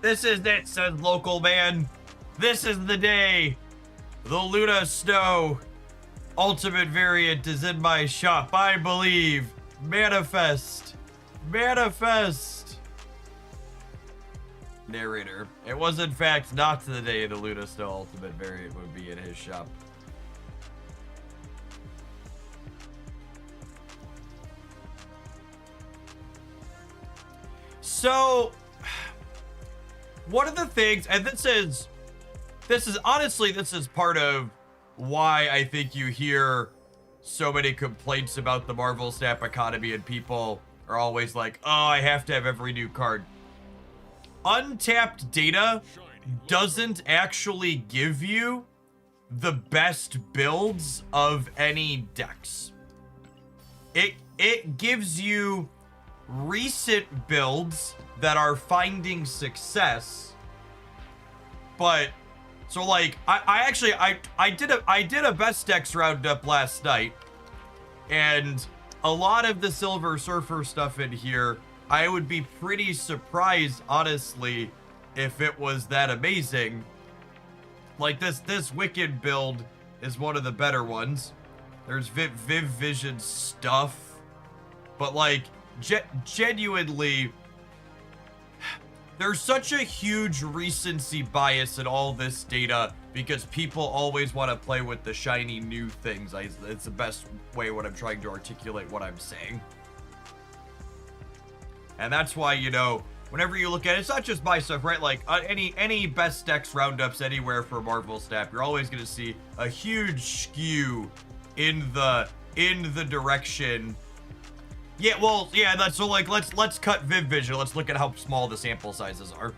This is it, says local man. This is the day. The Luna Snow Ultimate variant is in my shop. I believe. Manifest. Manifest. Narrator. It was in fact not the day the Luna Snow Ultimate variant would be in his shop. So, one of the things, and this is honestly, this is part of why I think you hear so many complaints about the Marvel Snap economy, and people are always like, oh, I have to have every new card. Untapped data doesn't actually give you the best builds of any decks. It gives you recent builds that are finding success, but so like I did a best decks roundup last night, and a lot of the Silver Surfer stuff in here, I would be pretty surprised honestly if it was that amazing. Like this Wicked build is one of the better ones. There's Viv Vision stuff, but like genuinely, there's such a huge recency bias in all this data because people always want to play with the shiny new things. It's the best way when I'm trying to articulate what I'm saying. And that's why, you know, whenever you look at it, it's not just my stuff, right? Like any best decks roundups anywhere for Marvel Snap, you're always going to see a huge skew in the direction. Yeah, well, yeah, that's so like let's cut Viv Vision. Let's look at how small the sample sizes are.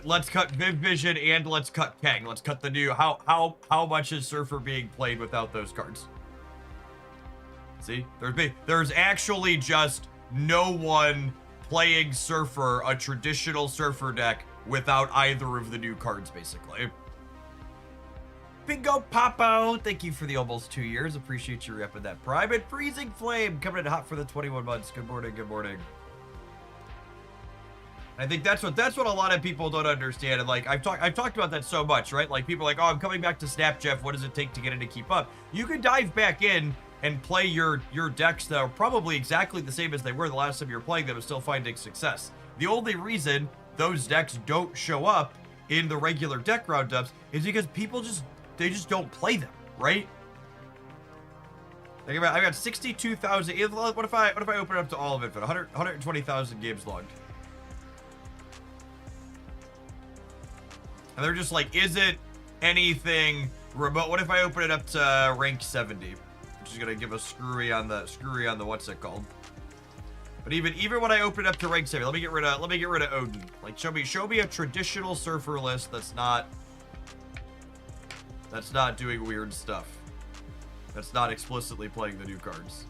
Let's cut Viv Vision and let's cut Kang. Let's cut the new how much is Surfer being played without those cards? See? There's actually just no one playing Surfer, a traditional Surfer deck, without either of the new cards, basically. Bingo Papo, thank you for the almost 2 years. Appreciate you repping that prime. And Freezing Flame coming in hot for the 21 months. Good morning, good morning. I think that's what a lot of people don't understand. And like I've talked about that so much, right? Like people are like, oh, I'm coming back to Snap, Jeff. What does it take to get in to keep up? You can dive back in and play your decks that are probably exactly the same as they were the last time you were playing them and still finding success. The only reason those decks don't show up in the regular deck roundups is because people just don't play them, right? Think about, I've got 62,000. What if I open it up to all of it for 120,000 games logged? And they're just like, is it anything remote? What if I open it up to rank 70, which is gonna give us screwy on the what's it called? But even when I open it up to rank 70, let me get rid of Odin. Like show me a traditional Surfer list that's not doing weird stuff. That's not explicitly playing the new cards.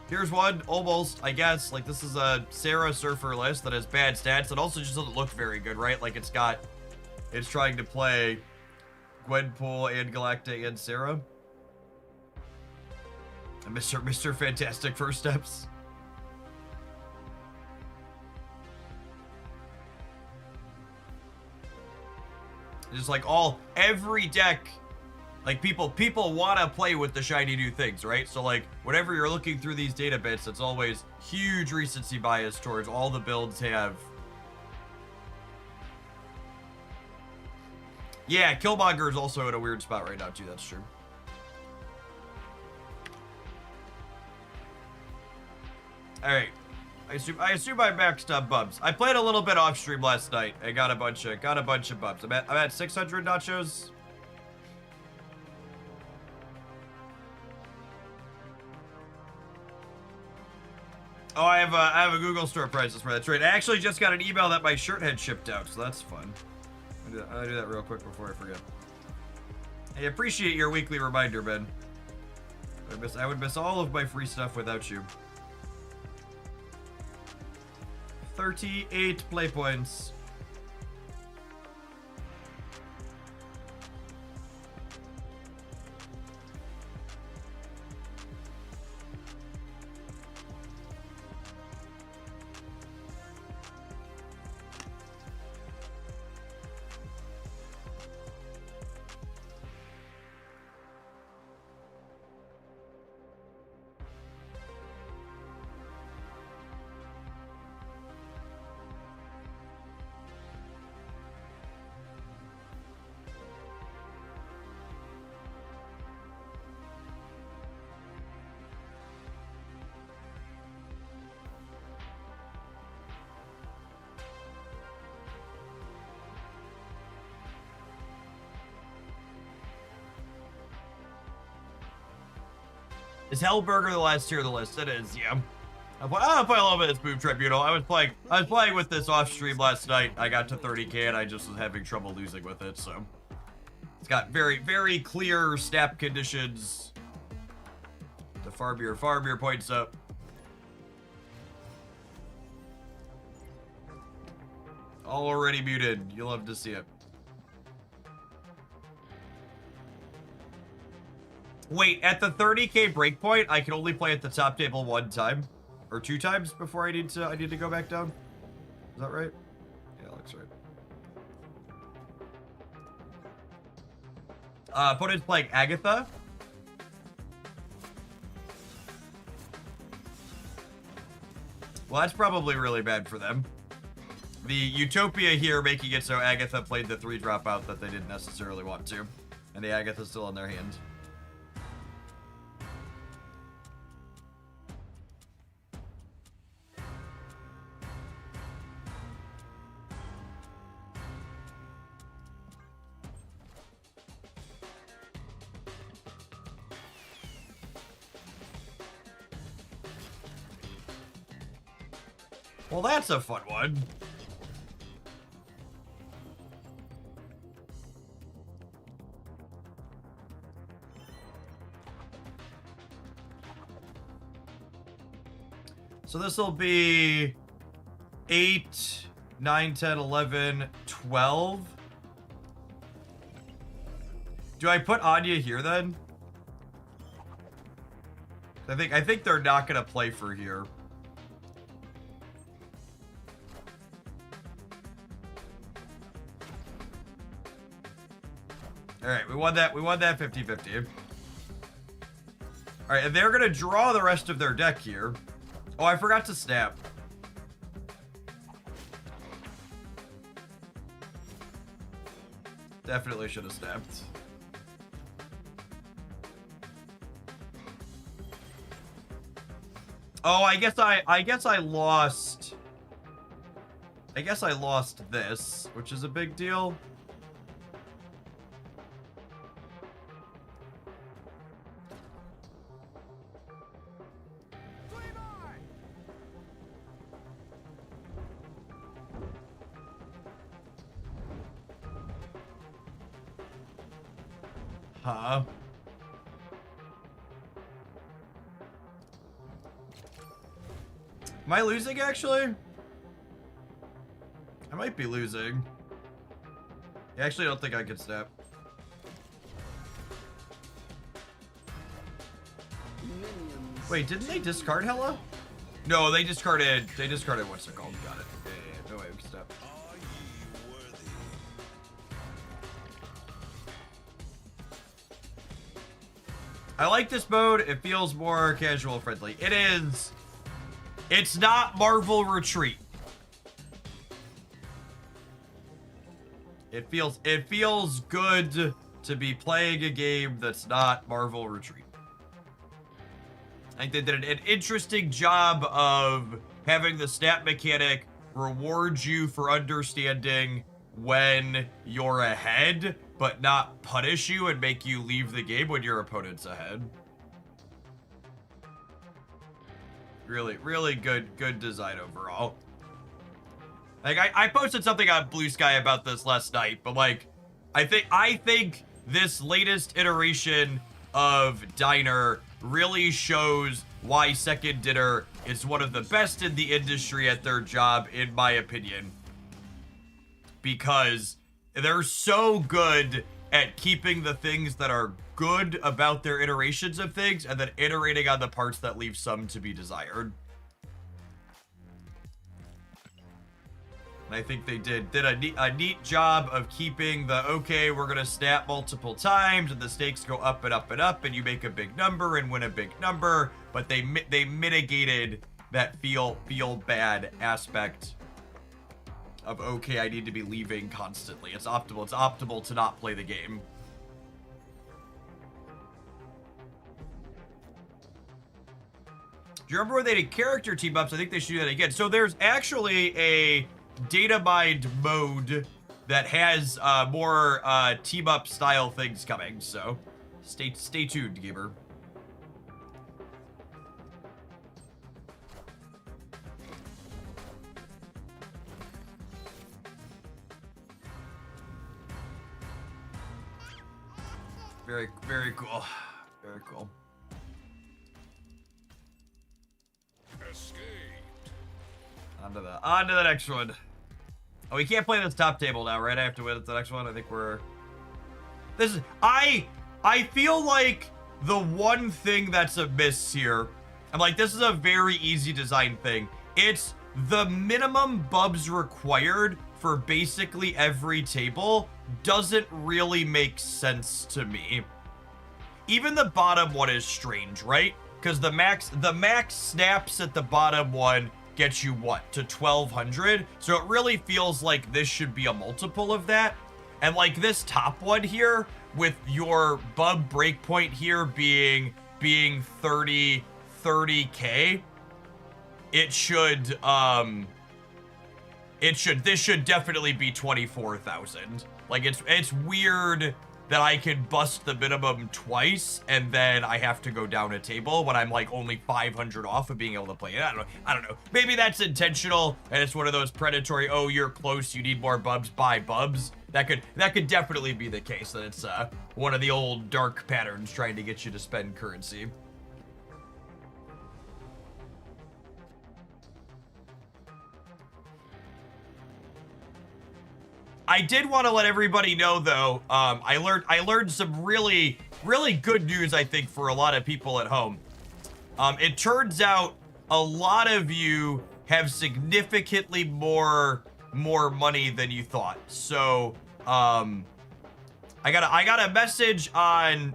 Here's one, almost, I guess. Like, this is a Sarah Surfer list that has bad stats. It also just doesn't look very good, right? Like, it's trying to play Gwenpool and Galactic and Sarah. And Mr. Fantastic First Steps. Just like every deck, like people want to play with the shiny new things, right? So like whenever you're looking through these data bits, it's always huge recency bias towards all the builds have. Yeah, Killmonger is also in a weird spot right now too, that's true. Alright. I assume I maxed up Bubs. I played a little bit off stream last night. I got a bunch of Bubs. I'm at 600 nachos. Oh, I have a Google store prices for that trade. I actually just got an email that my shirt had shipped out, so that's fun. I'll do that real quick before I forget. I appreciate your weekly reminder, Ben. I would miss all of my free stuff without you. 38 play points. Is Hellburger the last tier of the list? It is, yeah. I'll play a little bit of this Boom Tribunal. I was playing with this off stream last night. I got to 30k and I just was having trouble losing with it, so. It's got very, very clear snap conditions. The farm your points up. Already muted. You'll love to see it. Wait, at the 30k breakpoint, I can only play at the top table one time. Or 2 times before I need to go back down. Is that right? Yeah, looks right. Opponent's playing Agatha. Well, that's probably really bad for them. The Utopia here making it so Agatha played the 3 dropout that they didn't necessarily want to. And the Agatha's still in their hand. Well, that's a fun one. So this will be 8, 9, 10, 11, 12. Do I put Anya here then? I think they're not gonna play for here. All right, we won that 50-50. All right, and they're gonna draw the rest of their deck here. Oh, I forgot to snap. Definitely should have snapped. Oh, I guess I lost this, which is a big deal. Huh? Am I losing, actually? I might be losing. I actually don't think I can snap. Wait, didn't they discard Hella? No, they discarded what's it called? Got it. Yeah, no way we can snap. I like this mode. It feels more casual friendly. It is. It's not Marvel Retreat. It feels good to be playing a game that's not Marvel Retreat. I think they did an interesting job of having the stat mechanic reward you for understanding when you're ahead, but not punish you and make you leave the game when your opponent's ahead. Really, really good design overall. Like, I posted something on Blue Sky about this last night, but like, I think this latest iteration of Diner really shows why Second Dinner is one of the best in the industry at their job, in my opinion. Because they're so good at keeping the things that are good about their iterations of things and then iterating on the parts that leave some to be desired. And I think they did a neat job of keeping the, okay, we're gonna snap multiple times and the stakes go up and up and up and you make a big number and win a big number, but they mitigated that feel bad aspect of, okay, I need to be leaving constantly. It's optimal to not play the game. Do you remember when they did character team-ups? I think they should do that again. So there's actually a data mined mode that has more team-up style things coming. So stay tuned, gamer. Very, very cool. Very cool. On to the next one. Oh, we can't play this top table now, right? I have to wait at the next one. I think we're... This is... I feel like the one thing that's amiss here... I'm like, this is a very easy design thing. It's the minimum Bubs required for basically every table doesn't really make sense to me. Even the bottom one is strange, right? Because the max snaps at the bottom one gets you what, to 1200? So it really feels like this should be a multiple of that. And like this top one here with your Bub breakpoint here being 30k, this should definitely be 24,000. Like it's weird that I can bust the minimum twice and then I have to go down a table when I'm like only 500 off of being able to play it. I don't know. Maybe that's intentional and it's one of those predatory, oh, you're close, you need more Bubs, buy Bubs. That could definitely be the case, that it's one of the old dark patterns trying to get you to spend currency. I did want to let everybody know, though, I learned some really, really good news, I think, for a lot of people at home. It turns out a lot of you have significantly more money than you thought. So, I got a message on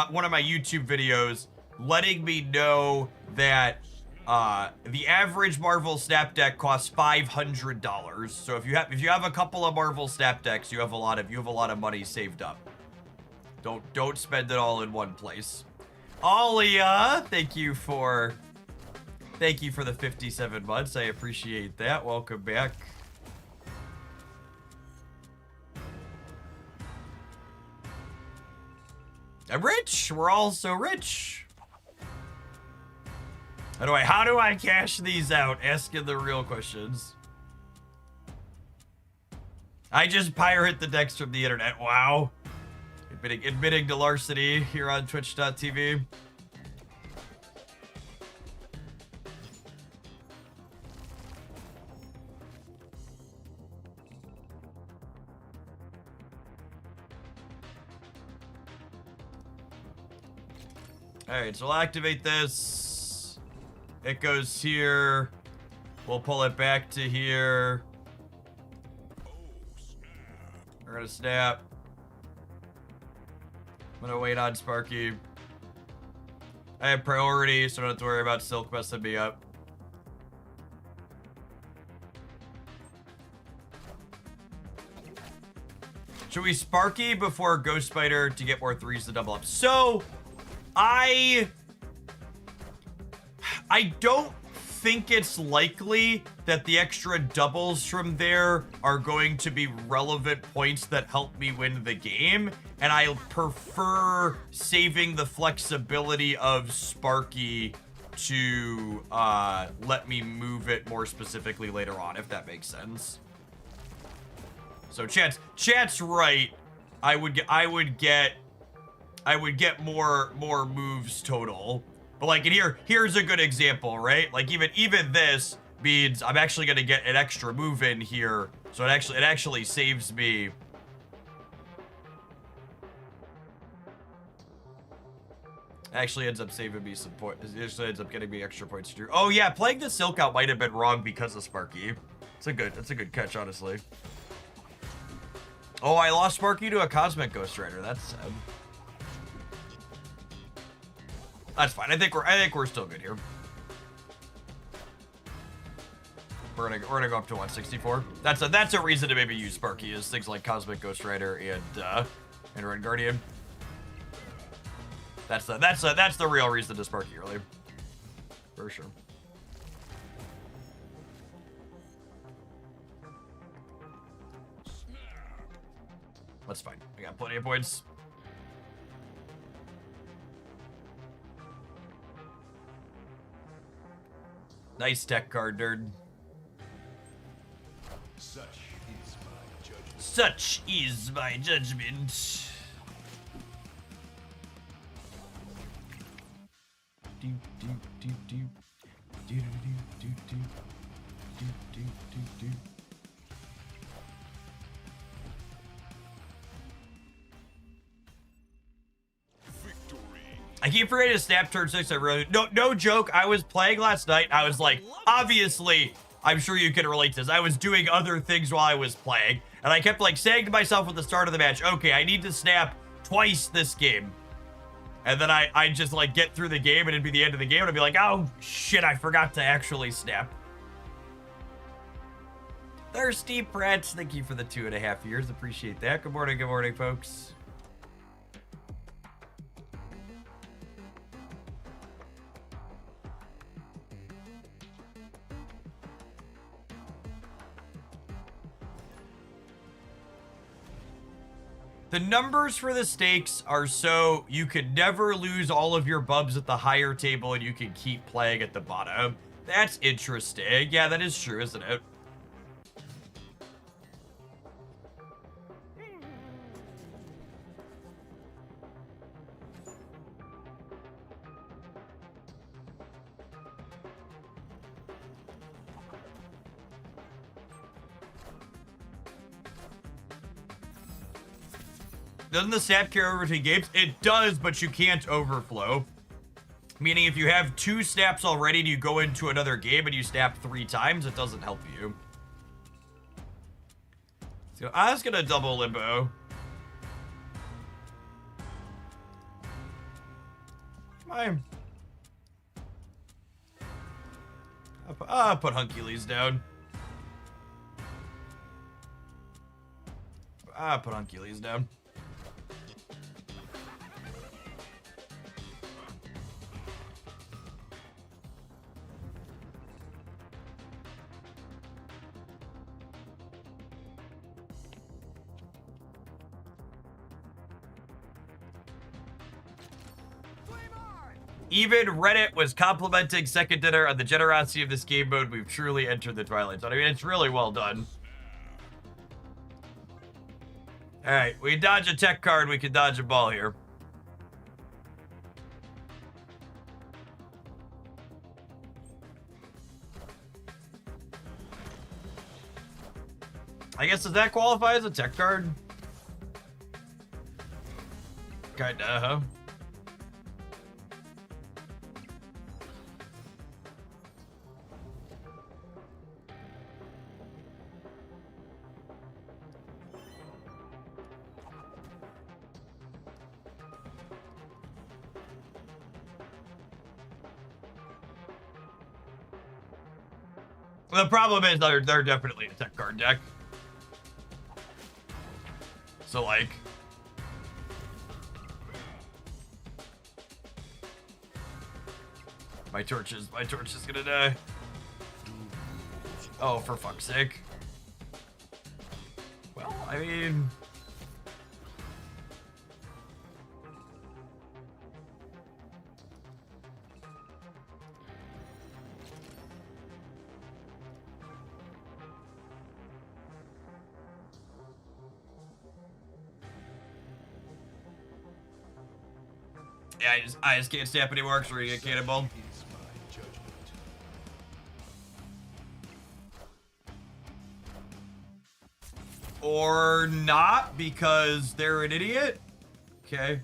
one of my YouTube videos letting me know that the average Marvel Snap deck costs $500. So if you have a couple of Marvel Snap decks, you have a lot of money saved up. Don't spend it all in one place. Alia, thank you for the 57 months. I appreciate that. Welcome back. I'm rich. We're all so rich. How do I cash these out? Asking the real questions. I just pirate the decks from the internet. Wow. Admitting to larceny here on twitch.tv. Alright, so we'll activate this. It goes here. We'll pull it back to here. We're gonna snap. I'm gonna wait on Sparky. I have priority, so I don't have to worry about Silk messing me up. Should we Sparky before Ghost Spider to get more threes to double up? So, I don't think it's likely that the extra doubles from there are going to be relevant points that help me win the game, and I prefer saving the flexibility of Sparky to let me move it more specifically later on, if that makes sense. So chat's right. I would get more moves total. But like, and here's a good example, right? Like even this means I'm actually gonna get an extra move in here, so it actually saves me. Actually ends up saving me some points. It actually ends up getting me extra points to do. Oh yeah, playing the Silk out might have been wrong because of Sparky. It's a good catch, honestly. Oh, I lost Sparky to a Cosmic Ghost Rider. That's sad. That's fine. I think we're still good here. We're gonna go up to 164. That's a reason to maybe use Sparky, is things like Cosmic Ghost Rider and Red Guardian. That's the real reason to Sparky early, for sure. That's fine. I got plenty of points. Nice tech card, nerd. Such is my judgment. I keep forgetting to snap turn 6. I really no joke. I was playing last night. I was like, obviously, I'm sure you can relate to this. I was doing other things while I was playing, and I kept like saying to myself at the start of the match, okay, I need to snap twice this game. And then I just like get through the game, and it'd be the end of the game, and I'd be like, oh shit, I forgot to actually snap. Thirsty Prince, thank you for the 2.5 years. Appreciate that. Good morning, folks. The numbers for the stakes are so you could never lose all of your bubs at the higher table and you can keep playing at the bottom. That's interesting. Yeah, that is true, isn't it? Doesn't the snap carry over between games? It does, but you can't overflow. Meaning if you have 2 snaps already and you go into another game and you snap 3 times, it doesn't help you. So I was gonna double limbo. Come on. I'll put Hunky-Lees down. I'll put Hunky-Lees down. Even Reddit was complimenting Second Dinner on the generosity of this game mode. We've truly entered the Twilight Zone. I mean, it's really well done. All right, we dodge a tech card. We can dodge a ball here. I guess, does that qualify as a tech card? Kinda, huh? The problem is they're definitely a tech card deck. So like, my torch is gonna die. Oh, for fuck's sake. Well, I mean, yeah, I just can't snap anymore because we're gonna get cannonballed. Or not, because they're an idiot. Okay.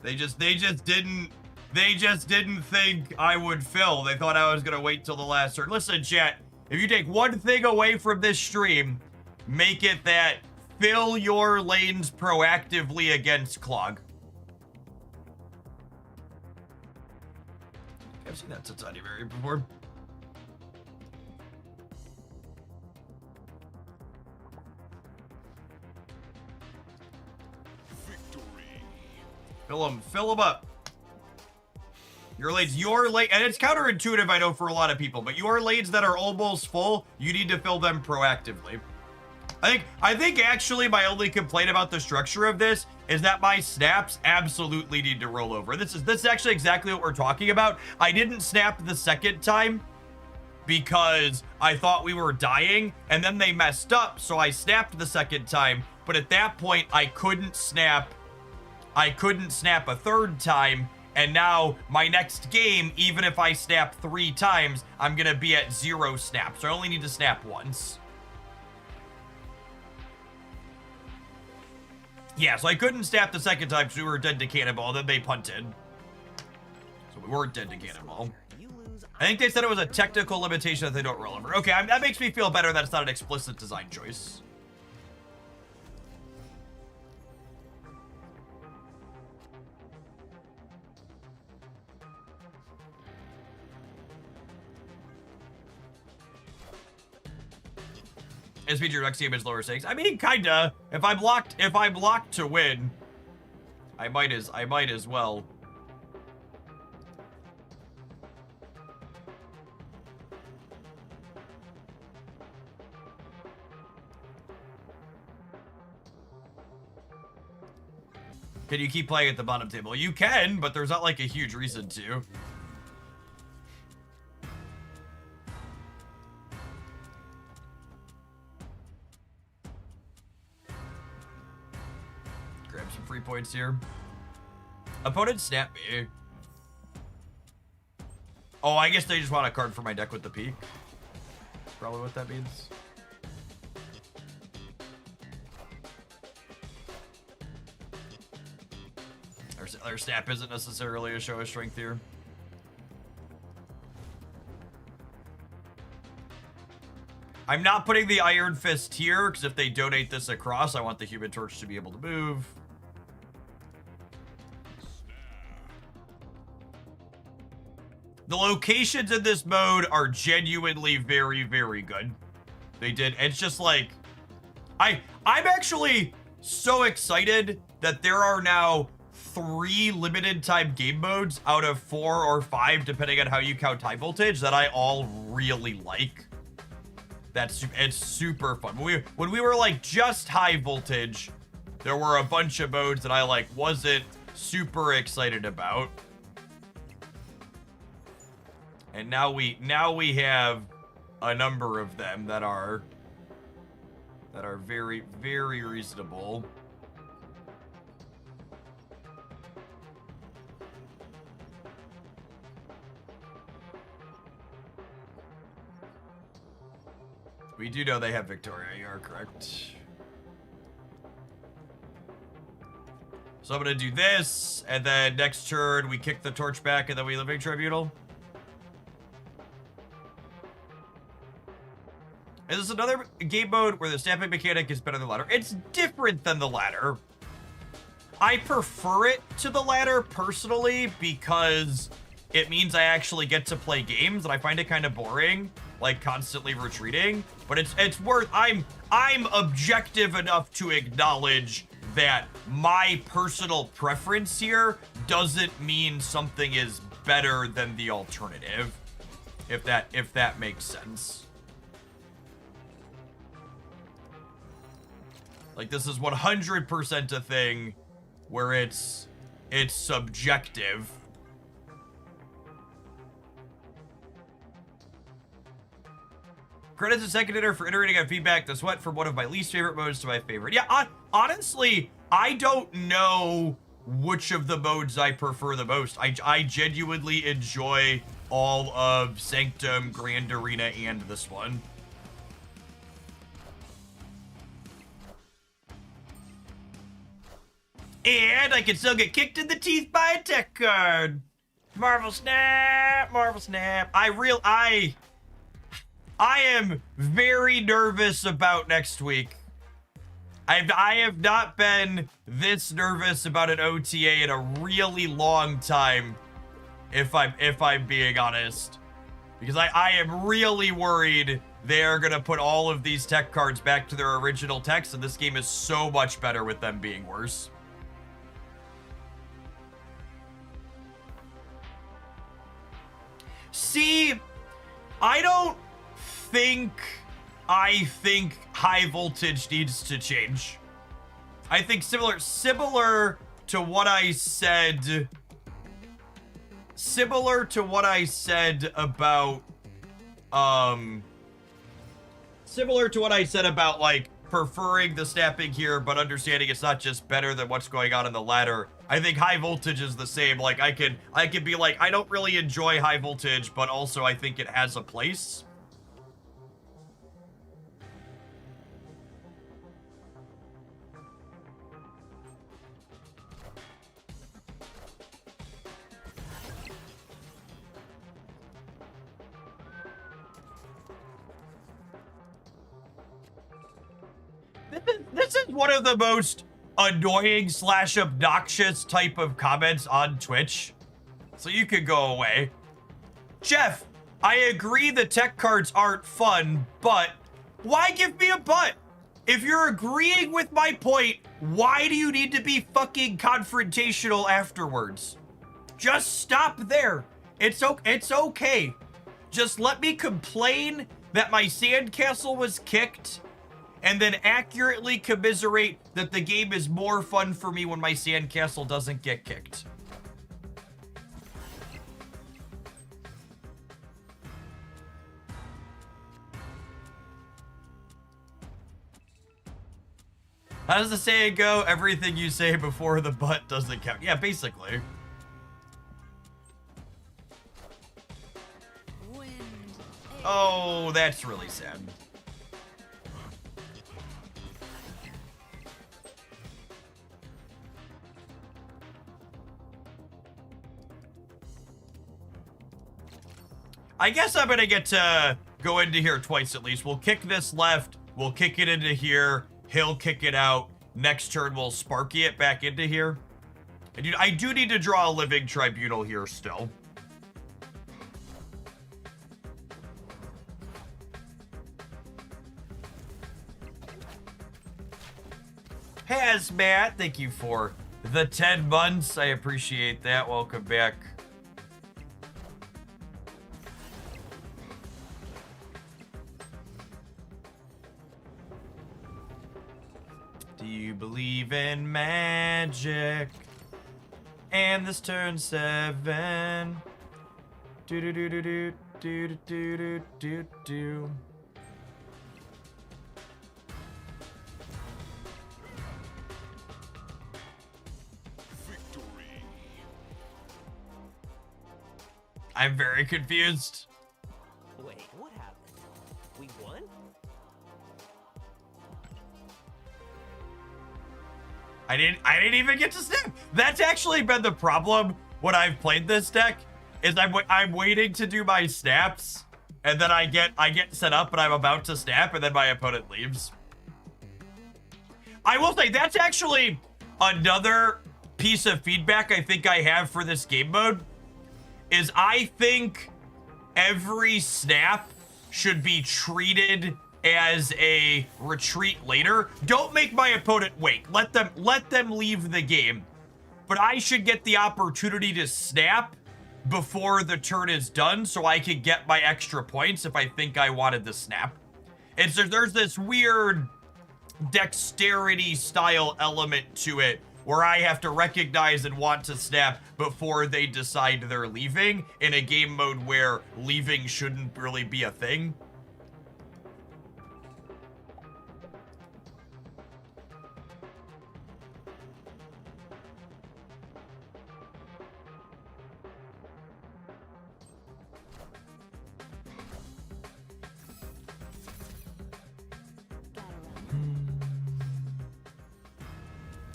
They just didn't think I would fill. They thought I was gonna wait till the last turn. Listen, chat, if you take one thing away from this stream, make it that fill your lanes proactively against clog. I've seen that Society variant before. Fill them up. Your lanes, and it's counterintuitive, I know, for a lot of people, but your lanes that are almost full, you need to fill them proactively. I think actually my only complaint about the structure of this is that my snaps absolutely need to roll over. This is actually exactly what we're talking about. I didn't snap the second time because I thought we were dying, and then they messed up, so I snapped the second time, but at that point I couldn't snap I couldn't snap a third time, and now my next game, even if I snap 3 times, I'm gonna be at 0 snaps. So I only need to snap once. Yeah, so I couldn't snap the second time because we were dead to Cannonball, then they punted. So we weren't dead to Cannonball. I think they said it was a technical limitation that they don't roll over. Okay, that makes me feel better that it's not an explicit design choice. SPG your next game is lower stakes. I mean, kinda. If I'm locked to win, I might as well. Can you keep playing at the bottom table? You can, but there's not like a huge reason to. Grab some free points here. Opponent snap me. Oh, I guess they just want a card for my deck with the peak. Probably what that means. Their snap isn't necessarily a show of strength here. I'm not putting the Iron Fist here, because if they donate this across, I want the Human Torch to be able to move. The locations in this mode are genuinely very, very good. They did. It's just like... I'm actually so excited that there are now 3 limited time game modes out of 4 or 5, depending on how you count high voltage, that I all really like. It's super fun. When we were like just high voltage, there were a bunch of modes that I like wasn't super excited about. And now we have a number of them that are very, very reasonable. We do know they have Victoria, you are correct. So I'm gonna do this, and then next turn we kick the torch back and then we Living Tribunal. Is this another game mode where the snapping mechanic is better than the ladder? It's different than the ladder. I prefer it to the ladder personally because it means I actually get to play games, and I find it kind of boring, like constantly retreating. But it's worth. I'm objective enough to acknowledge that my personal preference here doesn't mean something is better than the alternative, if that makes sense. Like, this is 100% a thing where it's subjective. Credits to Second Hitter for iterating on feedback. This went from one of my least favorite modes to my favorite. Yeah, honestly, I don't know which of the modes I prefer the most. I genuinely enjoy all of Sanctum, Grand Arena, and this one. And I can still get kicked in the teeth by a tech card. Marvel Snap, Marvel Snap. I am very nervous about next week. I have not been this nervous about an OTA in a really long time, if I'm being honest. Because I am really worried they're gonna put all of these tech cards back to their original text, and this game is so much better with them being worse. See, I don't think high voltage needs to change. I think similar to what I said about like preferring the snapping here, but understanding it's not just better than what's going on in the ladder. I think high voltage is the same. Like, I could be like, I don't really enjoy high voltage, but also I think it has a place. This is one of the most annoying / obnoxious type of comments on Twitch. So you could go away. Jeff, I agree the tech cards aren't fun, but why give me a but? If you're agreeing with my point, why do you need to be fucking confrontational afterwards? Just stop there. It's okay. Just let me complain that my sandcastle was kicked, and then accurately commiserate that the game is more fun for me when my sandcastle doesn't get kicked. How does the saying go? Everything you say before the butt doesn't count. Yeah, basically. Oh, that's really sad. I guess I'm gonna get to go into here twice at least. We'll kick this left. We'll kick it into here. He'll kick it out. Next turn, we'll Sparky it back into here. And I do need to draw a Living Tribunal here still. Hazmat, thank you for the 10 months. I appreciate that. Welcome back. Do you believe in magic? And this turn 7. Do do do do do do do do do do. Victory. I'm very confused. Wait, what happened? We won? I didn't even get to snap. That's actually been the problem when I've played this deck, is I'm waiting to do my snaps, and then I get set up and I'm about to snap, and then my opponent leaves. I will say that's actually another piece of feedback I think I have for this game mode, is I think every snap should be treated as a retreat later. Don't make my opponent wait. Let them leave the game. But I should get the opportunity to snap before the turn is done so I can get my extra points if I think I wanted the snap. And so there's this weird dexterity style element to it where I have to recognize and want to snap before they decide they're leaving in a game mode where leaving shouldn't really be a thing.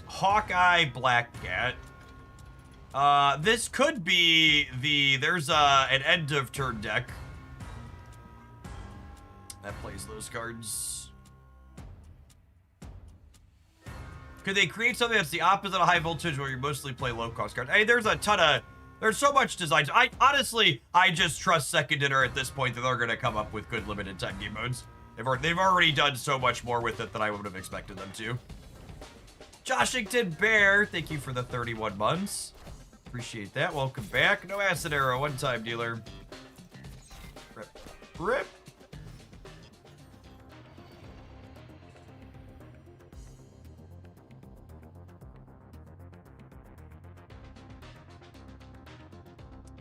Hawkeye Black Cat. This could be there's an end of turn deck that plays those cards. Could they create something that's the opposite of high voltage where you mostly play low cost cards? Hey, there's so much design. I honestly just trust Second Dinner at this point that they're gonna come up with good limited time game modes. They've already done so much more with it than I would have expected them to. Joshington Bear, thank you for the 31 months. Appreciate that. Welcome back. No acid arrow, one-time dealer. Rip. Rip.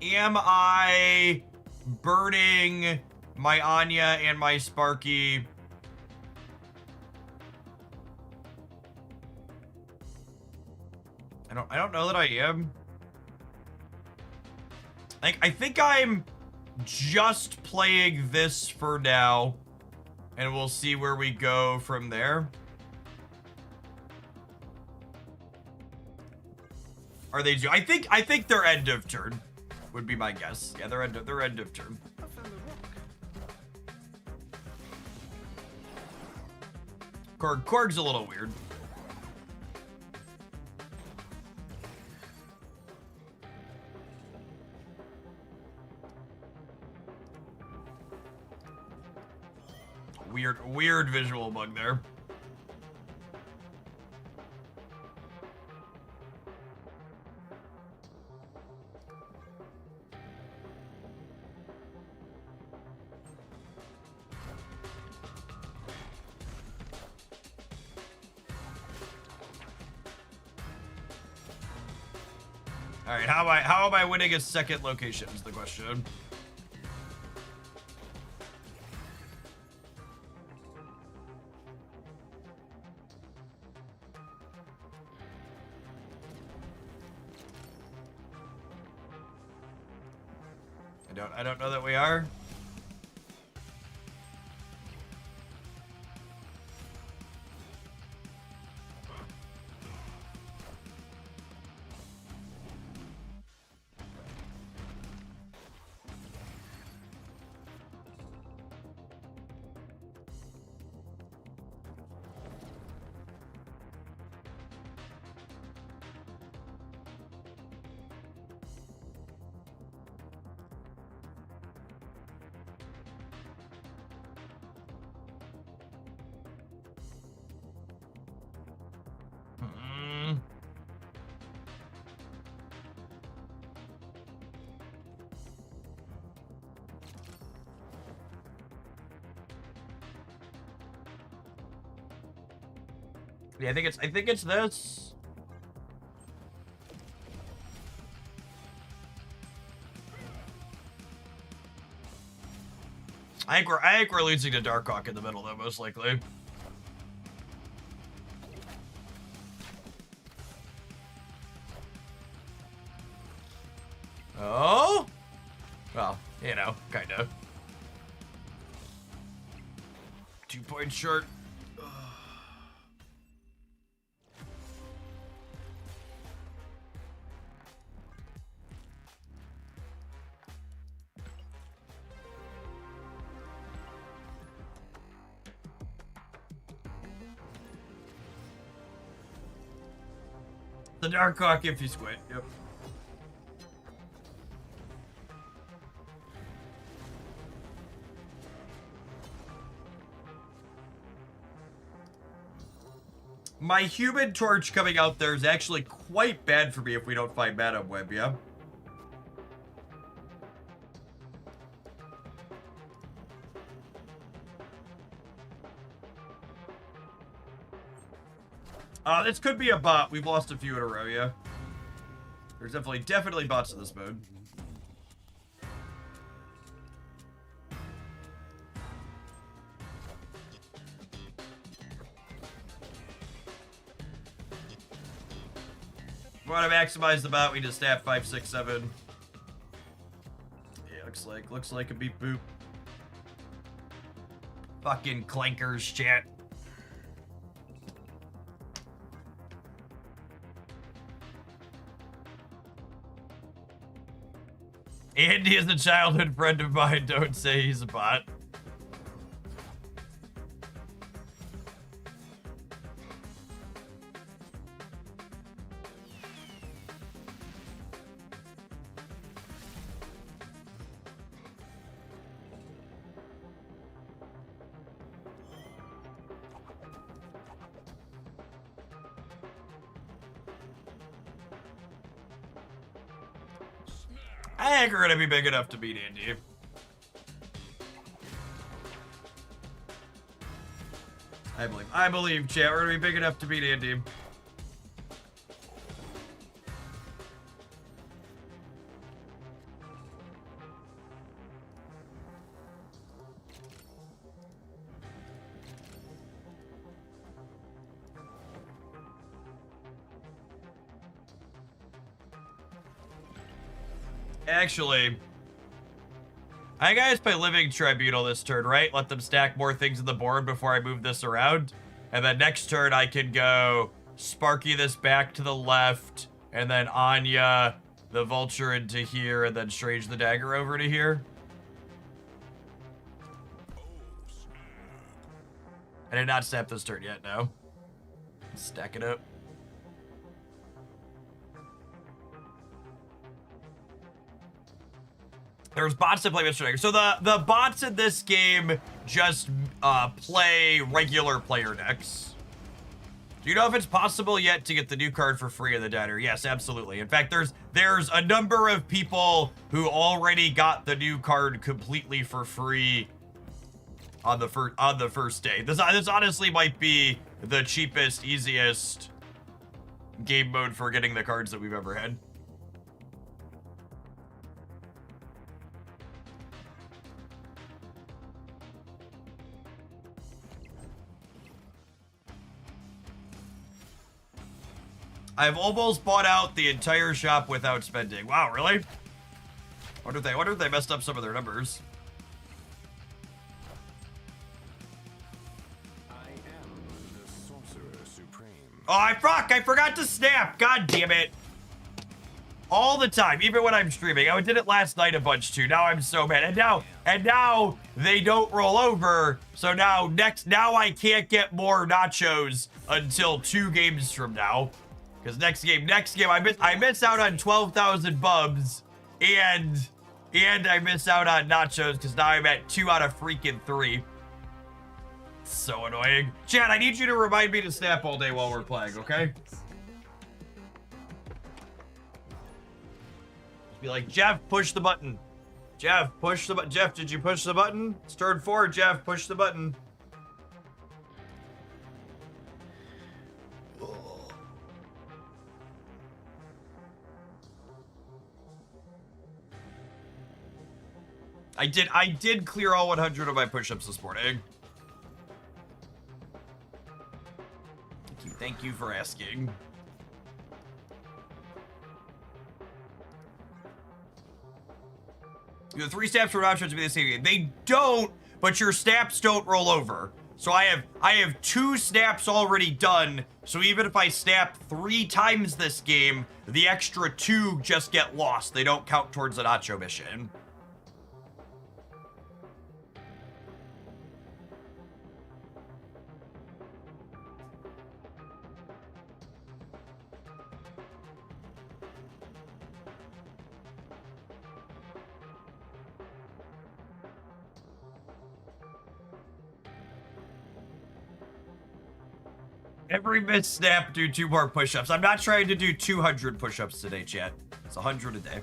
Am I burning my Anya and my Sparky I don't know that I am. I think I'm just playing this for now, and we'll see where we go from there. Are they? I think they're end of turn, would be my guess. Yeah, they're end of turn. Korg's a little weird. Weird visual bug there. All right, how am I winning a second location is the question. I don't know that we are. Yeah, I think it's this. I think we're losing to Darkhawk in the middle though, most likely. Oh? Well, you know, kind of. 2 points short. The Darkhawk if you squint, yep. My human torch coming out there is actually quite bad for me if we don't find Madam Web, yeah? This could be a bot. We've lost a few in a row, yeah. There's definitely bots in this mode. We want to maximize the bot. We just stab 5, 6, 7. Yeah, looks like a beep boop. Fucking clankers, chat. Andy is a childhood friend of mine. Don't say he's a bot. I think we're gonna be big enough to beat Andy. I believe, chat. We're gonna be big enough to beat Andy. Actually, I guys play Living Tribunal this turn, right? Let them stack more things in the board before I move this around. And then next turn I can go Sparky this back to the left, and then Anya the Vulture into here, and then Strange the Dagger over to here. I did not snap this turn yet, no. Stack it up. There's bots that play Mr. Dagger. So the bots in this game just play regular player decks. Do you know if it's possible yet to get the new card for free in the diner? Yes, absolutely. In fact, there's a number of people who already got the new card completely for free on the first day. This honestly might be the cheapest, easiest game mode for getting the cards that we've ever had. I've almost bought out the entire shop without spending. Wow, really? Wonder if they messed up some of their numbers. I am the Sorcerer Supreme. Oh, I forgot to snap. God damn it. All the time, even when I'm streaming. I did it last night a bunch too. Now I'm so mad. And now they don't roll over. So now I can't get more nachos until 2 games from now. Because next game, I miss out on 12,000 bubs, and I miss out on nachos because now I'm at 2 out of freaking 3. So annoying. Chad, I need you to remind me to snap all day while we're playing, okay? Just be like, Jeff, push the button. Jeff, push the button. Jeff, did you push the button? It's turn 4, Jeff, push the button. I did clear all 100 of my push-ups this morning. Thank you for asking. The 3 snaps from options to be the same. They don't, but your snaps don't roll over. So I have 2 snaps already done. So even if I snap 3 times this game, the extra 2 just get lost. They don't count towards the Nacho mission. Every missed snap, do 2 more push-ups. I'm not trying to do 200 push-ups today, chat. It's 100 a day.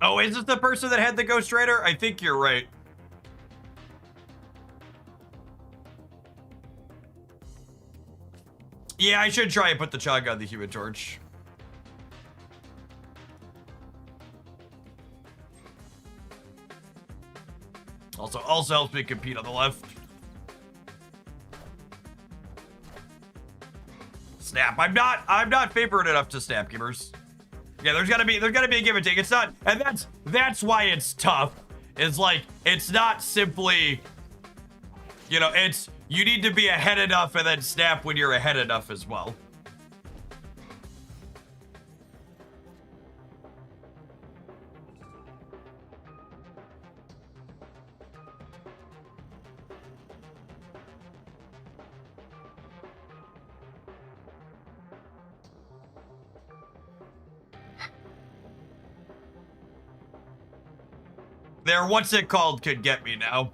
Oh, is this the person that had the Ghost Rider? I think you're right. Yeah, I should try and put the chug on the Human Torch. Also helps me compete on the left. snap. I'm not favorite enough to snap, gamers. Yeah, there's gotta be a give and take. It's not, and that's why it's tough. It's like, it's not simply, you know, it's, you need to be ahead enough and then snap when you're ahead enough as well. There, what's it called, could get me now.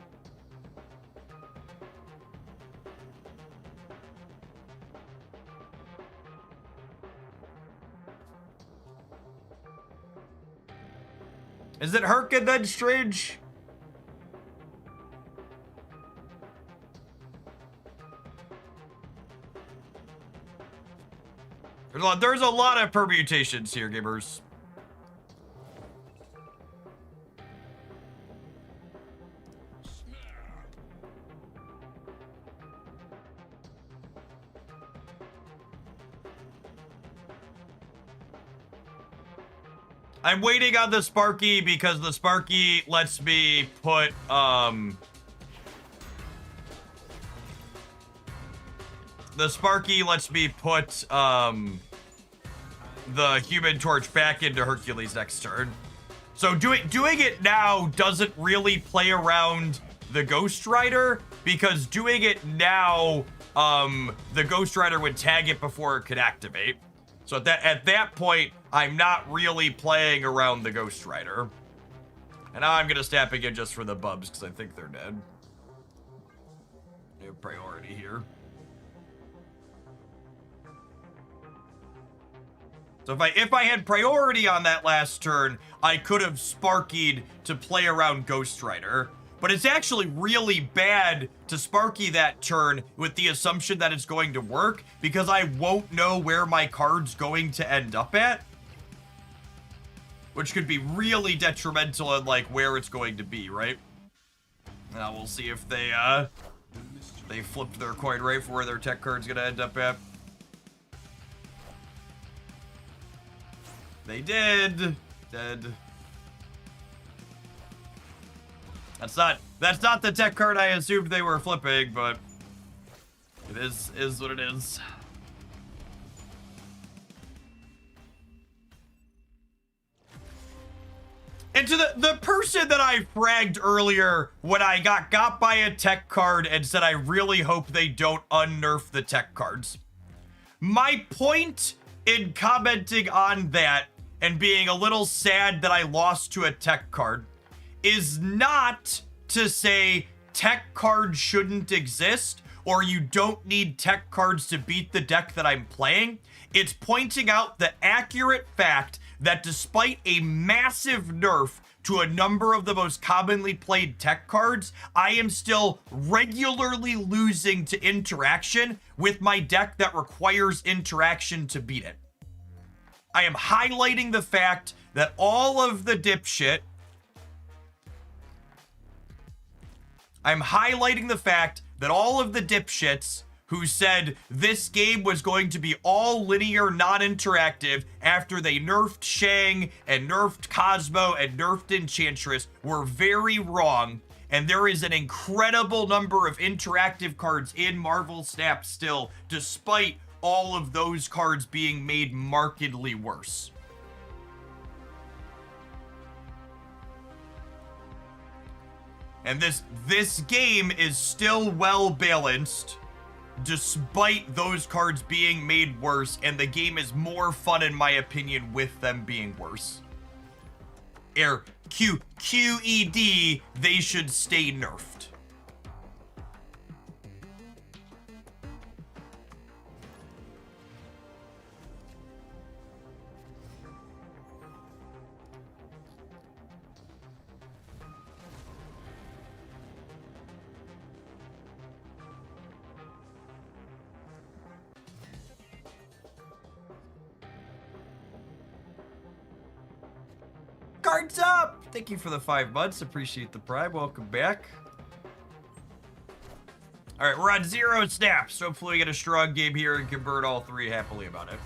Is it Herkin then, Strange? There's a lot of permutations here, gamers. I'm waiting on the Sparky because the Sparky lets me put, the Sparky lets me put, the Human Torch back into Hercules next turn. So doing it now doesn't really play around the Ghost Rider, because doing it now, the Ghost Rider would tag it before it could activate. So at that point, I'm not really playing around the Ghost Rider. And now I'm gonna snap again just for the Bubs, because I think they're dead. They have priority here. So if I had priority on that last turn, I could have Sparkied to play around Ghost Rider. But it's actually really bad to Sparky that turn with the assumption that it's going to work, because I won't know where my card's going to end up at. Which could be really detrimental in, like, where it's going to be, right? Now we'll see if they flipped their coin right for where their tech card's gonna end up at. They did. Dead. That's not the tech card I assumed they were flipping, but it is what it is. And to the person that I fragged earlier when I got by a tech card and said I really hope they don't unnerf the tech cards. My point in commenting on that and being a little sad that I lost to a tech card is not to say tech cards shouldn't exist or you don't need tech cards to beat the deck that I'm playing. It's pointing out the accurate fact that despite a massive nerf to a number of the most commonly played tech cards, I am still regularly losing to interaction with my deck that requires interaction to beat it. I am highlighting the fact that all of the dipshit who said this game was going to be all linear, non-interactive after they nerfed Shang and nerfed Cosmo and nerfed Enchantress were very wrong. And there is an incredible number of interactive cards in Marvel Snap still, despite all of those cards being made markedly worse. And this game is still well balanced despite those cards being made worse, and the game is more fun in my opinion with them being worse. QED, they should stay nerfed. Cards up! Thank you for the 5 months. Appreciate the prime. Welcome back. All right, we're on 0 snaps. Hopefully we get a strong game here and convert all 3 happily about it.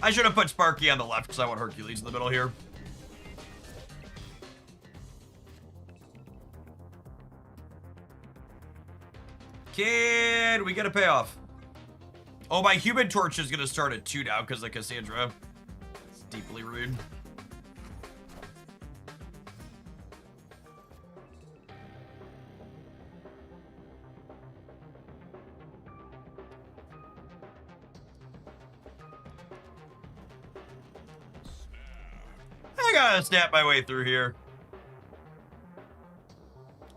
I should have put Sparky on the left because I want Hercules in the middle here. Can we get a payoff? Oh, my human torch is going to start at 2 now because of Cassandra. It's deeply rude. I gotta snap my way through here.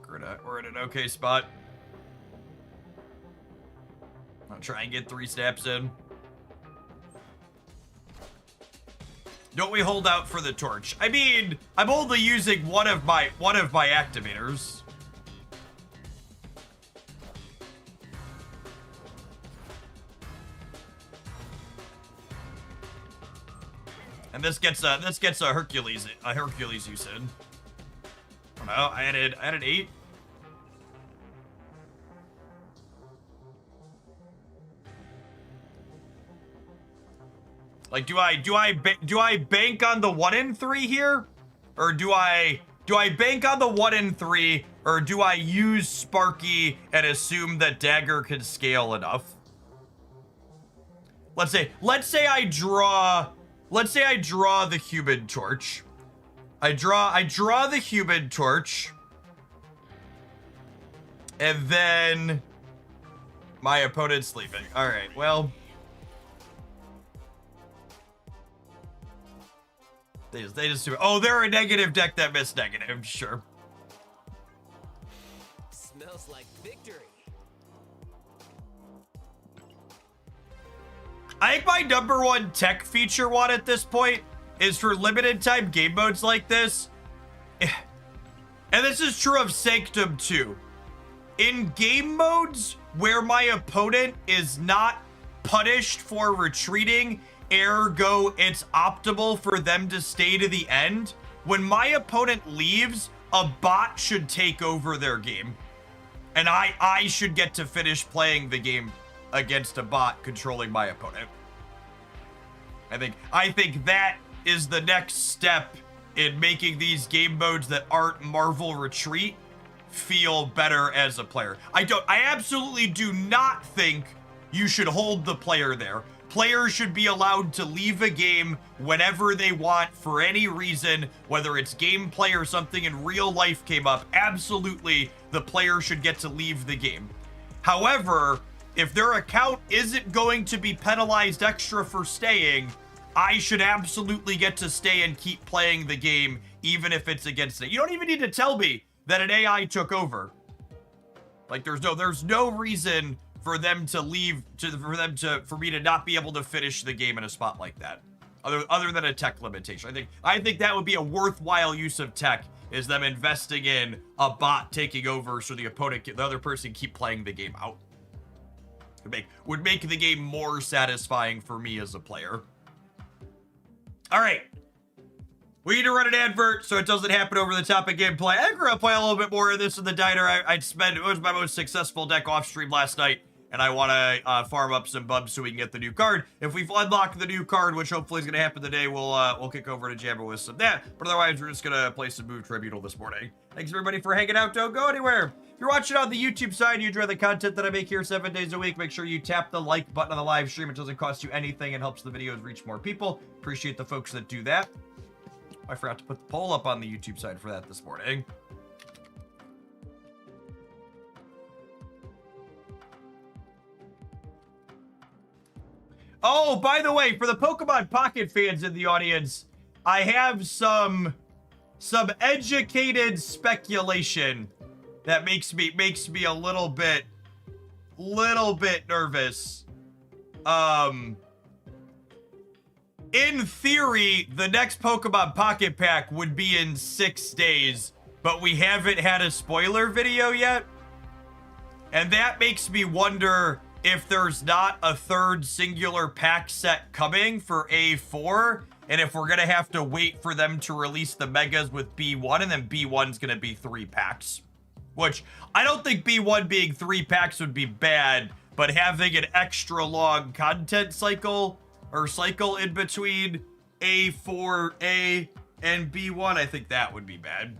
We're in an okay spot. I'll try and get 3 snaps in. Don't we hold out for the torch? I mean, I'm only using one of my activators. And this gets a Hercules use in. I don't know. I added 8. Like, do I bank on the 1 in 3 here, or do I bank on the 1 in 3, or do I use Sparky and assume that Dagger can scale enough? Let's say I draw the human torch. I draw the human torch, and then my opponent's sleeping. All right, well. They just do it. Oh, they're a negative deck that missed negative. Sure. Smells like victory. I think my #1 tech feature one at this point is for limited time game modes like this. And this is true of Sanctum too. In game modes where my opponent is not punished for retreating, ergo it's optimal for them to stay to the end, when my opponent leaves, a bot should take over their game. And I should get to finish playing the game against a bot controlling my opponent. I think that is the next step in making these game modes that aren't Marvel Retreat feel better as a player. I absolutely do not think you should hold the player there. Players should be allowed to leave a game whenever they want for any reason, whether it's gameplay or something in real life came up. Absolutely, the player should get to leave the game. However, if their account isn't going to be penalized extra for staying, I should absolutely get to stay and keep playing the game, even if it's against it. You don't even need to tell me that an AI took over. Like, there's no reason for them to leave, for me to not be able to finish the game in a spot like that, other than a tech limitation. I think that would be a worthwhile use of tech, is them investing in a bot taking over so the other person keep playing the game out. Would make the game more satisfying for me as a player. All right. We need to run an advert so it doesn't happen over the top of gameplay. I'm gonna play a little bit more of this in the diner. It was my most successful deck off stream last night, and I want to farm up some Bubs so we can get the new card. If we've unlocked the new card, which hopefully is gonna happen today, we'll kick over to Jammer with some of that. But otherwise, we're just gonna play some Move Tribunal this morning. Thanks everybody for hanging out. Don't go anywhere. If you're watching on the YouTube side, you enjoy the content that I make here 7 days a week, make sure you tap the like button on the live stream. It doesn't cost you anything and helps the videos reach more people. Appreciate the folks that do that. I forgot to put the poll up on the YouTube side for that this morning. Oh, by the way, for the Pokemon Pocket fans in the audience, I have some educated speculation that makes me a little bit nervous. In theory, the next Pokemon Pocket Pack would be in 6 days, but we haven't had a spoiler video yet. And that makes me wonder if there's not a third singular pack set coming for A4, and if we're gonna have to wait for them to release the megas with B1, and then B1's gonna be 3 packs. Which, I don't think B1 being 3 packs would be bad, but having an extra long content cycle, or cycle in between A4A and B1, I think that would be bad.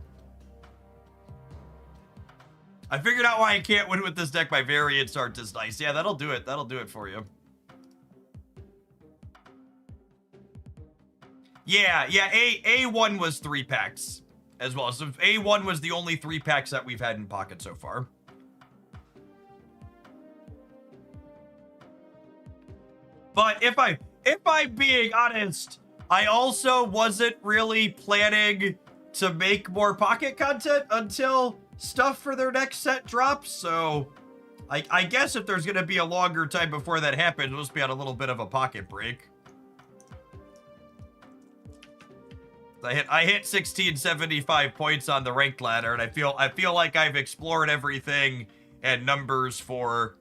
I figured out why I can't win with this deck. My variance art is nice. Yeah, that'll do it. That'll do it for you. Yeah, A1 was 3 packs as well. So A1 was the only 3 packs that we've had in pocket so far. But if I'm being honest, I also wasn't really planning to make more pocket content until stuff for their next set drops. So I guess if there's gonna be a longer time before that happens, we'll just be on a little bit of a pocket break. I hit 1675 points on the ranked ladder, and I feel like I've explored everything, and numbers for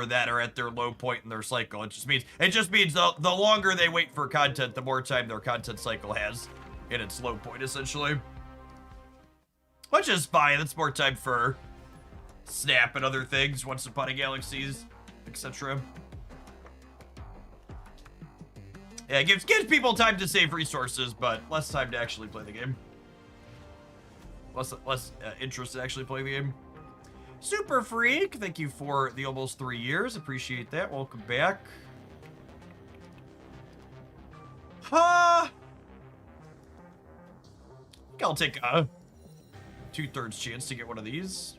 that are at their low point in their cycle. It just means the longer they wait for content, the more time their content cycle has in its low point, essentially. Which is fine. That's more time for Snap and other things, Once Upon a Galaxies, etc. Yeah, it gives people time to save resources, but less time to actually play the game. Less interest in actually playing the game. Super Freak, thank you for the almost 3 years. Appreciate that. Welcome back. I think I'll take a 2/3 chance to get one of these.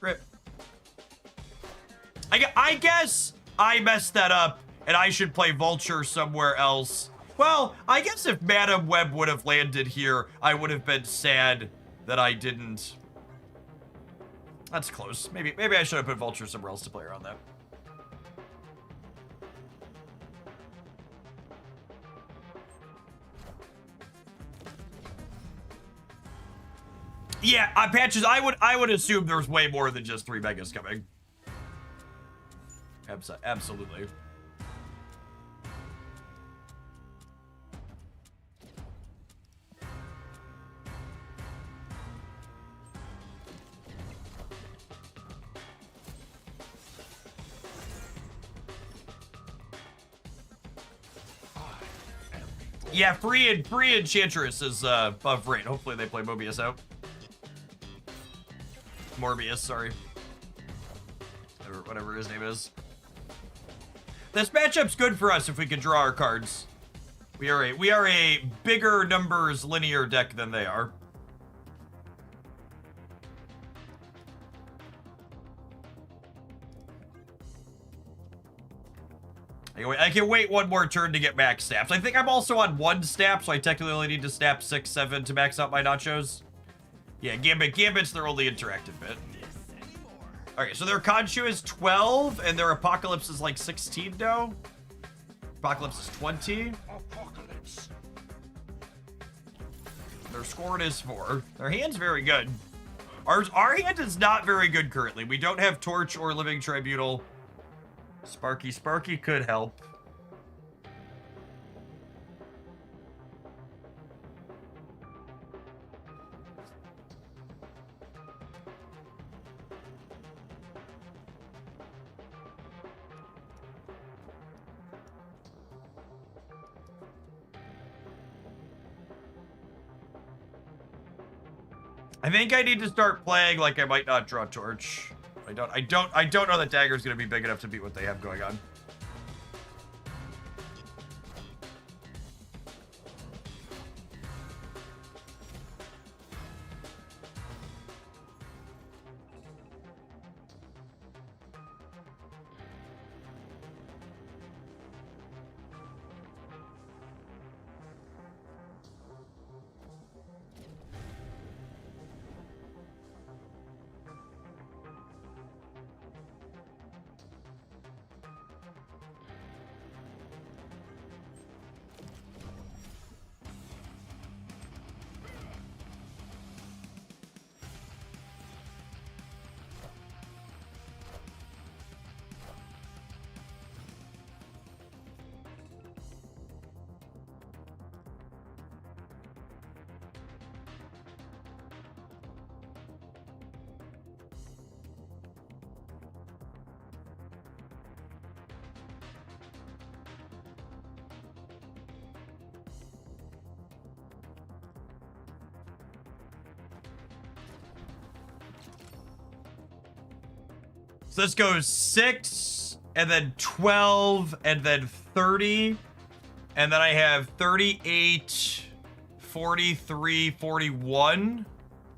Rip. I guess I messed that up, and I should play Vulture somewhere else. Well, I guess if Madam Web would have landed here, I would have been sad that I didn't. That's close. Maybe I should have put Vulture somewhere else to play around that. Yeah, Patches, I would assume there's way more than just 3 megas coming. Absolutely. Yeah, free Enchantress is above rate. Hopefully they play Mobius out. Morbius, sorry. Or whatever his name is. This matchup's good for us if we can draw our cards. We are a bigger numbers linear deck than they are. I can wait one more turn to get max snaps. I think I'm also on 1 snap, so I technically only need to snap 6, 7 to max out my nachos. Yeah, Gambit's their only interactive bit. Okay, so their Conchu is 12, and their Apocalypse is like 16 now. Apocalypse is 20. Apocalypse. Their Scorn is 4. Their hand's very good. Our hand is not very good currently. We don't have Torch or Living Tribunal. Sparky could help. I think I need to start playing like I might not draw Torch. I don't know that Dagger's gonna be big enough to beat what they have going on. So this goes 6, and then 12, and then 30. And then I have 38, 43, 41.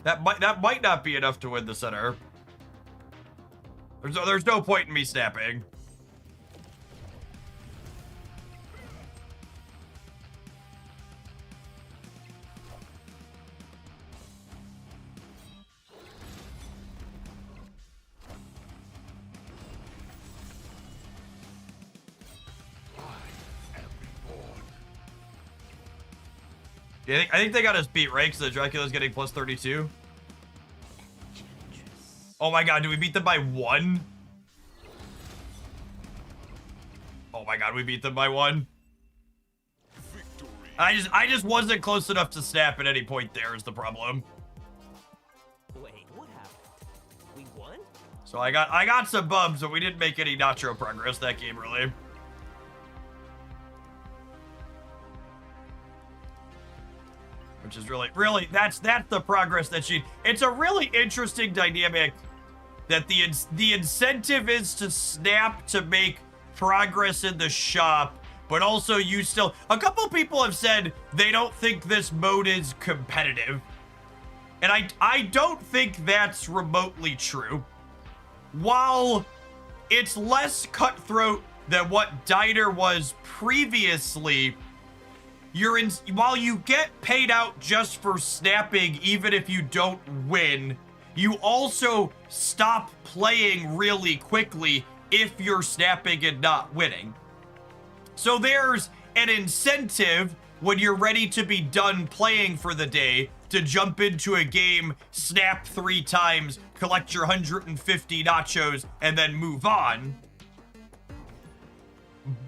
That might not be enough to win the center. There's no point in me snapping. Yeah, I think they got us beat, right? Because the Dracula's getting plus 32. Oh my god, do we beat them by 1? Oh my god, we beat them by 1. I just wasn't close enough to snap at any point there is the problem. Wait, what happened? We won? So I got some bubs, but we didn't make any Nacho progress that game, really. Which is really, that's the progress that it's a really interesting dynamic that the incentive is to snap to make progress in the shop, but also a couple people have said they don't think this mode is competitive. And I don't think that's remotely true. While it's less cutthroat than what Diner was previously, while you get paid out just for snapping, even if you don't win, you also stop playing really quickly if you're snapping and not winning. So there's an incentive when you're ready to be done playing for the day to jump into a game, snap 3 times, collect your 150 nachos, and then move on.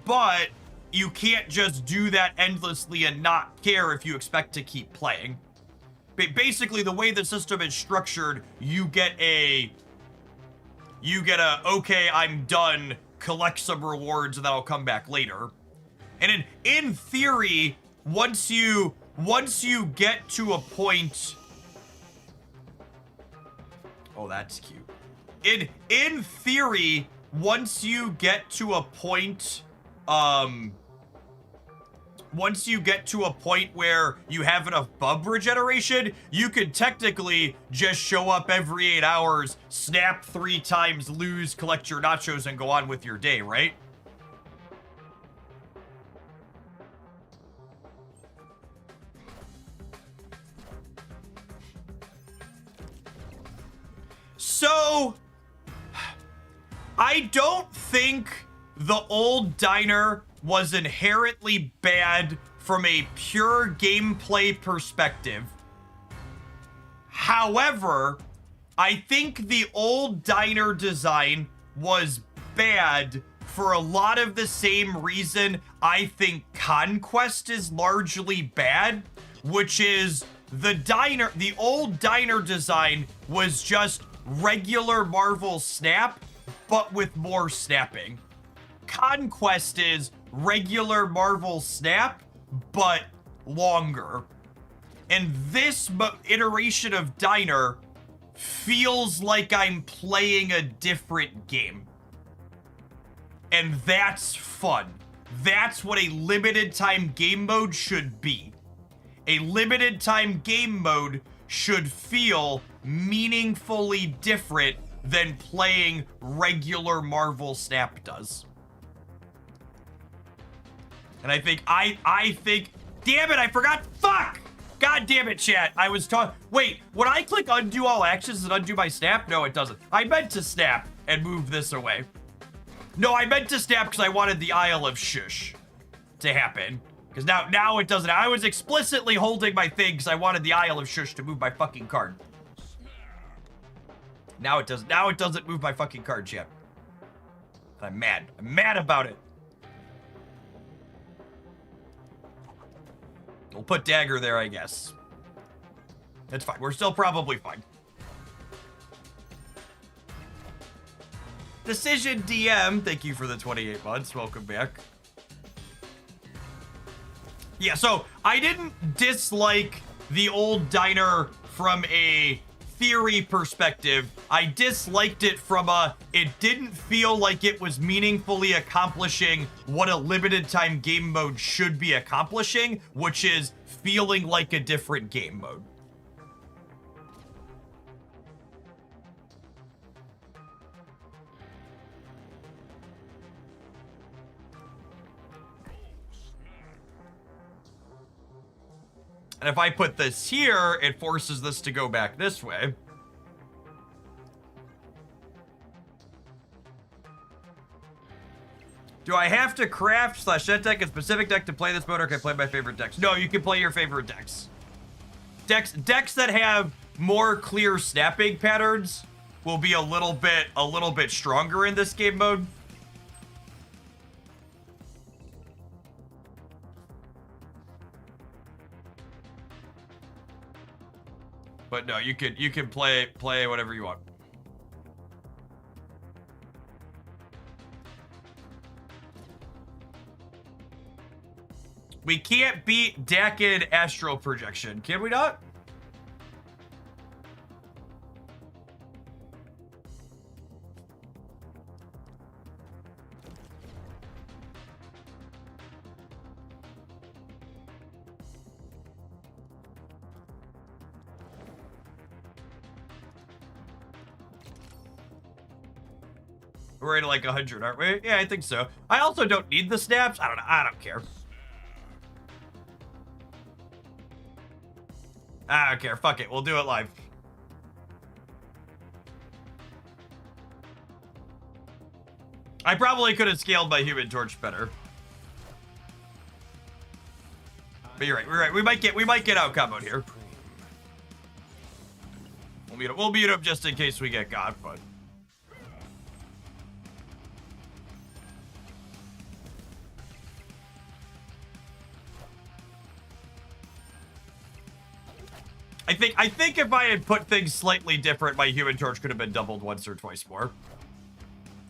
But you can't just do that endlessly and not care if you expect to keep playing. Basically, the way the system is structured, you get a, okay, I'm done, collect some rewards, and then I'll come back later. And in theory, once you get to a point, oh, that's cute. In theory, once you get to a point, once you get to a point where you have enough bub regeneration, you could technically just show up every 8 hours, snap 3 times, lose, collect your nachos, and go on with your day, right? So, I don't think the old Diner was inherently bad from a pure gameplay perspective. However, I think the old Diner design was bad for a lot of the same reason I think Conquest is largely bad, which is the old Diner design was just regular Marvel Snap, but with more snapping. Conquest is regular Marvel Snap, but longer. And this iteration of Diner feels like I'm playing a different game. And that's fun. That's what a limited time game mode should be. A limited time game mode should feel meaningfully different than playing regular Marvel Snap does. And I think, damn it, I forgot, fuck! God damn it, chat. I was talking, wait, when I click undo all actions, does it undo my snap? No, it doesn't. I meant to snap and move this away. No, I meant to snap because I wanted the Isle of Shush to happen. Because now it doesn't. I was explicitly holding my thing because I wanted the Isle of Shush to move my fucking card. Now it doesn't. Now it doesn't move my fucking card, chat. And I'm mad. I'm mad about it. We'll put dagger there, I guess. That's fine. We're still probably fine. Decision DM, thank you for the 28 months. Welcome back. Yeah, so I didn't dislike the old Diner from a theory perspective, I disliked it from it didn't feel like it was meaningfully accomplishing what a limited time game mode should be accomplishing, which is feeling like a different game mode. And if I put this here, it forces this to go back this way. Do I have to craft / set deck a specific deck to play this mode, or can I play my favorite decks? No, you can play your favorite decks. Decks that have more clear snapping patterns will be a little bit stronger in this game mode. But no, you can play whatever you want. We can't beat Dakin Astral Projection, can we not? We're at like 100, aren't we? Yeah, I think so. I also don't need the snaps. I don't know. I don't care. I don't care. Fuck it. We'll do it live. I probably could have scaled my Human Torch better. But you're right. We're right. We might get out comboed here. We'll mute him just in case we get got, but. I think if I had put things slightly different, my Human Torch could have been doubled once or twice more.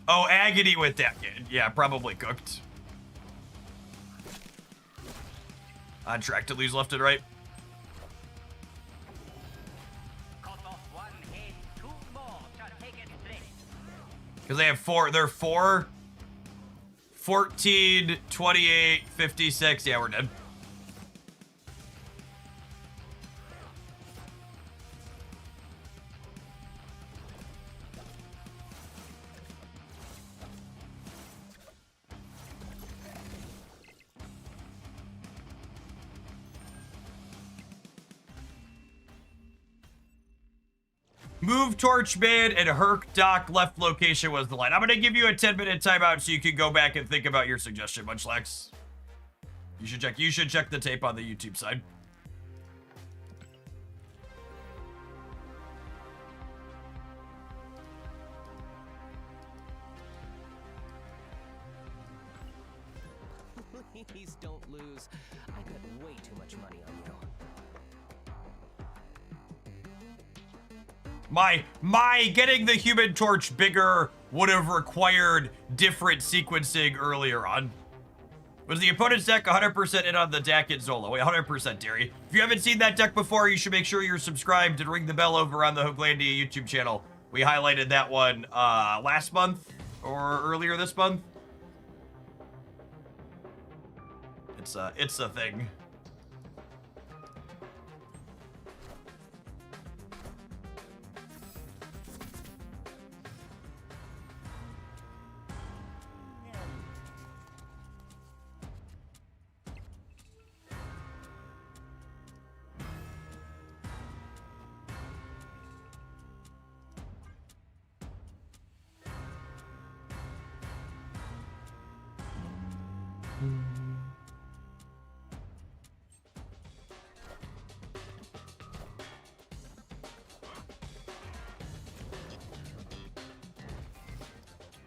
Oh, Agony with that. Yeah, probably cooked. On track to lose left and right. Because they have four. They're 4, 14, 28, 56. Yeah, we're dead. Move Torchman and Herc Doc left location was the line. I'm gonna give you a 10-minute timeout so you can go back and think about your suggestion, Munchlax. You should check the tape on the YouTube side. Please don't lose. I bet way too much money on you. My getting the Human Torch bigger would have required different sequencing earlier on. Was the opponent's deck 100% in on the Dakin Zola? Wait, 100%, Derry. If you haven't seen that deck before, you should make sure you're subscribed and ring the bell over on the Hooglandia YouTube channel. We highlighted that one last month or earlier this month. It's a thing.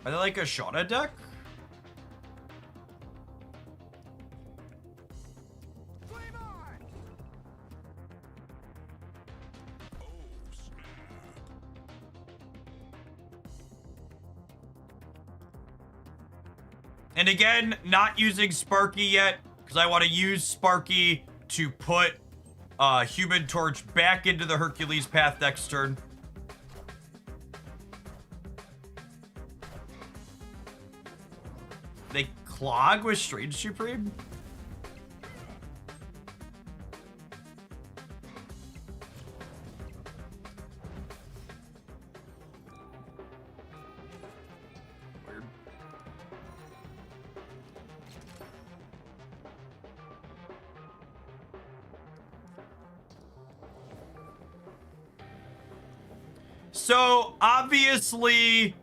Are they like a Shauna deck? And again, not using Sparky yet, because I want to use Sparky to put Human Torch back into the Hercules path next turn. Clog with Strange Supreme? Weird. So, obviously,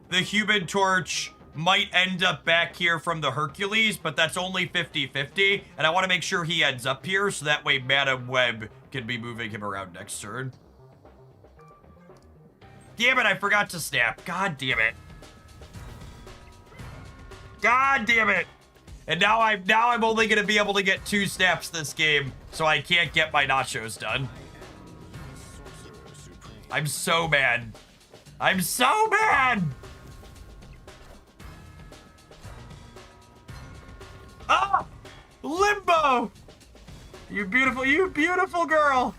the Human Torch might end up back here from the Hercules, but that's only 50-50, and I want to make sure he ends up here, so that way Madam Web can be moving him around next turn. Damn it, I forgot to snap. God damn it. God damn it. And now I'm only going to be able to get 2 snaps this game, so I can't get my nachos done. I'm so mad. I'm so mad! Ah! Limbo! You beautiful girl!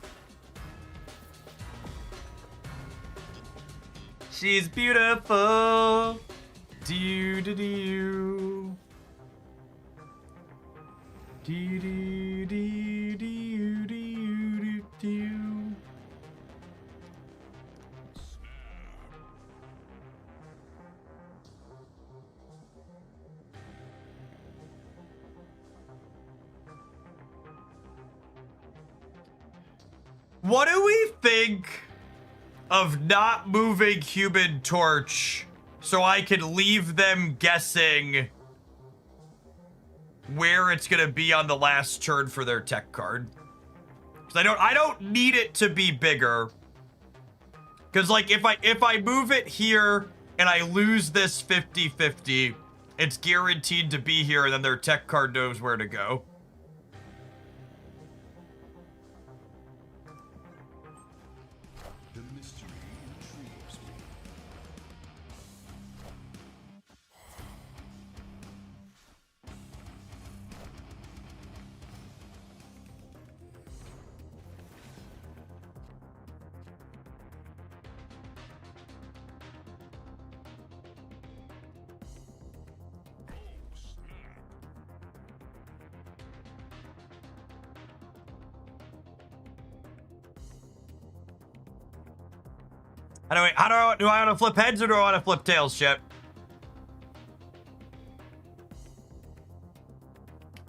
She's beautiful. Do do do. Do do do do do do. What do we think of not moving Human Torch so I can leave them guessing where it's gonna be on the last turn for their tech card? Because I don't need it to be bigger. Because like if I move it here and I lose this 50-50, it's guaranteed to be here and then their tech card knows where to go. The mystery intrigues me. Do I want to flip heads or do I want to flip tails, shit?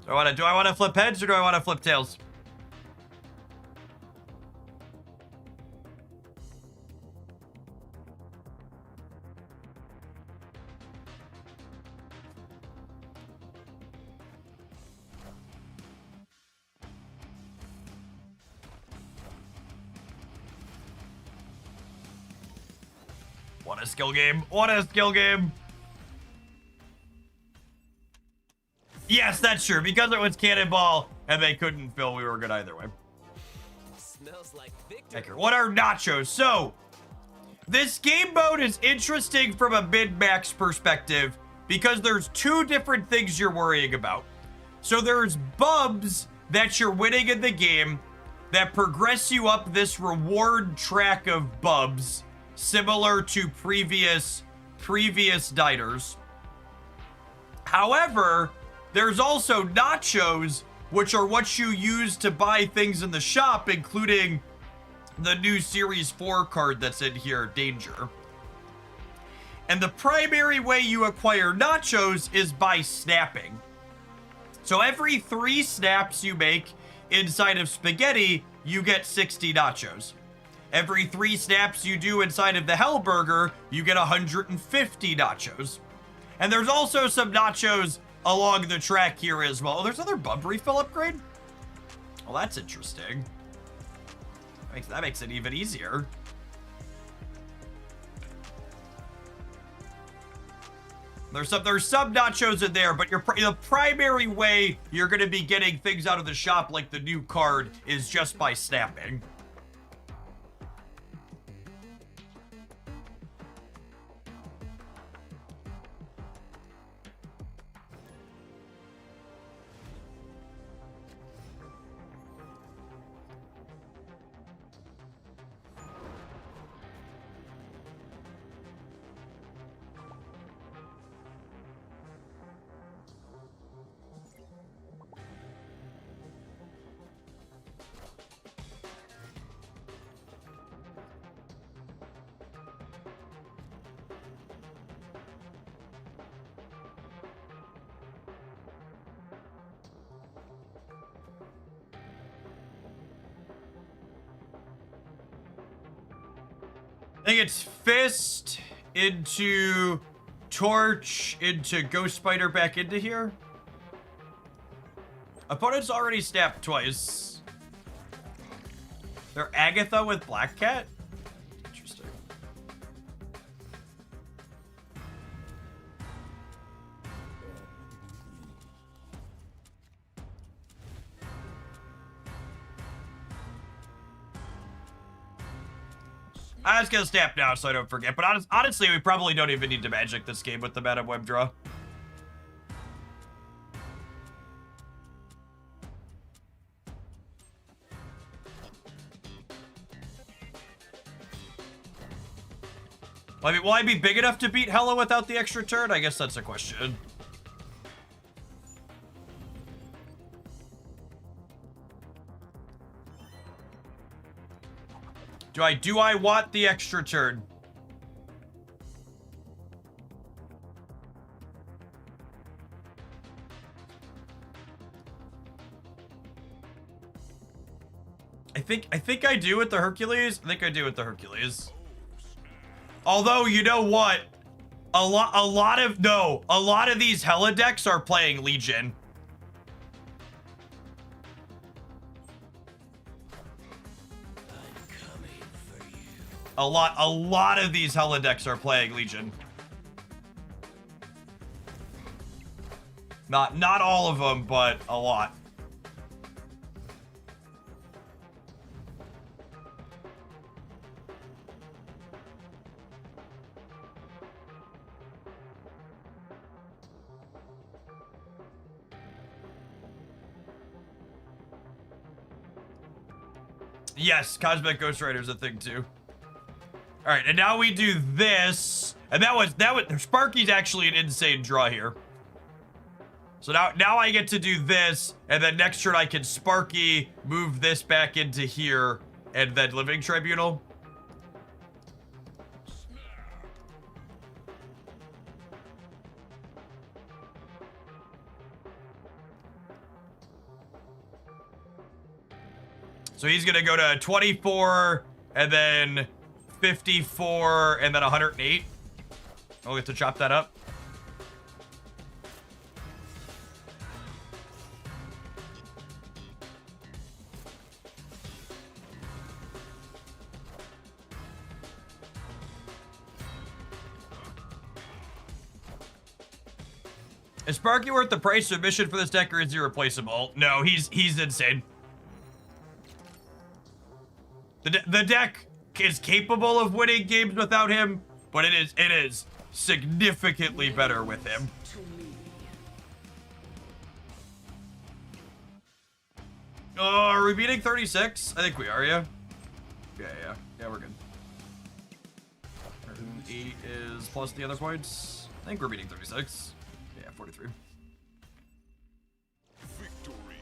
Do I want to flip heads or do I want to flip tails? What a skill game. What a skill game. Yes, that's true. Because it was Cannonball and they couldn't fill, we were good either way. Smells like victory. What are nachos? So, this game mode is interesting from a min-max perspective because there's 2 different things you're worrying about. So there's Bubs that you're winning in the game that progress you up this reward track of Bubs, similar to previous diners. However, there's also nachos, which are what you use to buy things in the shop, including the new Series 4 card that's in here, Danger. And the primary way you acquire nachos is by snapping. So every 3 snaps you make inside of spaghetti, you get 60 nachos. Every 3 snaps you do inside of the Hellburger, you get 150 nachos. And there's also some nachos along the track here as well. Oh, there's another Bub refill upgrade? Well, that's interesting. That makes it even easier. There's some nachos in there, but the primary way you're going to be getting things out of the shop, like the new card, is just by snapping. I think it's Fist into Torch into Ghost Spider back into here. Opponent's already snapped twice. They're Agatha with Black Cat? Interesting. I was gonna snap now so I don't forget, but honestly, we probably don't even need to magic this game with the Madam Web draw. I mean, will I be big enough to beat Hella without the extra turn? I guess that's a question. Do I want the extra turn? I think I do with the Hercules. I think I do with the Hercules. Although, you know what? A lot of these Hella decks are playing Legion. A lot of these Hella decks are playing Legion. Not all of them, but a lot. Yes, Cosmic Ghost Rider is a thing too. All right, and now we do this, and that was Sparky's actually an insane draw here. So now I get to do this, and then next turn I can Sparky, move this back into here, and then Living Tribunal. So he's gonna go to 24, and then 54, and then 108. I'll get to chop that up. Is Sparky worth the price of admission for this deck, or is he replaceable? No, he's insane. The deck is capable of winning games without him, but it is significantly better with him. Oh, are we beating 36? I think we are, yeah. Yeah, we're good. 8 is plus the other points. I think we're beating 36. Yeah, 43. Victory.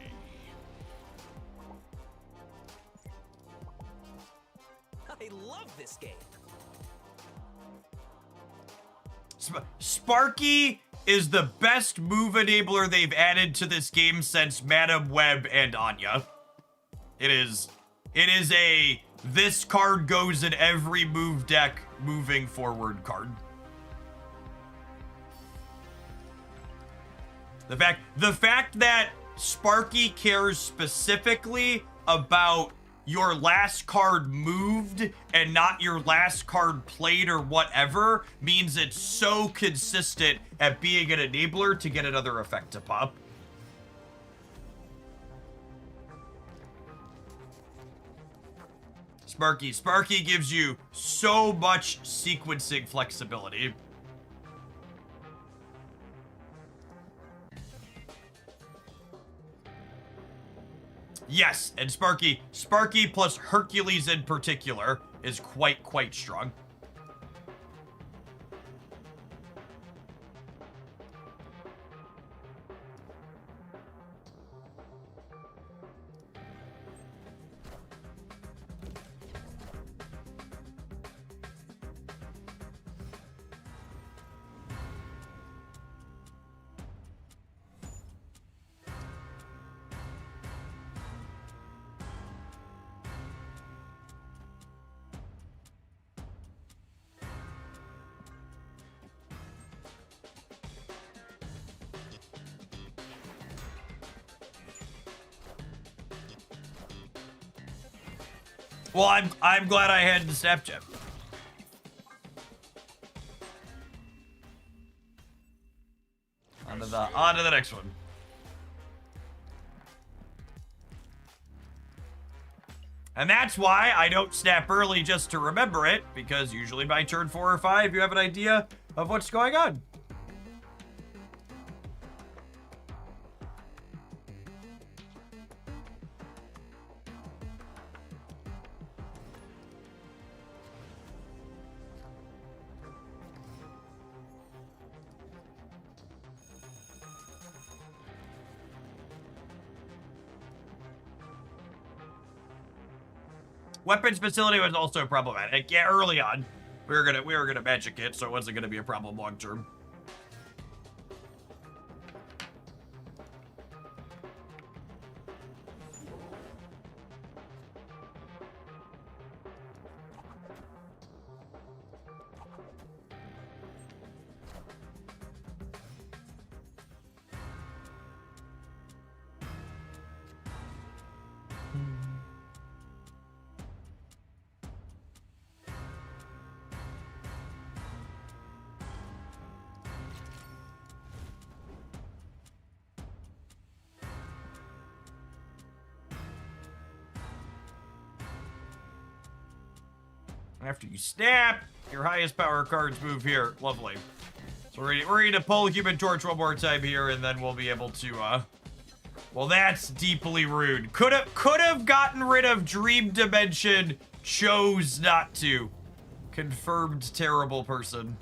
I love this game. Sparky is the best move enabler they've added to this game since Madam Web and Anya. It is a this card goes in every move deck moving forward card. The fact that Sparky cares specifically about your last card moved and not your last card played or whatever means it's so consistent at being an enabler to get another effect to pop. Sparky gives you so much sequencing flexibility. Yes, and Sparky plus Hercules in particular is quite strong. Well, I'm glad I had the Snapchat. On to the next one. And that's why I don't snap early just to remember it, because usually by turn 4 or 5, you have an idea of what's going on. Weapons facility was also problematic. Yeah, early on, we were gonna magic it, so it wasn't gonna be a problem long term. After you snap, your highest power cards move here. Lovely. So we're gonna pull Human Torch one more time here, and then we'll be able to, well, that's deeply rude. Could have gotten rid of Dream Dimension, chose not to. Confirmed terrible person.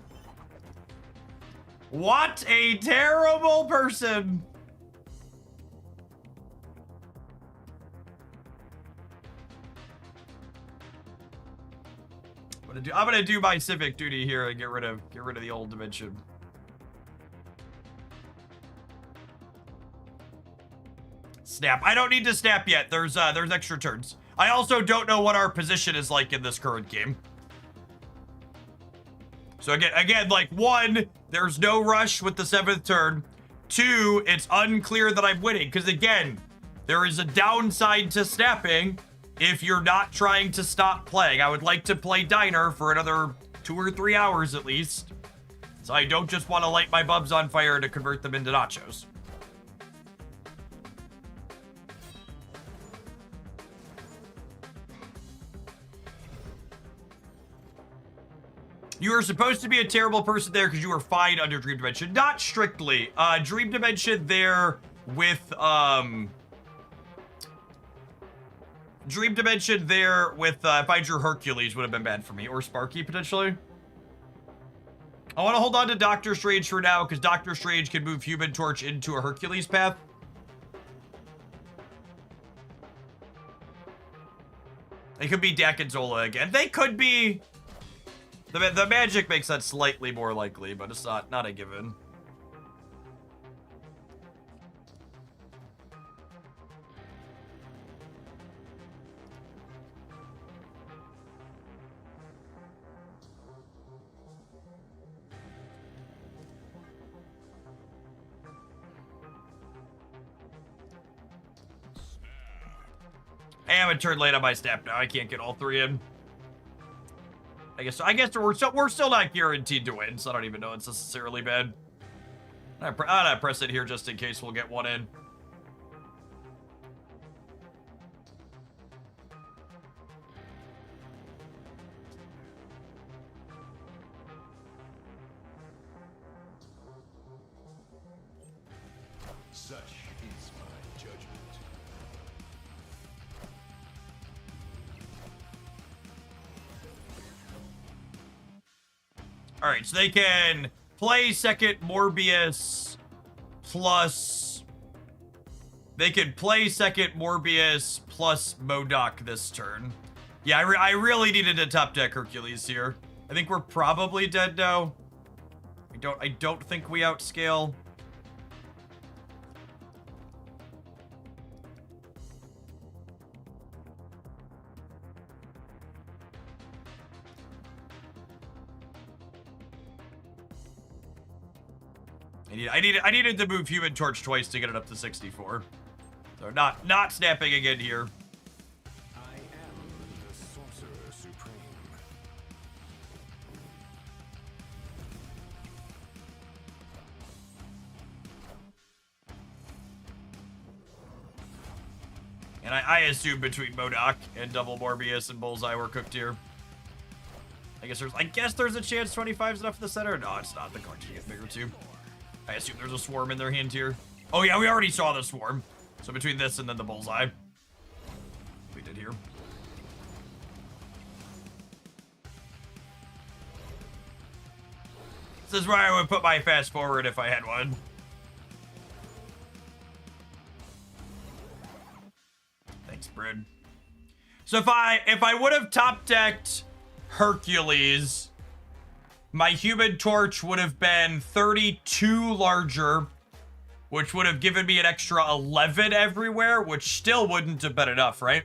What a terrible person! I'm gonna do my civic duty here and get rid of the old dimension. Snap. I don't need to snap yet. There's extra turns. I also don't know what our position is like in this current game. So again, like 1, there's no rush with the 7th turn. 2, it's unclear that I'm winning, because again, there is a downside to snapping if you're not trying to stop playing. I would like to play Diner for another 2 or 3 hours at least, so I don't just want to light my Bubs on fire to convert them into nachos. You were supposed to be a terrible person there because you were fine under Dream Dimension. Not strictly. Dream Dimension there with, Dream Dimension there with, if I drew Hercules would have been bad for me. Or Sparky, potentially. I want to hold on to Doctor Strange for now, because Doctor Strange can move Human Torch into a Hercules path. They could be Dak and Zola again. They could be... The magic makes that slightly more likely, but it's not a given. I am a turn late on my snap now. I can't get all 3 in. I guess we're still not guaranteed to win, so I don't even know it's necessarily bad. I'm gonna press it here just in case we'll get 1 in. Such is my judgment. All right, so they can play second Morbius plus... They can play second Morbius plus MODOK this turn. Yeah, I really needed to top deck Hercules here. I think we're probably dead now. I don't think we outscale. I needed to move Human Torch twice to get it up to 64. So not snapping again here. I am the sword. And I assume between MODOK and Double Morbius and Bullseye were cooked here. I guess there's a chance 25's enough for the center. No, it's not. The cards should get bigger too. I assume there's a swarm in their hand here. Oh yeah, we already saw the swarm. So between this and then the Bullseye. We did here. This is where I would put my fast forward if I had one. Thanks, Brid. So if I would have top decked Hercules, my Human Torch would have been 32 larger, which would have given me an extra 11 everywhere, which still wouldn't have been enough, right?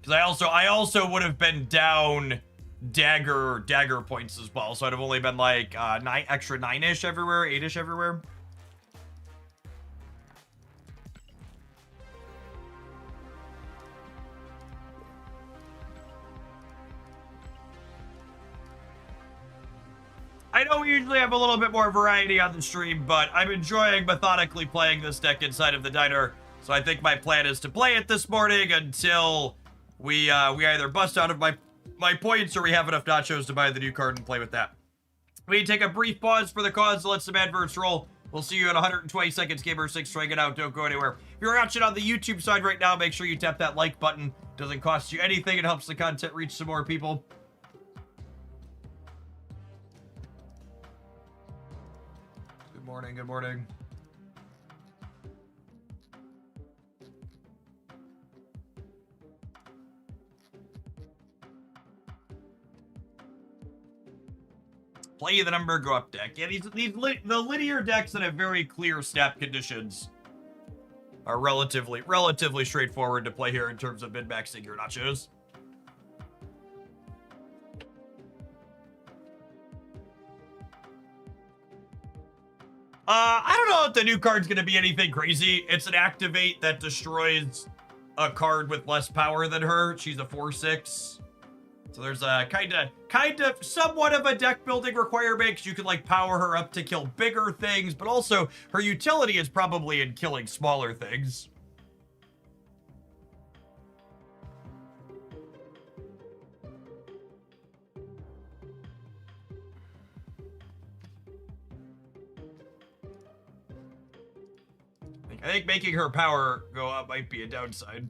Because I also would have been down dagger points as well, so I'd have only been like extra 9-ish everywhere, 8-ish everywhere. I know we usually have a little bit more variety on the stream, but I'm enjoying methodically playing this deck inside of the diner. So I think my plan is to play it this morning until we either bust out of my points or we have enough nachos to buy the new card and play with that. We take a brief pause for the cause to let some adverts roll. We'll see you in 120 seconds. Gamer6, trying it out. Don't go anywhere. If you're watching on the YouTube side right now, make sure you tap that like button. Doesn't cost you anything. It helps the content reach some more people. Good morning, good morning. Play the number, go up deck. Yeah, the linear decks that have very clear snap conditions are relatively straightforward to play here in terms of min-maxing your nachos. I don't know if the new card's gonna be anything crazy. It's an activate that destroys a card with less power than her. She's a 4/6. So there's a kind of somewhat of a deck building requirement, because you can like power her up to kill bigger things, but also her utility is probably in killing smaller things. I think making her power go up might be a downside.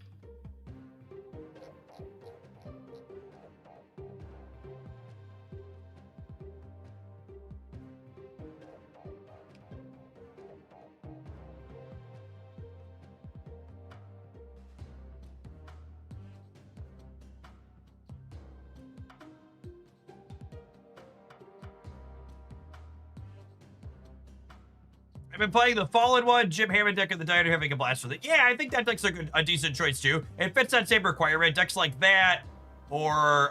I've been playing the Fallen one, Jim Hammond deck at the diner, having a blast with it. Yeah, I think that deck's a decent choice too. It fits that same requirement. Decks like that, or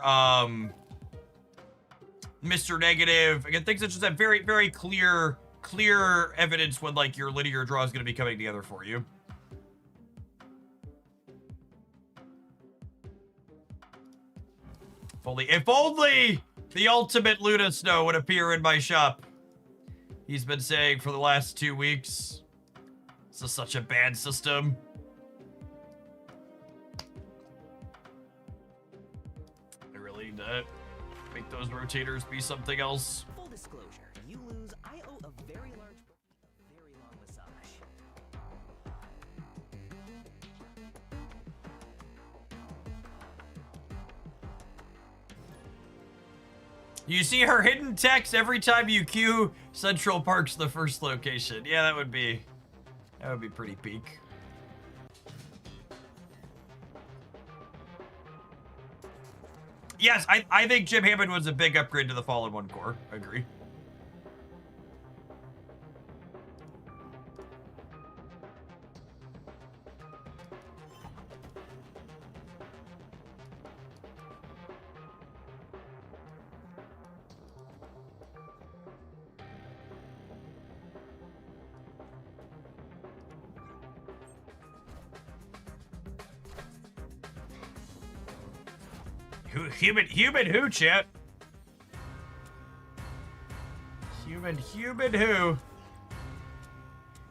Mr. Negative. Again, things that just have very, very clear evidence when like your linear draw is going to be coming together for you. If only the ultimate Luna Snow would appear in my shop. He's been saying for the last 2 weeks. This is such a bad system. I really need to make those rotators be something else. Full disclosure, you lose. I owe a very large bookie a very long massage. You see her hidden text every time you queue Central Park's the first location. Yeah, that would be pretty peak. Yes, I think Jim Hammond was a big upgrade to the Fallen 1 core. I agree. Human who, chat? Human who?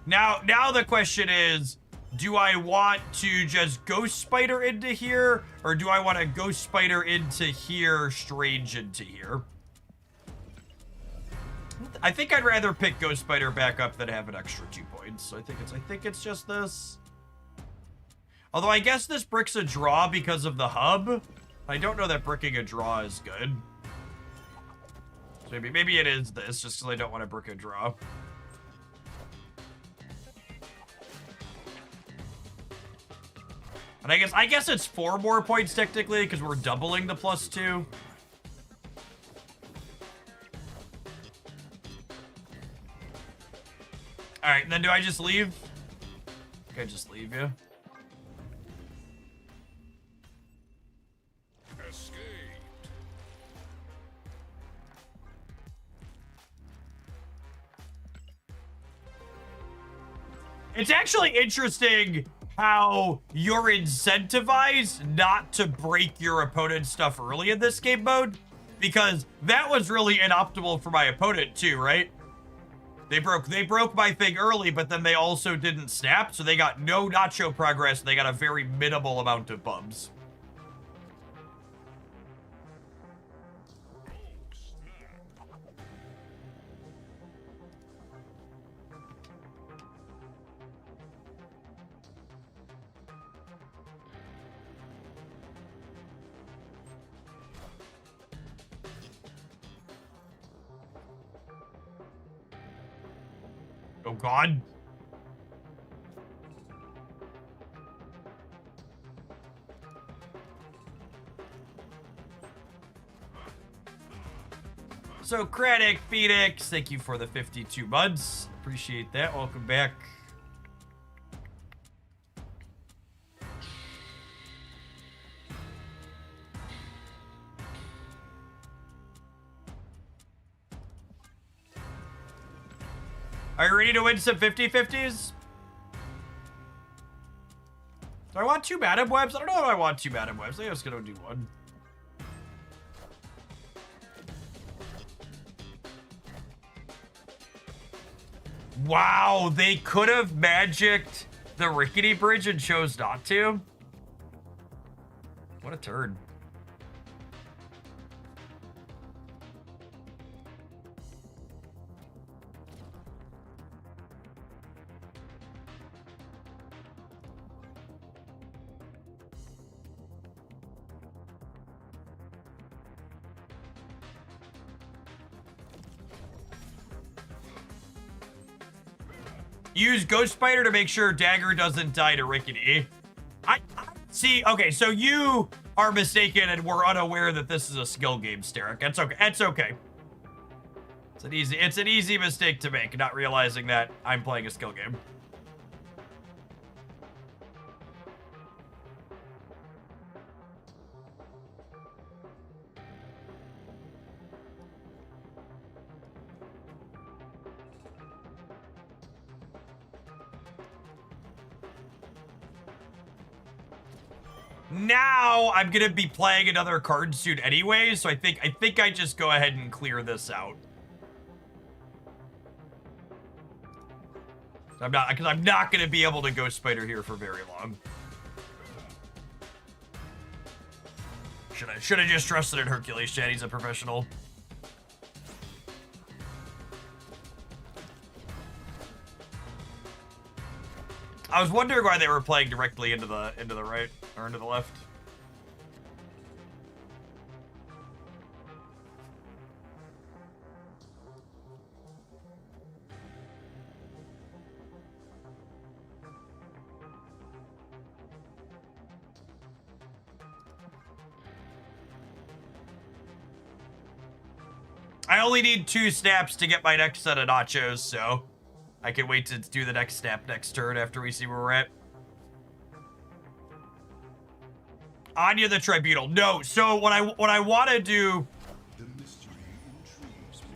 Now the question is, do I want to just Ghost Spider into here, or do I want to Ghost Spider into here, Strange into here? I think I'd rather pick Ghost Spider back up than have an extra 2 points. So I think it's just this. Although I guess this brick's a draw because of the hub. I don't know that bricking a draw is good. So maybe it is this, just because I don't want to brick a draw. And I guess it's 4 more points technically, because we're doubling the +2. Alright, then do I just leave? Okay, just leave, yeah. Escape. It's actually interesting how you're incentivized not to break your opponent's stuff early in this game mode, because that was really inoptimal for my opponent too, right? They broke my thing early, but then they also didn't snap, so they got no Nacho progress, and they got a very minimal amount of Bubs. Oh God. So Kratic, Phoenix, thank you for the 52 months. Appreciate that. Welcome back. Are you ready to win some 50-50s? Do I want 2 Madam Webs? I don't know if I want 2 Madam Webs. I think I was gonna do 1. Wow, they could have magicked the rickety bridge and chose not to. What a turd. Use Ghost Spider to make sure Dagger doesn't die to Rickety. I see. Okay, so you are mistaken and were unaware that this is a skill game, Steric. That's okay. It's okay. It's an easy mistake to make, not realizing that I'm playing a skill game. Now I'm gonna be playing another card soon anyway, so I think I just go ahead and clear this out. Because I'm not gonna be able to Ghost Spider here for very long. Should have just trusted in Hercules, Chad. He's a professional. I was wondering why they were playing directly into the right or into the left. I only need 2 snaps to get my next set of nachos, so I can wait to do the next snap next turn after we see where we're at. Anya the Tribunal. No, so what I want to do. The mystery intrigues me.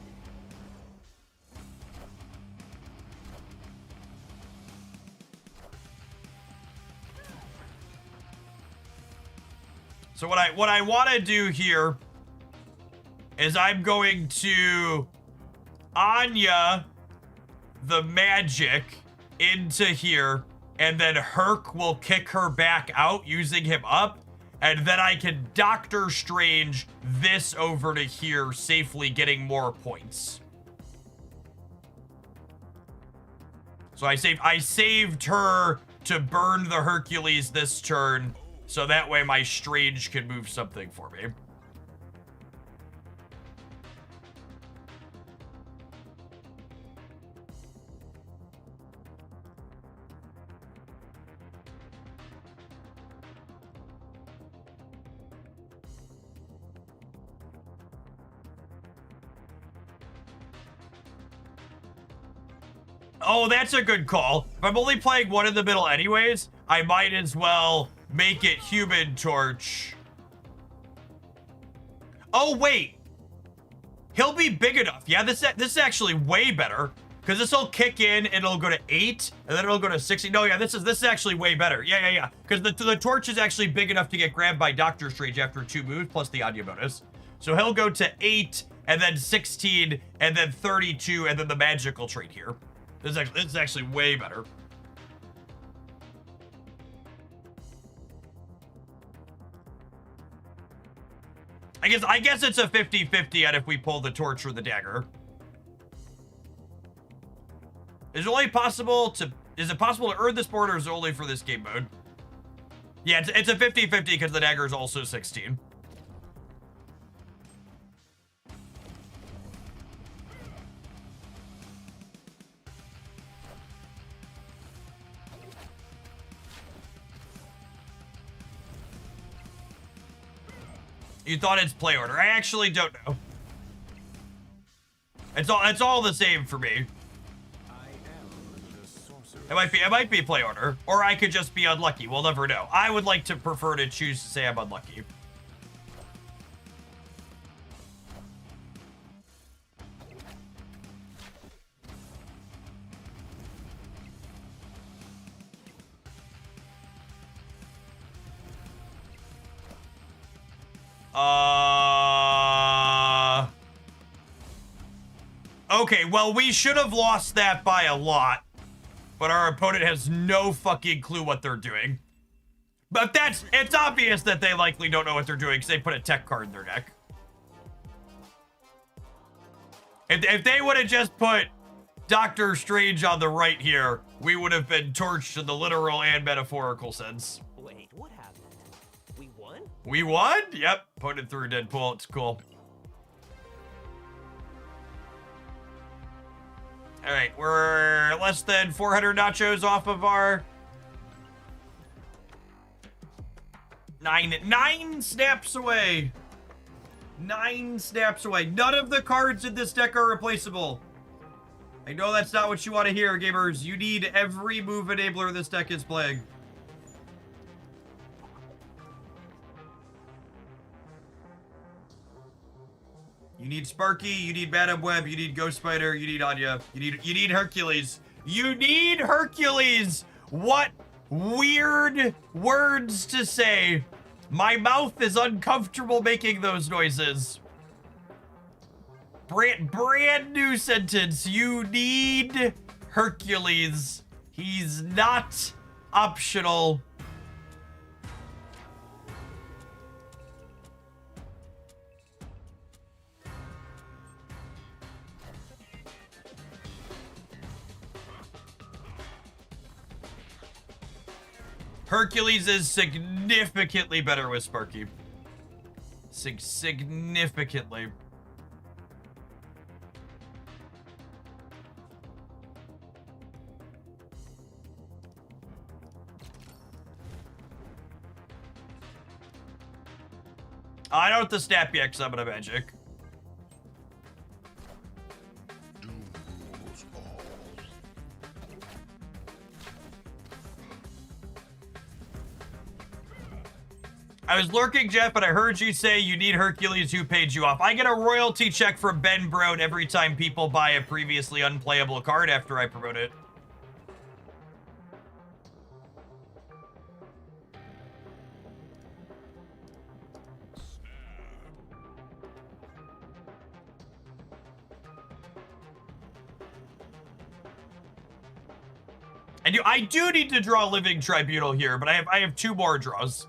So what I want to do here is I'm going to Anya the magic into here and then Herc will kick her back out using him up, and then I can Doctor Strange this over to here, safely getting more points. So I saved her to burn the Hercules this turn, so that way my Strange can move something for me. Oh, that's a good call. If I'm only playing one in the middle anyways, I might as well make it Human Torch. Oh, wait. He'll be big enough. Yeah, this is actually way better. Because this will kick in and it'll go to 8, and then it'll go to 60. No, yeah, this is actually way better. Yeah. Because the torch is actually big enough to get grabbed by Doctor Strange after 2 moves, plus the audio bonus. So he'll go to 8, and then 16, and then 32, and then the magical trait here. This is actually way better. I guess it's a 50-50 at if we pull the torch or the dagger. Is it possible to earn this board, or is it only for this game mode? Yeah, it's a 50-50 because the dagger is also 16. You thought it's play order. I actually don't know. It's all the same for me. It might be play order, or I could just be unlucky. We'll never know. I would like to prefer to choose to say I'm unlucky. Okay, well, we should have lost that by a lot, but our opponent has no fucking clue what they're doing. But it's obvious that they likely don't know what they're doing because they put a tech card in their deck. If they would have just put Doctor Strange on the right here, we would have been torched in the literal and metaphorical sense. Wait, what happened? We won? We won? Yep. Put it through Deadpool. It's cool. All right, we're less than 400 nachos off of our nine snaps away. 9 snaps away. None of the cards in this deck are replaceable. I know that's not what you want to hear, gamers. You need every move enabler this deck is playing. You need Sparky, you need Madam Web, you need Ghost Spider, you need Anya, you need Hercules. You need Hercules! What weird words to say. My mouth is uncomfortable making those noises. Brand new sentence. You need Hercules. He's not optional. Hercules is significantly better with Sparky. Significantly. I don't have to snap yet because I'm gonna magic. I was lurking, Jeff, but I heard you say you need Hercules. Who paid you off? I get a royalty check from Ben Brown every time people buy a previously unplayable card after I promote it. I do need to draw Living Tribunal here, but I have 2 more draws.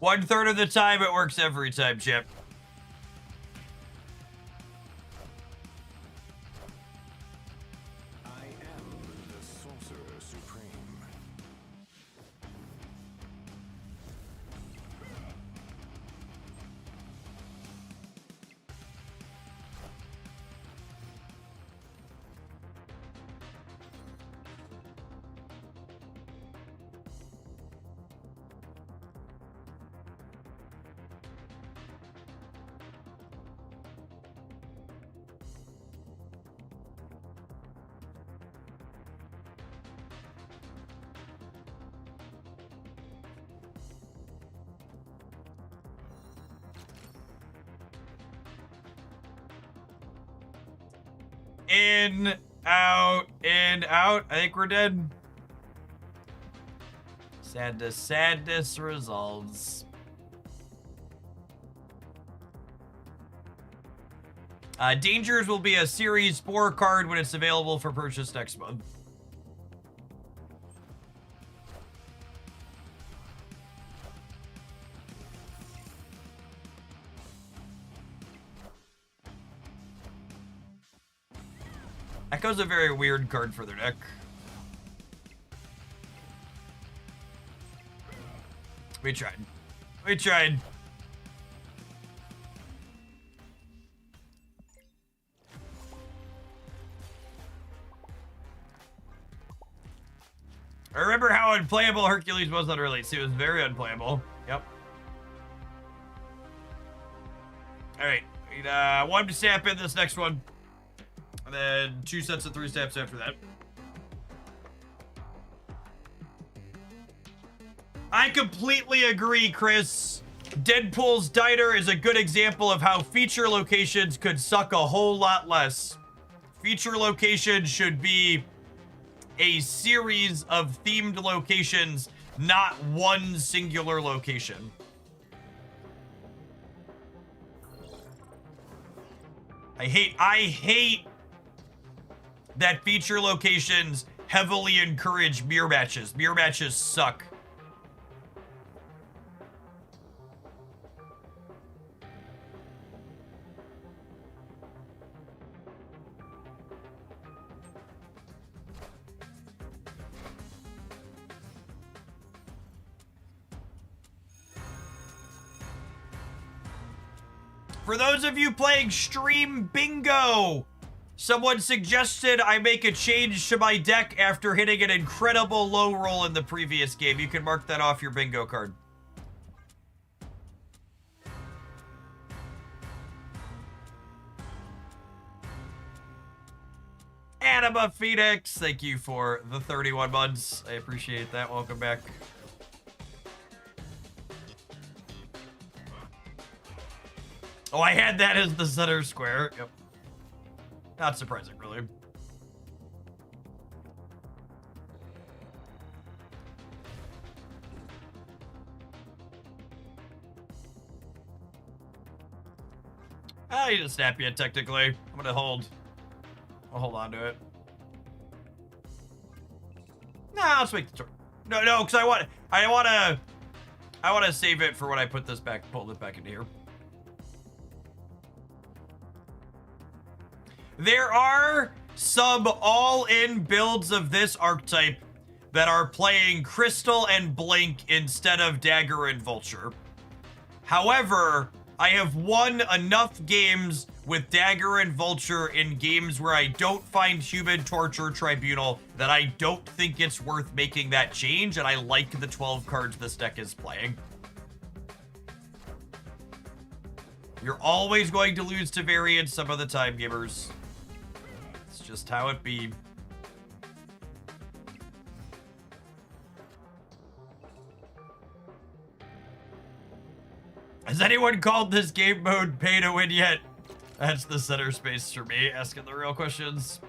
One-third of the time, it works every time, Chip. I am the Sorcerer Supreme. In, out, in, out. I think we're dead. Sadness resolves. Dangers will be a Series 4 card when it's available for purchase next month. Echo's a very weird card for their deck. We tried. We tried. I remember how unplayable Hercules was on release. It was very unplayable. Yep. Alright. We need 1 stamp in this next one. And then 2 sets of 3 stamps after that. I completely agree, Chris. Deadpool's Diner is a good example of how feature locations could suck a whole lot less. Feature locations should be a series of themed locations, not one singular location. I hate that feature locations heavily encourage mirror matches. Mirror matches suck. For those of you playing Stream Bingo, someone suggested I make a change to my deck after hitting an incredible low roll in the previous game. You can mark that off your bingo card. Anima Phoenix, thank you for the 31 months. I appreciate that. Welcome back. Oh, I had that as the center square. Yep. Not surprising, really. I need to snap yet, technically. I'm gonna hold. I'll hold on to it. Nah, let's make the turn. No, because I wanna save it for when I put this back, pull it back into here. There are some all-in builds of this archetype that are playing Crystal and Blink instead of Dagger and Vulture. However, I have won enough games with Dagger and Vulture in games where I don't find Human Torture Tribunal that I don't think it's worth making that change, and I like the 12 cards this deck is playing. You're always going to lose to variants some of the time, gamers. It's just how it be. Has anyone called this game mode pay to win yet? That's the center space for me, asking the real questions.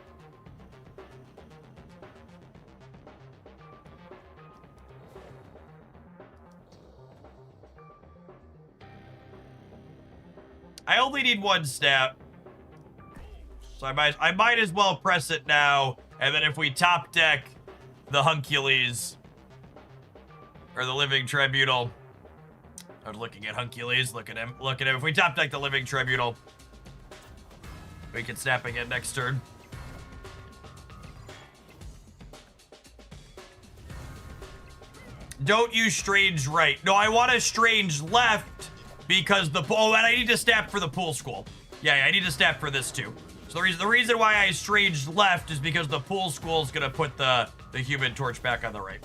I only need one snap. So I might as well press it now, and then if we top deck the Huncules, or the Living Tribunal, I was looking at Huncules, look at him. If we top deck the Living Tribunal, we can snap again next turn. Don't use Strange right. No, I want a Strange left because the... Oh, and I need to snap for the Pool School. Yeah, I need to snap for this too. So the reason why I Strange left is because the Pool School is going to put the Human Torch back on the right.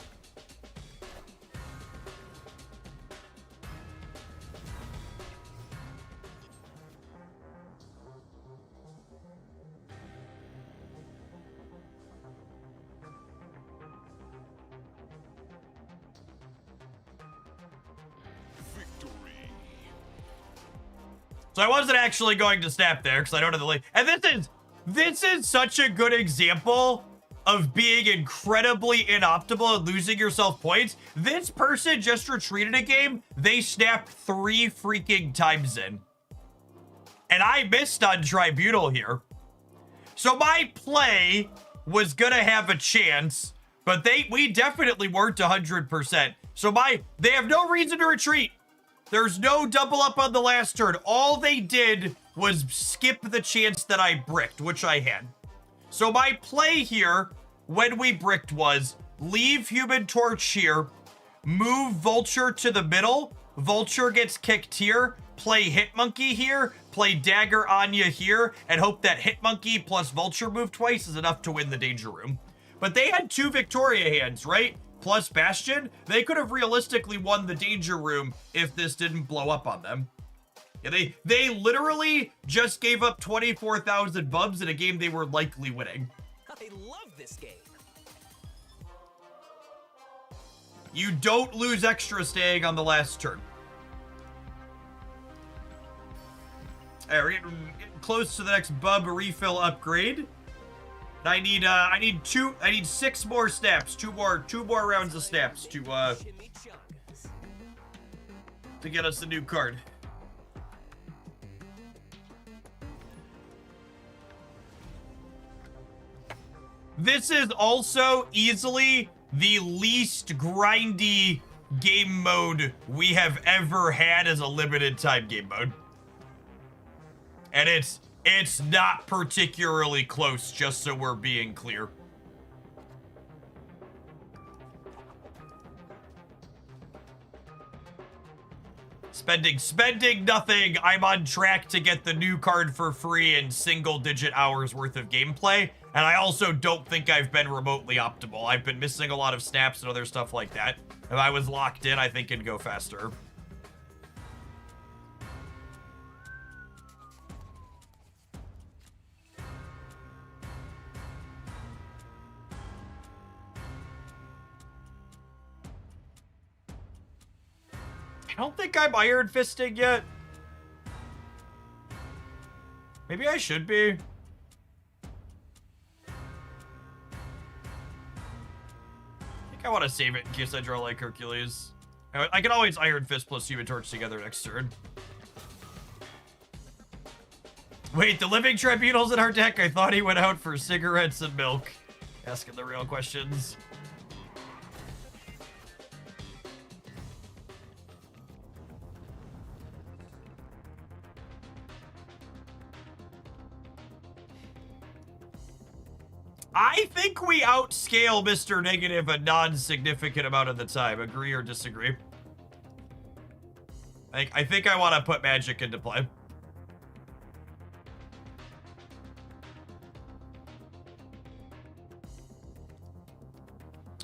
So I wasn't actually going to snap there because I don't have the link. And this is such a good example of being incredibly inoptimal and losing yourself points. This person just retreated a game. They snapped 3 freaking times in. And I missed on Tribunal here. So my play was gonna have a chance, but we definitely weren't 100%. So they have no reason to retreat. There's no double up on the last turn. All they did was skip the chance that I bricked, which I had. So my play here, when we bricked, was leave Human Torch here, move Vulture to the middle, Vulture gets kicked here, play Hitmonkey here, play Dagger Anya here, and hope that Hitmonkey plus Vulture move twice is enough to win the Danger Room. But they had 2 Victoria hands, right? Plus Bastion. They could have realistically won the Danger Room if this didn't blow up on them. Yeah, they literally just gave up 24,000 Bubs in a game they were likely winning. I love this game. You don't lose extra staying on the last turn. All right, we're getting close to the next Bub refill upgrade. I need 6 more snaps, two more rounds of snaps to get us the new card. This is also easily the least grindy game mode we have ever had as a limited time game mode. And it's not particularly close, just so we're being clear. Spending nothing. I'm on track to get the new card for free in single-digit hours worth of gameplay. And I also don't think I've been remotely optimal. I've been missing a lot of snaps and other stuff like that. If I was locked in, I think it'd go faster. I don't think I'm Iron Fisting yet. Maybe I should be. I think I want to save it in case I draw like Hercules. I can always Iron Fist plus Human Torch together next turn. Wait, the Living Tribunal's in our deck? I thought he went out for cigarettes and milk. Asking the real questions. I think we outscale Mr. Negative a non-significant amount of the time. Agree or disagree? I think I want to put magic into play.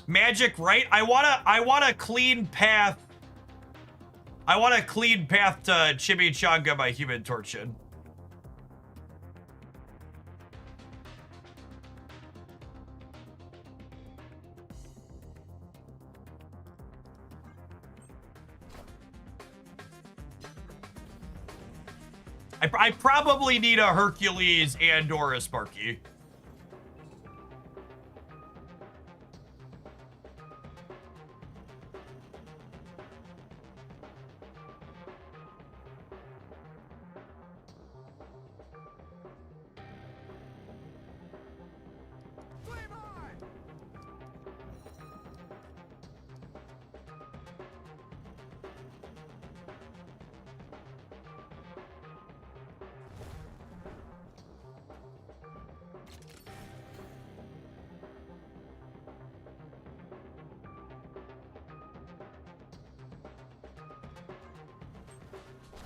Magic, right? I want a clean path. I want a clean path to Chimichanga by Human Torch. I probably need a Hercules and or a Sparky.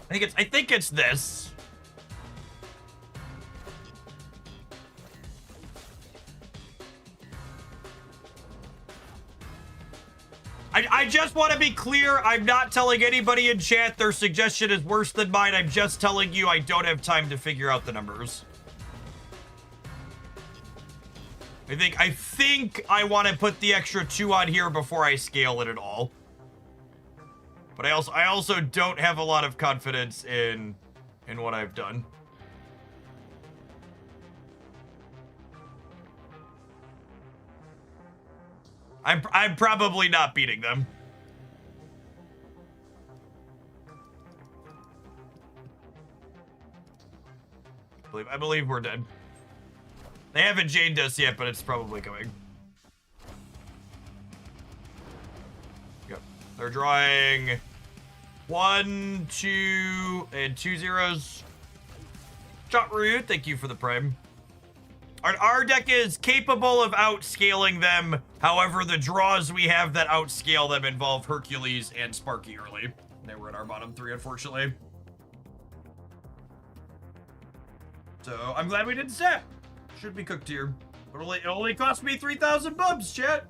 I think it's this. I just want to be clear. I'm not telling anybody in chat their suggestion is worse than mine. I'm just telling you I don't have time to figure out the numbers. I think I want to put the extra 2 on here before I scale it at all. But I also don't have a lot of confidence in what I've done. I'm probably not beating them. I believe we're dead. They haven't chained us yet, but it's probably coming. Yep. They're drawing 1, 2, and 2 zeros. Shot Rude, thank you for the prime. Our deck is capable of outscaling them. However, the draws we have that outscale them involve Hercules and Sparky early. They were in our bottom 3, unfortunately. So, I'm glad we didn't snap. Should be cooked here. It only cost me 3,000 bubs, chat.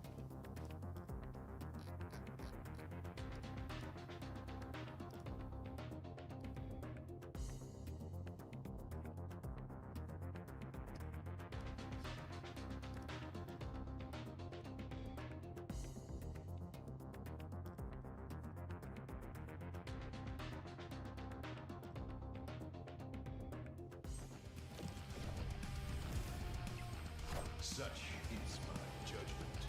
Such is my judgment.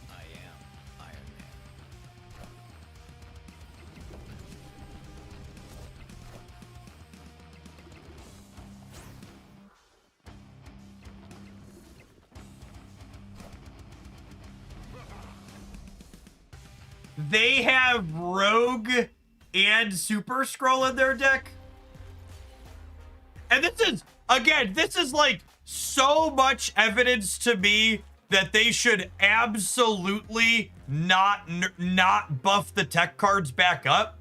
I am Iron Man. They have Rogue and Super Scroll in their deck. And this is like so much evidence to me that they should absolutely not buff the tech cards back up.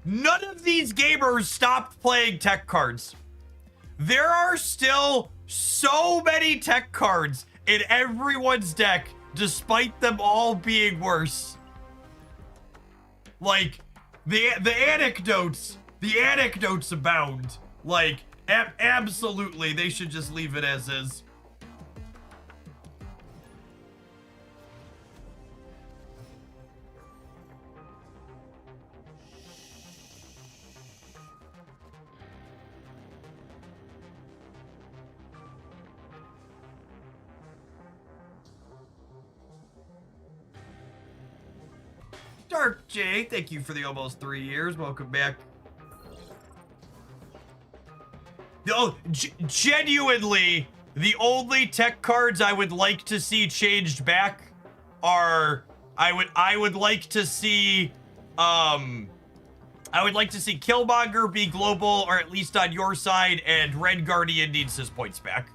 None of these gamers stopped playing tech cards. There are still so many tech cards in everyone's deck, despite them all being worse. Like, the anecdotes abound. Like, absolutely, they should just leave it as is. Dark J, thank you for the almost 3 years. Welcome back. Oh, genuinely, the only tech cards I would like to see changed back are I would like to see I would like to see Killmonger be global, or at least on your side, and Red Guardian needs his points back.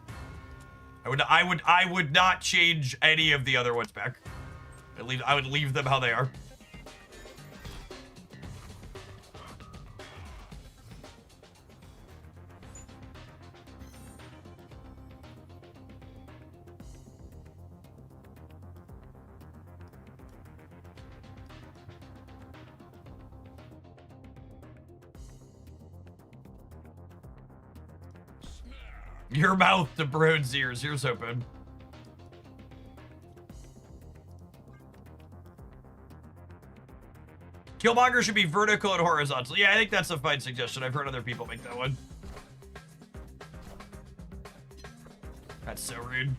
I would not change any of the other ones back. I would leave them how they are. Your mouth to Brode's ears. Here's hoping. Killmonger should be vertical and horizontal. Yeah, I think that's a fine suggestion. I've heard other people make that one. That's so rude.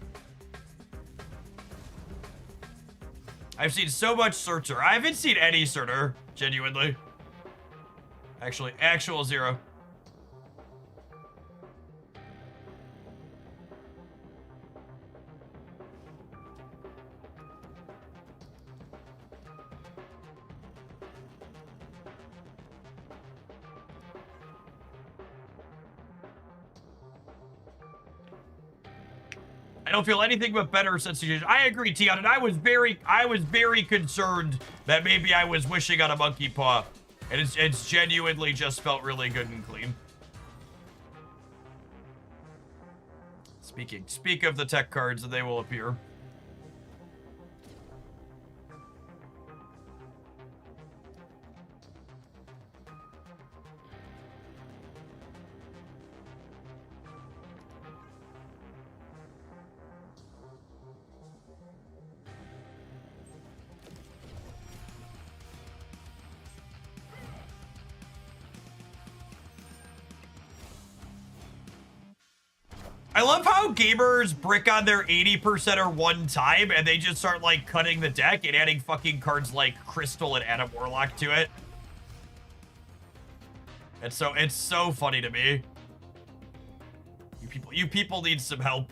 I've seen so much Surtur. I haven't seen any Surtur, genuinely. Actually, actual zero. I don't feel anything but better since the I agree, Tion, and I was very concerned that maybe I was wishing on a monkey paw. And it's genuinely just felt really good and clean. Speak of the tech cards and they will appear. I love how gamers brick on their 80%er one time and they just start like cutting the deck and adding fucking cards like Crystal and Adam Warlock to it. It's so funny to me. You people need some help.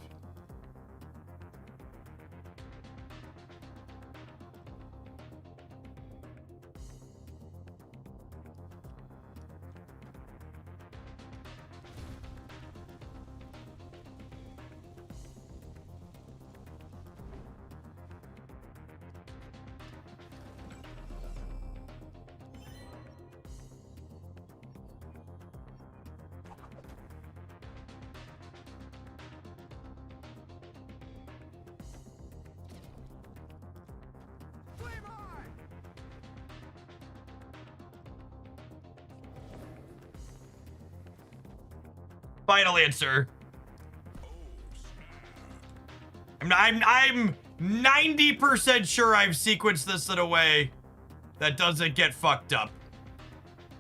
Final answer. I'm 90% sure I've sequenced this in a way that doesn't get fucked up.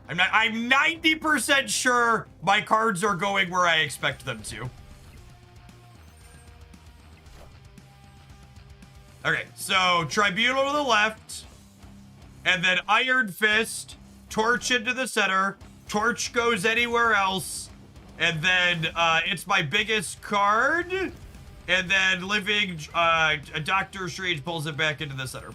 I'm 90% sure my cards are going where I expect them to. Okay, so Tribunal to the left, and then Iron Fist, Torch into the center, Torch goes anywhere else, and then it's my biggest card, and then Living Doctor Strange pulls it back into the center.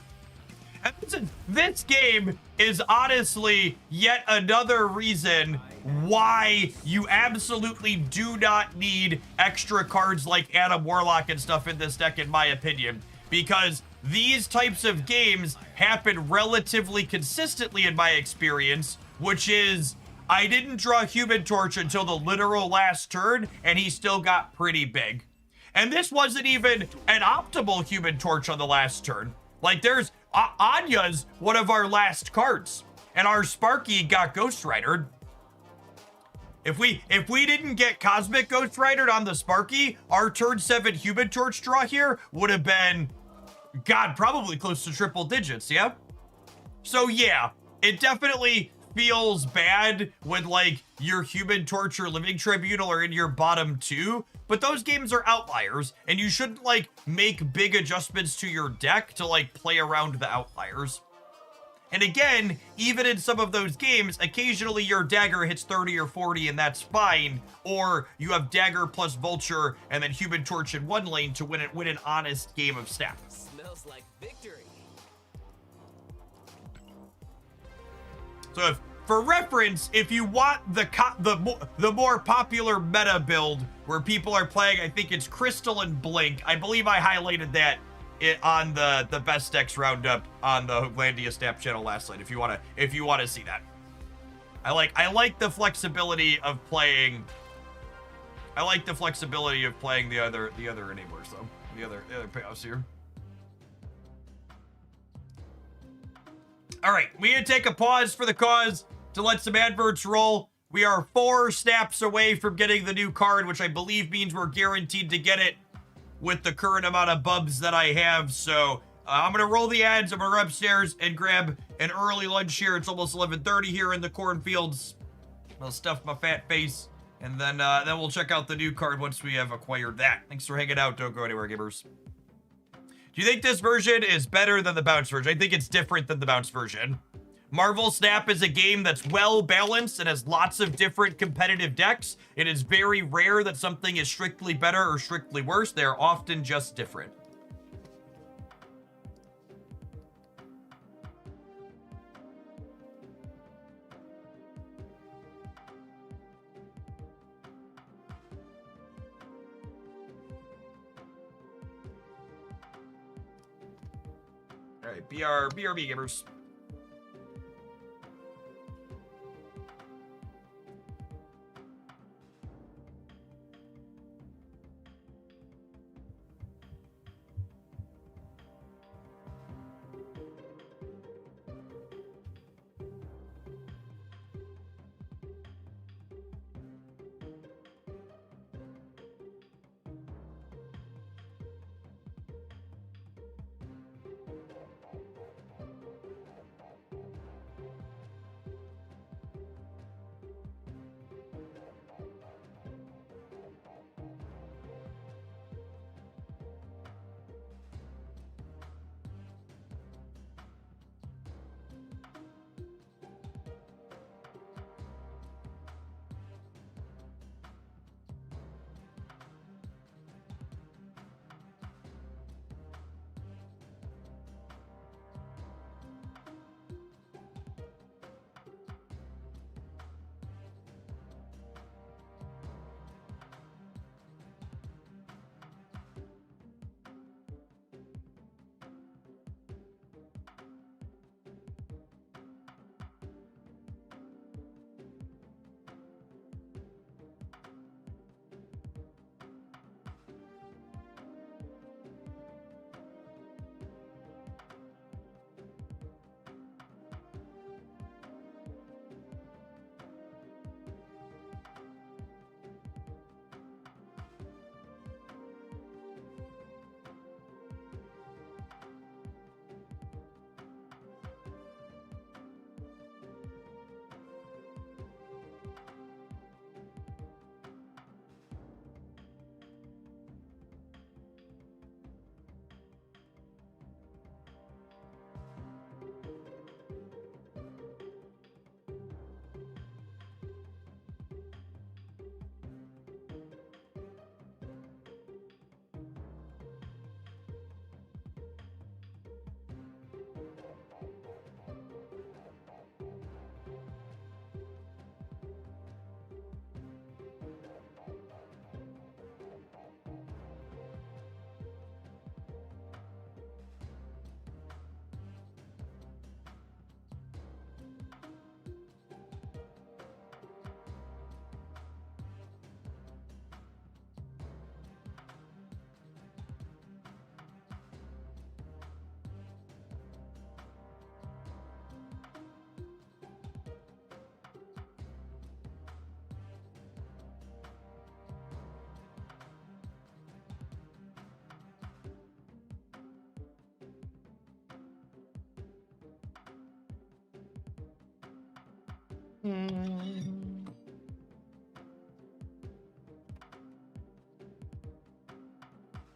And listen, this game is honestly yet another reason why you absolutely do not need extra cards like Adam Warlock and stuff in this deck, in my opinion. Because these types of games happen relatively consistently in my experience, which is I didn't draw Human Torch until the literal last turn, and he still got pretty big. And this wasn't even an optimal Human Torch on the last turn. Like, there's Anya's one of our last cards, and our Sparky got Ghost Ridered. If we didn't get Cosmic Ghost Ridered on the Sparky, our turn 7 Human Torch draw here would have been, God, probably close to triple digits, yeah? So yeah, it definitely feels bad when like your Human Torch or Living Tribunal are in your bottom 2, but those games are outliers, and you shouldn't like make big adjustments to your deck to like play around the outliers. And again, even in some of those games, occasionally your dagger hits 30 or 40 and that's fine, or you have dagger plus vulture and then Human Torch in one lane to win an honest game of snap. Smells like victory. So For reference, if you want the more popular meta build where people are playing, I think it's Crystal and Blink. I believe I highlighted that on the best decks roundup on the Hooglandia Snap channel last night. If you wanna see that, I like the flexibility of playing. I like the flexibility of playing the other enablers though. The other payoffs here. All right, we gonna take a pause for the cause to let some adverts roll. We are 4 snaps away from getting the new card, which I believe means we're guaranteed to get it with the current amount of bubs that I have. So I'm gonna roll the ads. I'm gonna go upstairs and grab an early lunch here. It's almost 11:30 here in the cornfields. I'll stuff my fat face, and then we'll check out the new card once we have acquired that. Thanks for hanging out. Don't go anywhere, gamers. Do you think this version is better than the bounce version? I think it's different than the bounce version. Marvel Snap is a game that's well balanced and has lots of different competitive decks. It is very rare that something is strictly better or strictly worse. They're often just different. All right, BRB gamers.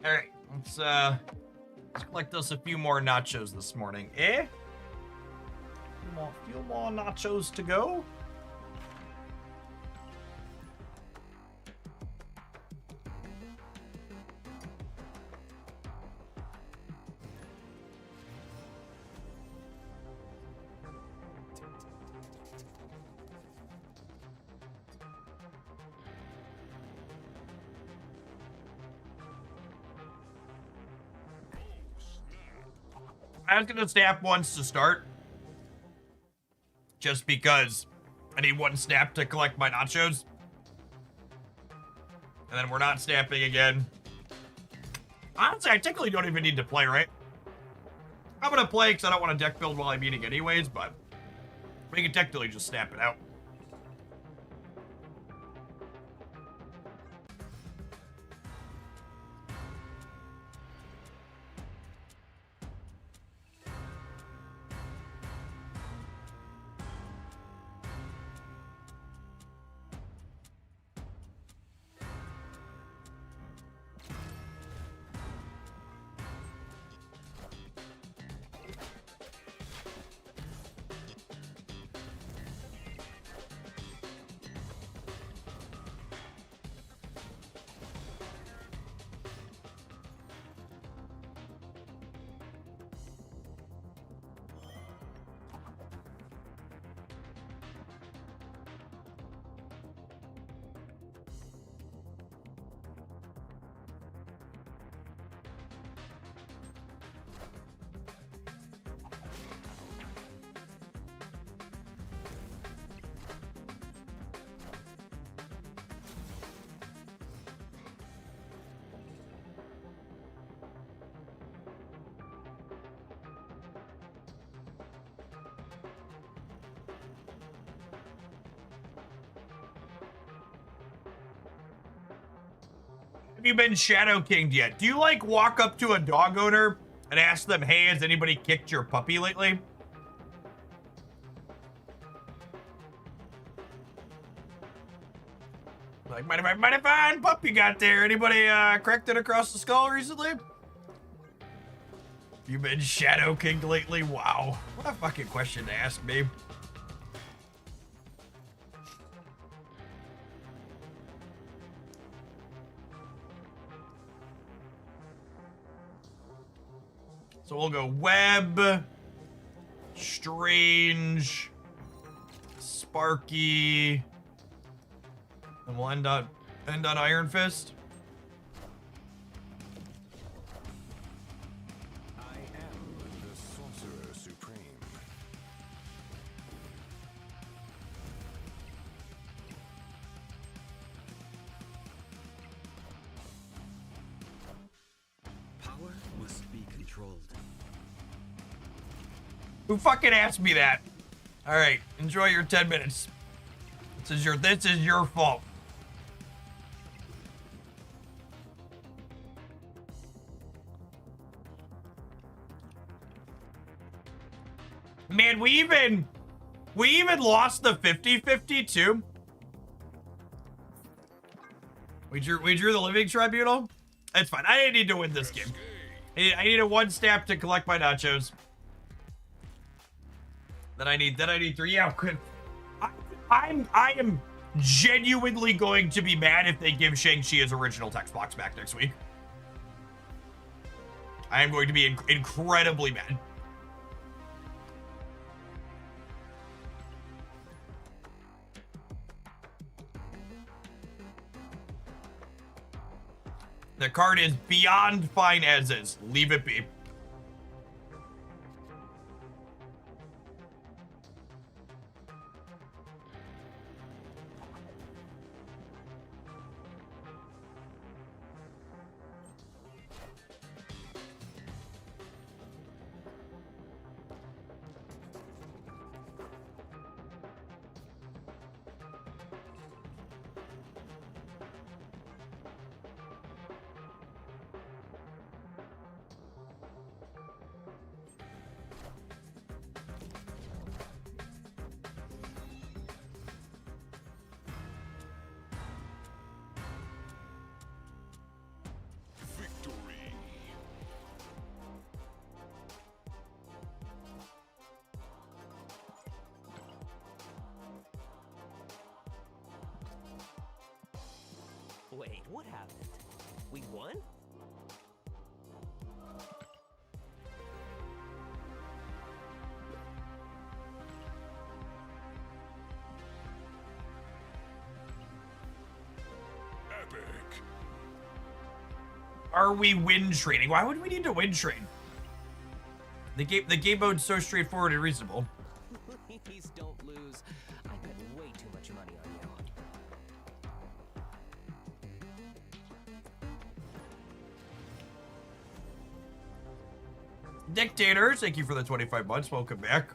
All right, let's collect us a few more nachos this morning, eh? Few more nachos to go. I was gonna snap once to start. Just because I need one snap to collect my nachos. And then we're not snapping again. Honestly, I technically don't even need to play, right? I'm gonna play because I don't want to deck build while I'm eating anyways, but we can technically just snap it out. Have you been Shadow Kinged yet? Do you like walk up to a dog owner and ask them, hey, has anybody kicked your puppy lately? Like, mighty fine pup you got there. Anybody cracked it across the skull recently? You been Shadow Kinged lately? Wow. What a fucking question to ask me. So we'll go Web, Strange, Sparky, and we'll end on Iron Fist. I am the Sorcerer Supreme. Power must be controlled. Who fucking asked me that? All right, enjoy your 10 minutes. This is your fault. Man, we even lost the 50-50 too. We drew the Living Tribunal. It's fine. I didn't need to win this game. I need a one snap to collect my nachos. Then I need 3. Yeah, good. I am genuinely going to be mad if they give Shang-Chi his original text box back next week. I am going to be incredibly mad. The card is beyond fine as is. Leave it be. Victory. Wait, what happened? We won? Epic. Are we win trading? Why would we need to win trade? The game mode's so straightforward and reasonable. Please don't lose. I bet way too much money on you. Dictator, thank you for the 25 months. Welcome back.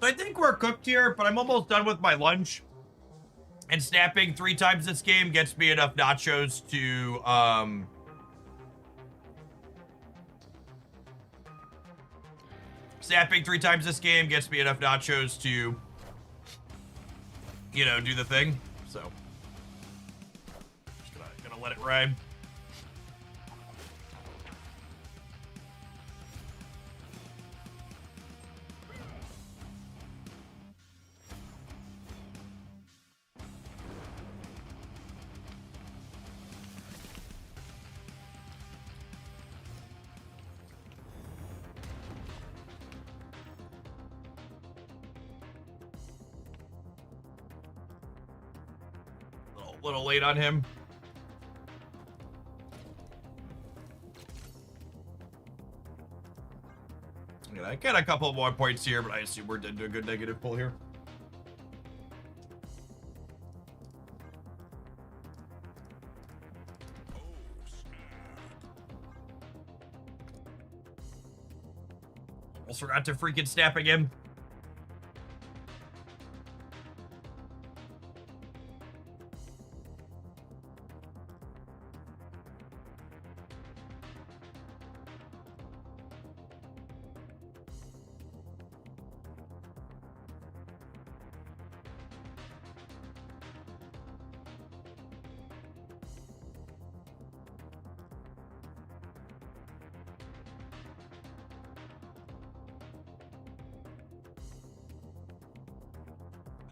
So I think we're cooked here, but I'm almost done with my lunch. And snapping 3 times this game gets me enough nachos to, snapping 3 times this game gets me enough nachos to, you know, do the thing. So, just gonna let it ride. Little late on him. Yeah, I get a couple more points here, but I assume we're into a good negative pull here. Almost forgot to freaking snap again.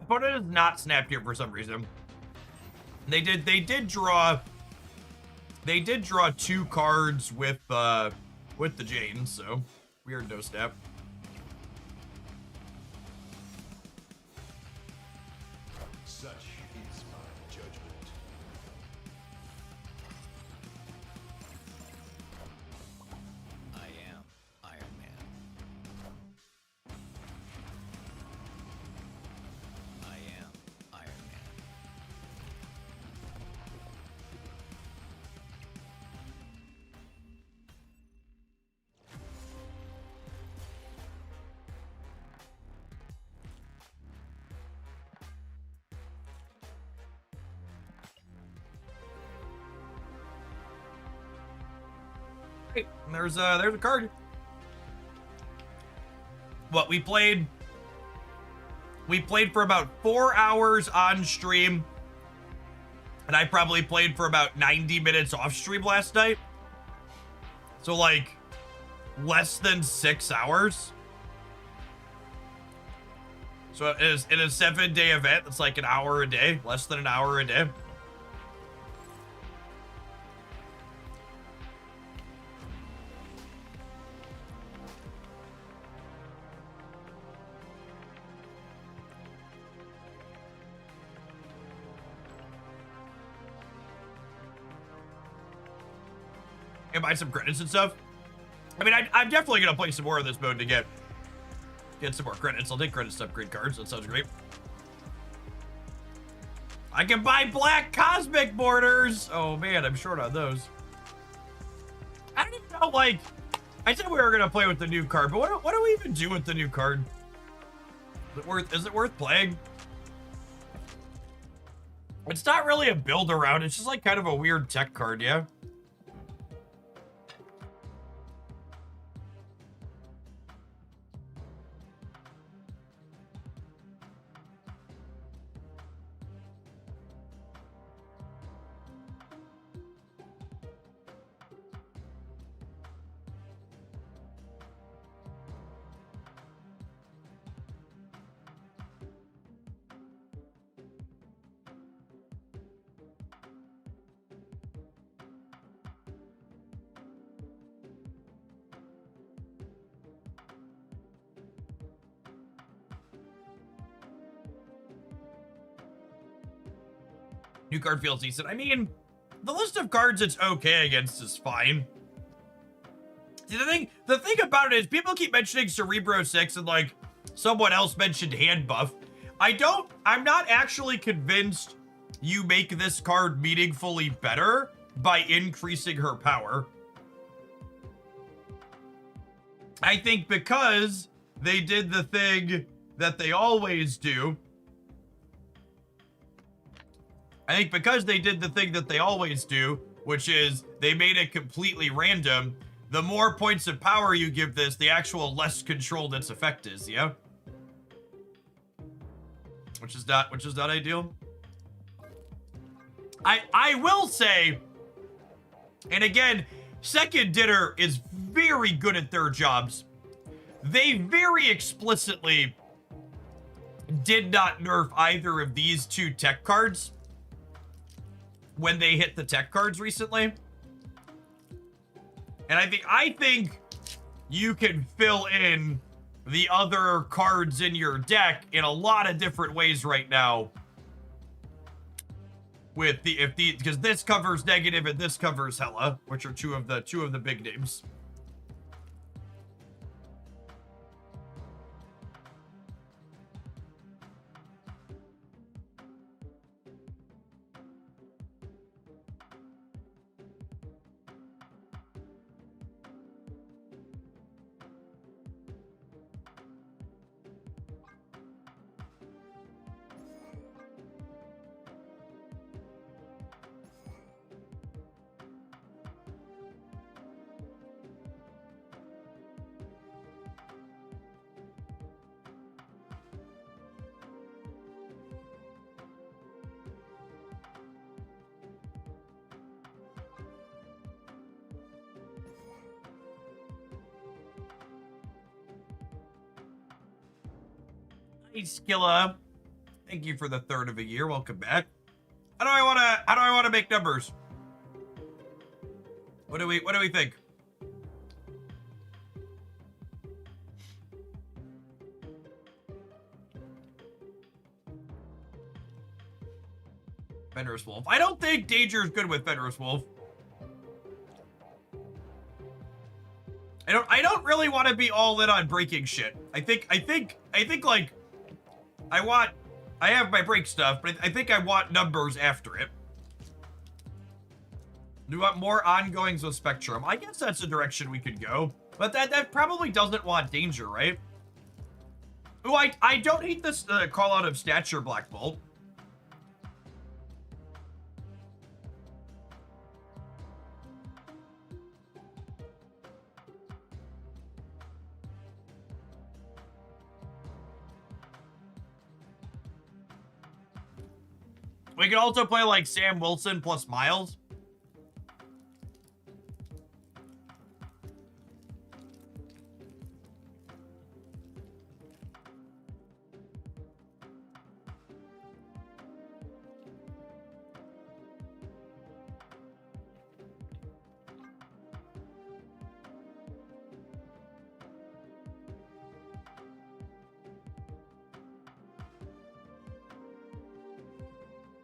Opponent is not snapped here for some reason. They did draw 2 cards with the Jane, so weird no step. Such is my judgment. I am Iron Man. I am Iron Man. Hey, there's a card. What we played for about 4 hours on stream, and I probably played for about 90 minutes off stream last night. So like less than 6 hours. So it is in a 7-day event. It's like an hour a day, less than an hour a day. And buy some credits and stuff. I mean, I'm definitely gonna play some more of this mode to get some more credits. I'll take credits to upgrade cards. That sounds great. I can buy black cosmic borders. Oh man, I'm short on those. I don't even know. Like, I said we were gonna play with the new card, but what do we even do with the new card? Is it worth playing? It's not really a build around. It's just like kind of a weird tech card, yeah. New card feels decent. I mean, the list of cards it's okay against is fine. See, the thing about it is people keep mentioning Cerebro 6 and like someone else mentioned hand buff. I'm not actually convinced you make this card meaningfully better by increasing her power. I think because they did the thing that they always do. Which is they made it completely random. The more points of power you give this, the actual less controlled its effect is, yeah? Which is not ideal. I will say, and again, Second Dinner is very good at their jobs. They very explicitly did not nerf either of these 2 tech cards when they hit the tech cards recently. And I think you can fill in the other cards in your deck in a lot of different ways right now. With because this covers negative and this covers Hella, which are two of the big names. Hey, Skilla. Thank you for the 3rd of a year. Welcome back. How do I want to... to make numbers? What do we think? Fenris Wolf. I don't think Danger is good with Fenris Wolf. I don't really want to be all in on breaking shit. I think like I have my break stuff, but I think I want numbers after it. Do you want more ongoings with Spectrum? I guess that's the direction we could go. But that probably doesn't want Danger, right? Ooh, I don't hate this call out of Stature Black Bolt. We could also play like Sam Wilson plus Miles.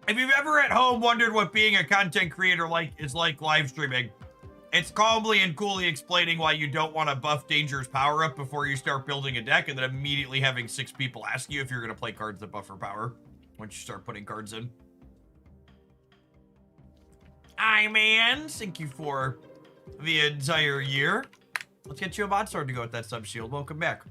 If you've ever at home wondered what being a content creator is like live streaming, it's calmly and coolly explaining why you don't want to buff Danger's power up before you start building a deck, and then immediately having 6 people ask you if you're going to play cards that buff her power once you start putting cards in. Hi, man. Thank you for the entire year. Let's get you a mod sword to go with that sub shield. Welcome back.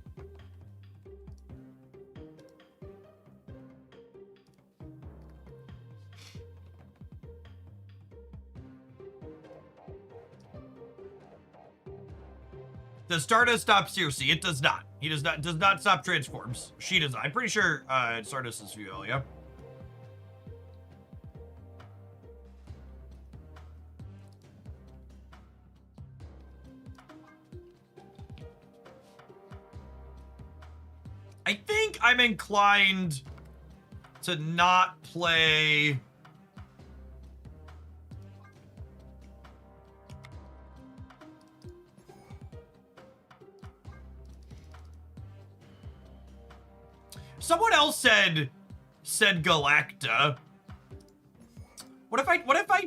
Does Stardust stop Circe? It does not. He does not stop transforms. She does not. I'm pretty sure Stardust is VL, yeah. I think I'm inclined to not play. Someone else said Galacta. What if I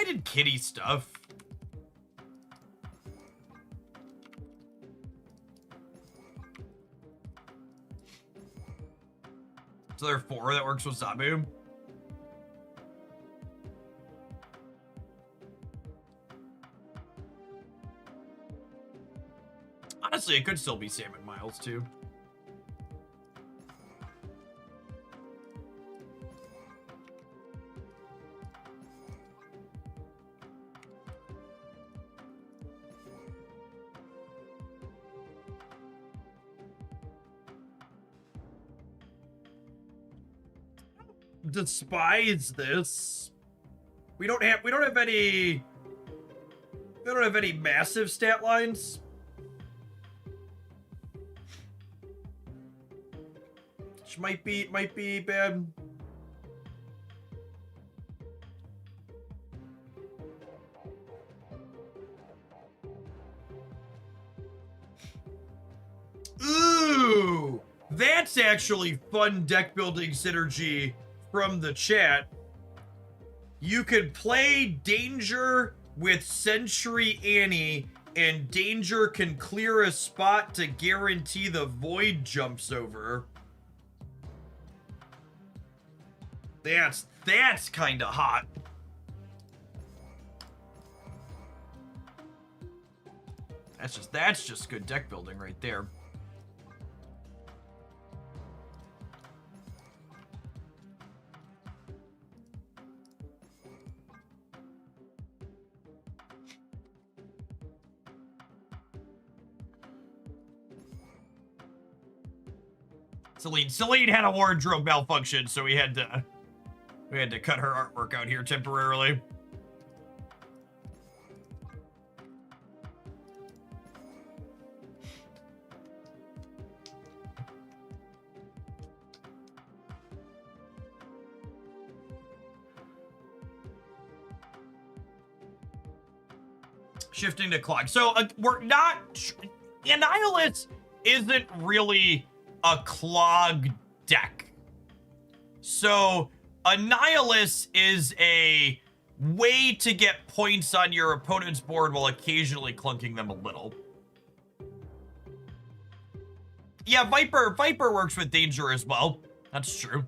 did kitty stuff? So there are 4 that works with Zabu. Honestly, it could still be Sam and Miles too. Despise this. We don't have any massive stat lines. Which might be bad. Ooh, that's actually fun deck building synergy. From the chat, you could play Danger with Century Annie, and Danger can clear a spot to guarantee the Void jumps over. That's kind of hot. That's just good deck building right there. Celine had a wardrobe malfunction, so we had to cut her artwork out here temporarily. Shifting to Clog. So we're not... Annihilus isn't really a Clog deck. So Annihilus is a way to get points on your opponent's board while occasionally clunking them a little. Yeah, Viper works with Danger as well. That's true.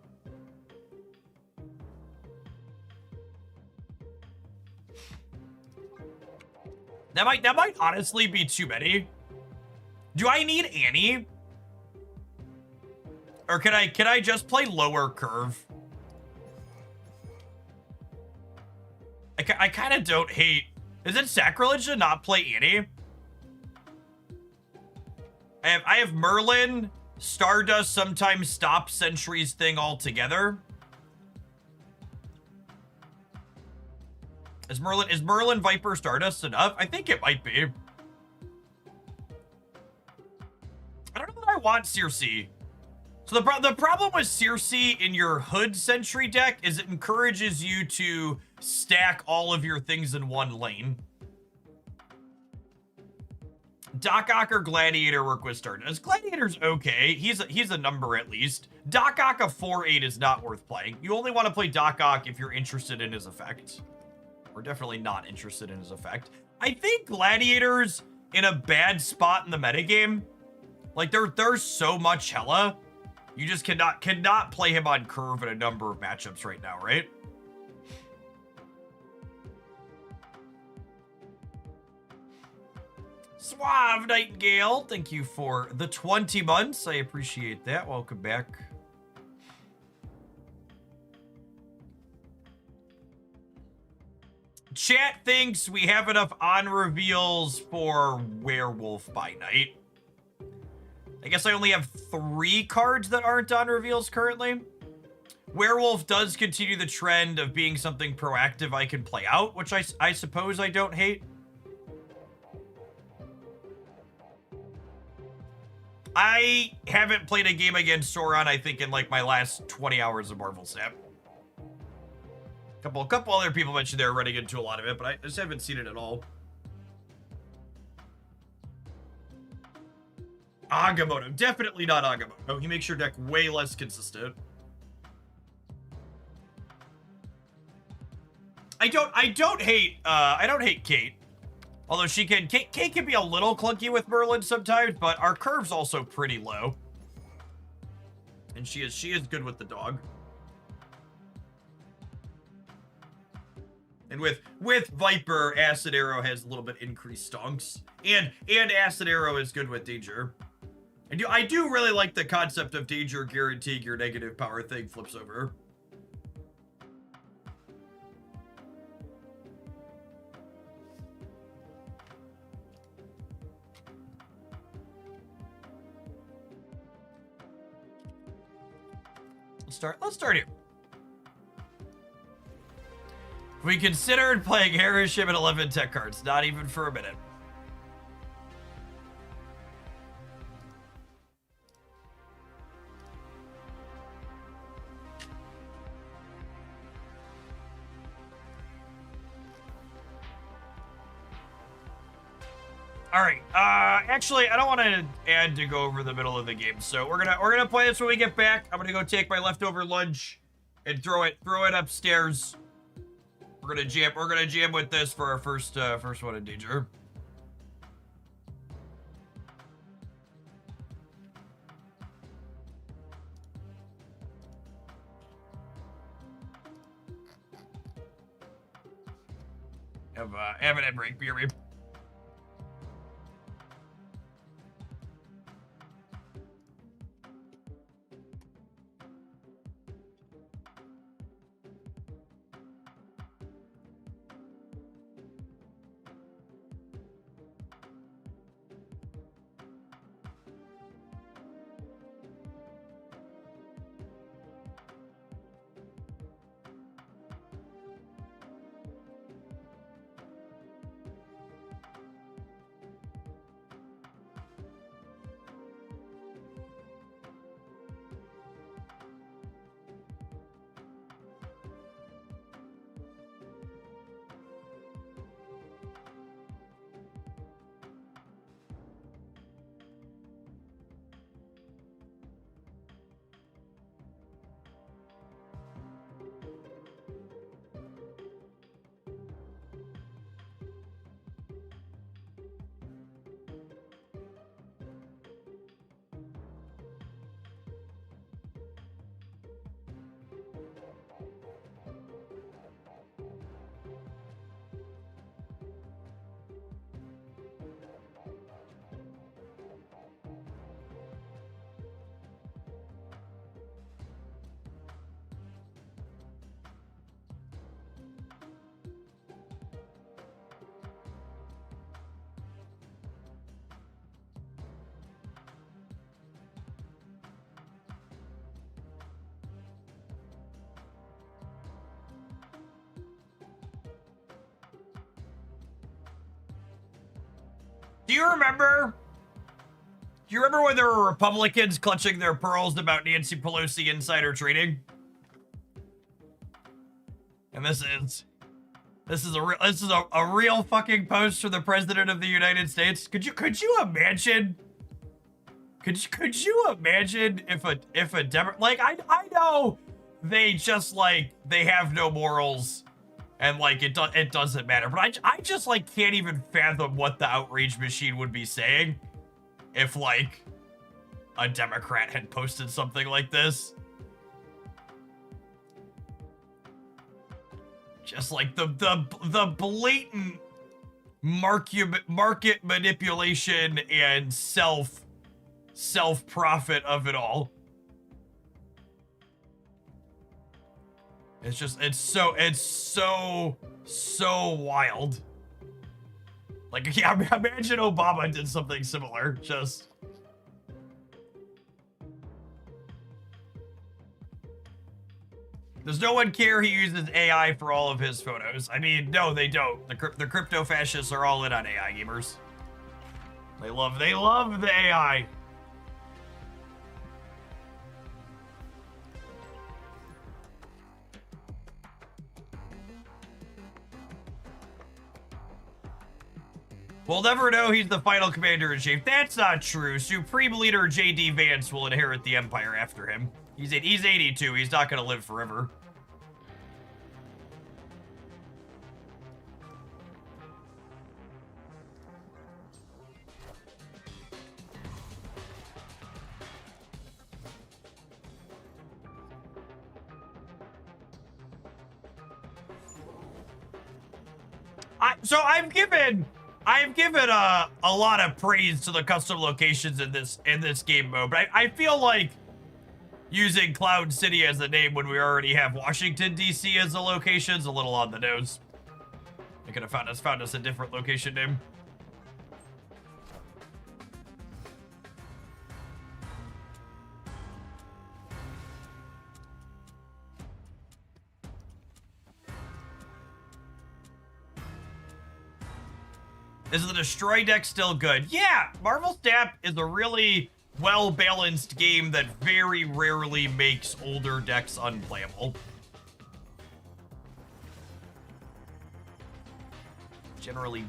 That might honestly be too many. Do I need Annie? Or can I just play lower curve? I kind of don't hate... Is it sacrilege to not play Annie? I have Merlin. Stardust sometimes stops Sentry's thing altogether. Is Merlin Viper Stardust enough? I think it might be. I don't know that I want Circe. So the problem with Circe in your Hood Sentry deck is it encourages you to stack all of your things in one lane. Doc Ock or Gladiator work with Stardust. Gladiator's okay. He's a number at least. Doc Ock a 4/8 is not worth playing. You only want to play Doc Ock if you're interested in his effect. We're definitely not interested in his effect. I think Gladiator's in a bad spot in the metagame. Like, there's so much hella. You just cannot play him on curve in a number of matchups right now, right? Suave Nightingale, thank you for the 20 months. I appreciate that. Welcome back. Chat thinks we have enough on reveals for Werewolf by Night. I guess I only have 3 cards that aren't on reveals currently. Werewolf does continue the trend of being something proactive I can play out, which I suppose I don't hate. I haven't played a game against Sauron, I think, in like my last 20 hours of Marvel Snap. A couple other people mentioned they're running into a lot of it, but I just haven't seen it at all. Agamotto. Definitely not Agamotto. He makes your deck way less consistent. I don't hate Kate. Although Kate can be a little clunky with Merlin sometimes, but our curve's also pretty low. And she is good with the dog. And with Viper, Acid Arrow has a little bit increased stonks. And Acid Arrow is good with Danger. I do really like the concept of Danger guaranteeing your negative power thing flips over. Let's start here. We considered playing Harishim and 11 tech cards, not even for a minute. All right. Actually, I don't want to add to go over the middle of the game, so we're gonna play this when we get back. I'm gonna go take my leftover lunch and throw it upstairs. We're gonna jam with this for our first one in Danger. Have an end break, beer me. Do you remember? Do you remember when there were Republicans clutching their pearls about Nancy Pelosi insider trading? And this is a real fucking post from the President of the United States. Could you imagine? Could you imagine if a Democrat, like, I know they just, like, they have no morals and, like, it doesn't matter, but I just, like, can't even fathom what the outrage machine would be saying if, like, a Democrat had posted something like this. Just like the blatant market manipulation and self-profit of it all. It's just, it's so wild. Like, yeah, imagine Obama did something similar. Just. Does no one care he uses AI for all of his photos? I mean, no, they don't. The crypto fascists are all in on AI gamers. They love the AI. We'll never know he's the final commander-in-chief. That's not true. Supreme Leader J.D. Vance will inherit the empire after him. He's 82. He's not going to live forever. So I've given a lot of praise to the custom locations in this game mode, but I feel like using Cloud City as a name when we already have Washington D.C. as a location is a little on the nose. They could have found us a different location name. Is the destroy deck still good? Yeah, Marvel Snap is a really well-balanced game that very rarely makes older decks unplayable.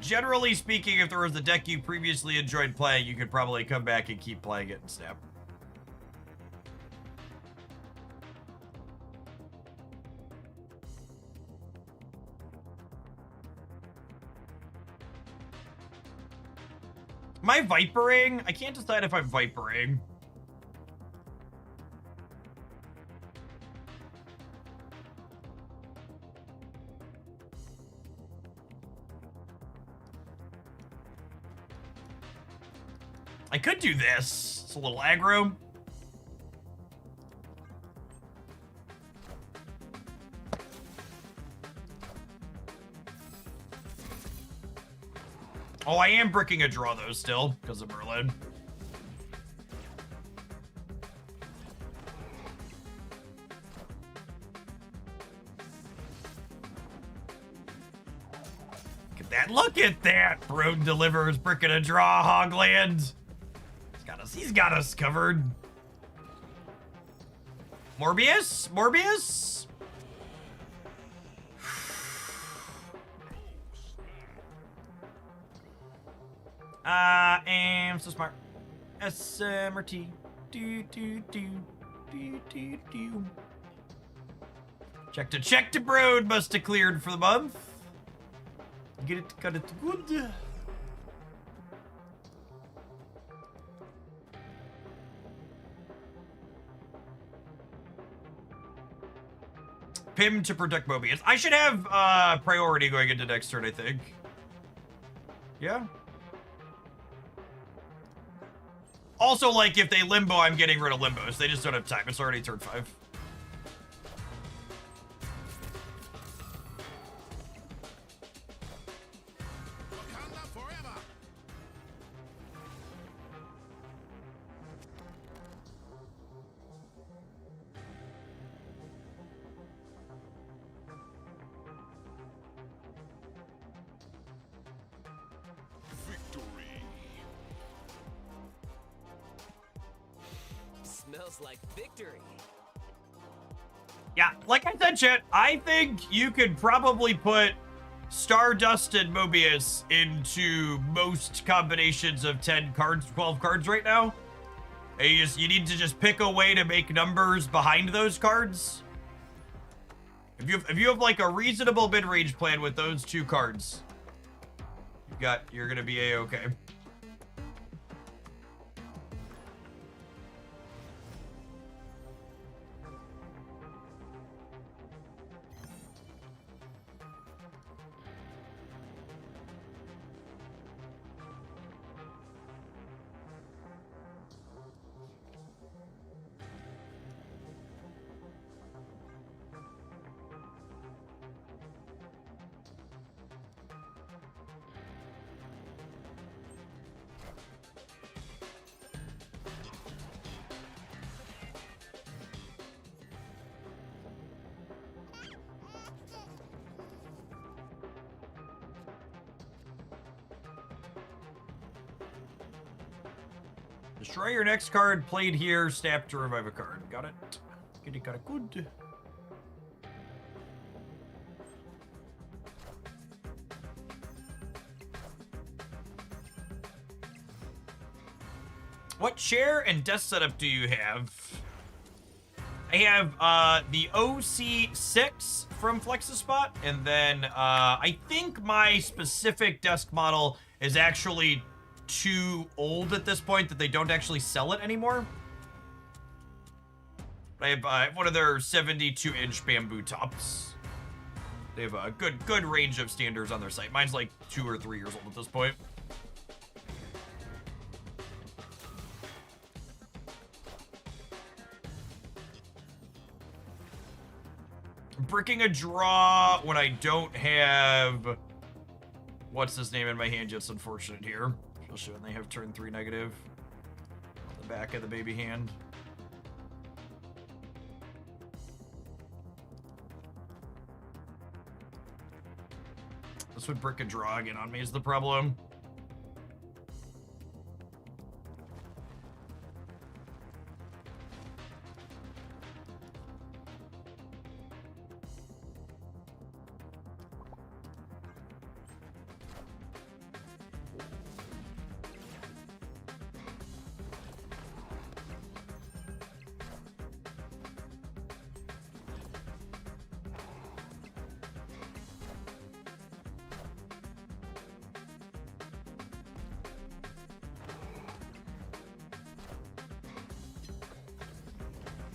Generally speaking, if there was a deck you previously enjoyed playing, you could probably come back and keep playing it in Snap. Am I Vipering? I can't decide if I'm Vipering. I could do this. It's a little aggro. Oh, I am bricking a draw, though, still, because of Merlin. Look at that! Brood delivers, bricking a draw, Hogland. He's got us covered. Morbius? I am so smart. SMRT. Check to Brood must have cleared for the month. Get it, cut it good. Pim to protect Mobius. I should have priority going into next turn, I think. Yeah. Also, like, if they limbo, I'm getting rid of limbos. They just don't have time. It's already turn 5. Victory. Smells like victory. Yeah, like I said, chat, I think you could probably put Stardust and Mobius into most combinations of 10 cards, 12 cards right now. And you need to just pick a way to make numbers behind those cards. If you have like a reasonable mid-range plan with those 2 cards, you're gonna be a-okay. Destroy your next card played here, snap to revive a card. Got it? Got it good. What chair and desk setup do you have? I have the OC6 from FlexiSpot, and then I think my specific desk model is actually too old at this point that they don't actually sell it anymore. I have one of their 72-inch bamboo tops. They have a good range of standards on their site. Mine's like 2 or 3 years old at this point. Bricking a draw when I don't have what's his name in my hand just unfortunate here. Especially when they have turn 3 negative on the back of the baby hand. This would brick a draw again on me is the problem.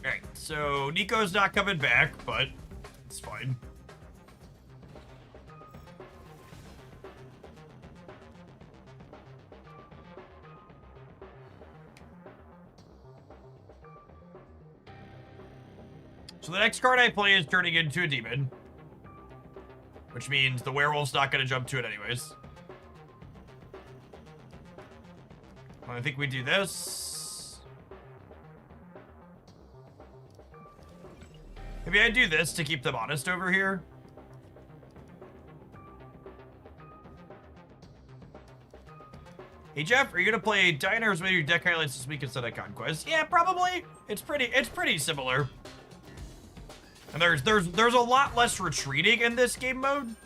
Alright, so Nico's not coming back, but it's fine. So the next card I play is turning into a demon, which means the werewolf's not going to jump to it anyways. I think we do this. Maybe I do this to keep them honest over here. Hey Jeff, are you gonna play Diners with your deck highlights this week instead of Conquest? Yeah, probably. It's pretty similar. And there's a lot less retreating in this game mode,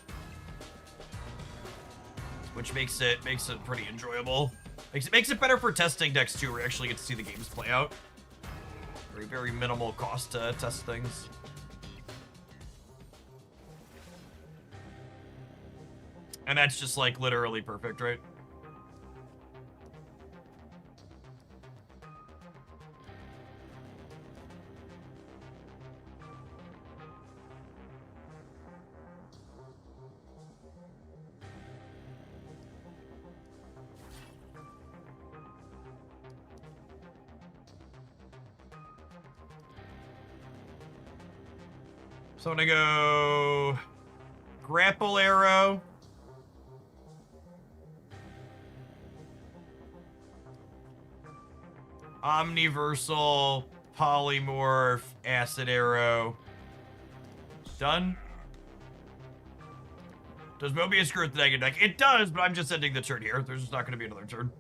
which makes it pretty enjoyable. Makes it better for testing decks too, where you actually get to see the games play out. Very minimal cost to test things. And that's just like literally perfect, right? So I'm gonna go grapple arrow. Omniversal, polymorph, acid arrow. Done. Does Mobius screw with the negative deck? It does, but I'm just ending the turn here. There's just not going to be another turn.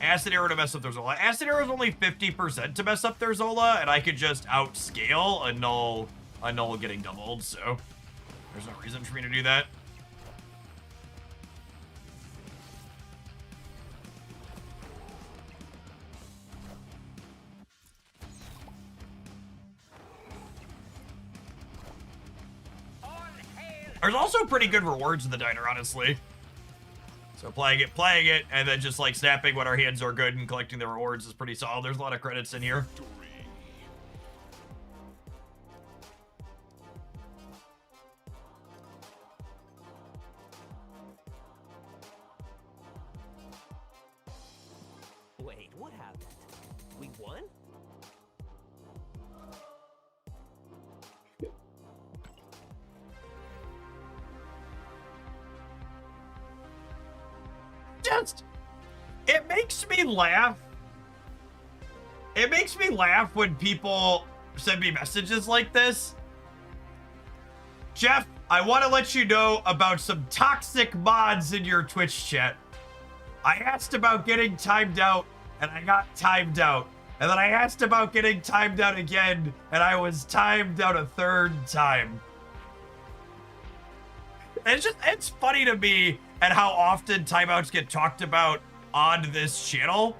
Acid Arrow to mess up their Zola. Acid Arrow is only 50% to mess up their Zola, and I could just outscale a null getting doubled, so there's no reason for me to do that. There's also pretty good rewards in the diner, honestly. So playing it, and then just like snapping when our hands are good and collecting the rewards is pretty solid. There's a lot of credits in here. Wait, what happened? We won? It makes me laugh. It makes me laugh when people send me messages like this. Jeff, I want to let you know about some toxic mods in your Twitch chat. I asked about getting timed out, and I got timed out. And then I asked about getting timed out again, and I was timed out a third time. It's funny to me and how often timeouts get talked about on this channel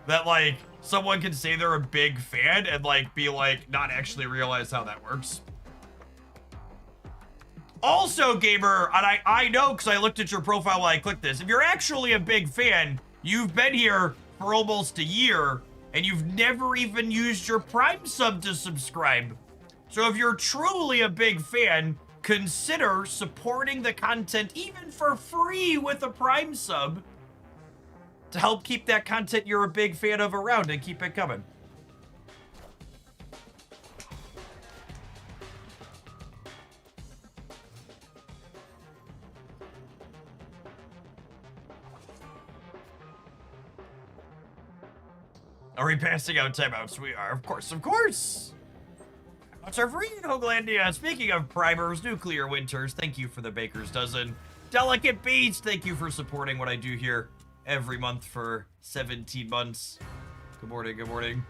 that like someone can say they're a big fan and like be like not actually realize how that works. Also, gamer, and I know because I looked at your profile while I clicked this, if you're actually a big fan, you've been here for almost a year and you've never even used your Prime sub to subscribe. So if you're truly a big fan, consider supporting the content even for free with a Prime sub to help keep that content you're a big fan of around and keep it coming. Are we passing out timeouts? We are, of course, of course. Timeouts are free in Hoaglandia. Speaking of primers, Nuclear Winters, thank you for the Baker's Dozen. Delicate Beast, thank you for supporting what I do here every month for 17 months. Good morning, good morning.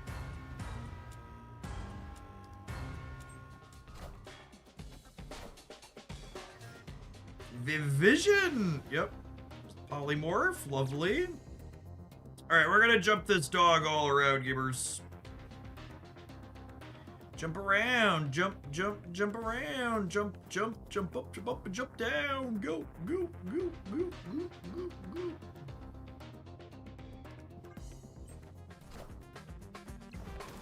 Vivision, yep. Polymorph, lovely. All right, we're gonna jump this dog all around, gamers. Jump around, jump around, jump up, and jump down. Go.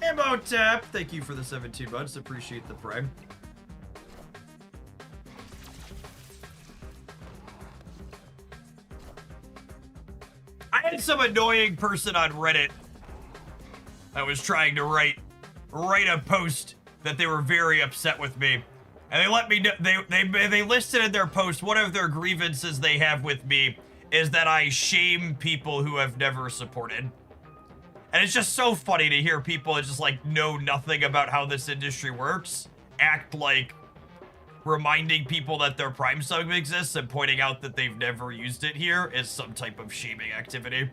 Ammo tap, thank you for the 17 months, appreciate the prime. I had some annoying person on Reddit that was trying to write a post that they were very upset with me, and they let me know they listed in their post one of their grievances they have with me is that I shame people who have never supported. And it's just so funny to hear people that just like know nothing about how this industry works act like reminding people that their Prime sub exists and pointing out that they've never used it here is some type of shaming activity.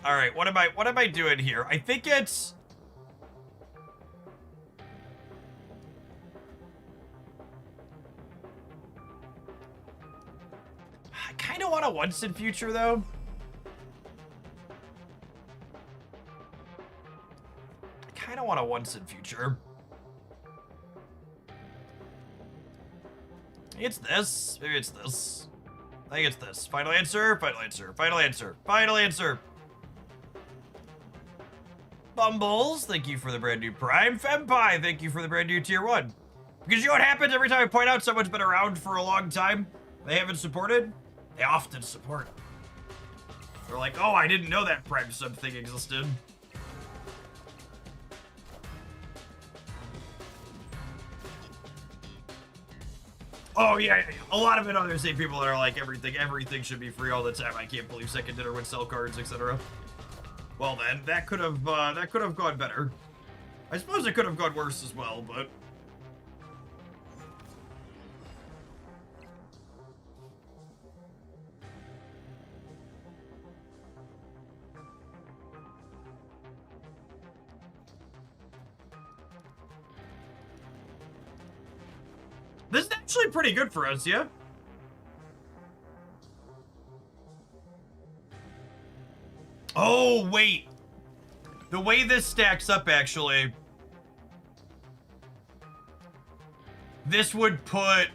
All right, what am I doing here? I think it's I kind of want a once in future though. I want a once in future. It's this. Maybe it's this. I think it's this. Final answer. Final answer. Final answer. Final answer. Bumbles, thank you for the brand new Prime. Fempi, thank you for the brand new Tier 1. Because you know what happens every time I point out someone's been around for a long time? They haven't supported? They often support. They're like, oh, I didn't know that Prime sub thing existed. Oh yeah, a lot of it are the same people that are like everything should be free all the time. I can't believe second dinner would sell cards, etc. Well then, that could have gone better. I suppose it could have gone worse as well, but actually pretty good for us, yeah? Oh, wait. The way this stacks up, actually, this would put...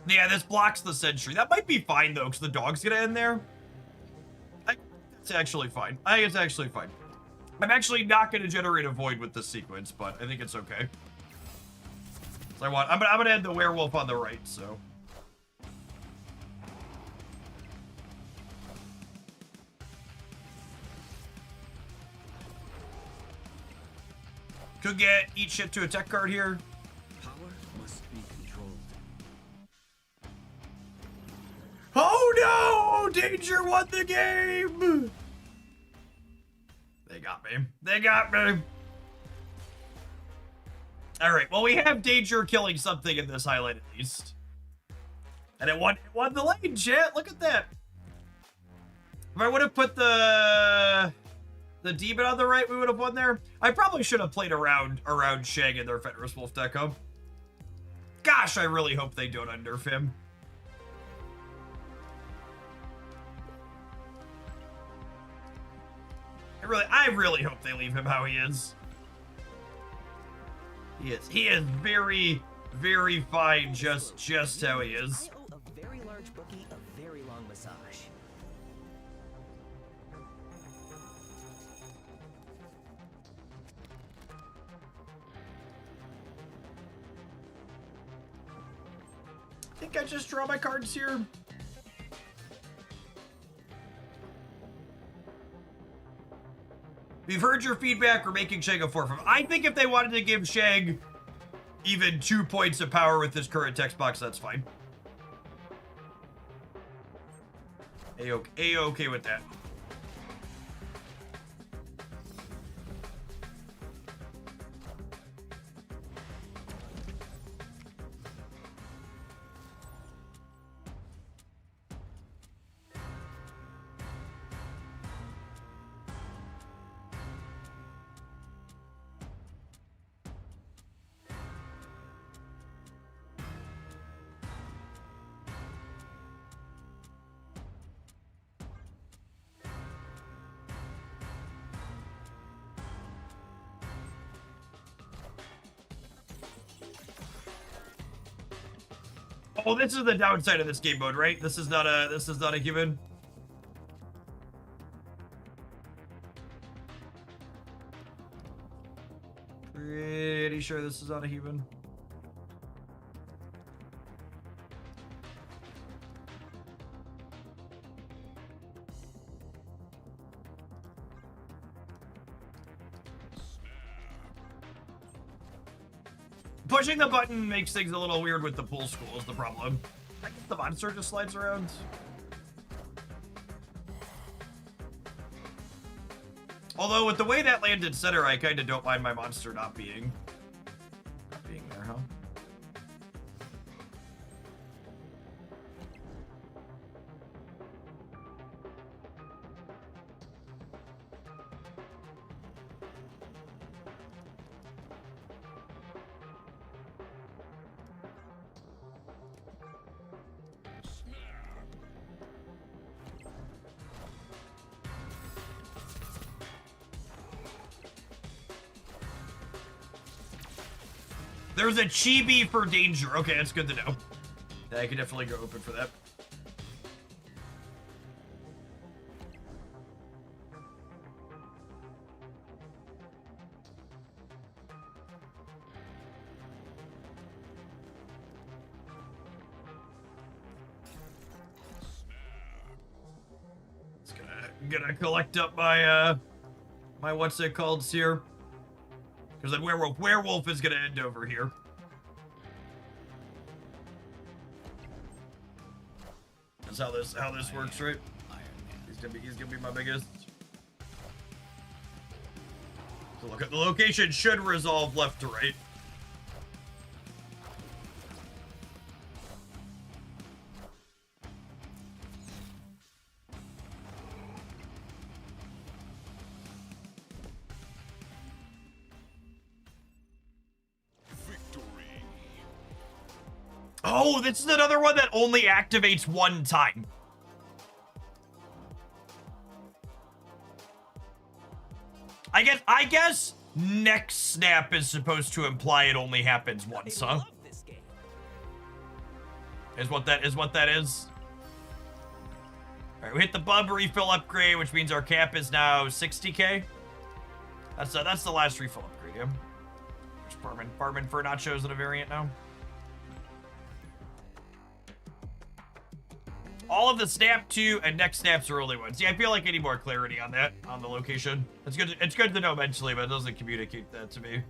Yeah, this blocks the sentry. That might be fine, though, because the dog's gonna end there. It's actually fine. I think it's actually fine. I'm actually not gonna generate a void with this sequence, but I think it's okay. So I'm gonna end the werewolf on the right, so... Could get eat shit to a tech card here. Power must be controlled. Oh no! Danger won the game! They got me. They got me. Alright, well we have Danger killing something in this highlight at least. And it won the lane, chat. Look at that. If I would have put the demon on the right, we would have won there. I probably should have played around Shang in their Fenris Wolf deck, huh? Gosh, I really hope they don't unnerf him. I really hope they leave him how he is. He is very, very fine just how he is. I owe a very large bookie a very long massage. I think I just draw my cards here. We've heard your feedback. We're making Shang a 4/5. I think if they wanted to give Shang even 2 points of power with this current text box, that's fine. A-okay with that. Oh, this is the downside of this game mode, right? This is not a given. Pretty sure this is not a human. Pushing the button makes things a little weird with the pool school is the problem. I guess the monster just slides around. Although with the way that landed center, I kind of don't mind my monster not being there, huh? There's a chibi for danger. Okay, that's good to know. Yeah, I can definitely go open for that. It's gonna collect up my my what's it called here. Because then werewolf is gonna end over here. That's how this works, right? He's gonna be my biggest. So look at the location should resolve left to right. Oh, this is another one that only activates one time. I guess next snap is supposed to imply it only happens once, I huh? love this game. Is what that is. All right, we hit the bub refill upgrade, which means our cap is now 60k. That's the last refill upgrade, yeah. Farming for nachos in a variant now. All of the snap 2 and next snaps are early ones. Yeah, I feel like I need more clarity on that, on the location. It's good to know mentally, but it doesn't communicate that to me.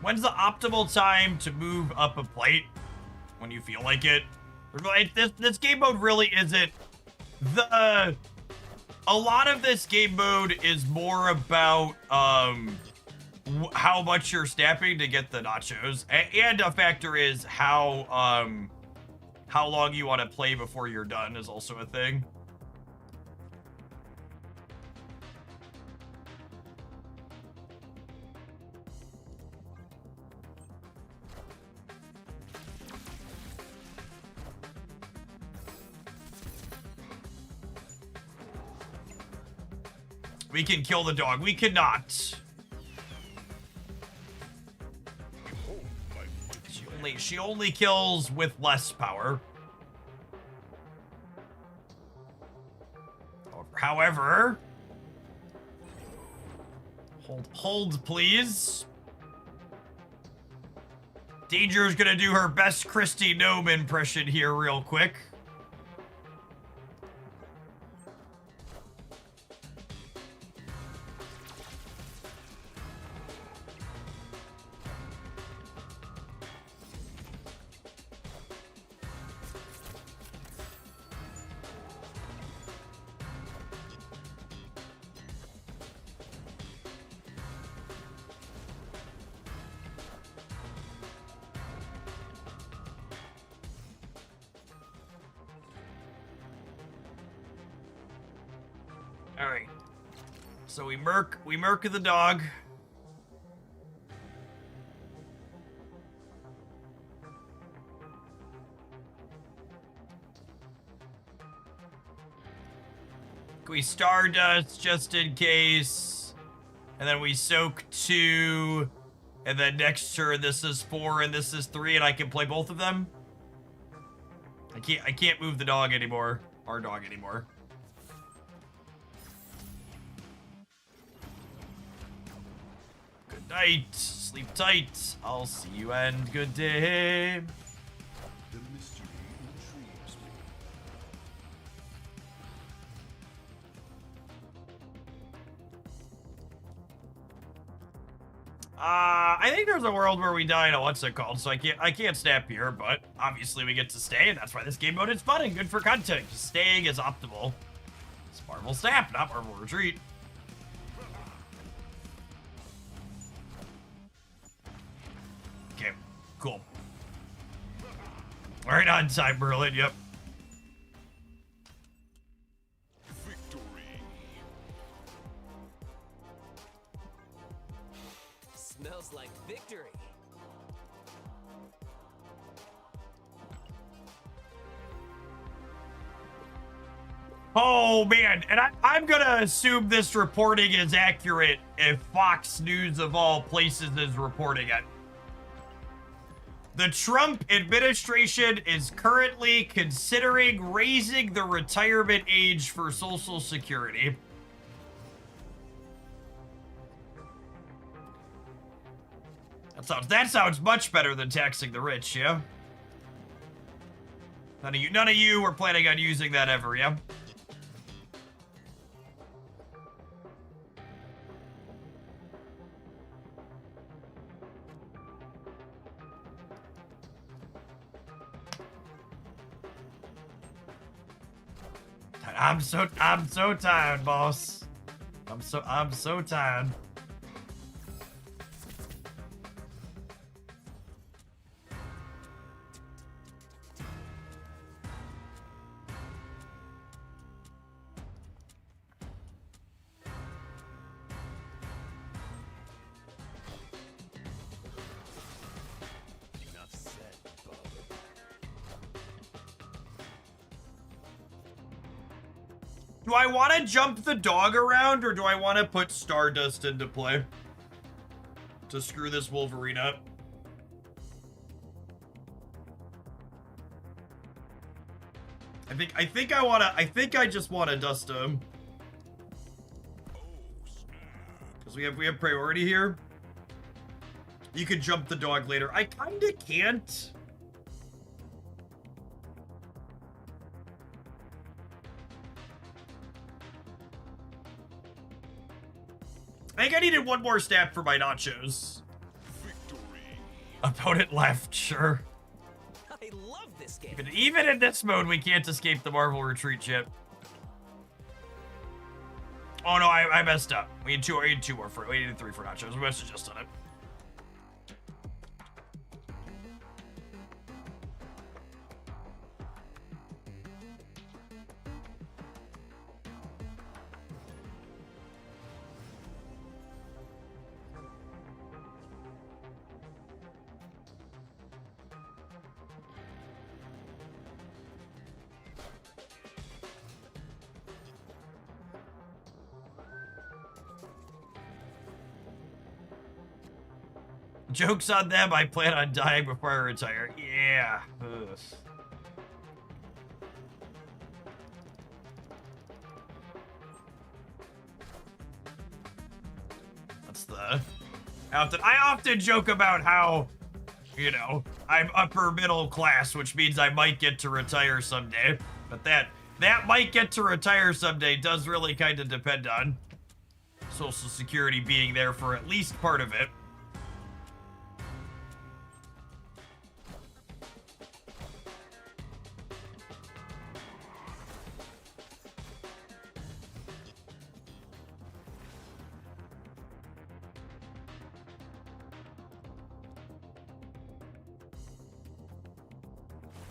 When's the optimal time to move up a plate? When you feel like it. This game mode really isn't a lot of this game mode is more about how much you're snapping to get the nachos, and a factor is how long you want to play before you're done is also a thing. We can kill the dog. We cannot. She only kills with less power. However, hold please. Danger's gonna do her best Christy Gnome impression here real quick. All right. So we murk the dog. We Stardust just in case. And then we soak 2. And then next turn this is 4 and this is 3 and I can play both of them. I can't move the dog anymore. Our dog anymore. Good night. Sleep tight. I'll see you and good day. The mystery intrigues me. I think there's a world where we die in a what's it called, so I can't snap here, but obviously we get to stay, and that's why this game mode is fun and good for content. Staying is optimal. It's Marvel Snap, not Marvel Retreat. Okay, cool. Right on time, Merlin, yep. Victory. Smells like victory. Oh, man. And I'm going to assume this reporting is accurate if Fox News of all places is reporting it. The Trump administration is currently considering raising the retirement age for Social Security. That sounds much better than taxing the rich, yeah? None of you were planning on using that ever, yeah? I'm so tired, boss. I'm so tired. Enough said, Bub. Do I want to jump the dog around, or do I want to put Stardust into play to screw this Wolverine up? I think I just want to dust him. Because we have priority here. You could jump the dog later. I kinda can't. I think I needed one more stat for my nachos. Victory. Opponent left, sure. I love this game. Even in this mode, we can't escape the Marvel retreat chip. Oh no, I messed up. We need two more for it. We needed 3 for nachos. We must have just done it. Joke's on them, I plan on dying before I retire. Yeah. Ugh. That's the... I often joke about how, you know, I'm upper middle class, which means I might get to retire someday. But that might get to retire someday does really kind of depend on Social Security being there for at least part of it.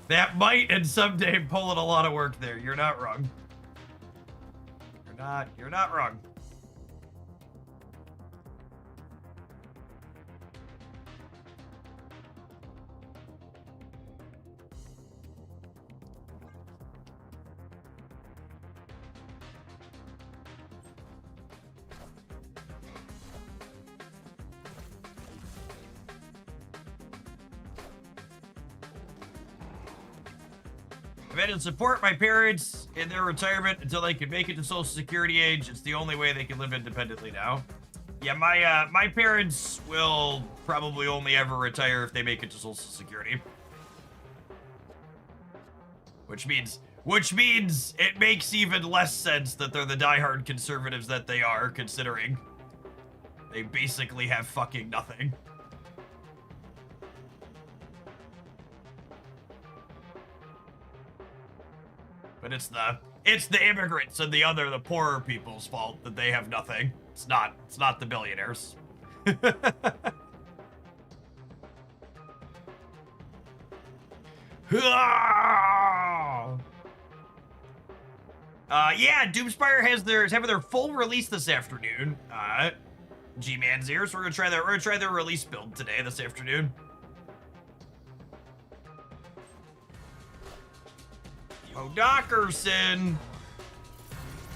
That might and someday pull in a lot of work there. You're not wrong. You're not wrong. I've had to support my parents in their retirement until they could make it to Social Security age. It's the only way they can live independently now. Yeah, my parents will probably only ever retire if they make it to Social Security. Which means it makes even less sense that they're the diehard conservatives that they are, considering they basically have fucking nothing. But it's the immigrants and the poorer people's fault that they have nothing. It's not the billionaires. Yeah, Doomspire is having their full release this afternoon. G-Man's here, so we're gonna try their release build today, this afternoon. Oh, Dockerson.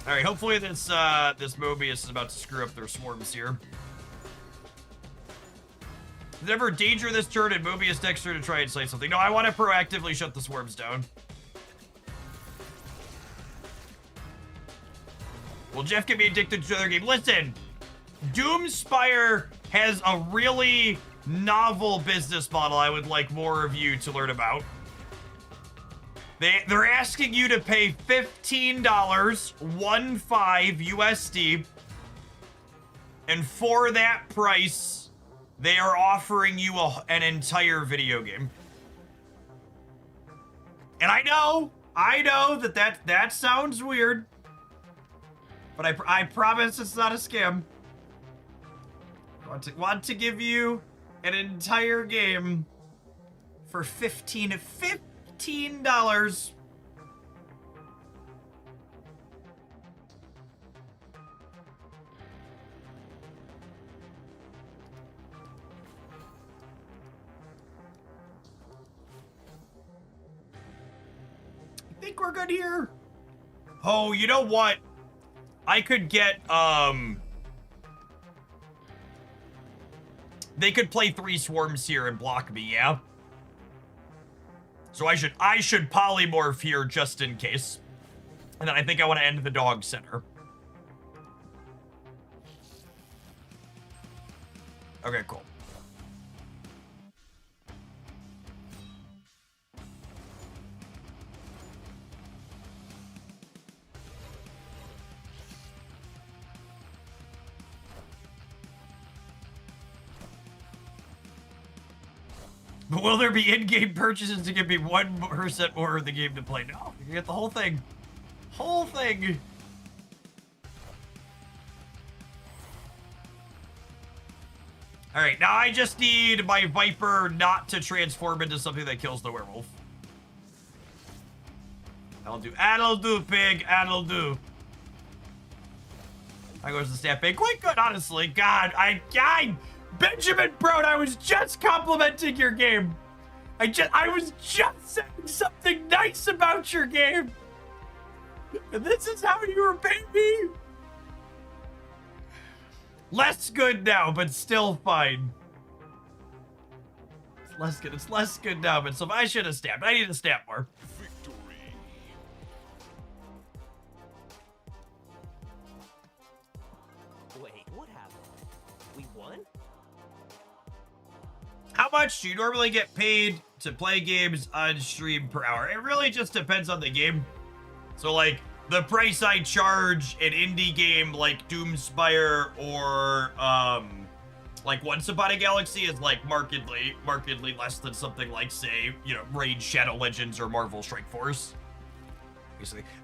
All right, hopefully this Mobius is about to screw up their swarms here. Never danger this turn and Mobius next turn to try and slay something. No, I want to proactively shut the swarms down. Will Jeff get me addicted to another game? Listen, Doomspire has a really novel business model I would like more of you to learn about. They're asking you to pay $15, 15 USD, and for that price, they are offering you an entire video game. And I know that sounds weird, but I promise it's not a scam. Want to give you an entire game for $15. I think we're good here. Oh, you know what? I could get, they could play 3 swarms here and block me, yeah? So I should polymorph here just in case. And then I think I want to end the dog center. Okay, cool. But will there be in-game purchases to give me 1% more of the game to play? No, you can get the whole thing. Whole thing. All right, now I just need my Viper not to transform into something that kills the werewolf. That'll do, pig. That'll do. How goes the stat pig? Quite good, honestly. God, Benjamin Brown, I was just complimenting your game. I was just saying something nice about your game. And this is how you repay me? Less good now, but still fine. It's less good. It's less good now, but so I should have stabbed. I need to stab more. Victory. Wait, what happened? We won? How much do you normally get paid to play games on stream per hour? It really just depends on the game. So, like, the price I charge an indie game like Doomspire or, like Once Upon a Galaxy is, like, markedly less than something like, say, you know, Raid Shadow Legends or Marvel Strike Force.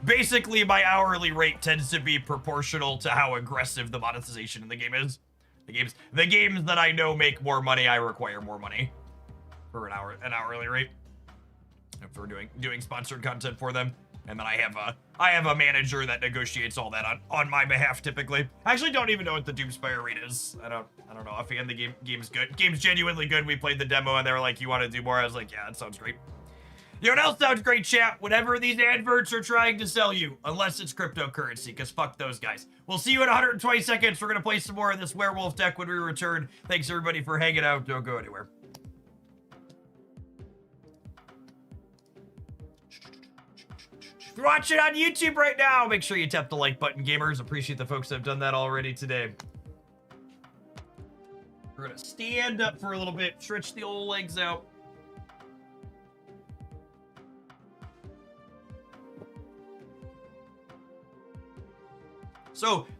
Basically, my hourly rate tends to be proportional to how aggressive the monetization in the game is. The games that I know make more money, I require more money for an hourly rate. If we're doing sponsored content for them. And then I have a manager that negotiates all that on my behalf typically. I actually don't even know what the Doomspire rate is. I don't know offhand. The game's good. Game's genuinely good. We played the demo and they were like, you want to do more? I was like, yeah, that sounds great. You know what else sounds great, chat? Whatever these adverts are trying to sell you, unless it's cryptocurrency, because fuck those guys. We'll see you in 120 seconds. We're going to play some more of this werewolf deck when we return. Thanks, everybody, for hanging out. Don't go anywhere. If you're watching on YouTube right now, make sure you tap the like button, gamers. Appreciate the folks that have done that already today. We're going to stand up for a little bit, stretch the old legs out.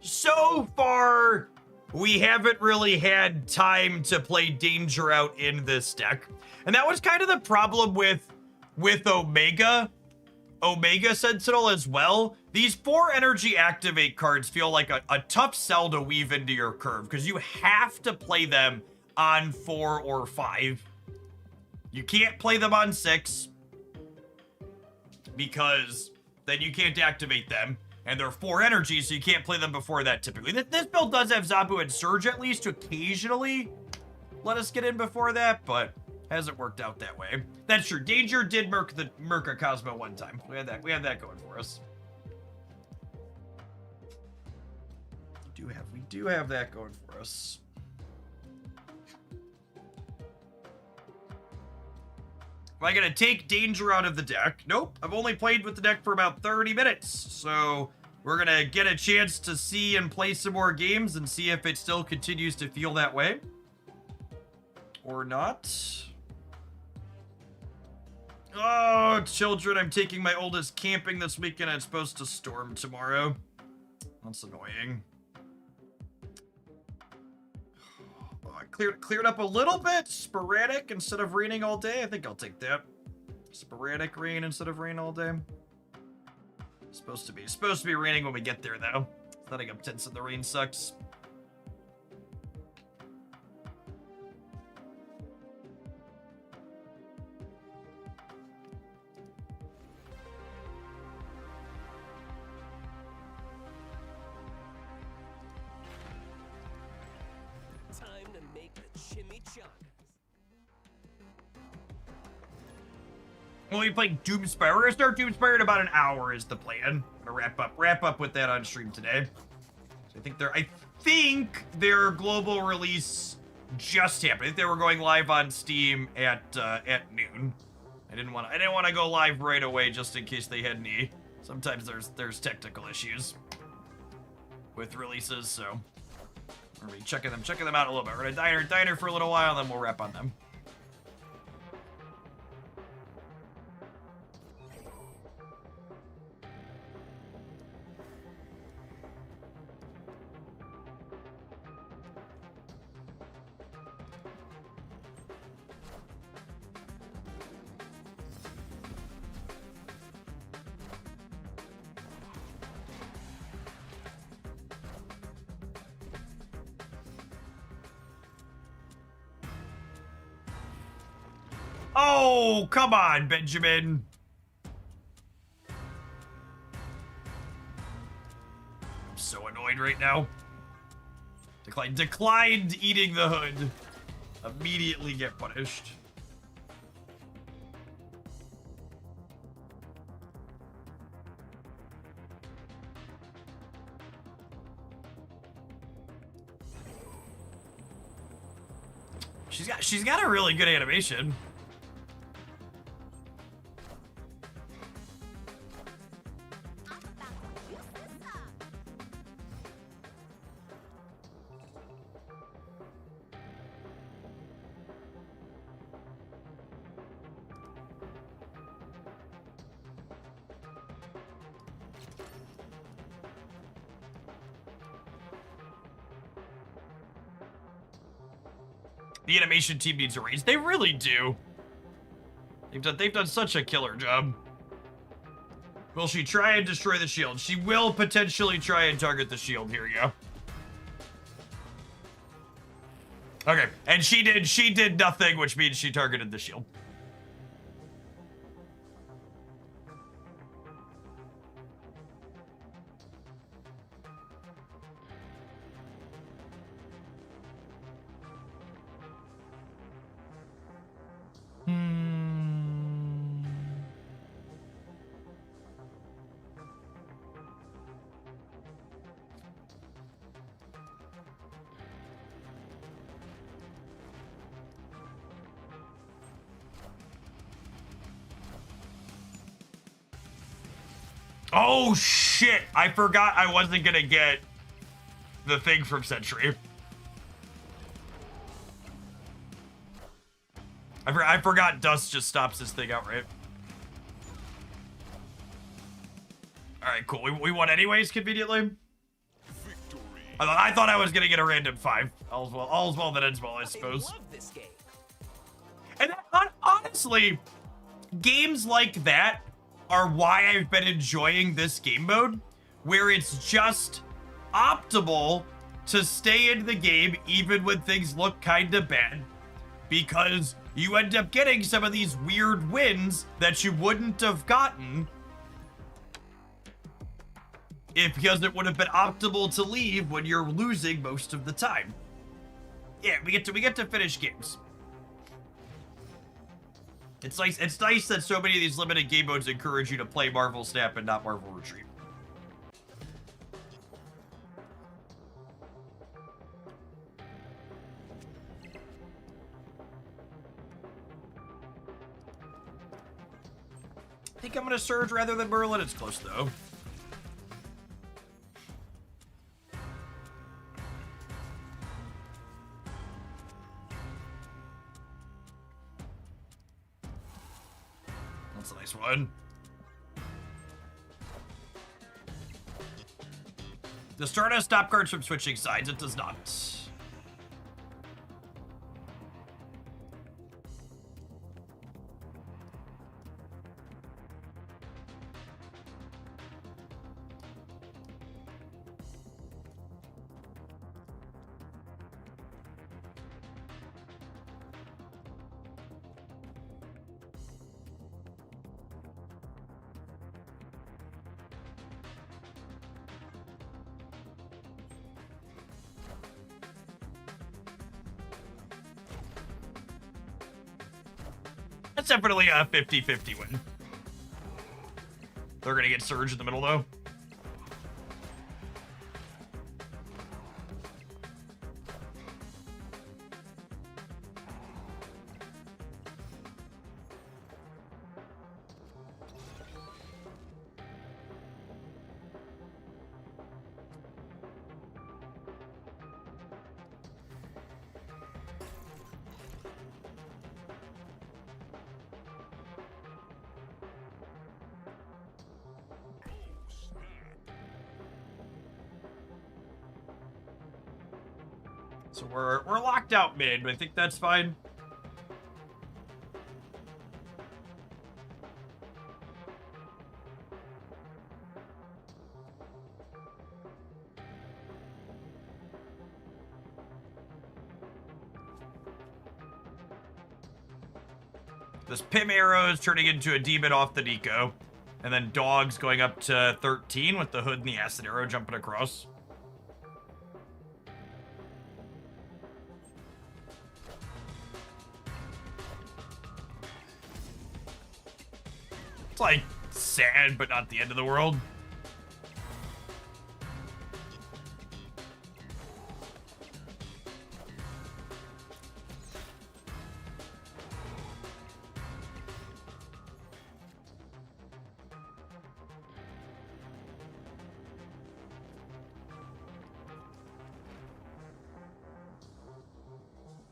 So far, we haven't really had time to play Danger Out in this deck. And that was kind of the problem with Omega Sentinel as well. These 4 energy activate cards feel like a tough sell to weave into your curve because you have to play them on 4 or 5. You can't play them on 6 because then you can't activate them. And they're 4 energy, so you can't play them before that typically. This build does have Zabu and Surge at least to occasionally let us get in before that, but hasn't worked out that way. That's true. Danger did murk a Cosmo one time. We had that going for us. We do have that going for us. Am I gonna take danger out of the deck? Nope. I've only played with the deck for about 30 minutes. So we're gonna get a chance to see and play some more games and see if it still continues to feel that way. Or not. Oh, children, I'm taking my oldest camping this weekend. It's supposed to storm tomorrow. That's annoying. Cleared up a little bit. Sporadic instead of raining all day. I think I'll take that. Sporadic rain instead of rain all day. Supposed to be raining when we get there, though. Setting up tents in the rain sucks. Time to make the chimichangas. Well, we played Doomspire. We're gonna start Doomspire in about an hour is the plan. I'm gonna wrap up with that on stream today. So I think their global release just happened. I think they were going live on Steam at noon. I didn't want to go live right away just in case they had any. Sometimes there's technical issues with releases, so we're gonna be checking them out a little bit. We're gonna diner for a little while, then we'll wrap on them. Oh, come on, Benjamin. I'm so annoyed right now. Declined eating the hood. Immediately get punished. She's got a really good animation. The animation team needs a raise. They really do. They've done such a killer job. Will she try and destroy the shield? She will potentially try and target the shield. Here you go. Okay, and she did nothing, which means she targeted the shield. Oh shit! I forgot I wasn't gonna get the thing from Sentry. I forgot Dust just stops this thing outright. Alright, cool. We won anyways, conveniently. Victory. I thought I was gonna get a random 5. All's well that ends well, I suppose. I love this game. And honestly, games like that are why I've been enjoying this game mode, where it's just optimal to stay in the game even when things look kind of bad, because you end up getting some of these weird wins that you wouldn't have gotten because it would have been optimal to leave when you're losing most of the time. Yeah, we get to finish games. It's nice that so many of these limited game modes encourage you to play Marvel Snap and not Marvel Retreat. think I'm gonna Surge rather than Merlin. It's close though. That's a nice one. Does Stardust stop cards from switching sides? It does not. That's definitely a 50-50 win. They're gonna get Surge in the middle though. So we're locked out mid, but I think that's fine. This Pim arrow is turning into a demon off the Nico. And then Dog's going up to 13 with the hood and the acid arrow jumping across. It's like sad, but not the end of the world.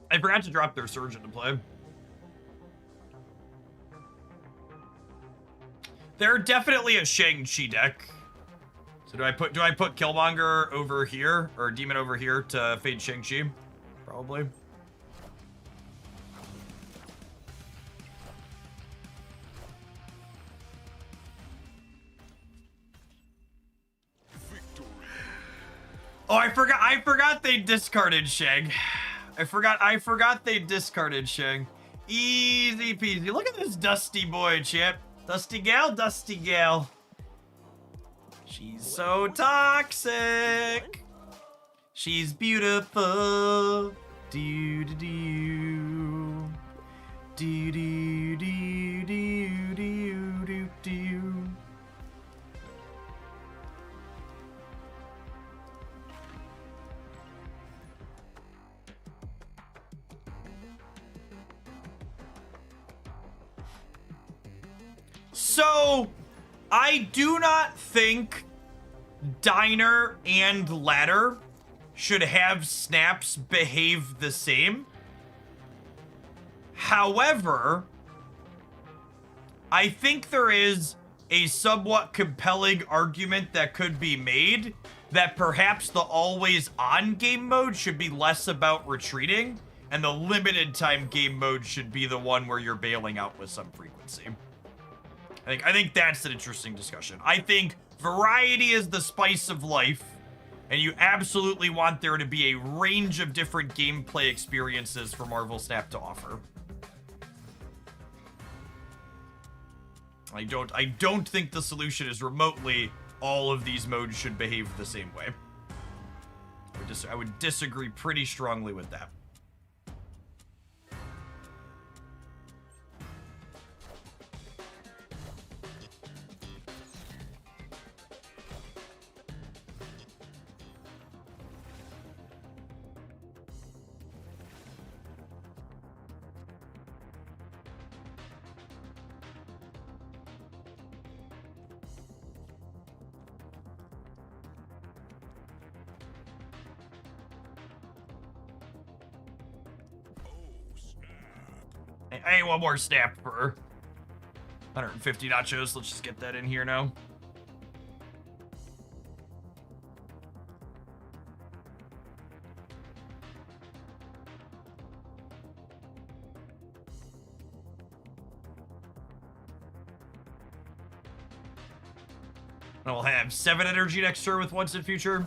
I forgot to drop their Surge into play. They're definitely a Shang-Chi deck. So do I put Killmonger over here or Demon over here to fade Shang-Chi? Probably. Oh, I forgot they discarded Shang. I forgot they discarded Shang. Easy peasy. Look at this dusty boy, Chip. Dusty gal. She's so toxic. She's beautiful. Do do do. Do do do do do do do. So, I do not think Diner and Ladder should have snaps behave the same. However, I think there is a somewhat compelling argument that could be made that perhaps the always on game mode should be less about retreating and the limited time game mode should be the one where you're bailing out with some frequency. I think that's an interesting discussion. I think variety is the spice of life, and you absolutely want there to be a range of different gameplay experiences for Marvel Snap to offer. I don't think the solution is remotely all of these modes should behave the same way. I would disagree pretty strongly with that. Hey, one more snap for 150 nachos. Let's just get that in here now. And we'll have 7 energy next turn with once in future.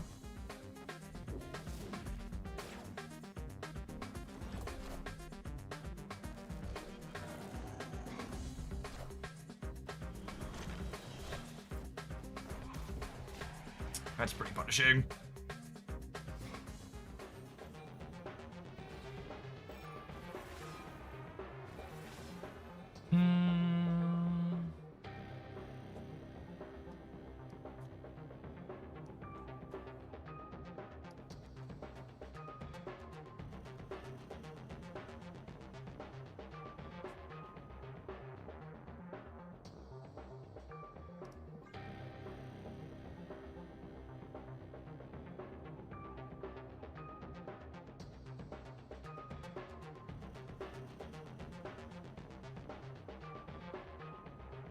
That's pretty punishing.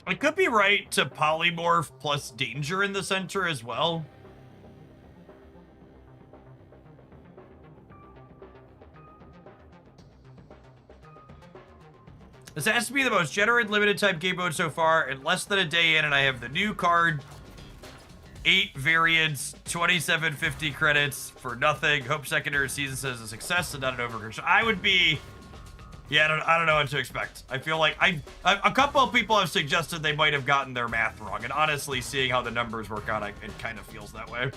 I could be right to polymorph plus danger in the center as well. This has to be the most generous limited type game mode so far, in less than a day in, and I have the new card, 8 variants, 2750 credits for nothing. Hope secondary season says a success and not an overcorrection. I would be... Yeah, I don't know what to expect. I feel like a couple of people have suggested they might have gotten their math wrong, and honestly, seeing how the numbers work out, it kind of feels that way.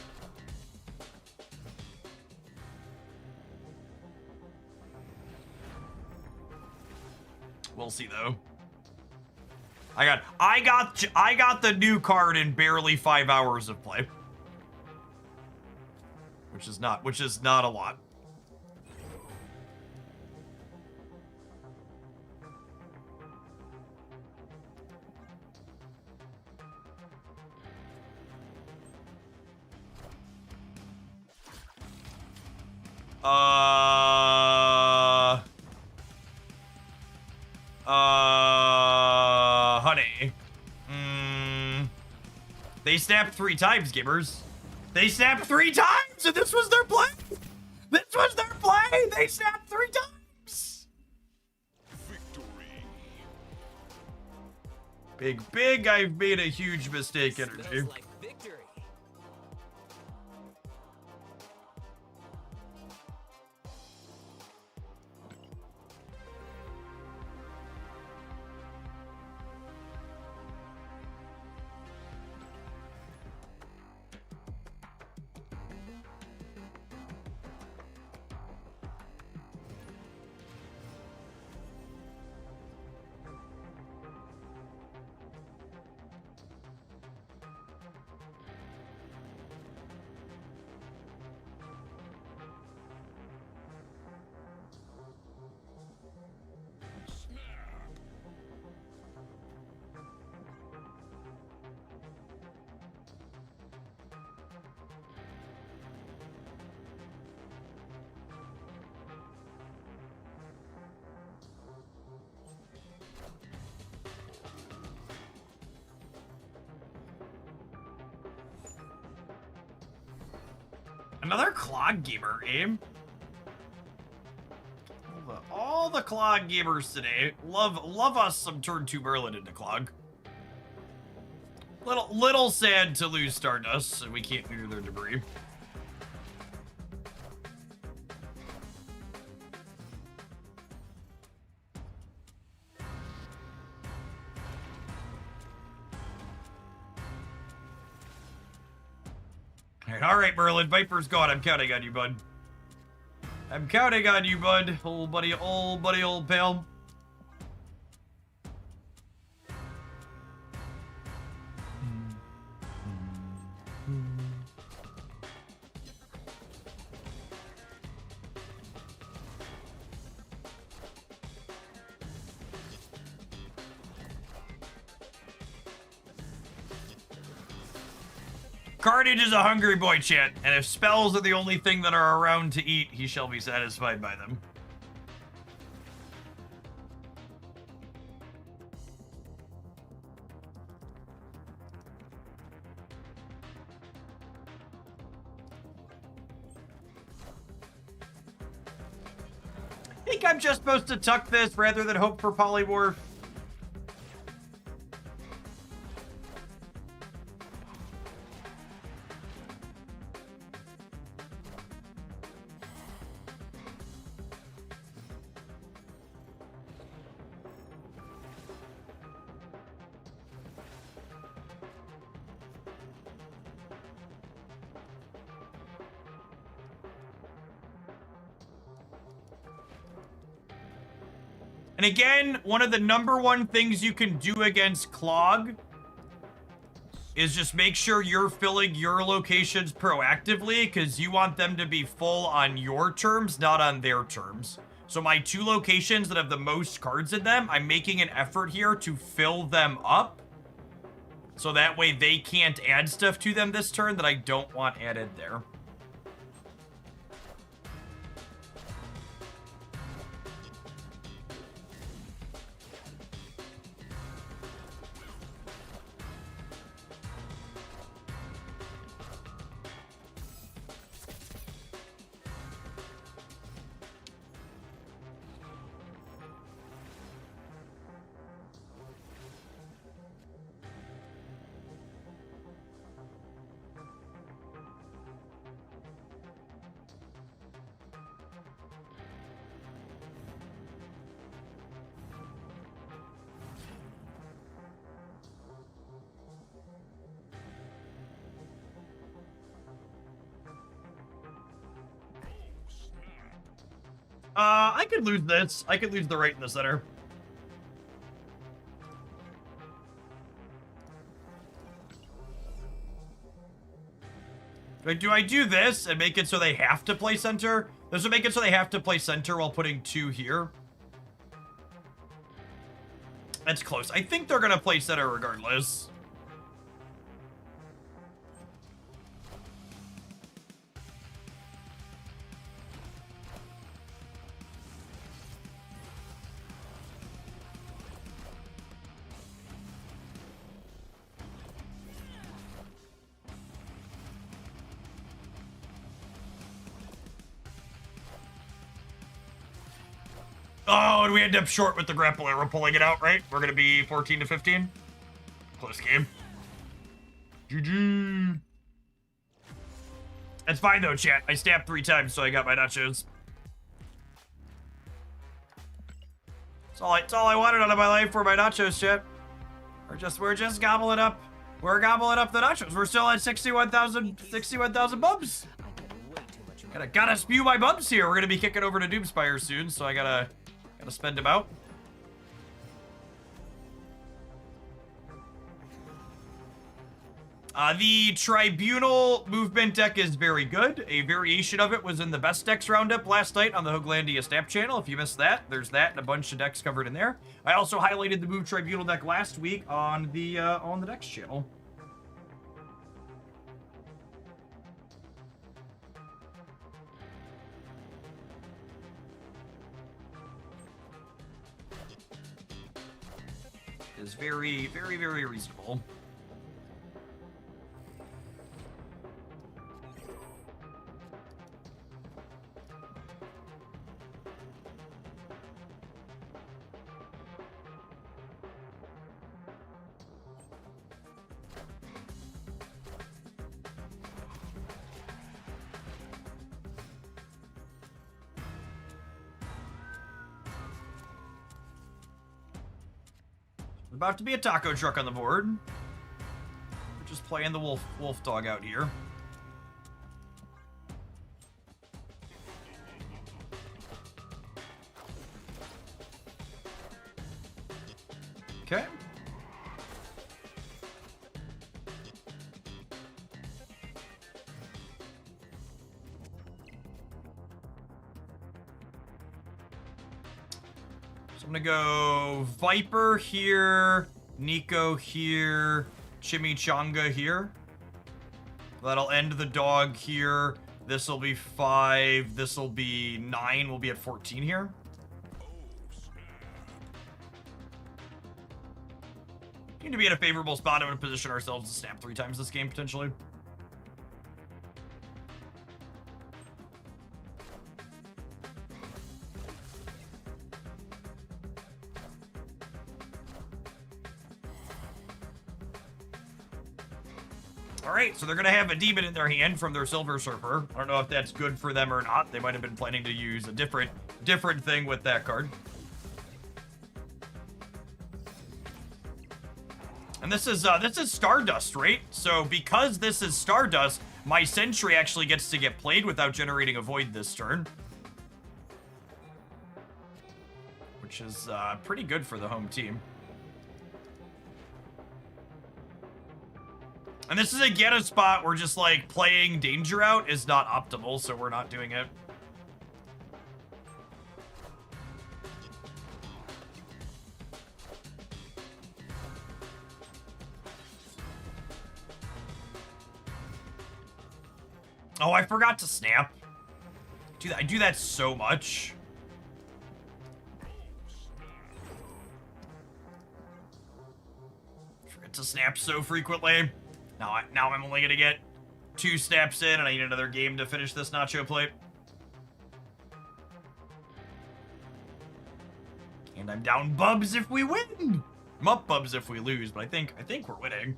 We'll see though. I got the new card in barely 5 hours of play, which is not a lot. Honey. They snapped 3 times, gamers. They snapped 3 times, and this was their play. This was their play. They snapped 3 times. Victory. Big, I've made a huge mistake, energy. Smells like victory. Another clog gamer, Abe. All the clog gamers today love us some turn 2 Merlin into clog. Little sad to lose Stardust, so we can't clear their debris. All right, Merlin. Viper's gone. I'm counting on you, bud. I'm counting on you, bud. Old buddy, old pal. Carnage is a hungry boy, chat, and if spells are the only thing that are around to eat, he shall be satisfied by them. think I'm just supposed to tuck this rather than hope for polymorph. And again, one of the #1 things you can do against Clog is just make sure you're filling your locations proactively, because you want them to be full on your terms, not on their terms. So my 2 locations that have the most cards in them, I'm making an effort here to fill them up. So that way they can't add stuff to them this turn that I don't want added there. I could lose this. I could lose the right in the center. Do I do this and make it so they have to play center? This would make it so they have to play center while putting 2 here. That's close. I think they're going to play center regardless. Oh, and we end up short with the grappler. We're pulling it out, right? We're going to be 14 to 15. Close game. GG. That's fine, though, chat. I stabbed 3 times, so I got my nachos. That's all I wanted out of my life for my nachos, chat. We're just gobbling up. We're gobbling up the nachos. We're still at 61,000 bubs. Gotta spew my bubs here. We're gonna be kicking over to Doomspire soon, so I gotta spend them out. The Tribunal movement deck is very good. A variation of it was in the best decks roundup last night on the Hooglandia Snap channel. If you missed that, there's that and a bunch of decks covered in there. I also highlighted the Move Tribunal deck last week on the decks channel. Is very, very, very reasonable. About to be a taco truck on the board. We're just playing the wolf dog out here. Okay. So I'm gonna go Viper here, Nico here, Chimichanga here. That'll end the dog here. This will be 5. This will be 9. We'll be at 14 here. Need to be in a favorable spot. I'm going to position ourselves to snap 3 times this game, potentially. All right, so they're going to have a demon in their hand from their Silver Surfer. I don't know if that's good for them or not. They might have been planning to use a different thing with that card. And this is Stardust, right? So because this is Stardust, my Sentry actually gets to get played without generating a Void this turn. Which is pretty good for the home team. And this is again a spot where just like playing Danger Out is not optimal, so we're not doing it. Oh, I forgot to snap. Dude, I do that so much. Forget to snap so frequently. Now I'm only gonna get 2 snaps in, and I need another game to finish this Nacho plate. And I'm down Bubs if we win. I'm up Bubs if we lose, but I think we're winning.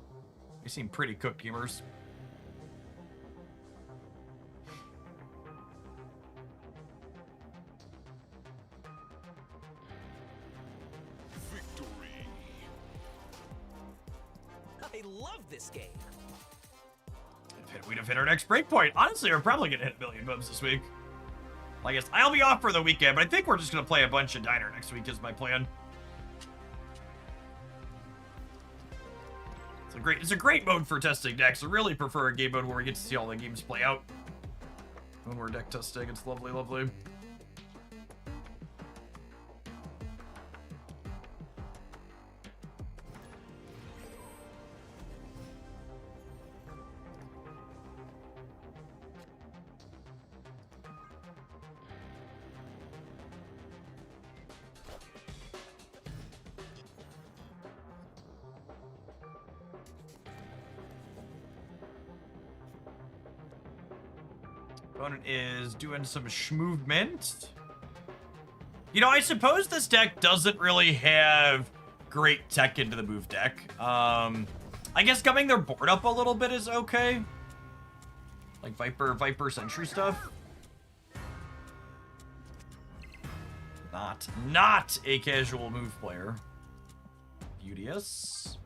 They seem pretty cooked gamers. Victory. I love this game. We'd have hit our next breakpoint. Honestly, we're probably gonna hit 1 million Bubs this week. I guess I'll be off for the weekend, but I think we're just gonna play a bunch of Diner next week is my plan. It's a great mode for testing decks. I really prefer a game mode where we get to see all the games play out when we're deck testing. It's lovely, lovely. Opponent is doing some schmovement. You know, I suppose this deck doesn't really have great tech into the move deck. I guess gumming their board up a little bit is okay. Like Viper Sentry stuff. Not a casual move player. Beauteous.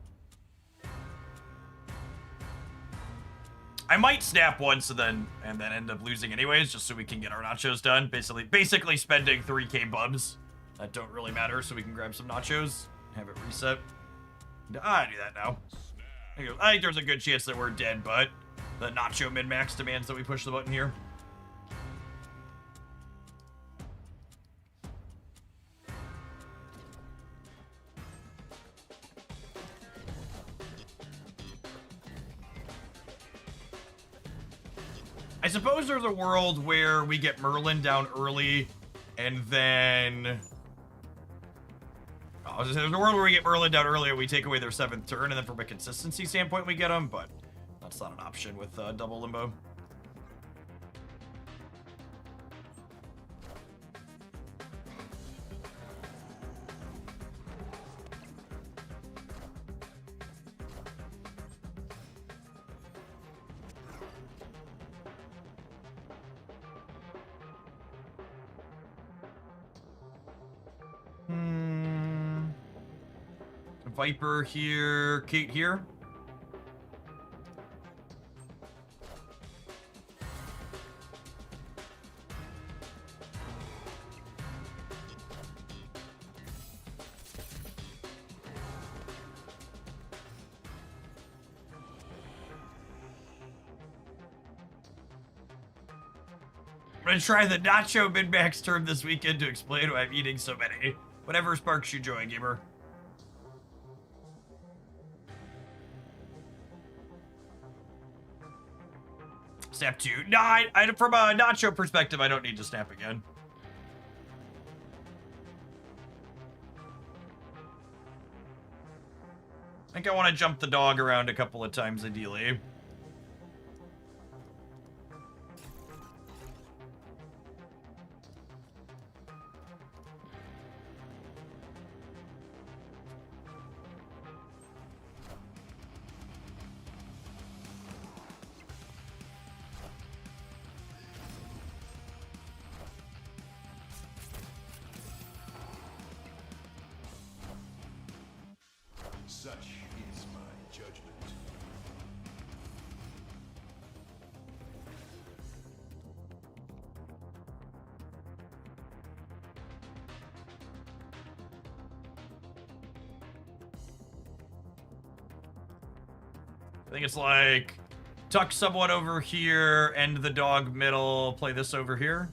I might snap once and then end up losing anyways, just so we can get our nachos done. Basically spending 3k Bubs that don't really matter, so we can grab some nachos, have it reset. I do that now. I think there's a good chance that we're dead, but the Nacho min-max demands that we push the button here. I suppose there's a world where we get Merlin down early, and then... Oh, there's a world where we get Merlin down early and we take away their 7th turn, and then from a consistency standpoint we get them, but that's not an option with double limbo. Viper here, Kate here. I'm gonna try the Nacho min-max term this weekend to explain why I'm eating so many. Whatever sparks your joy, gamer. Snap 2. No, from a Nacho perspective, I don't need to snap again. I think I want to jump the dog around a couple of times, ideally. Such is my judgment. I think it's like tuck someone over here, end the dog middle, play this over here.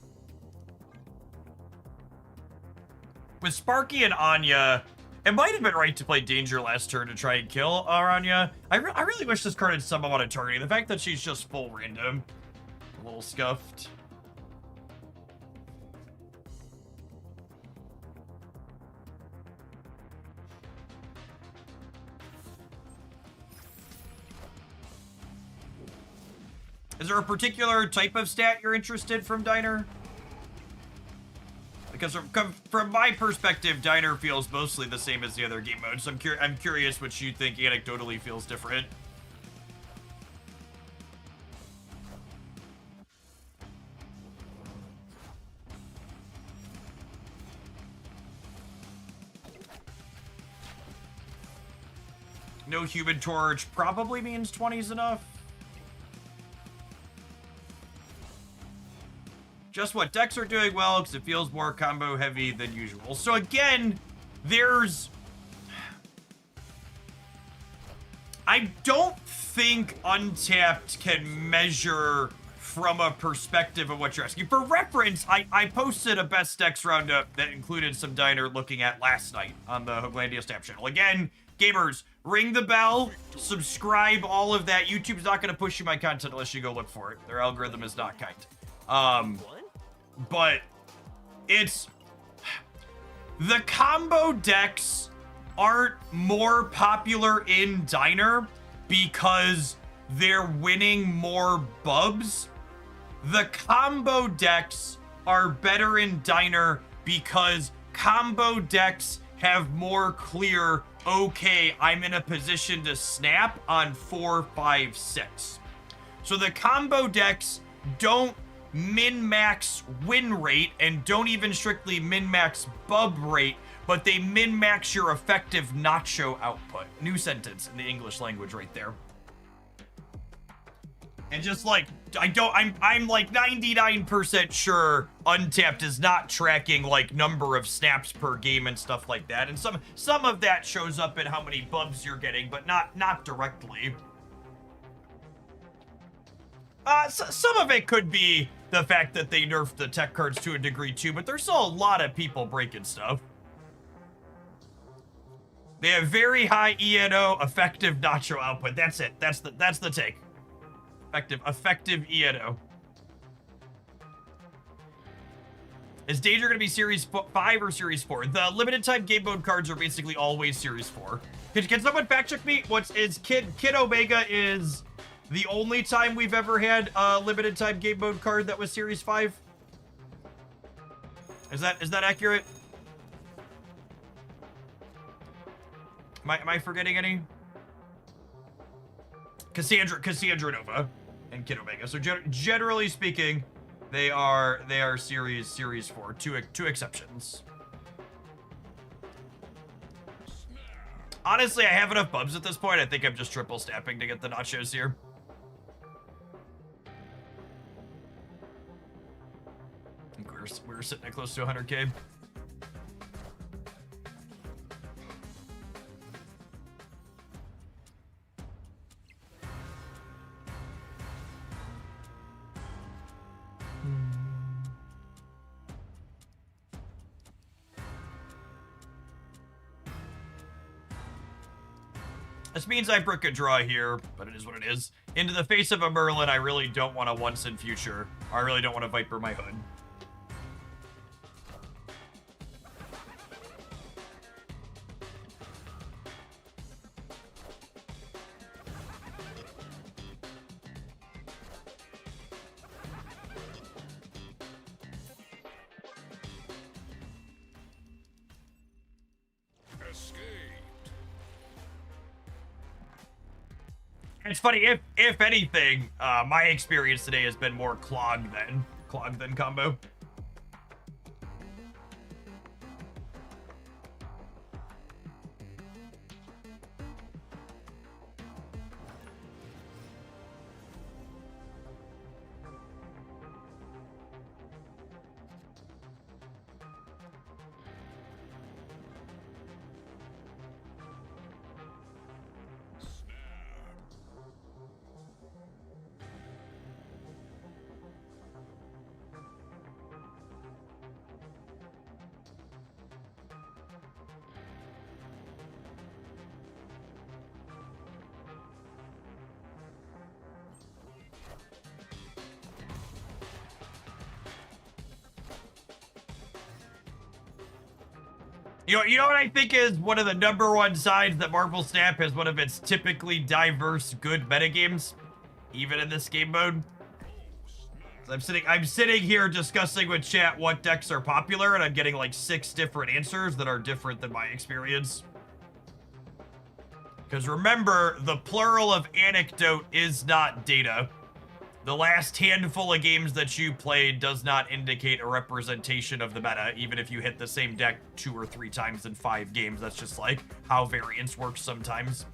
With Sparky and Anya, it might have been right to play Danger last turn to try and kill Anya. I really wish this card had some amount of targeting. The fact that she's just full random, a little scuffed. Is there a particular type of stat you're interested from Diner? Because from my perspective, Diner feels mostly the same as the other game modes. So I'm curious what you think anecdotally feels different. No Human Torch probably means 20's enough. Just what decks are doing well, because it feels more combo heavy than usual. So again, there's... I don't think Untapped can measure from a perspective of what you're asking. For reference, I posted a best decks roundup that included some Diner looking at last night on the Hoaglandia Snap channel. Again, gamers, ring the bell, subscribe, all of that. YouTube's not going to push you my content unless you go look for it. Their algorithm is not kind. But it's... The combo decks aren't more popular in Diner because they're winning more Bubs. The combo decks are better in Diner because combo decks have more clear, okay, I'm in a position to snap on 4, 5, 6. So the combo decks don't min-max win rate and don't even strictly min-max bub rate, but they min-max your effective Nacho output. New sentence in the English language right there. And just like, I'm like 99% sure Untapped is not tracking like number of snaps per game and stuff like that. And some of that shows up in how many bubs you're getting, but not directly. Some of it could be the fact that they nerfed the tech cards to a degree too, but there's still a lot of people breaking stuff. They have very high ENO, effective Nacho output. That's it. That's the take. Effective ENO. Is Danger going to be Series 5 or Series 4? The limited time game mode cards are basically always Series 4. Can someone fact check me? Kid Omega is the only time we've ever had a limited time game mode card that was Series 5? Is that accurate? Am I forgetting any? Cassandra Nova and Kid Omega. So generally speaking, they are Series 4. Two exceptions. Honestly, I have enough Bubs at this point. I think I'm just triple snapping to get the Nachos here. I think we're sitting at close to 100K. This means I brick a draw here, but it is what it is. Into the face of a Merlin, I really don't want a once in future. I really don't want to Viper my hood. It's funny, if anything, my experience today has been more clog than combo. You know what I think is one of the #1 signs that Marvel Snap has one of its typically diverse, good metagames, even in this game mode. I'm sitting here discussing with chat what decks are popular, and I'm getting like 6 different answers that are different than my experience. Because remember, the plural of anecdote is not data. The last handful of games that you played does not indicate a representation of the meta, even if you hit the same deck 2 or 3 times in 5 games. That's just like how variance works sometimes.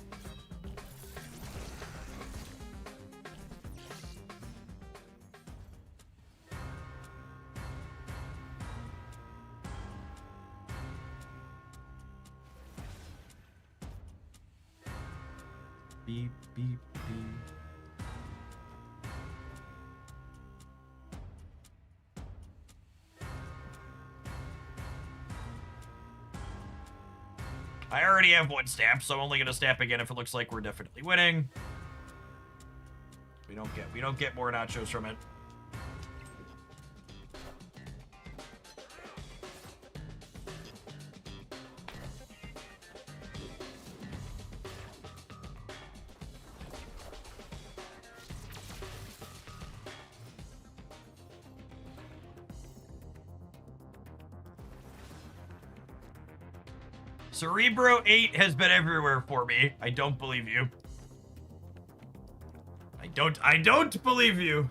Beep, beep, beep. I already have 1 stamp, so I'm only gonna stamp again if it looks like we're definitely winning. We don't get more nachos from it. Cerebro 8 has been everywhere for me. I don't believe you. I don't believe you.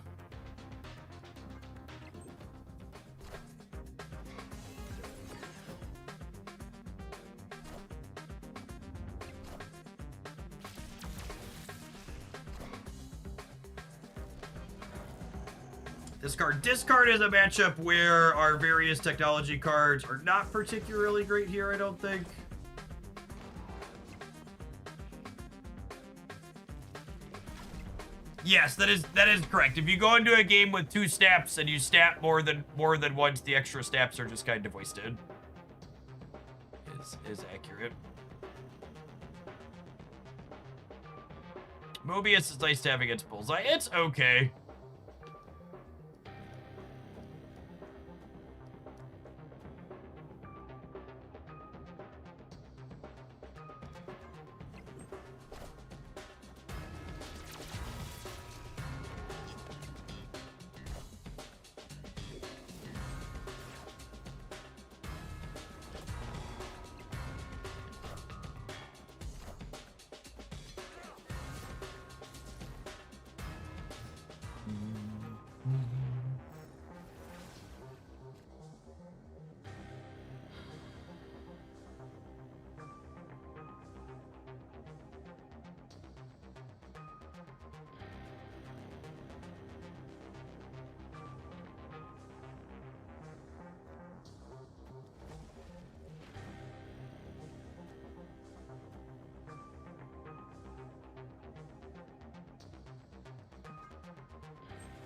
Discard is a matchup where our various technology cards are not particularly great here, I don't think. Yes, that is correct. If you go into a game with 2 snaps and you snap more than once, the extra snaps are just kind of wasted. Is accurate. Mobius is nice to have against Bullseye. It's okay.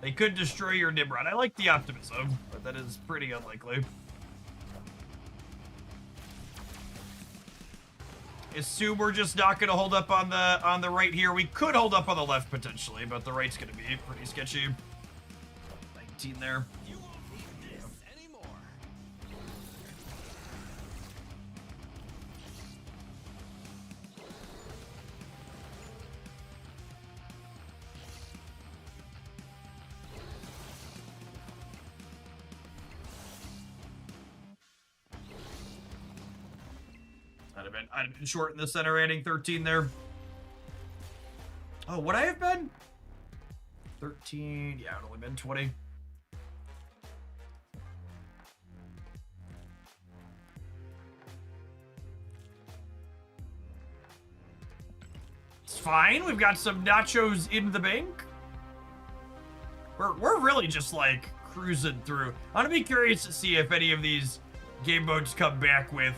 They could destroy your Nimrod. I like the optimism, but that is pretty unlikely. Assume we're just not going to hold up on the right here. We could hold up on the left potentially, but the right's going to be pretty sketchy. 19 there. You won't need this anymore. I'd have been short in the center, adding 13 there. Oh, would I have been? 13, yeah, I'd only been 20. It's fine, we've got some nachos in the bank. We're really just like cruising through. I'm gonna be curious to see if any of these game modes come back with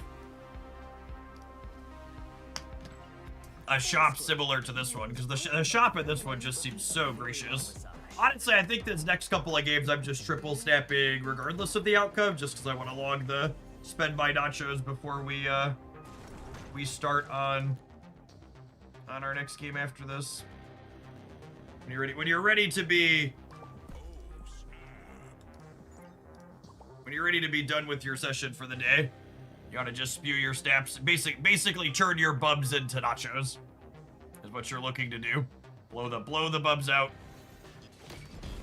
a shop similar to this one, because the shop in this one just seems so gracious. Honestly, I think this next couple of games I'm just triple snapping regardless of the outcome, just because I want to log the spend my nachos before we start on our next game after this. When you're ready to be done with your session for the day, You want to just spew your snaps, basically turn your bubs into nachos, is what you're looking to do. Blow the bubs out.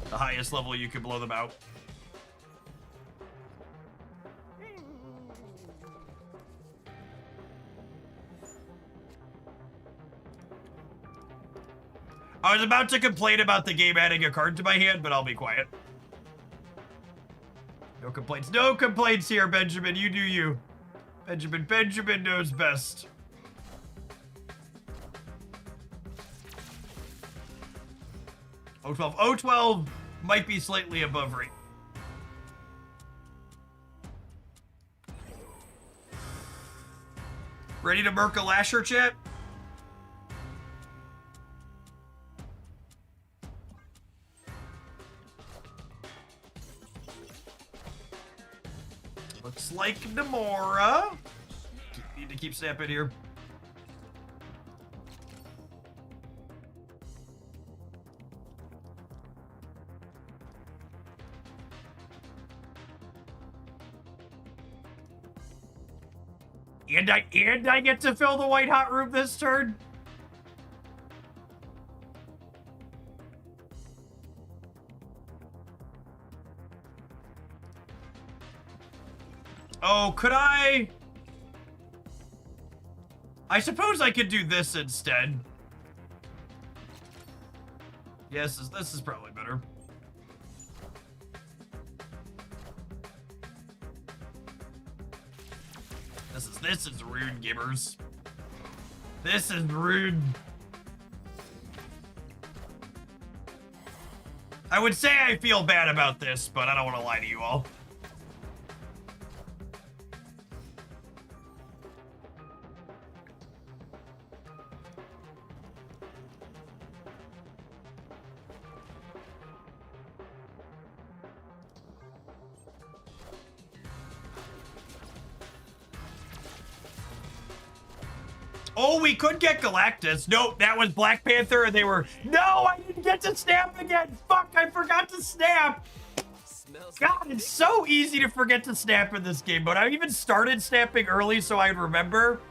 The highest level you can blow them out. I was about to complain about the game adding a card to my hand, but I'll be quiet. No complaints. No complaints here, Benjamin. You do you. Benjamin knows best. O12. O12 might be slightly above rate. Ready to murk a lasher, chat? Looks like Namora. Need to keep snapping here. And I get to fill the white hot room this turn. Oh, could I? I suppose I could do this instead. Yes, this is probably better. This is rude, gamers. This is rude. I would say I feel bad about this, but I don't want to lie to you all. Oh, we could get Galactus. Nope, that was Black Panther, and they were... No, I didn't get to snap again. Fuck, I forgot to snap. God, it's so easy to forget to snap in this game, but I even started snapping early so I'd remember.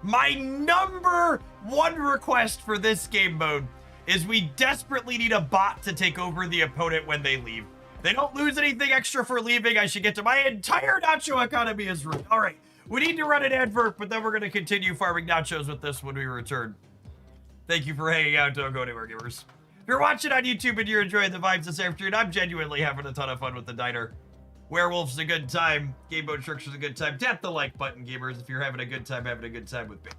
My number one request for this game mode is we desperately need a bot to take over the opponent when they leave. They don't lose anything extra for leaving. I should get to my entire Nacho economy is ruined. All right. We need to run an advert, but then we're going to continue farming nachos with this when we return. Thank you for hanging out. Don't go anywhere, gamers. If you're watching on YouTube and you're enjoying the vibes this afternoon, I'm genuinely having a ton of fun with the diner. Werewolf's a good time. Game Mode Structure's a good time. Tap the like button, gamers, if you're having a good time with me.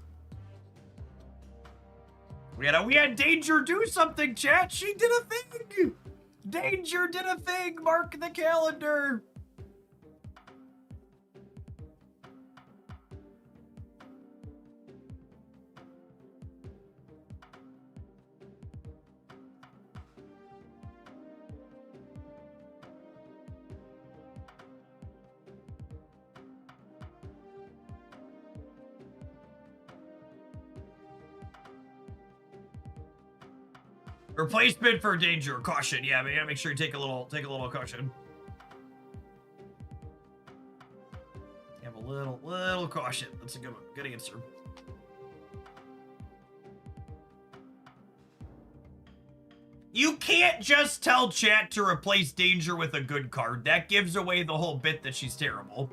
We had Danger do something, chat. She did a thing. Danger did a thing. Mark the calendar. Replacement for Danger. Caution. Yeah, man, make sure you take a little caution. Have a little caution. That's a good one. Good answer. You can't just tell chat to replace Danger with a good card. That gives away the whole bit that she's terrible.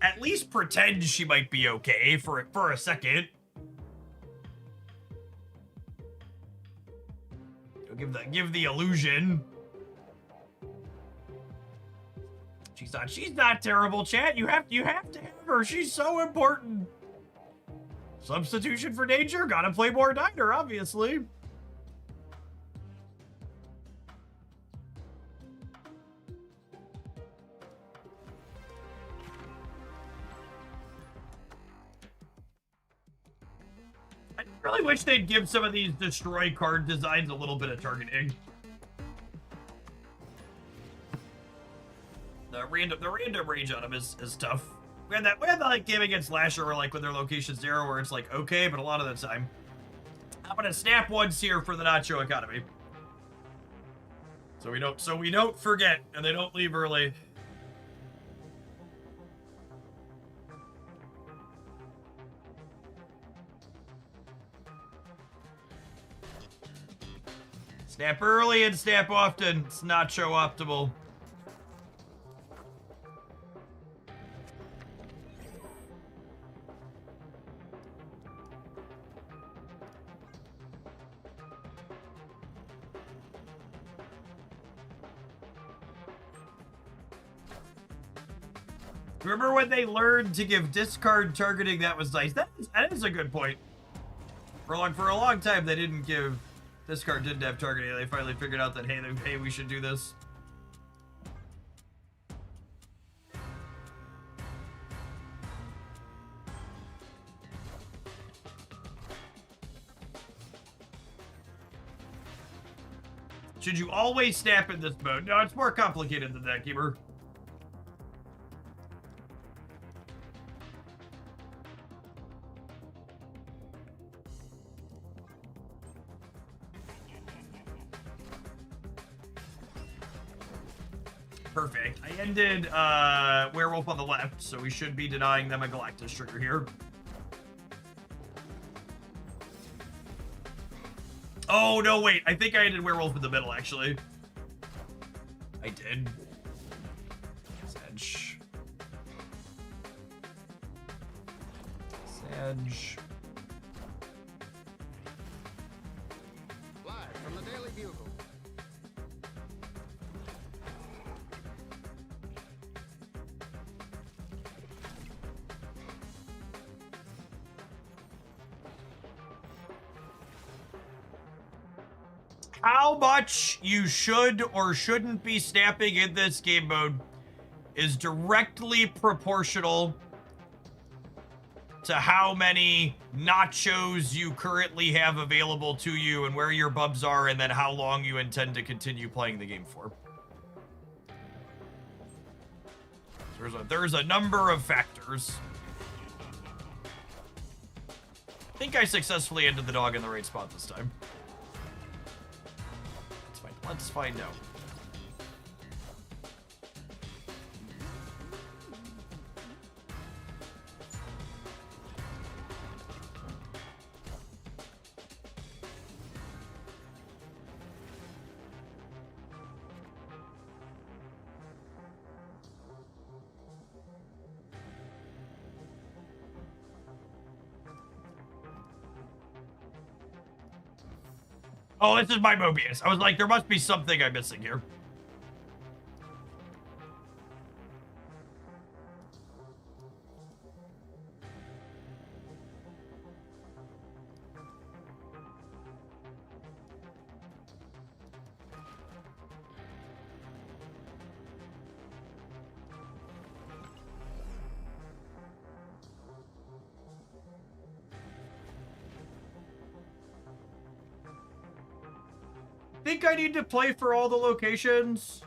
At least pretend she might be okay for a second. Give the illusion. She's not terrible, chat. You have to have her. She's so important. Substitution for Danger. Gotta play more Diner, obviously. I really wish they'd give some of these destroy card designs a little bit of targeting. The random range on them is tough. We had that like game against Lasher where like when their location's 0 where it's like okay, but a lot of the time. I'm gonna snap once here for the Nacho economy. So we don't forget and they don't leave early. Snap early and snap often. It's Nacho optimal. Remember when they learned to give discard targeting? That was nice. That is a good point. For a long time, they didn't give discard. Didn't have targeting. They finally figured out that hey, we should do this. Should you always snap in this mode? No, it's more complicated than that, Keeper. Perfect. I ended Werewolf on the left, so we should be denying them a Galactus trigger here. Oh, no, wait. I think I ended Werewolf in the middle, actually. I did. Sedge. Sedge. Live from the Daily Bugle. How much you should or shouldn't be snapping in this game mode is directly proportional to how many nachos you currently have available to you and where your bubs are, and then how long you intend to continue playing the game for. There's a number of factors. I think I successfully ended the dog in the right spot this time. Let's find out. Oh, this is my Mobius. I was like, there must be something I'm missing here. I think I need to play for all the locations.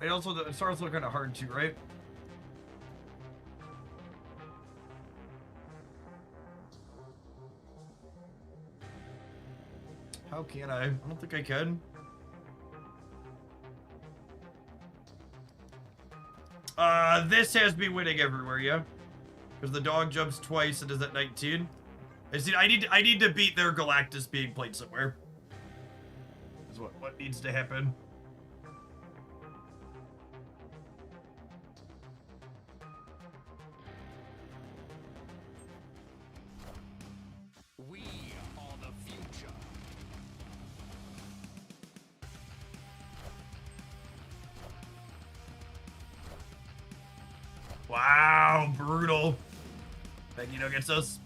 It starts looking kind of hard too, right? How can I? I don't think I can. This has me winning everywhere, yeah? Because the dog jumps twice and is at 19. I need to beat their Galactus being played somewhere. What needs to happen. We are the future. Wow, brutal. Magneto gets us.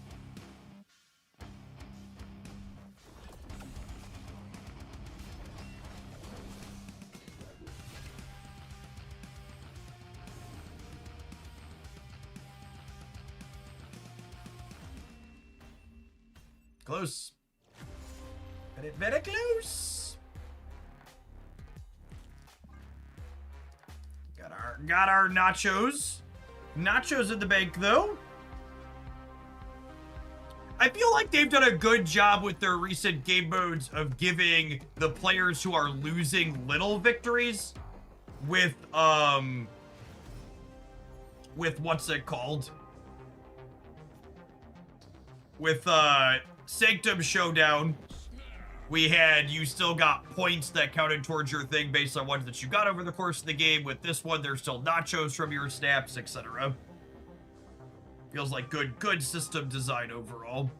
Close. Very close. Got our nachos. Nachos in the bank though. I feel like they've done a good job with their recent game modes of giving the players who are losing little victories with what's it called? With Sanctum Showdown, we had you still got points that counted towards your thing based on ones that you got over the course of the game. With this one, there's still nachos from your snaps, etc. Feels like good system design overall.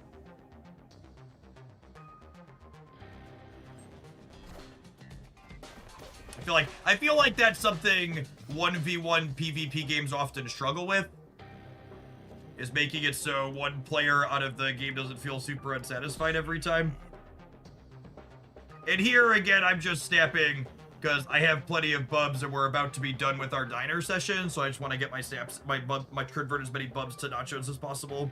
I feel like that's something 1v1 PvP games often struggle with, is making it so one player out of the game doesn't feel super unsatisfied every time. And here again, I'm just snapping because I have plenty of bubs and we're about to be done with our diner session, so I just want to get my snaps, my convert as many bubs to nachos as possible.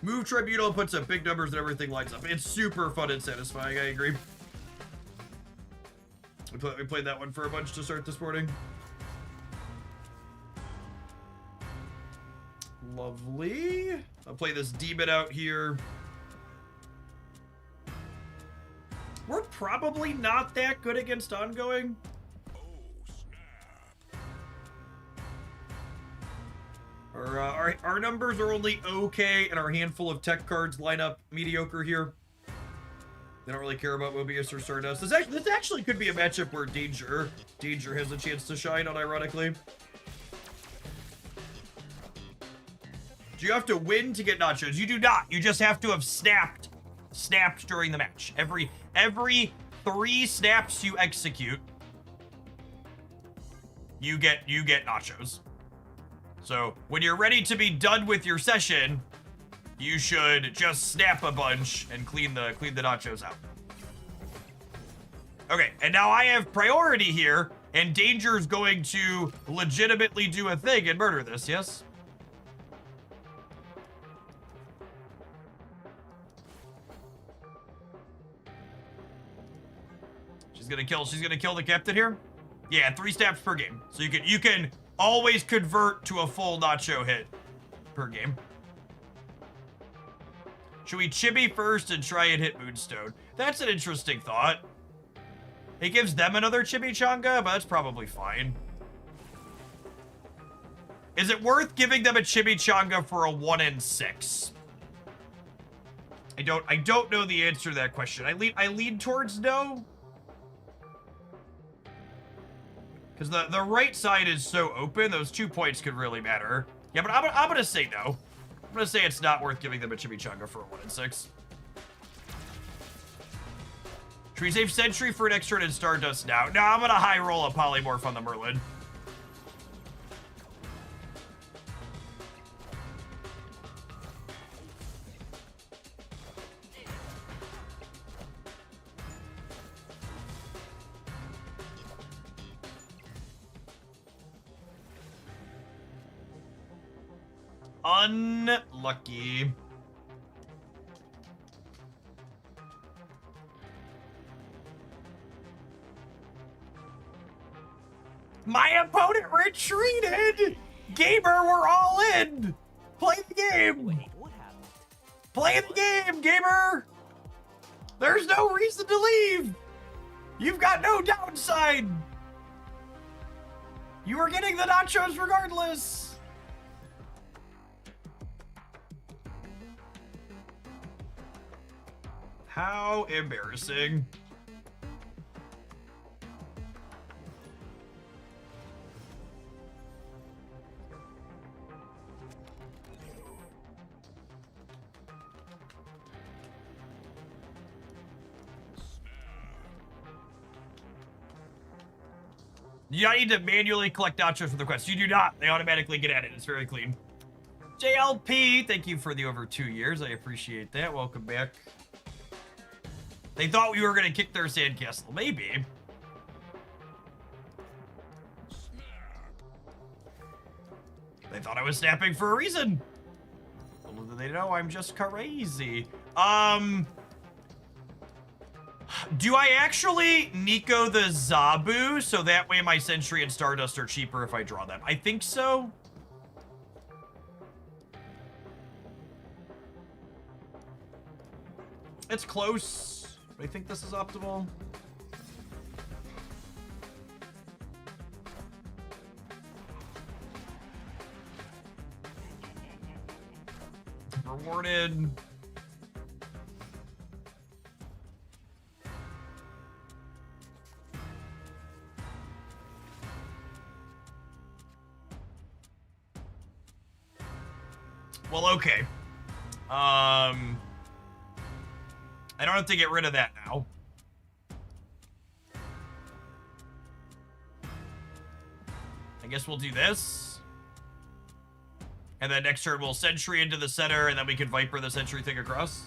Move Tribunal puts up big numbers and everything lines up. It's super fun and satisfying, I agree. We played that one for a bunch to start this morning. Lovely. I'll play this demon out here. We're probably not that good against ongoing. Our numbers are only okay, and our handful of tech cards line up mediocre here. They don't really care about Mobius or Stardust. This actually could be a matchup where Danger has a chance to shine, unironically. Do you have to win to get nachos? You do not. You just have to have snapped during the match. Every 3 snaps you execute, you get nachos. So when you're ready to be done with your session, you should just snap a bunch and clean the nachos out. Okay, and now I have priority here, and Danger's going to legitimately do a thing and murder this, yes? She's gonna kill the captain here? Yeah, 3 snaps per game. So you can always convert to a full nacho hit per game. Should we chibi first and try and hit Moonstone? That's an interesting thought. It gives them another chimichanga, but that's probably fine. Is it worth giving them a chimichanga for a 1 in 6? I don't know the answer to that question. I lean towards no. Because the right side is so open, those 2 points could really matter. Yeah, but I'm gonna say no. I'm gonna say it's not worth giving them a chimichanga for a 1 in 6. Should we save Sentry for an extra and Stardust now? No, I'm gonna high roll a Polymorph on the Merlin. Unlucky. My opponent retreated! Gamer, we're all in! Play the game! Wait, what happened? Play the game, gamer! There's no reason to leave! You've got no downside! You are getting the nachos regardless! How embarrassing. You don't need to manually collect nachos for the quest. You do not. They automatically get added. It's very clean. JLP, thank you for the over 2 years. I appreciate that. Welcome back. They thought we were going to kick their sandcastle. Maybe. They thought I was snapping for a reason. Little do they know I'm just crazy. Do I actually Nico the Zabu so that way my Sentry and Stardust are cheaper if I draw them? I think so. It's close. I think this is optimal. Rewarded. Well, okay. I don't have to get rid of that now. I guess we'll do this. And then next turn we'll sentry into the center, and then we can Viper the sentry thing across.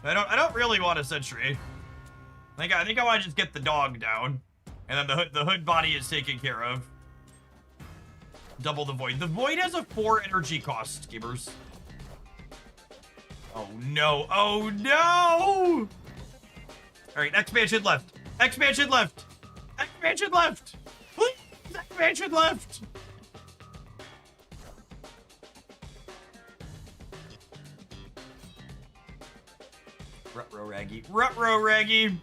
I don't really want a sentry. I think I want to just get the dog down. And then the hood body is taken care of. Double the void. The void has a 4 energy cost, gamers. Oh no. Oh no! Alright, expansion left. Expansion left. Expansion left. Please, expansion left. Rutro Raggy. Rutro Raggy.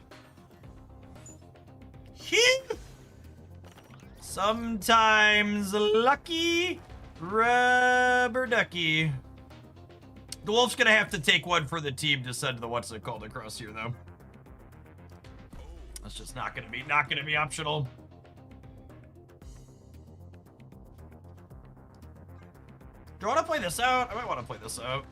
Sometimes lucky rubber ducky. The wolf's gonna have to take one for the team to send the what's it called across here, though. That's just not gonna be optional. Do I want to play this out? I might want to play this out.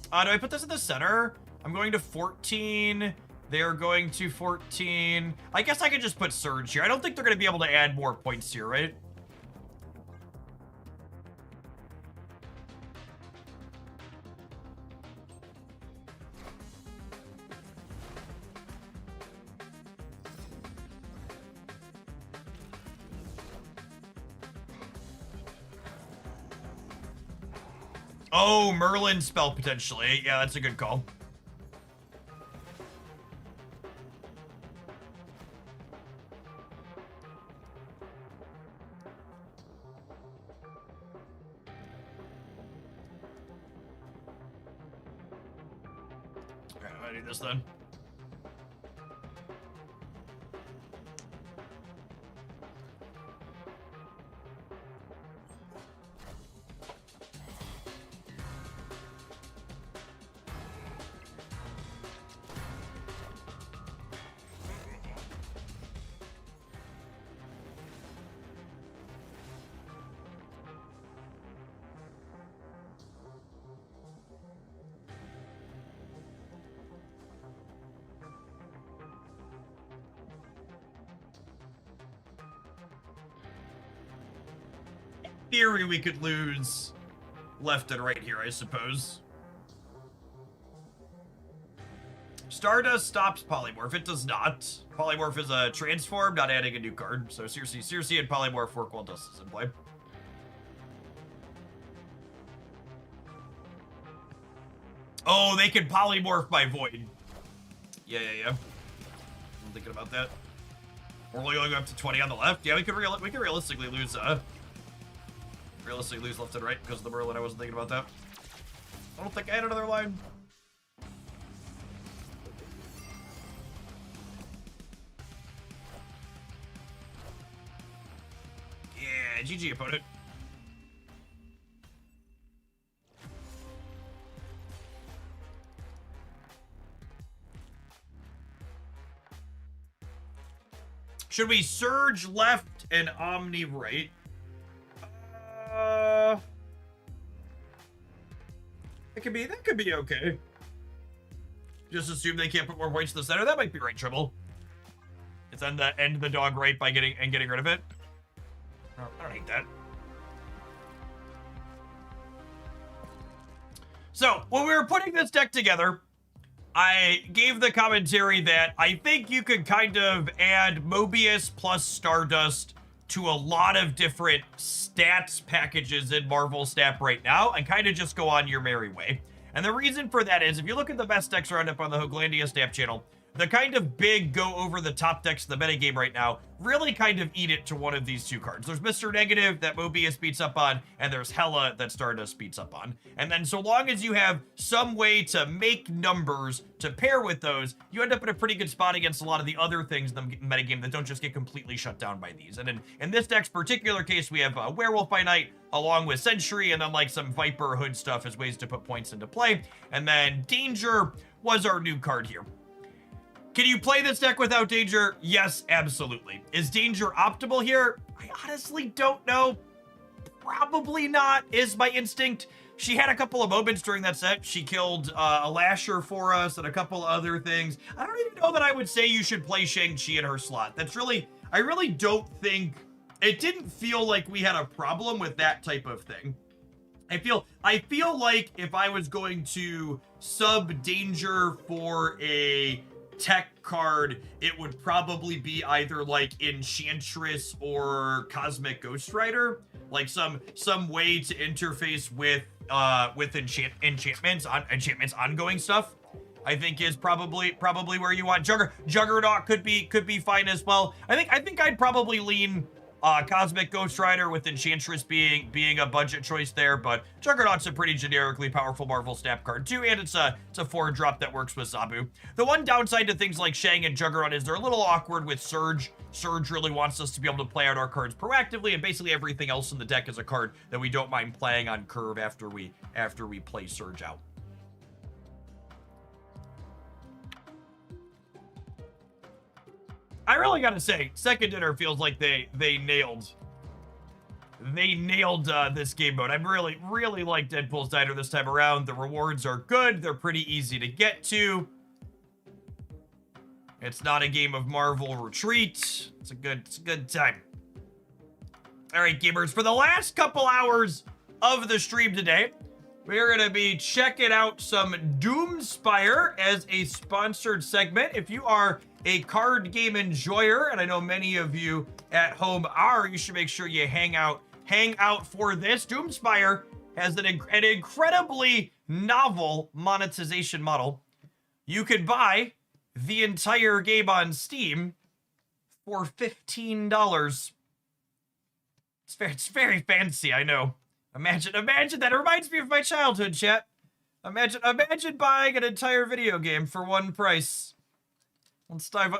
Do I put this in the center? I'm going to 14. They're going to 14. I guess I could just put Surge here. I don't think they're going to be able to add more points here, right? Oh, Merlin spell potentially. Yeah, that's a good call. Okay, I'm gonna do this then. Theory, we could lose left and right here, I suppose. Stardust stops Polymorph. It does not. Polymorph is a transform, not adding a new card. So Circe and Polymorph work while Dust is in play. Oh, they can Polymorph by Void. Yeah. I'm thinking about that. We're only going up to 20 on the left. Yeah, we could realistically lose left and right because of the Merlin. I wasn't thinking about that. I don't think I had another line. Yeah, GG opponent. Should we Surge left and Omni right? That could be okay. Just assume they can't put more points to the center. That might be right trouble. It's end the dog right by getting rid of it. I don't hate that. So when we were putting this deck together, I gave the commentary that I think you could kind of add Mobius plus Stardust to a lot of different stats packages in Marvel Snap right now and kind of just go on your merry way. And the reason for that is, if you look at the best decks roundup on the Hooglandia Snap channel, the kind of big go over the top decks in the metagame right now really kind of eat it to one of these two cards. There's Mr. Negative that Mobius beats up on, and there's Hela that Stardust beats up on. And then so long as you have some way to make numbers to pair with those, you end up in a pretty good spot against a lot of the other things in the metagame that don't just get completely shut down by these. And in this deck's particular case, we have Werewolf by Night along with Sentry, and then like some Viper Hood stuff as ways to put points into play. And then Danger was our new card here. Can you play this deck without Danger? Yes, absolutely. Is Danger optimal here? I honestly don't know. Probably not, is my instinct. She had a couple of moments during that set. She killed a Lasher for us and a couple other things. I don't even know that I would say you should play Shang-Chi in her slot. That's really, I really don't think, it didn't feel like we had a problem with that type of thing. I feel like if I was going to sub Danger for a tech card, it would probably be either like Enchantress or Cosmic Ghost Rider, like some way to interface with enchantments ongoing stuff. I think is probably where you want. Juggernaut could be fine as well. I think I'd probably lean Cosmic Ghost Rider with Enchantress being a budget choice there, but Juggernaut's a pretty generically powerful Marvel Snap card too, and it's a 4-drop that works with Zabu. The one downside to things like Shang and Juggernaut is they're a little awkward with Surge. Surge really wants us to be able to play out our cards proactively, and basically everything else in the deck is a card that we don't mind playing on curve after we play Surge out. I really gotta say, Second Dinner feels like they nailed this game mode. I really like Deadpool's Diner this time around. The rewards are good. They're pretty easy to get to. It's not a game of Marvel Retreat. It's a good time. All right, gamers, for the last couple hours of the stream today, we're gonna be checking out some Doomspire as a sponsored segment. If you are a card game enjoyer, and I know many of you at home are, you should make sure you hang out for this. Doomspire has an incredibly novel monetization model. You could buy the entire game on Steam for $15. It's very fancy, I know. Imagine that. It reminds me of my childhood, chat. Imagine buying an entire video game for one price. Let's dive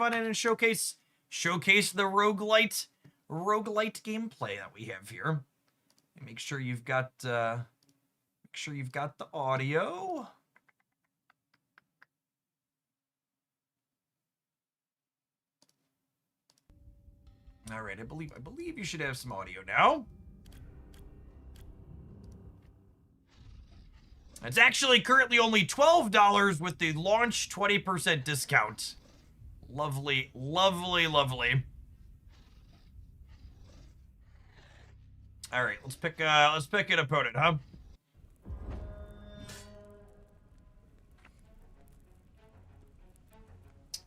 on in and showcase the roguelite gameplay that we have here. Make sure you've got the audio. All right, I believe you should have some audio now. It's actually currently only $12 with the launch 20% discount. Lovely, lovely, lovely. All right, let's pick an opponent, huh?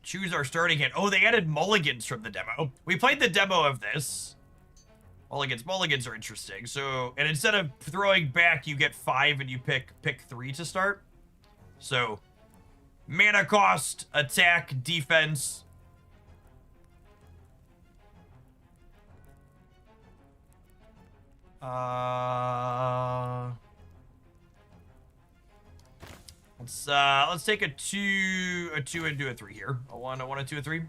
Choose our starting hand. Oh, they added mulligans from the demo. We played the demo of this. Mulligans are interesting. So, and instead of throwing back, you get 5 and you pick 3 to start. So, mana cost, attack, defense. Let's take a 2 and do a 3 here. A 1, a 2, a 3.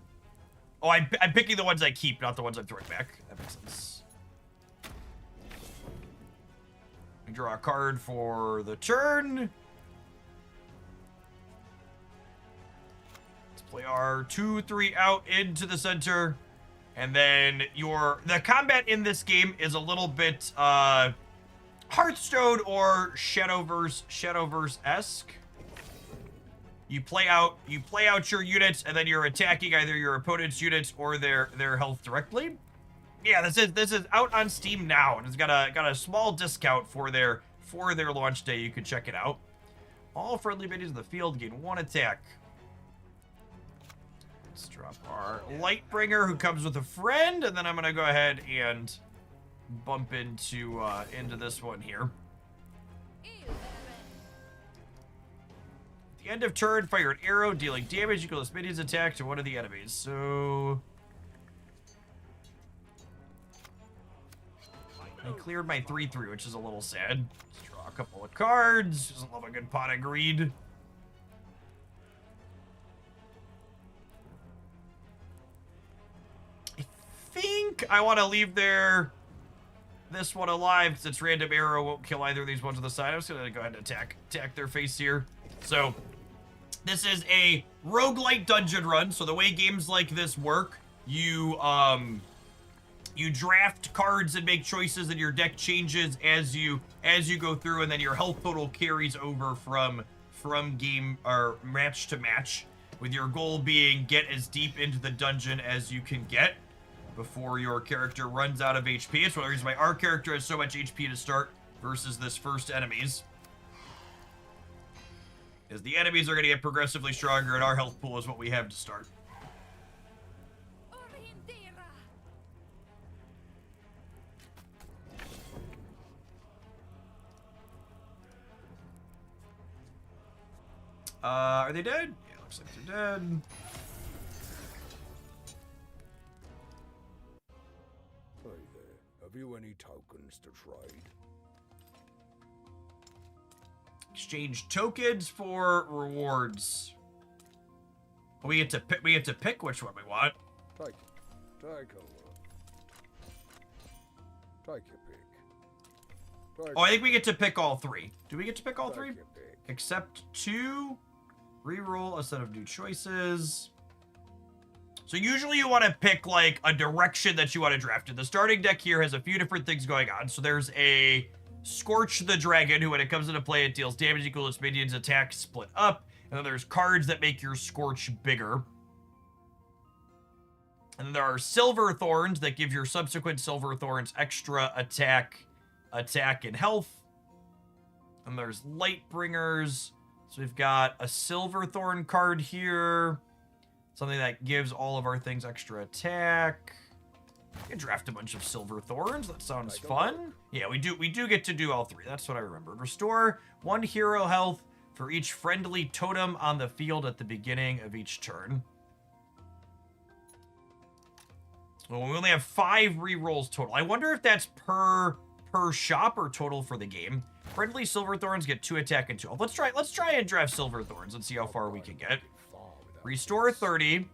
Oh, I'm picking the ones I keep, not the ones I'm throwing back. That makes sense. We draw a card for the turn. Let's play our 2-3 out into the center. And then the combat in this game is a little bit Hearthstone or Shadowverse-esque. You play out your units, and then you're attacking either your opponent's units or their health directly. Yeah, this is out on Steam now, and it's got a small discount for their launch day. You can check it out. All friendly minions in the field gain 1 attack. Let's drop our Lightbringer, who comes with a friend, and then I'm gonna go ahead and bump into this one here. The the end of turn, fire an arrow, dealing damage equal to this minion's attack to one of the enemies. So I cleared my 3/3, which is a little sad. Let's draw a couple of cards. Doesn't love a good pot of greed. I think I want to leave this one alive because its random arrow won't kill either of these ones on the side. I'm just gonna go ahead and attack their face here. So this is a roguelite dungeon run. So the way games like this work, you draft cards and make choices, and your deck changes as you go through, and then your health total carries over from game or match to match, with your goal being get as deep into the dungeon as you can get before your character runs out of HP. It's one of the reasons why our character has so much HP to start versus this first enemies. Is the enemies are going to get progressively stronger, and our health pool is what we have to start. Are they dead? Yeah, looks like they're dead. Hey there, have you any tokens to trade? Exchange tokens for rewards. We get to pick which one we want. Take a look. Take your pick. Oh, I think we get to pick all three. Do we get to pick all three? Take your pick. Accept 2. Reroll a set of new choices. So usually you want to pick like a direction that you want to draft in. The starting deck here has a few different things going on. So there's a Scorch the Dragon, who when it comes into play, it deals damage equal to its minions' attack split up. And then there's cards that make your Scorch bigger. And then there are Silver Thorns that give your subsequent Silver Thorns extra attack, and health. And there's Lightbringers. So we've got a Silver Thorn card here. Something that gives all of our things extra attack. We can draft a bunch of Silver Thorns. That sounds fun. Yeah, we do get to do all three. That's what I remembered. Restore 1 hero health for each friendly totem on the field at the beginning of each turn. Well, we only have 5 rerolls total. I wonder if that's per shop or total for the game. Friendly Silver Thorns get 2 attack and 2 health. Let's try and draft Silver Thorns and see how far we can get. Restore 30,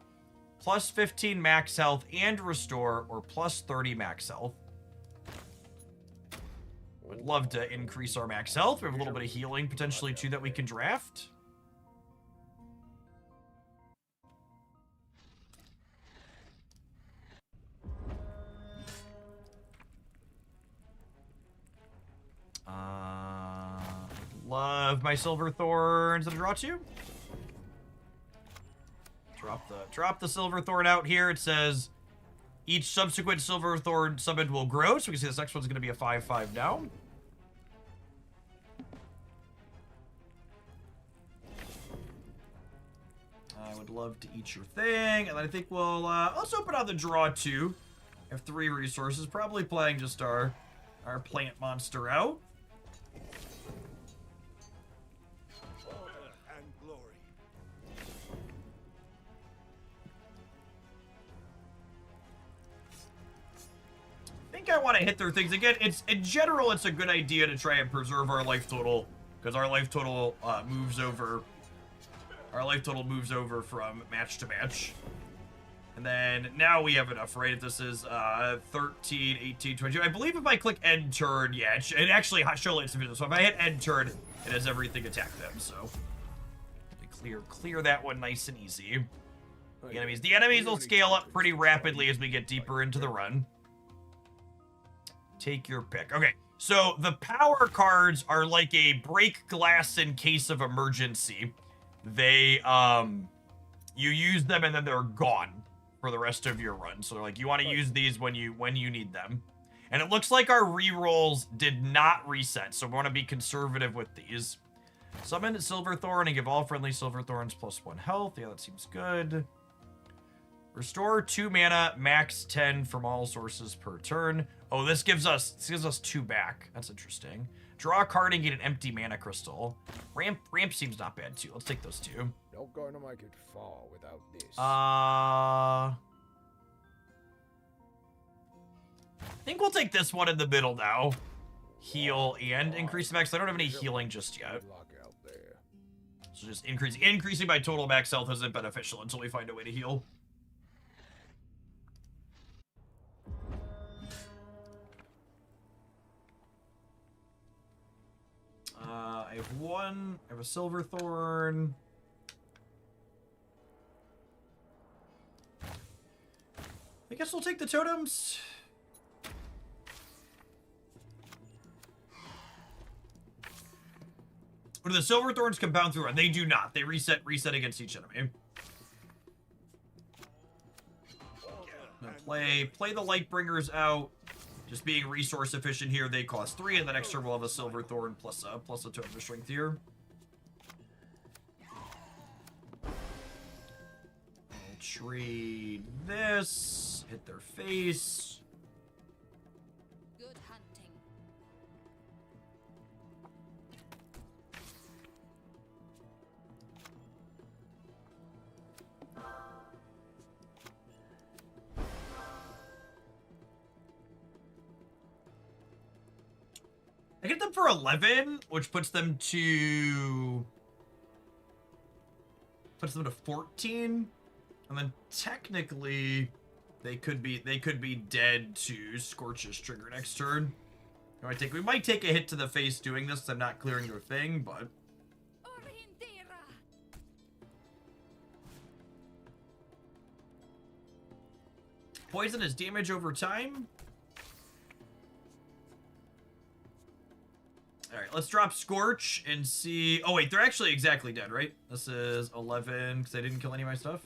plus 15 max health, and restore, or plus 30 max health. Would love to increase our max health. We have a little bit of healing potentially too that we can draft. Love my Silver Thorns. Did I draw 2? Drop the Silver Thorn out here. It says each subsequent Silver Thorn summoned will grow. So we can see this next one's going to be a 5/5 now. I would love to eat your thing. And then I think we'll let's open out the draw 2. I have 3 resources. Probably playing just our plant monster out. And glory. I think I want to hit their things again. In general, it's a good idea to try and preserve our life total, because our life total moves over. Our life total moves over from match to match. And then now we have enough, right? If this is 13, 18, 22. I believe if I click end turn, yeah, it actually shows some videos. So if I hit end turn, it has everything attack them. So clear that one nice and easy. The enemies will scale up pretty rapidly as we get deeper into the run. Take your pick. Okay, so the power cards are like a break glass in case of emergency. They, you use them and then they're gone for the rest of your run. So they're like, you want to use these when you need them. And it looks like our rerolls did not reset, so we want to be conservative with these. Summon Silver Thorn and give all friendly Silver Thorns +1 health. Yeah, that seems good. Restore 2 mana, max 10 from all sources per turn. Oh, this gives us 2 back. That's interesting. Draw a card and get an empty mana crystal. Ramp seems not bad too. Let's take those two. Not going to make it far without this. I think we'll take this one in the middle now. Heal and increase the max. I don't have any healing just yet. Good luck out there. So just increasing my total max health isn't beneficial until we find a way to heal. I have one. I have a Silverthorn. I guess we'll take the totems. Or do the Silverthorns compound through? And they do not. They reset against each enemy. Play the Lightbringers out. Just being resource efficient here. They cost 3, and the next turn we'll have a Silverthorn plus a totem of strength here. I'll trade this. Hit their face. Good hunting. I get them for 11, which puts them to 14, and then technically they could be dead to Scorch's trigger next turn. We might take a hit to the face doing this. I'm not clearing their thing, but poison is damage over time. Alright, let's drop Scorch and see... Oh, wait, they're actually exactly dead, right? This is 11, because I didn't kill any of my stuff.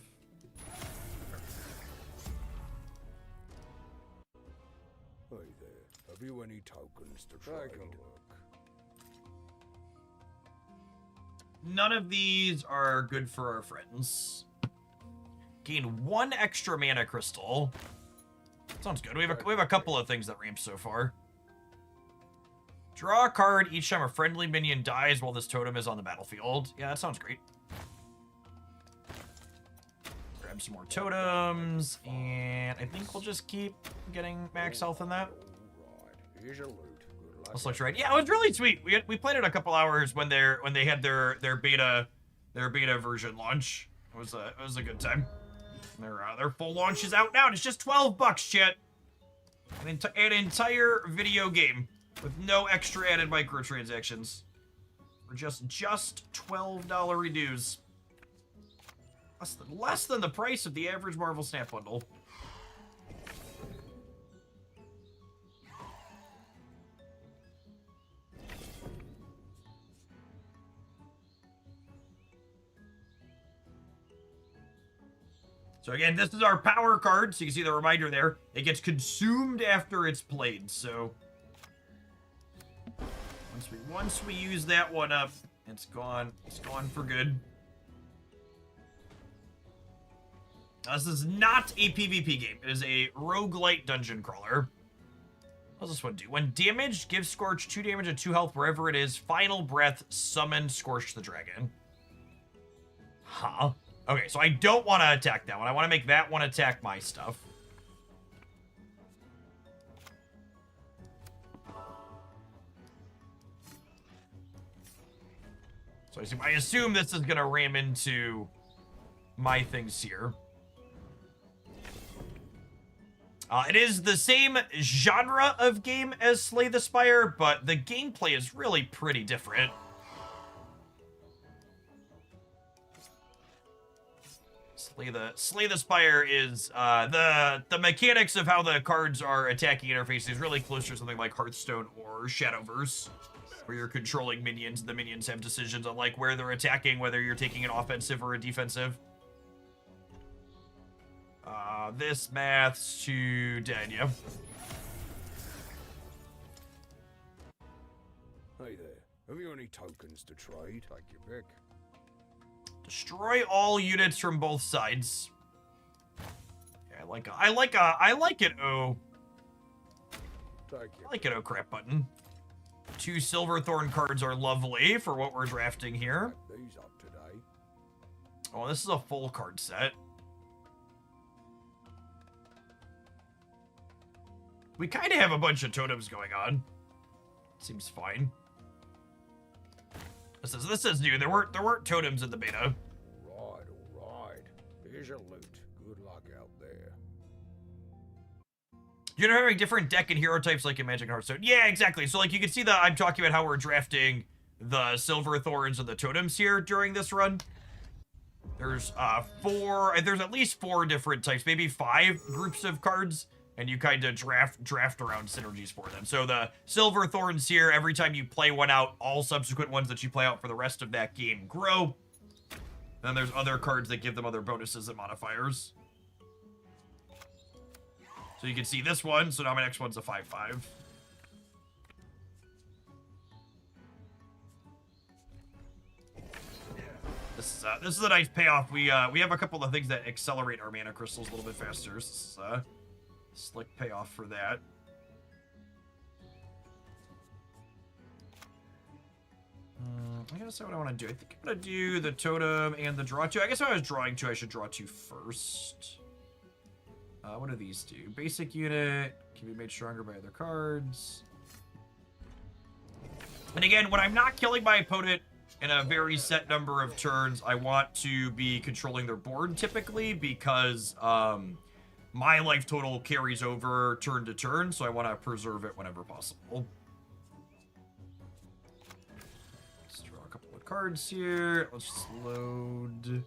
Hey there. Have you any tokens to trade? None of these are good for our friends. Gain 1 extra mana crystal. Sounds good. We have a couple of things that ramp so far. Draw a card each time a friendly minion dies while this totem is on the battlefield. Yeah, that sounds great. Grab some more totems, and I think we'll just keep getting max health in that. Alright, here's your loot. Good luck. Let's look right. Yeah, it was really sweet. We played it a couple hours when they had their beta version launch. It was a good time. Their full launch is out now, and it's just $12, chat. An entire video game. With no extra added microtransactions. For just $12 dues. Less than the price of the average Marvel Snap bundle. So again, this is our power card, so you can see the reminder there. It gets consumed after it's played, so... Once we use that one up, it's gone. It's gone for good. Now, this is not a PvP game. It is a roguelite dungeon crawler. What does this one do? When damaged, give Scorch 2 damage and 2 health wherever it is. Final breath, summon Scorch the dragon. Huh? Okay, so I don't want to attack that one. I want to make that one attack my stuff. So I assume this is going to ram into my things here. It is the same genre of game as Slay the Spire, but the gameplay is really pretty different. Slay the Spire is the mechanics of how the cards are attacking interface is really close to something like Hearthstone or Shadowverse, where you're controlling minions. The minions have decisions on like where they're attacking, whether you're taking an offensive or a defensive. This maths to dead, yeah. Hey there. Have you any tokens to trade? Take your pick. Destroy all units from both sides. Yeah, I like it. Oh, Take I your like it. Oh crap button. 2 Silverthorn cards are lovely for what we're drafting here. These up today. Oh, this is a full card set. We kind of have a bunch of totems going on. Seems fine. This is new. There weren't totems in the beta. All right. Here's your loot. Good luck out there. You're having different deck and hero types like in Magic and Hearthstone. Yeah, exactly. So like you can see that I'm talking about how we're drafting the Silverthorns and the totems here during this run. There's there's at least 4 different types, maybe 5 groups of cards, and you kind of draft around synergies for them. So the Silverthorns here, every time you play one out, all subsequent ones that you play out for the rest of that game grow. Then there's other cards that give them other bonuses and modifiers. So you can see this one, so now my next one's a 5/5. This is a nice payoff. We have a couple of things that accelerate our mana crystals a little bit faster. This is a slick payoff for that. I gotta say what I want to do. I think I'm gonna do the totem and the draw 2. I guess if I was drawing 2, I should draw 2 first. What do these do? Basic unit can be made stronger by other cards. And again, when I'm not killing my opponent in a very set number of turns, I want to be controlling their board typically because my life total carries over turn to turn, so I want to preserve it whenever possible. Let's draw a couple of cards here. Let's just load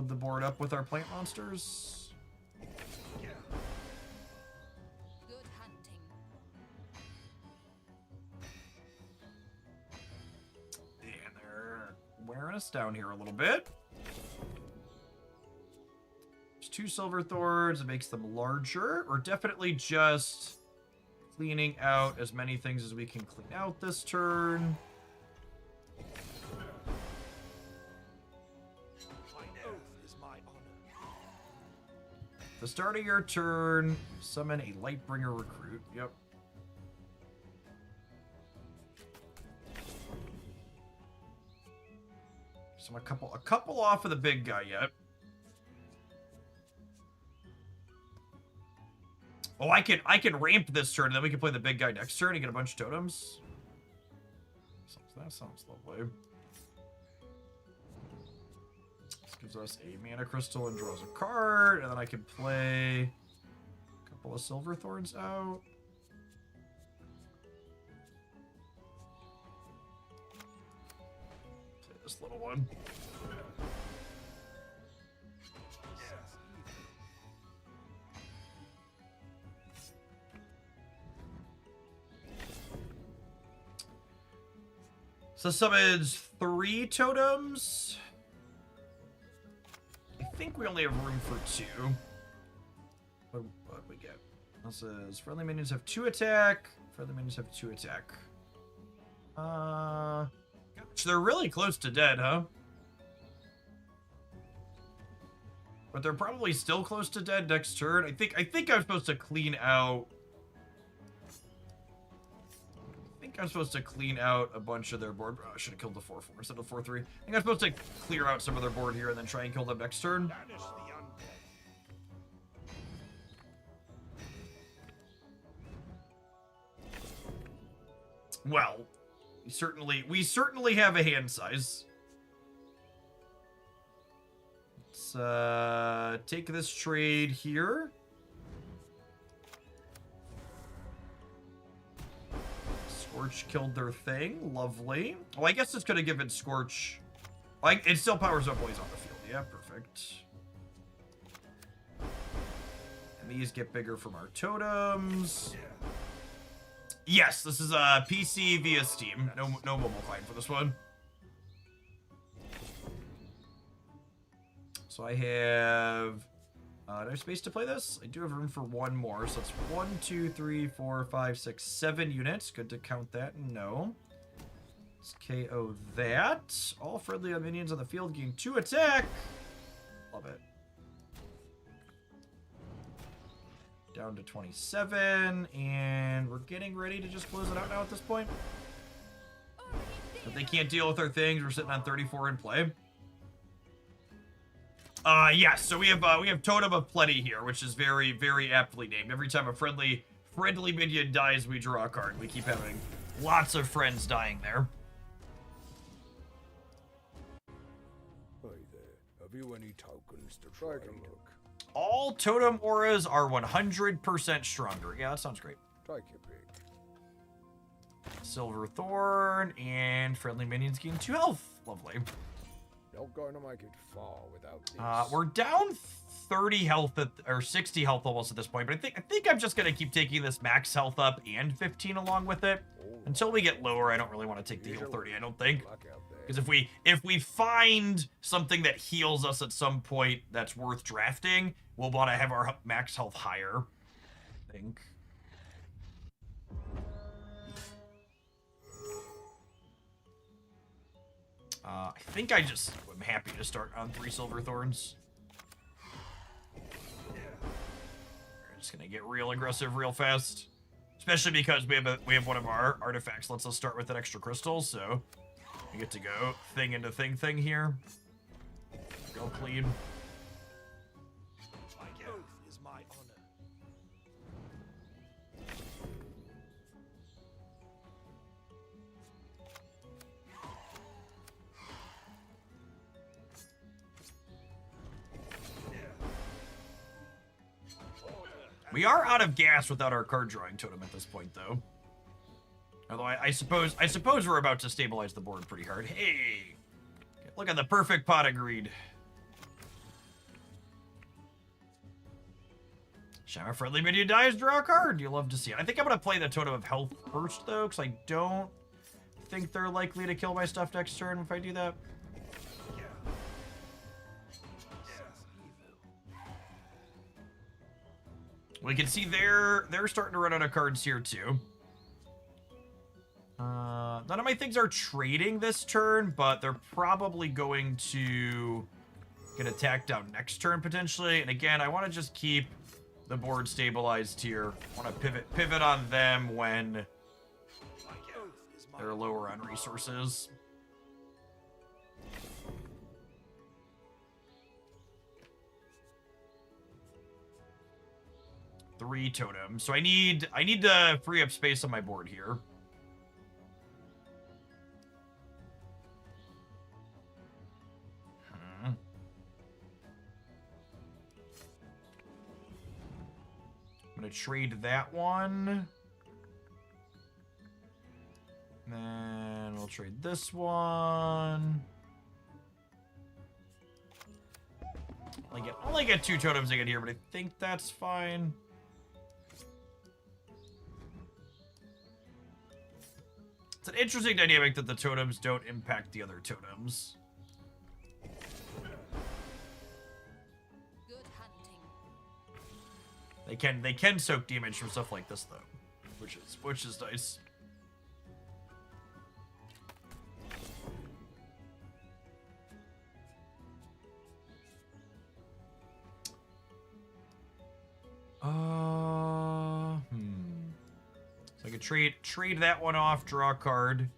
the board up with our plant monsters. Good hunting. And they're wearing us down here a little bit. There's 2 Silverthorns. It makes them larger. Or definitely just cleaning out as many things as we can clean out this turn. The start of your turn, summon a Lightbringer recruit. Yep. So I'm a couple off of the big guy yet. Oh, I can ramp this turn, and then we can play the big guy next turn and get a bunch of totems. That sounds lovely. Gives us a mana crystal and draws a card, and then I can play a couple of Silverthorns out. Play this little one. So summons 3 totems. I think we only have room for 2. What we get? This says friendly minions have 2 attack. Friendly minions have 2 attack. So they're really close to dead, huh? But they're probably still close to dead next turn. I think I'm supposed to clean out. I'm supposed to clean out a bunch of their board. Oh, I should have killed the 4/4 instead of 4/3. I think I'm supposed to clear out some of their board here and then try and kill them next turn. Well, we certainly have a hand size. Let's take this trade here. Scorch killed their thing. Lovely. Oh, I guess it's going to give it Scorch. It still powers up while he's on the field. Yeah, perfect. And these get bigger from our totems. Yes, this is a PC via Steam. No mobile client for this one. So I have... do I have space to play this? I do have room for 1 more, so it's 1, 2, 3, 4, 5, 6, 7 units. Good to count that. No. Let's KO that. All friendly minions on the field gain 2 attack. Love it. Down to 27, and we're getting ready to just close it out now at this point. If they can't deal with our things, we're sitting on 34 in play. Yes, so we have Totem of Plenty here, which is very, very aptly named. Every time a friendly minion dies, we draw a card. We keep having lots of friends dying there. Hey there. Have you any tokens to trade? Take a look. All totem auras are 100% stronger. Yeah, that sounds great. Take your pick. Silver Thorn and friendly minions gain 2 health. Lovely. Not going to make it far without this. We're down 30 health or 60 health almost at this point, but I think I'm just gonna keep taking this max health up and 15 along with it until we get lower. I don't really want to take the heal 30. I don't think, because if we find something that heals us at some point that's worth drafting, we'll want to have our max health higher. I think. I think I just am happy to start on 3 Silver Thorns. We're just gonna get real aggressive real fast, especially because we have one of our artifacts lets us start with an extra crystal, so we get to go thing into thing here. Go clean. Oath is my honor. We are out of gas without our card drawing totem at this point, though. Although I suppose we're about to stabilize the board pretty hard. Hey, look at the perfect pot of greed. Shama friendly minion dies, draw a card. You love to see it. I think I'm gonna play the totem of health first, though, because I don't think they're likely to kill my stuff next turn if I do that. We can see they're starting to run out of cards here too. None of my things are trading this turn, but they're probably going to get attacked down next turn potentially. And again, I want to just keep the board stabilized here. I want to pivot on them when they're lower on resources. Three totems. So I need to free up space on my board here. I'm gonna trade that one. And then we'll trade this one. I only get 2 totems I get here, but I think that's fine. It's an interesting dynamic that the totems don't impact the other totems. Good hunting. They can soak damage from stuff like this though, which is nice. So I could trade that one off, draw a card.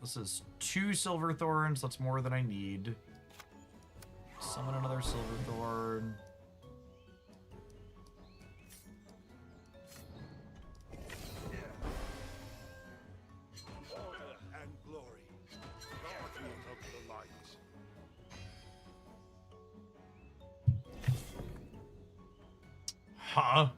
This is 2 Silver Thorns. That's more than I need. Summon another Silver Thorn. Order and glory. Guardian of the light. Huh?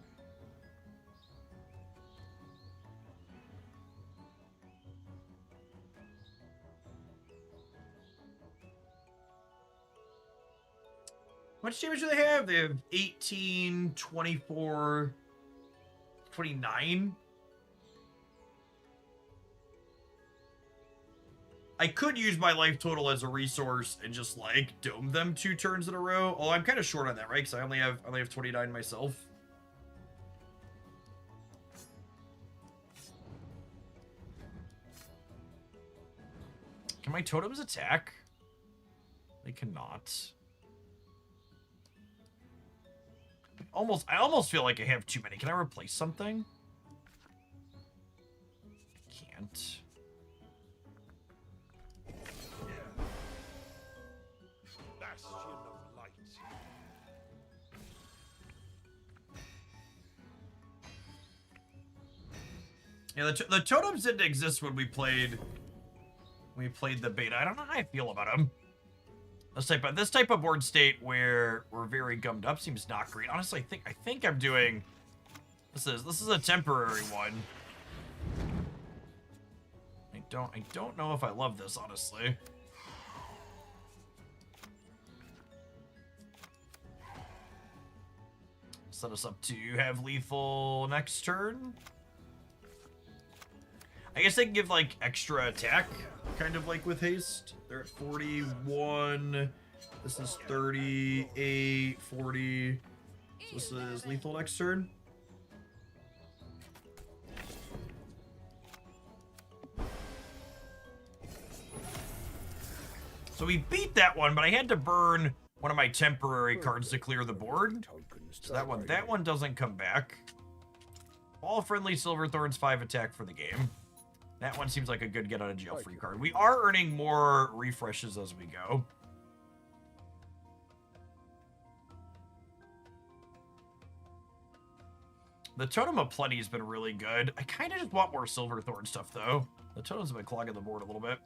How much damage do they have? They have 18, 24, 29. I could use my life total as a resource and just like dome them 2 turns in a row. Oh, I'm kind of short on that, right? Because I only have 29 myself. Can my totems attack? They cannot. I almost feel like I have too many. Can I replace something? I can't. Yeah, the totems didn't exist when we played the beta. I don't know how I feel about them. This type of board state where we're very gummed up seems not great. Honestly, I think I'm doing this is a temporary one. I don't know if I love this, honestly. Set us up to have lethal next turn. I guess they can give, like, extra attack, kind of like with haste. They're at 41. This is 38, 40. So this is lethal next turn. So we beat that one, but I had to burn one of my temporary cards to clear the board. So that one doesn't come back. All friendly Silverthorns 5 attack for the game. That one seems like a good get out of jail free card. We are earning more refreshes as we go. The Totem of Plenty has been really good. I kind of just want more Silverthorn stuff, though. The Totems have been clogging the board a little bit.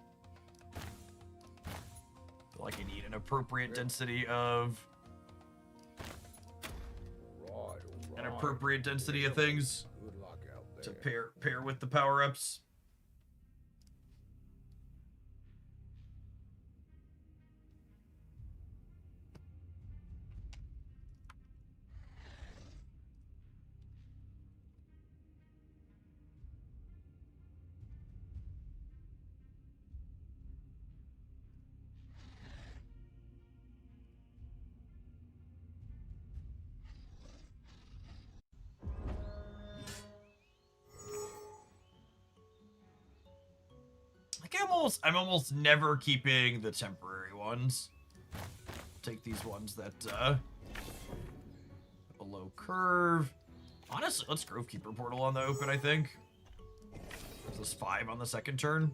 I feel like I need an appropriate density of... An appropriate density of things to pair with the power-ups. I'm almost never keeping the temporary ones. Take these ones that below curve. Honestly, let's Grovekeeper Portal on the open, I think. This is 5 on the second turn.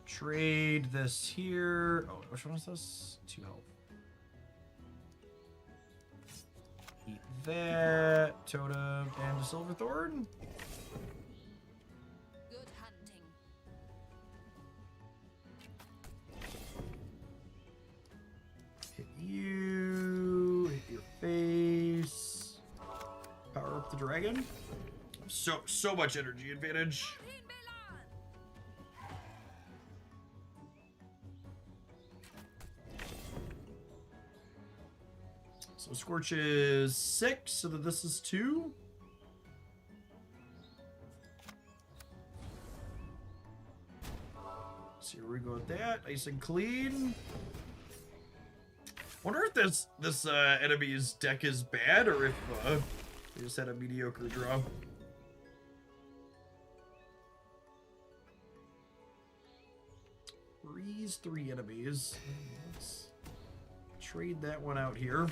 Trade this here. Oh, which one is this? 2 health. Eat that. Totem and a Silverthorn. Good hunting. Hit you. Hit your face. Power up the dragon. So much energy advantage. So Scorch is 6, so that this is 2. So here we go with that, nice and clean. Wonder if this enemy's deck is bad or if they just had a mediocre draw. Freeze 3 enemies. Let's trade that one out here.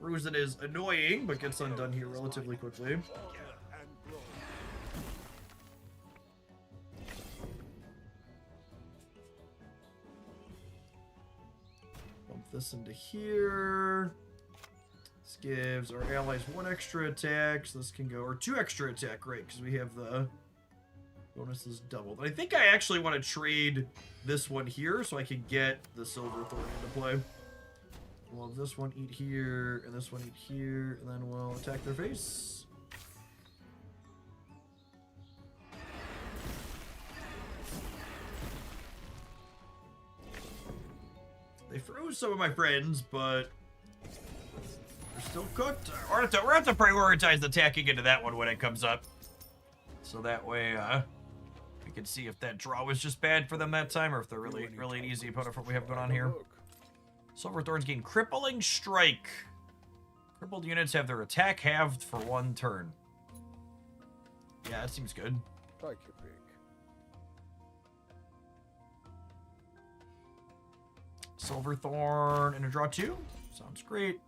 Frozen is annoying, but gets undone here relatively quickly. Bump this into here. This gives our allies 1 extra attack, so this can go, or 2 extra attack, right, because we have the bonuses doubled. I think I actually want to trade this one here so I can get the Silverthorn into play. We'll have this one eat here, and this one eat here, and then we'll attack their face. They froze some of my friends, but they're still cooked. We're gonna have to prioritize attacking into that one when it comes up. So that way, we can see if that draw was just bad for them that time, or if they're really an easy opponent for what we have going on here. Silverthorns gain Crippling Strike. Crippled units have their attack halved for 1 turn. Yeah, that seems good. Take your pick. Silverthorn and a draw 2. Sounds great.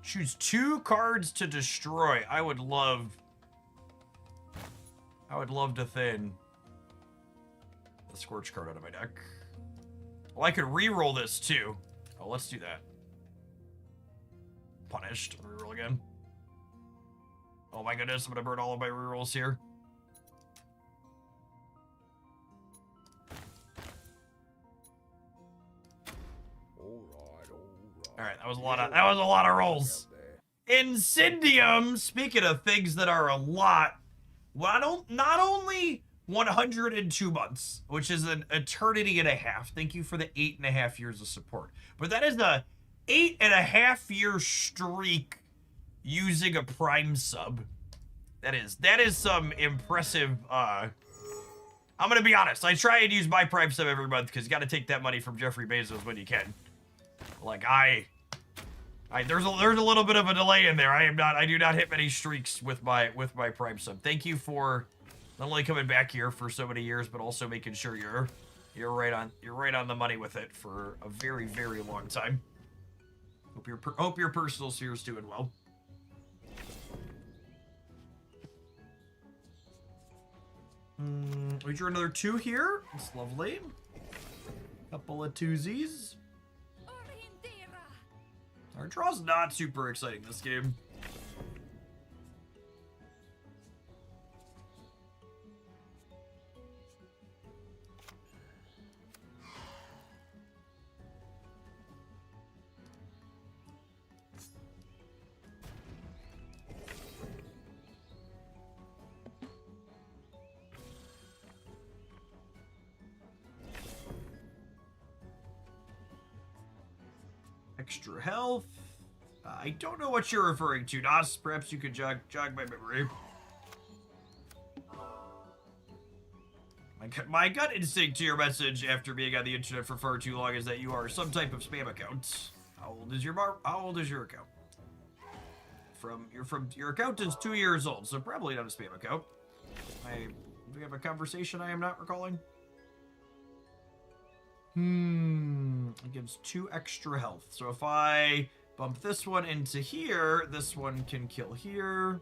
Choose 2 cards to destroy. I would love to thin the Scorch card out of my deck. Well, I could re-roll this too. Oh, let's do that. Punished. Reroll again. Oh my goodness, I'm gonna burn all of my rerolls here. Alright, that was a lot of rolls. Incendium, speaking of things that are a lot, well, not only 102 months, which is an eternity and a half. Thank you for the 8.5 years of support. But that is the 8.5 year streak using a Prime sub. That is some impressive, I'm gonna be honest, I try and use my Prime sub every month because you gotta take that money from Jeffrey Bezos when you can. Like, there's a little bit of a delay in there. I do not hit many streaks with my Prime sub. Thank you for not only coming back here for so many years, but also making sure you're right on the money with it for a very, very long time. Hope your personal sphere is doing well. We drew another 2 here. That's lovely. Couple of twosies. Our draw's not super exciting this game. Extra health. I don't know what you're referring to, Nas. Perhaps you could jog my memory. My gut instinct to your message after being on the internet for far too long is that you are some type of spam account. How old is your account? Your account is 2 years old, so probably not a spam account. Do we have a conversation I am not recalling? It gives 2 extra health. So if I bump this one into here, this one can kill here.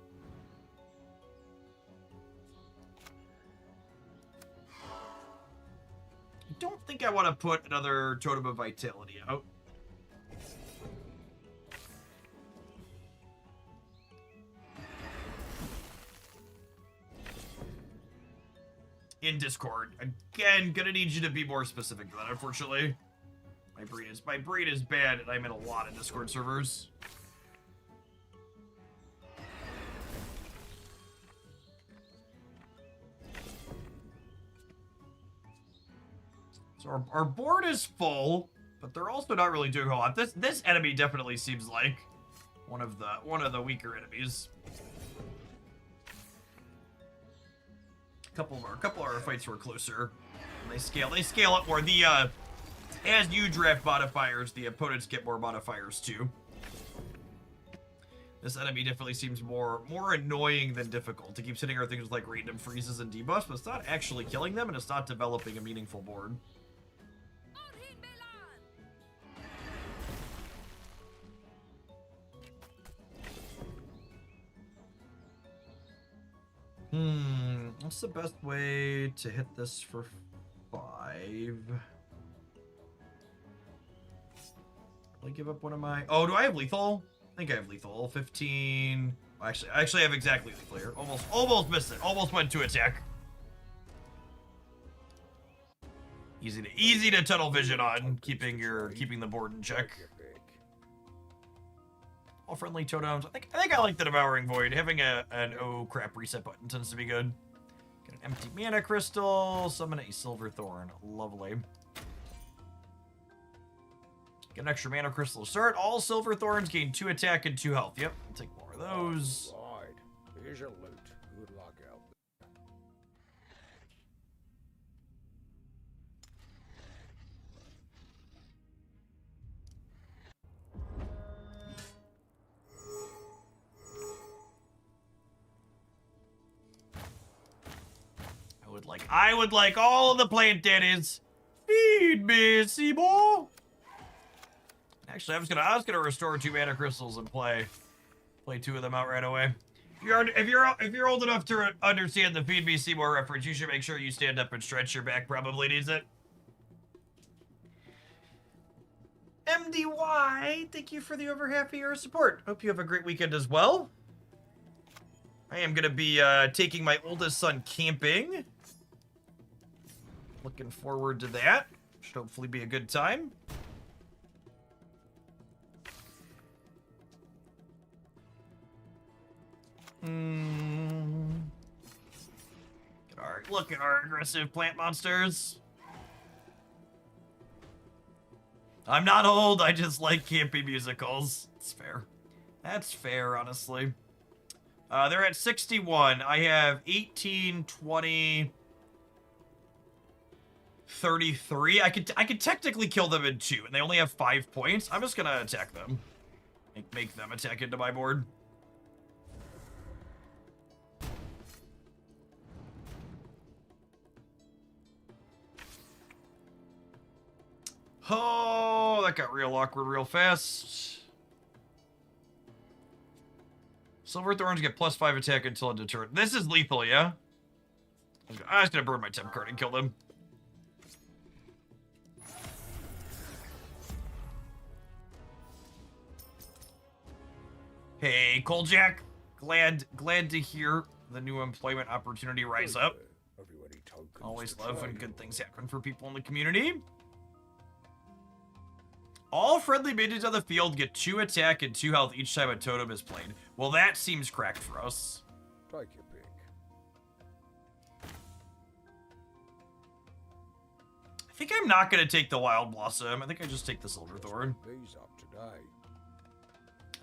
I don't think I want to put another Totem of Vitality out. In Discord. Again, gonna need you to be more specific than that, unfortunately. My brain is bad, and I'm in a lot of Discord servers. So our board is full, but they're also not really doing a whole lot. This enemy definitely seems like one of the weaker enemies. A couple of our fights were closer. And they scale up more. As you draft modifiers, the opponents get more modifiers too. This enemy definitely seems more annoying than difficult. It keeps hitting our things like random freezes and debuffs, but it's not actually killing them, and it's not developing a meaningful board. What's the best way to hit this for 5? Will I give up one of my... Oh, do I have lethal? I think I have lethal. 15... I actually have exactly lethal here. Almost missed it. Almost went to attack. Easy to tunnel vision on, keeping the board in check. All friendly totems. I think I like the Devouring Void. Having an oh crap reset button tends to be good. Get an empty mana crystal. Summon a Silver Thorn. Lovely. Get an extra mana crystal to start. All Silver Thorns gain 2 attack and 2 health. Yep, I'll take more of those. All right. Here's your loot. Good luck out there. I would like all of the plant daddies. Feed me, Seymour. Actually, I was gonna restore 2 mana crystals and play 2 of them out right away. If you're old enough to understand the Feed Me Seymour reference, you should make sure you stand up and stretch. Your back probably needs it. MDY, thank you for the over half a year of support. Hope you have a great weekend as well. I am gonna be taking my oldest son camping. Looking forward to that. Should hopefully be a good time. Look at our aggressive plant monsters. I'm not old, I just like campy musicals. It's fair. That's fair, honestly. They're at 61. I have 18, 20, 33. I could technically kill them in 2, and they only have 5 points. I'm just gonna attack them. Make them attack into my board. Oh, that got real awkward real fast. Silver Thorns get +5 attack until a deterrent. This is lethal, yeah? I was gonna burn my temp card and kill them. Hey, Coljack. Glad to hear the new employment opportunity rise up. Always love when good things happen for people in the community. All friendly minions on the field get 2 attack and 2 health each time a totem is played. Well, that seems cracked for us. Take your pick. I think I'm not going to take the Wild Blossom. I think I just take the Silver Thorn. These up today.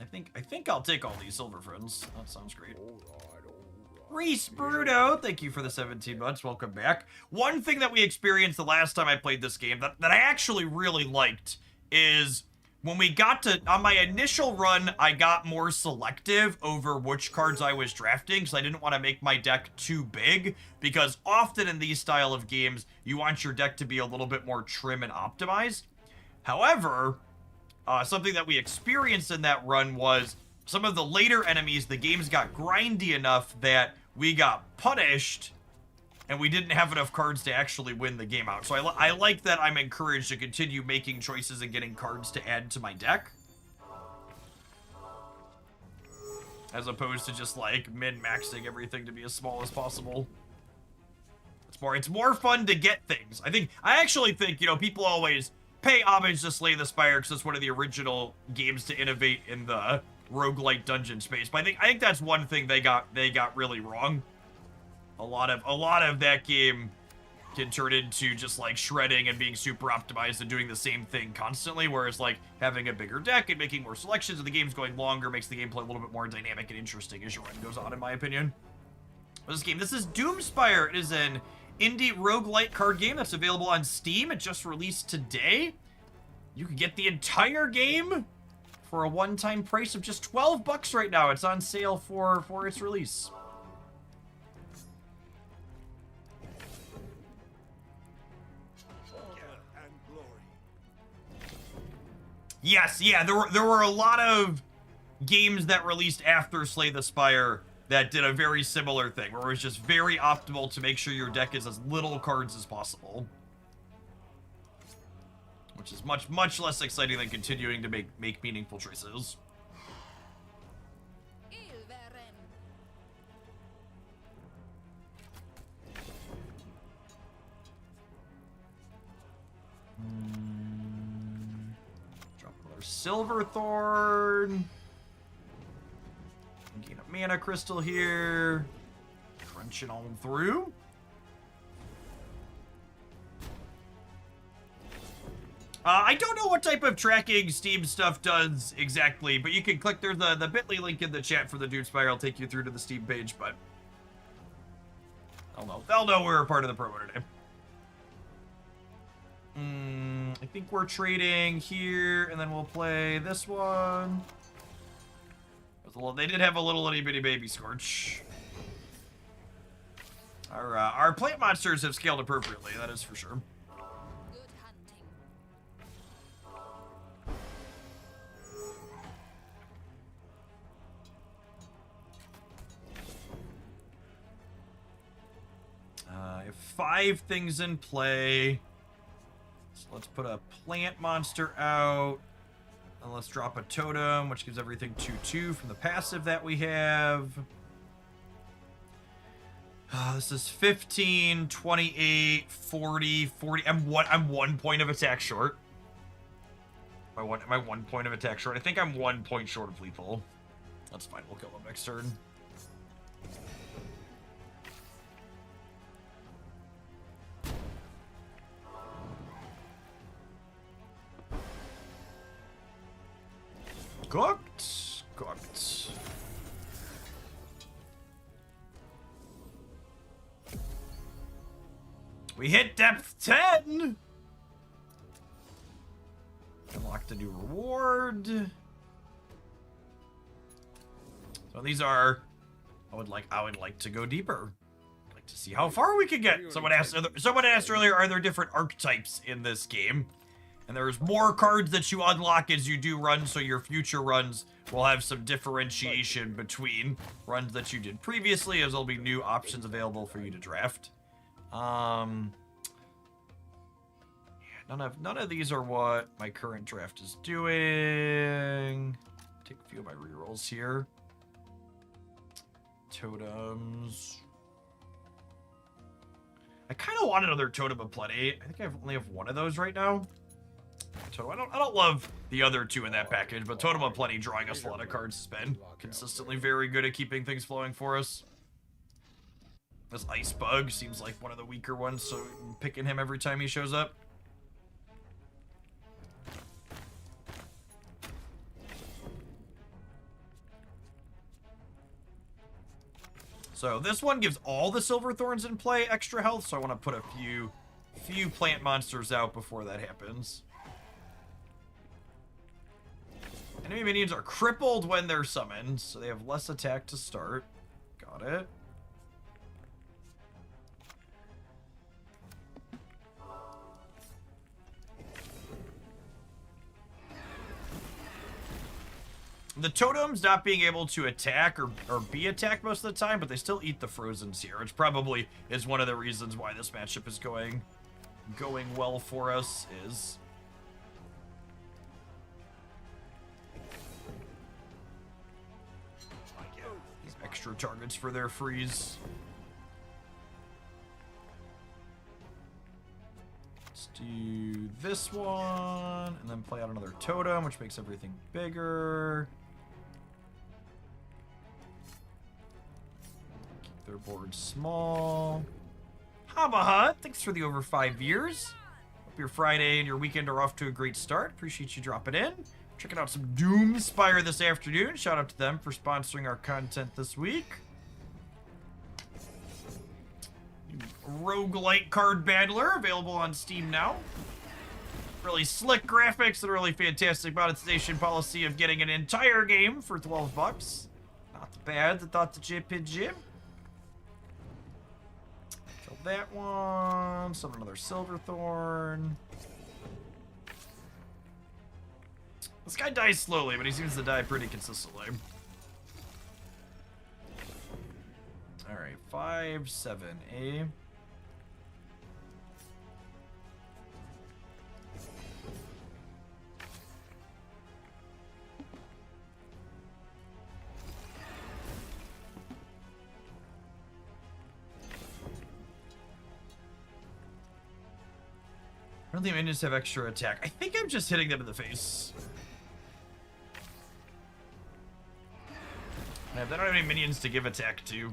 I think I'll take all these Silver Friends. That sounds great. All right. Reese Bruto, thank you for the 17 months. Welcome back. One thing that we experienced the last time I played this game that I actually really liked is when we got to, on my initial run, I got more selective over which cards I was drafting because I didn't want to make my deck too big, because often in these style of games, you want your deck to be a little bit more trim and optimized. However, something that we experienced in that run was some of the later enemies, the games got grindy enough that we got punished and we didn't have enough cards to actually win the game out. So I like that I'm encouraged to continue making choices and getting cards to add to my deck, as opposed to just like min-maxing everything to be as small as possible. It's more fun to get things. I actually think, you know, people always pay homage to Slay the Spire because it's one of the original games to innovate in the roguelite dungeon space. But I think that's one thing they got really wrong. A lot of that game can turn into just like shredding and being super optimized and doing the same thing constantly, whereas like having a bigger deck and making more selections and the game's going longer makes the gameplay a little bit more dynamic and interesting as your run goes on, in my opinion. This is Doomspire. It is an indie roguelite card game that's available on Steam. It just released today. You can get the entire game for a one-time price of just $12 right now. It's on sale for its release. Yes, yeah, there were a lot of games that released after Slay the Spire that did a very similar thing, where it was just very optimal to make sure your deck is as little cards as possible. Which is much less exciting than continuing to make meaningful choices. Drop another Silverthorn. Gain a mana crystal here. Crunching on through. I don't know what type of tracking Steam stuff does exactly, but you can click, there's the bit.ly link in the chat for the Doomspire. I'll take you through to the Steam page, but they'll know we're a part of the promo today. I think we're trading here, and then we'll play this one. They did have a little itty bitty baby Scorch. Our plant monsters have scaled appropriately, that is for sure. Good hunting. have 5 things in play. So let's put a plant monster out. And let's drop a totem, which gives everything 2/2 from the passive that we have. This is 15, 28, 40, 40. I'm 1 point of attack short. Am I 1 point of attack short? I think I'm 1 point short of lethal. That's fine. We'll kill him next turn. Cooked. Cooked. We hit depth 10. Unlocked a new reward. So these are. I would like to go deeper. I'd like to see how far we can get. Someone asked earlier, are there different archetypes in this game? And there's more cards that you unlock as you do runs, so your future runs will have some differentiation between runs that you did previously, as there'll be new options available for you to draft. Yeah, none of these are what my current draft is doing. Take a few of my rerolls here. Totems. I kind of want another Totem of Plenty. I think I only have 1 of those right now. I don't love the other 2 in that package, but Totem of Plenty drawing us a lot of cards has been consistently very good at keeping things flowing for us. This Ice Bug seems like one of the weaker ones, so I'm picking him every time he shows up. So this one gives all the Silverthorns in play extra health, so I want to put a few plant monsters out before that happens. Enemy minions are crippled when they're summoned, so they have less attack to start. Got it. The totems not being able to attack or be attacked most of the time, but they still eat the frozens here, which probably is one of the reasons why this matchup is going well for us. Is these extra targets for their freeze. Let's do this one, and then play out another totem, which makes everything bigger. Keep their board small. Haba, thanks for the over 5 years. Hope your Friday and your weekend are off to a great start. Appreciate you dropping in. Checking out some Doomspire this afternoon. Shout out to them for sponsoring our content this week. Roguelite card battler available on Steam now. Really slick graphics and a really fantastic monetization policy of getting an entire game for $12. Not bad. I thought the JPG. Kill that one. Summon another Silverthorn. This guy dies slowly, but he seems to die pretty consistently. Alright, 5, 7, I don't think minions have extra attack. I think I'm just hitting them in the face. Yeah, they don't have any minions to give attack to.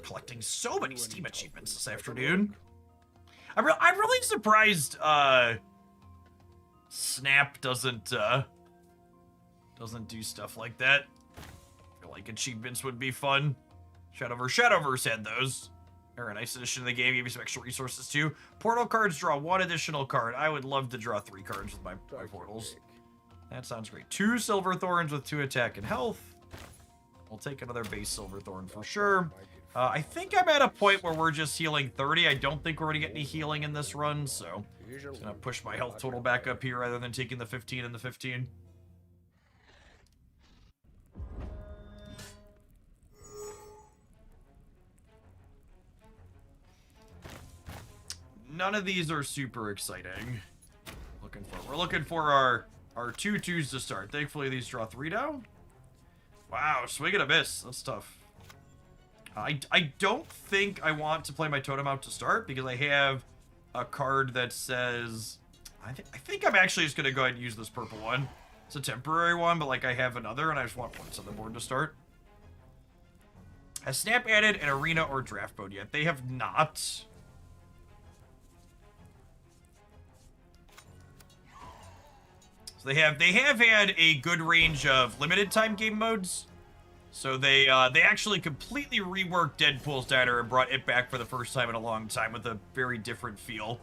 Collecting so many Steam achievements this afternoon. I'm really surprised Snap doesn't do stuff like that. I feel like achievements would be fun. Shadowverse had those. They're a nice addition to the game. Give you some extra resources too. Portal cards draw 1 additional card. I would love to draw 3 cards with my portals. That sounds great. 2 Silverthorns with 2 attack and health. We'll take another base Silverthorn for sure. I think I'm at a point where we're just healing 30. I don't think we're going to get any healing in this run, so I'm just going to push my health total back up here rather than taking the 15 and the 15. none of these are super exciting. We're looking for our 2/2s to start. Thankfully, these draw 3 down. Wow, swing and a miss. That's tough. I don't think I want to play my totem out to start because I have a card that says... I think I'm actually just going to go ahead and use this purple one. It's a temporary one, but like I have another and I just want points on the board to start. Has Snap added an arena or draft mode yet? They have not. So they have had a good range of limited time game modes. So they actually completely reworked Deadpool's diner and brought it back for the first time in a long time with a very different feel.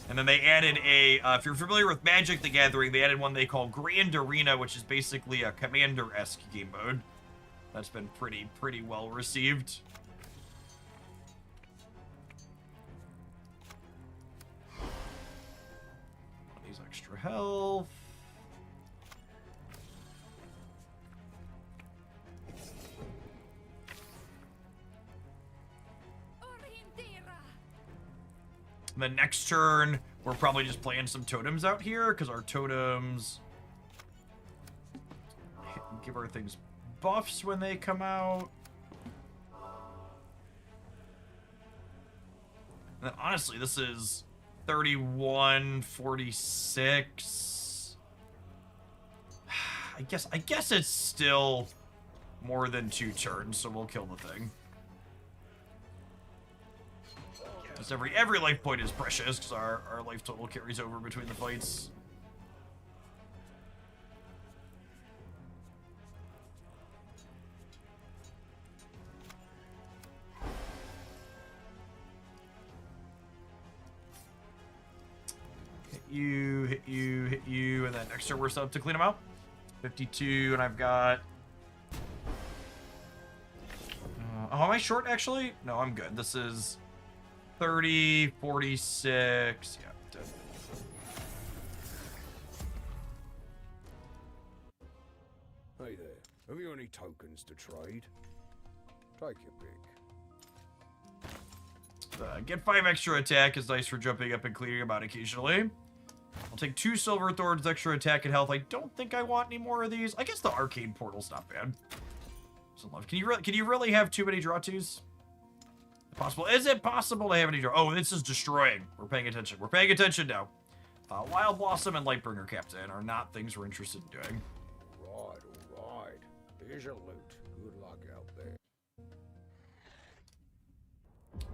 And then they added a, if you're familiar with Magic the Gathering, they added one they call Grand Arena, which is basically a Commander-esque game mode. That's been pretty well received. These extra health. The next turn, we're probably just playing some totems out here, because our totems give our things buffs when they come out. And then, honestly, this is 31-46. I guess it's still more than 2 turns, so we'll kill the thing. Because every life point is precious, because our life total carries over between the fights. Hit you, and then next turn we're set up to clean them out. 52, and I've got... oh, am I short, actually? No, I'm good. This is... 30, 46, yeah, dead. Hey there, have you any tokens to trade? Take your pick. Get 5 extra attack is nice for jumping up and clearing them out occasionally. I'll take 2 Silver Thorns, extra attack and health. I don't think I want any more of these. I guess the Arcane Portal's not bad. Some love. Can you really have too many draw 2s? Possible? Is it possible to have any draw? Oh, this is destroying. We're paying attention. We're paying attention now. Wild Blossom and Lightbringer Captain are not things we're interested in doing. All right. Here's your loot. Good luck out there.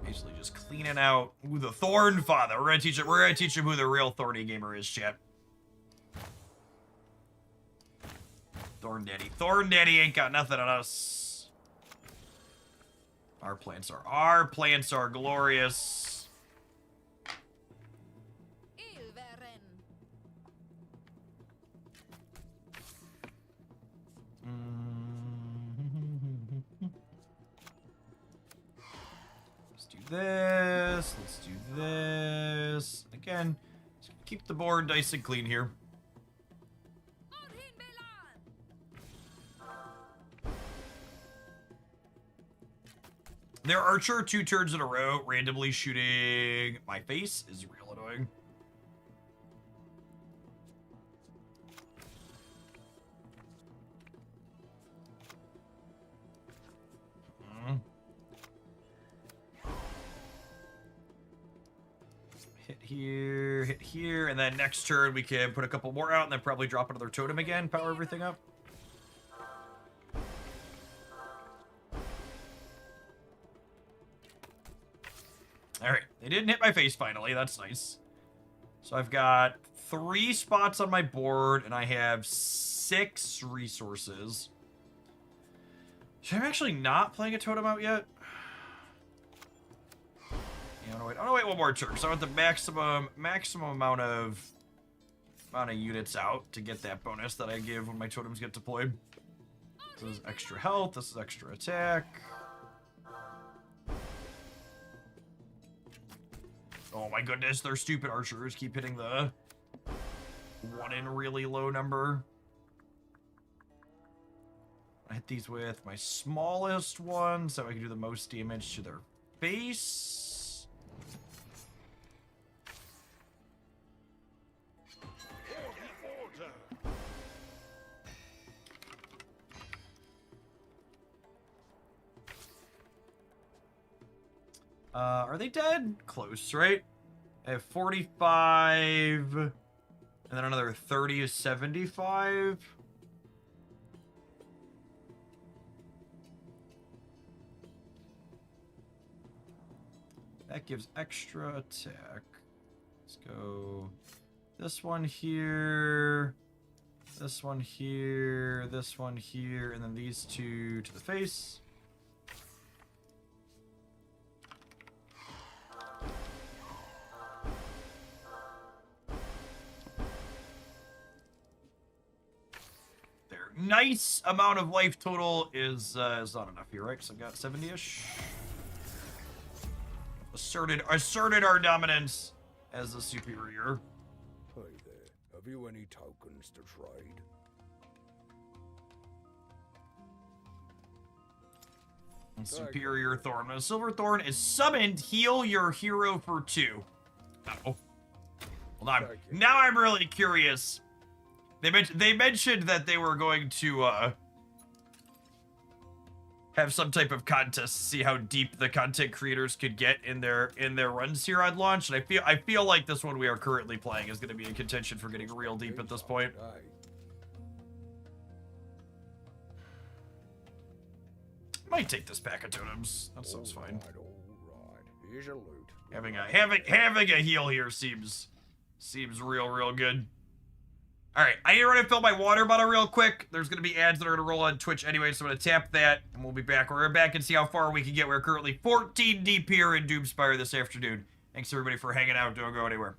Basically just cleaning out. Ooh, the Thorn Father. We're gonna teach him who the real Thorny gamer is, chat. Thorn Daddy. Thorn Daddy ain't got nothing on us. Our plants are glorious. Let's do this. Let's do this. Again, keep the board nice and clean here. Their archer 2 turns in a row, randomly shooting my face is real annoying. Hit here, and then next turn we can put a couple more out and then probably drop another totem again, power everything up. Alright, they didn't hit my face finally, that's nice. So I've got 3 spots on my board, and I have 6 resources. So I'm actually not playing a totem out yet. Yeah, I'm gonna wait one more turn. So I want the maximum amount of units out to get that bonus that I give when my totems get deployed. This is extra health, this is extra attack. Oh my goodness, their stupid archers keep hitting the 1 in really low number. I hit these with my smallest one so I can do the most damage to their face. Are they dead? Close, right? I have 45, and then another 30 is 75. That gives extra attack. Let's go this one here, this one here, this one here, and then these two to the face. There. Nice amount of life total is not enough here, right? Because I've got 70-ish. Asserted our dominance as the superior. Hey there, have you any tokens to trade? And superior thorn. When a silver thorn is summoned, heal your hero for 2. Oh. Hold on. Now I'm really curious. They mentioned that they were going to have some type of contest to see how deep the content creators could get in their runs here on launch, and I feel like this one we are currently playing is going to be in contention for getting real deep at this point. Might take this pack of totems. That sounds fine. Alright. Here's your loot. Having a heal here seems real good. All right, I need to run and fill my water bottle real quick. There's going to be ads that are going to roll on Twitch anyway, so I'm going to tap that, and we'll be back. We're back and see how far we can get. We're currently 14 deep here in Doomspire this afternoon. Thanks, everybody, for hanging out. Don't go anywhere.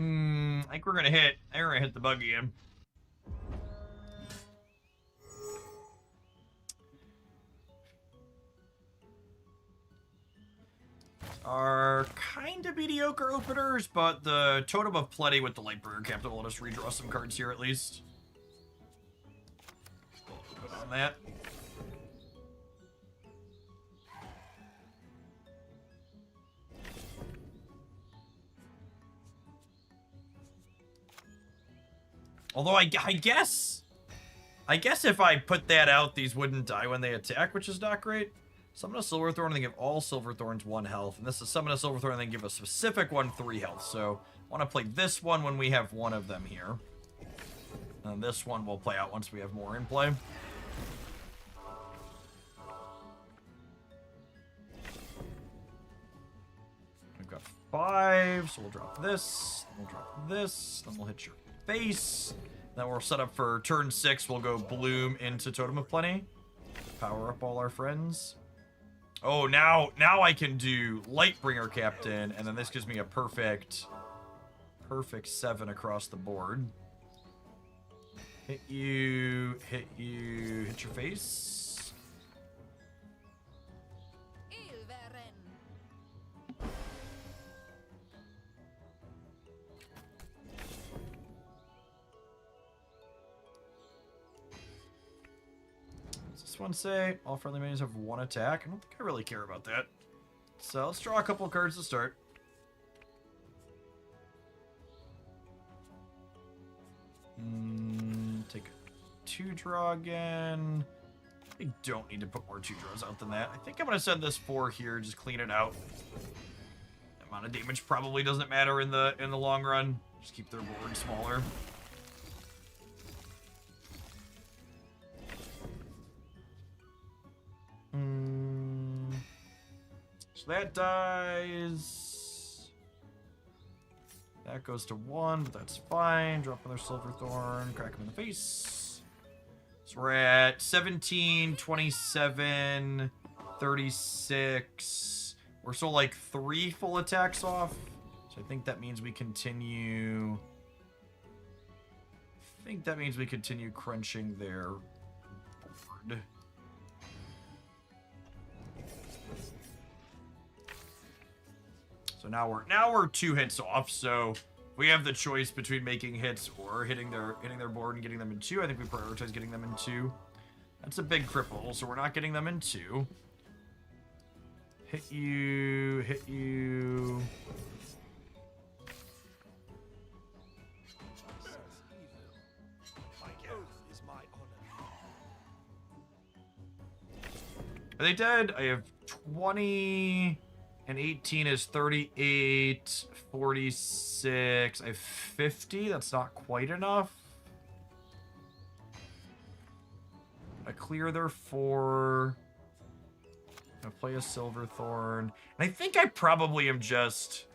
I think we're gonna hit the bug again. Are kind of mediocre openers, but the Totem of Plenty with the Lightbringer Captain will let us redraw some cards here at least. Put on that. Although I guess if I put that out, these wouldn't die when they attack, which is not great. Summon a Silverthorn and they give all Silverthorns 1 health. And this is summon a Silverthorn and they give a specific one 3 health. So I want to play this one when we have one of them here. And this one will play out once we have more in play. We've got 5, so we'll drop this. We'll drop this. Then we'll hit your face. Then we're set up for turn 6. We'll go Bloom into Totem of Plenty. Power up all our friends. Oh, now I can do Lightbringer Captain, and then this gives me a perfect 7 across the board. Hit you, hit your face. This one say all friendly minions have 1 attack. I don't think I really care about that. So let's draw a couple of cards to start. Take a 2 draw again. I don't need to put more 2 draws out than that. I think I'm gonna send this 4 here, just clean it out. The amount of damage probably doesn't matter in the long run. Just keep their board smaller. So that dies. That goes to 1, but that's fine. Drop another Silverthorn, crack him in the face. So we're at 17, 27, 36. We're still like 3 full attacks off. So I think that means we continue... I think that means we continue crunching their board. So now we're 2 hits off. So we have the choice between making hits or hitting their board and getting them in 2. I think we prioritize getting them in 2. That's a big cripple, so we're not getting them in 2. Hit you, hit you. Are they dead? I have 20 and 18 is 38, 46. I have 50. That's not quite enough. I clear their 4. I play a Silverthorn. And I think I probably am just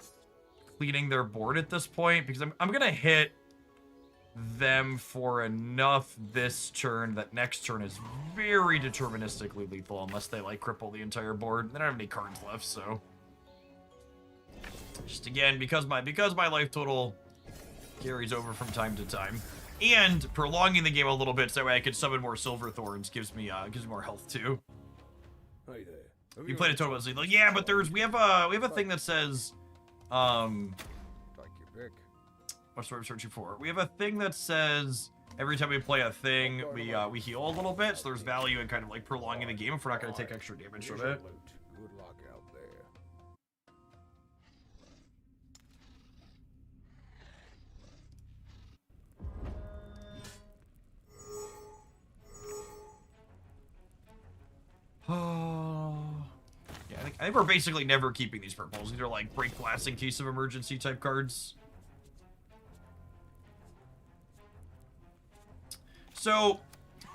cleaning their board at this point because I'm going to hit them for enough this turn that next turn is very deterministically lethal unless they like cripple the entire board. They don't have any cards left, so just again because my life total carries over from time to time, and prolonging the game a little bit so that way I can summon more Silverthorns gives me more health too. Hey there. You played a total lethal. Yeah, but we have a thing that says Take your pick. what's what I'm searching for? We have a thing that says every time we play a thing, we heal a little bit, so there's value in kind of like prolonging the game if we're not going to take extra damage from it. Good luck out there. Oh, yeah, I think we're basically never keeping these purples. These are like break glass in case of emergency type cards. So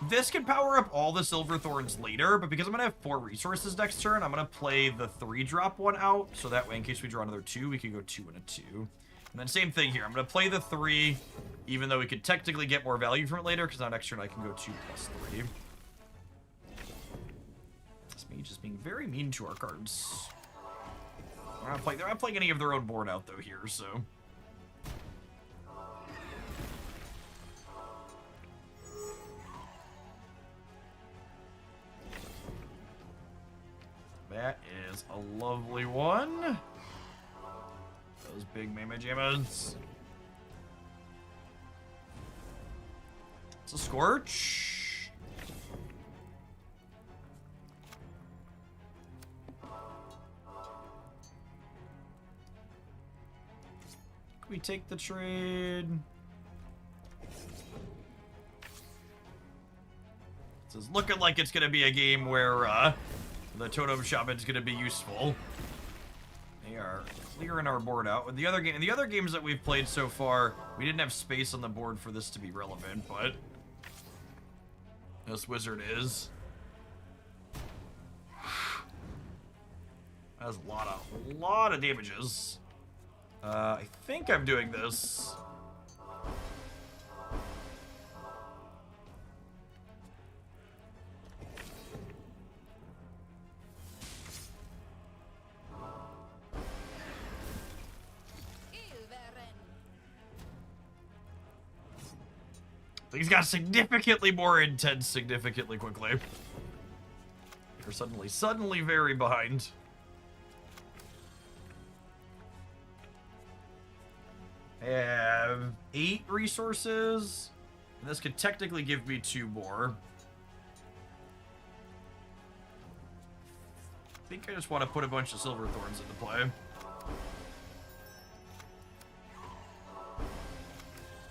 this can power up all the Silverthorns later, but because I'm gonna have 4 resources next turn, I'm gonna play the 3-drop one out, so that way in case we draw another 2, we can go 2 and a 2. And then same thing here. I'm gonna play the 3, even though we could technically get more value from it later, because now next turn I can go 2 plus 3. This mage is being very mean to our cards. They're not playing any of their own board out though here, so. That is a lovely one. Those big mama jammas. It's a Scorch. Can we take the trade? This is looking like it's going to be a game where the Totem Shaman's going to be useful. They are clearing our board out. With the other games that we've played so far, we didn't have space on the board for this to be relevant, but this wizard is. That's a lot of damages. I think I'm doing this. Things got significantly more intense significantly quickly. You're suddenly very behind. I have 8 resources. And this could technically give me 2 more. I think I just want to put a bunch of Silverthorns into play.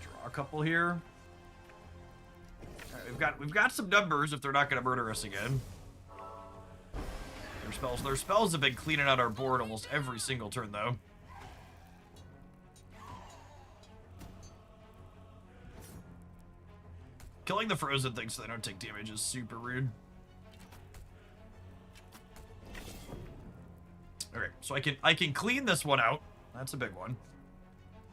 Draw a couple here. We've got some numbers if they're not going to murder us again. Their spells have been cleaning out our board almost every single turn, though. Killing the frozen things so they don't take damage is super rude. Okay, so I can clean this one out. That's a big one.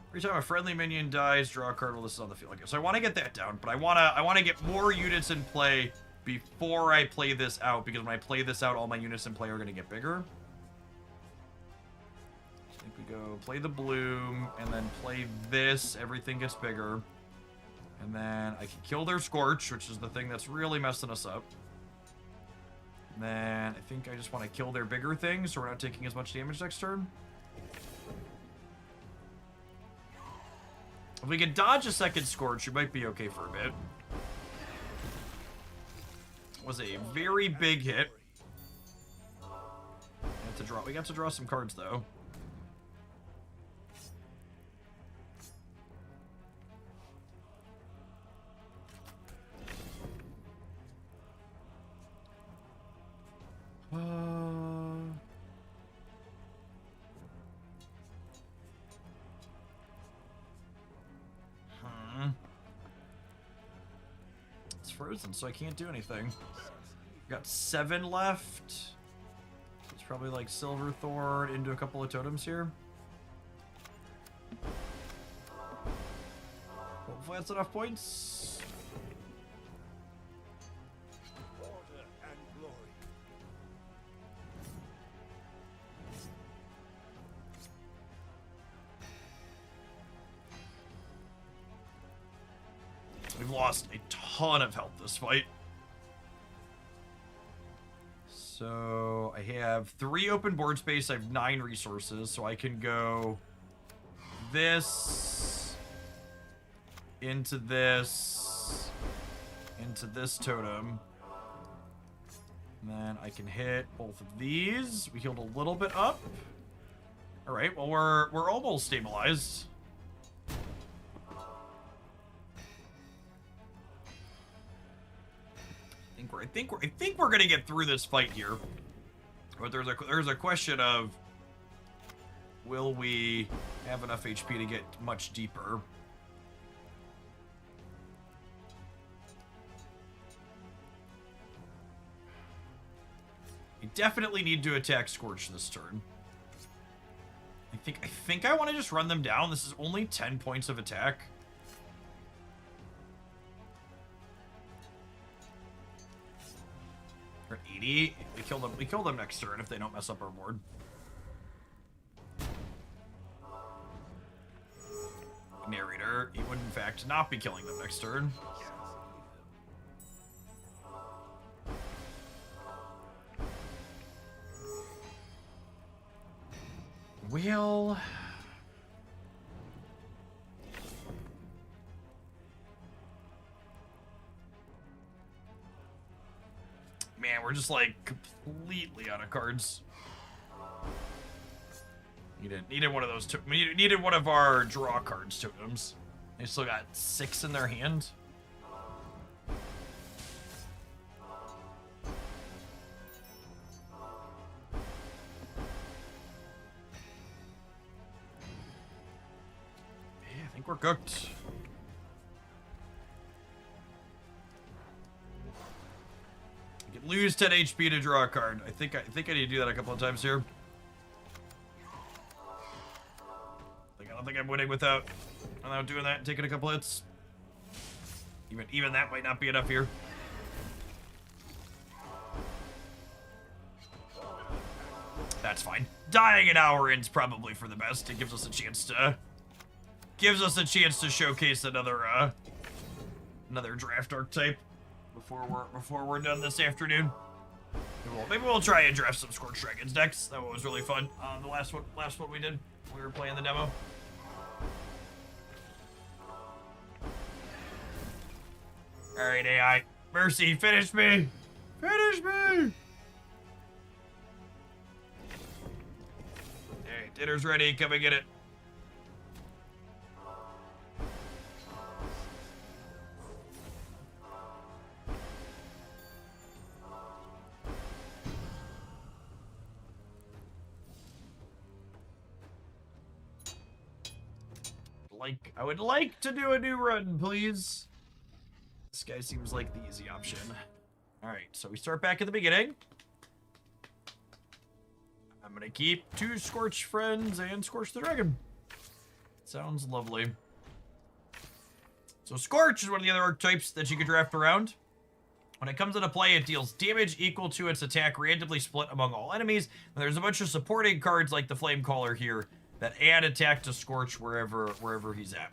Every time a friendly minion dies, draw a card while this is on the field. Okay, so I want to get that down, but I wanna get more units in play before I play this out, because when I play this out, all my units in play are gonna get bigger. I think we go play the bloom, and then play this, everything gets bigger. And then I can kill their Scorch, which is the thing that's really messing us up. And then I think I just want to kill their bigger things, so we're not taking as much damage next turn. If we can dodge a second Scorch, we might be okay for a bit. Was a very big hit. We got to draw some cards, though. It's frozen, so I can't do anything. Got 7 left. It's probably like Silverthorn into a couple of totems here. Hopefully that's enough points. Order and glory. We've lost a ton of health this fight. So I have 3 open board space. I have 9 resources, so I can go this into this totem. And then I can hit both of these. We healed a little bit up. All right, well we're almost stabilized. I think we're gonna get through this fight here, but there's a question of, will we have enough HP to get much deeper? We definitely need to attack Scorch this turn. I think I want to just run them down. This is only 10 points of attack. Or 80. We kill them next turn if they don't mess up our board. Narrator, he would in fact not be killing them next turn. Will... Man, we're just like completely out of cards. Needed one of those. Needed one of our draw cards totems. They still got 6 in their hand. Yeah, I think we're cooked. I can lose 10 HP to draw a card. I think I need to do that a couple of times here. I don't think I'm winning without doing that and taking a couple hits. Even that might not be enough here. That's fine. Dying an hour in's probably for the best. It gives us a chance to showcase another draft archetype before we're done this afternoon. Maybe we'll try and draft some Scorched Dragons next. That one was really fun. The last one we did, we were playing the demo. All right, AI, Mercy, finish me, finish me. Hey, dinner's ready. Come and get it. I would like to do a new run, please. This guy seems like the easy option. All right, so we start back at the beginning. I'm gonna keep 2 Scorch Friends and Scorch the Dragon. Sounds lovely. So Scorch is one of the other archetypes that you could draft around. When it comes into play, it deals damage equal to its attack randomly split among all enemies. And there's a bunch of supporting cards like the Flame Caller here that add attack to Scorch wherever he's at.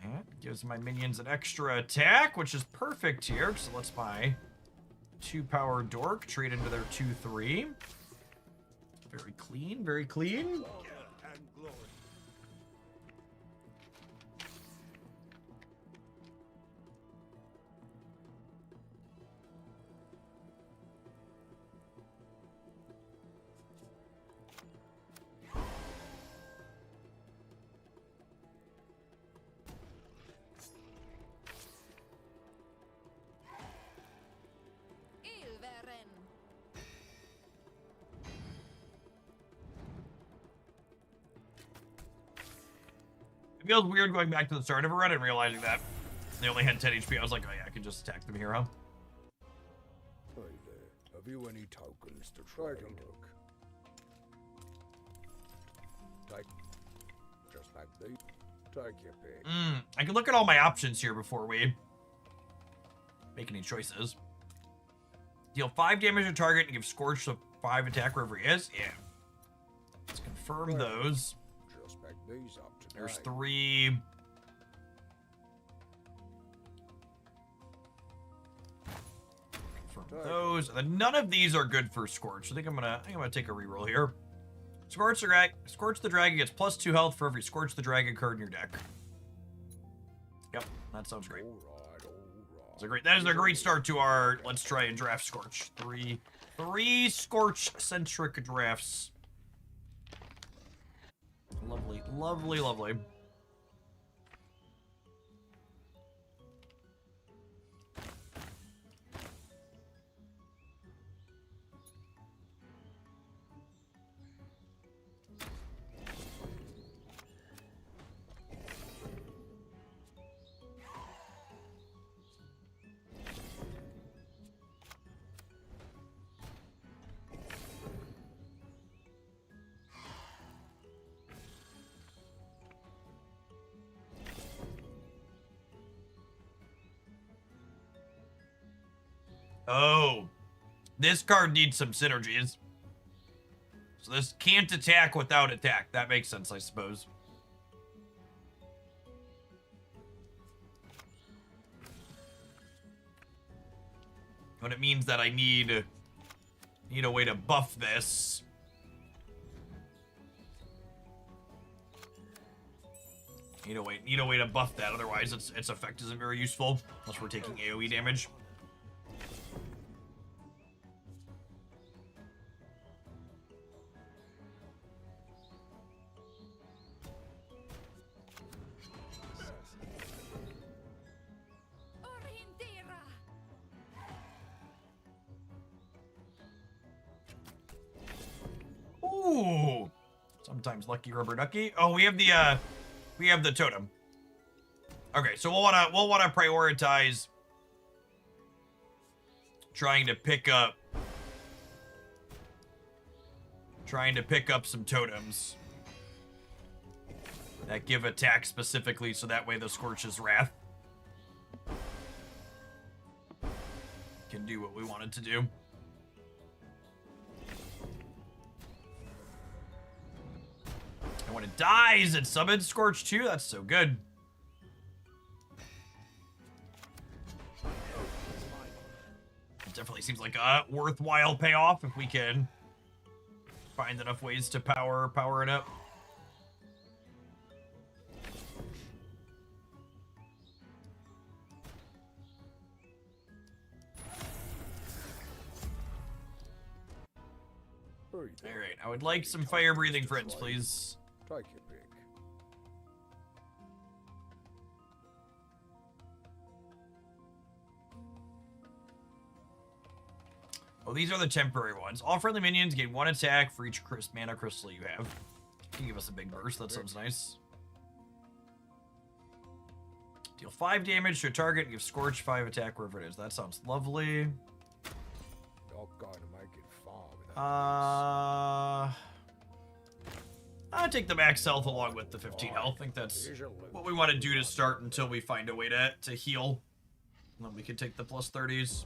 And gives my minions an extra attack, which is perfect here. So let's buy 2-power Dork, trade into their 2/3. Very clean, very clean. And glory. Ilveren. It feels weird going back to the start of a run and realizing that they only had 10 HP. I was like, oh yeah, I can just attack them here, huh? Hey there. Have you any tokens to trade? Look. Take. Just like these. Take your pick. I can look at all my options here before we make any choices. Deal 5 damage to target and give Scorch a 5 attack wherever he is. Yeah. Let's confirm those. Just pick these up today. There's 3. Confirm those. And then none of these are good for Scorch. I think I'm gonna take a reroll here. Scorch the Dragon gets +2 health for every Scorch the Dragon card in your deck. Yep, that sounds great. All right. That is a great start to our let's try and draft Scorch. Three Scorch-centric drafts. Lovely, lovely, lovely. Oh, this card needs some synergies. So this can't attack without attack. That makes sense, I suppose. But it means that I need a way to buff this. Need a way to buff that. Otherwise, its effect isn't very useful unless we're taking AoE damage. Ooh, sometimes lucky rubber ducky. Oh, we have the totem. Okay, so we'll wanna prioritize trying to pick up some totems that give attack specifically, so that way the Scorch's Wrath can do what we want it to do. And when it dies, it summons Scorch too. That's so good. It definitely seems like a worthwhile payoff if we can find enough ways to power it up. All right, I would like some fire-breathing friends, please. Take your pick. Oh, these are the temporary ones. All friendly minions gain 1 attack for each mana crystal you have. Can you give us a big burst? That sounds nice. Deal 5 damage to a target and give Scorch 5 attack wherever it is. That sounds lovely. Not going to make it far without I'll take the max health along with the 15 health. I think that's what we want to do to start until we find a way to heal. And then we can take the plus 30s.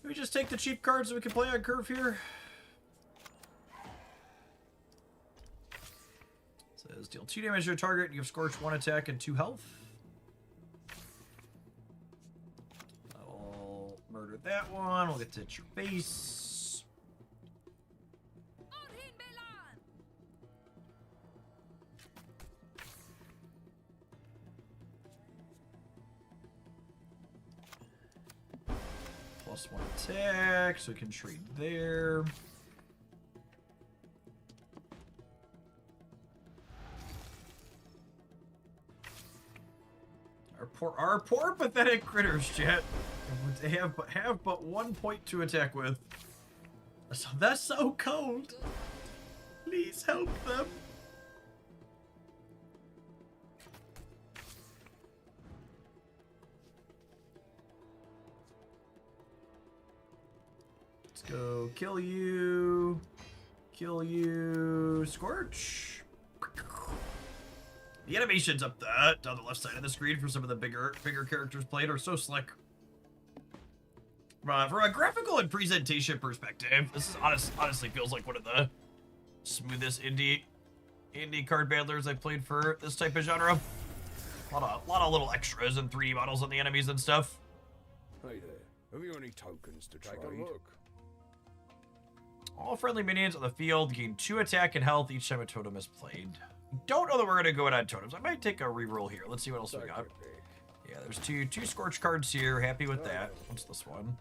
We just take the cheap cards so we can play on curve here. It says deal 2 damage to a target and give Scorch 1 attack and 2 health. I'll murder that one. We'll get to hit your face. Plus 1 attack, so we can trade there. Our poor pathetic critters, chat. They have but 1 point to attack with. That's so cold. Please help them. Let's go kill you. Kill you. Scorch. The animations up down the left side of the screen for some of the bigger characters played are so slick. From a graphical and presentation perspective, this is honestly feels like one of the smoothest indie card battlers I've played for this type of genre. A lot of little extras and 3D models on the enemies and stuff. Hey there, have you any tokens to trade? Take a look. All friendly minions on the field gain 2 attack and health each time a totem is played. Don't know that we're gonna go in on totems. I might take a reroll here. Let's see what else we got. Yeah, there's two Scorch cards here. Happy with that. What's this one?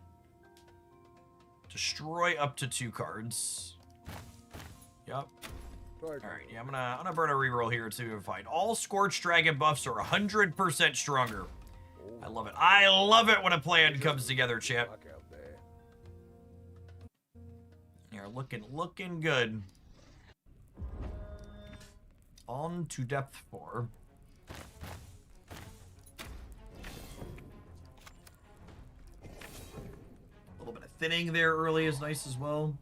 Destroy up to 2 cards. Yep. Alright, yeah, I'm gonna burn a reroll here to find all Scorch Dragon buffs are 100% stronger. I love it. I love it when a plan comes together, chat. You're looking good. On to depth 4. A little bit of thinning there early is nice as well.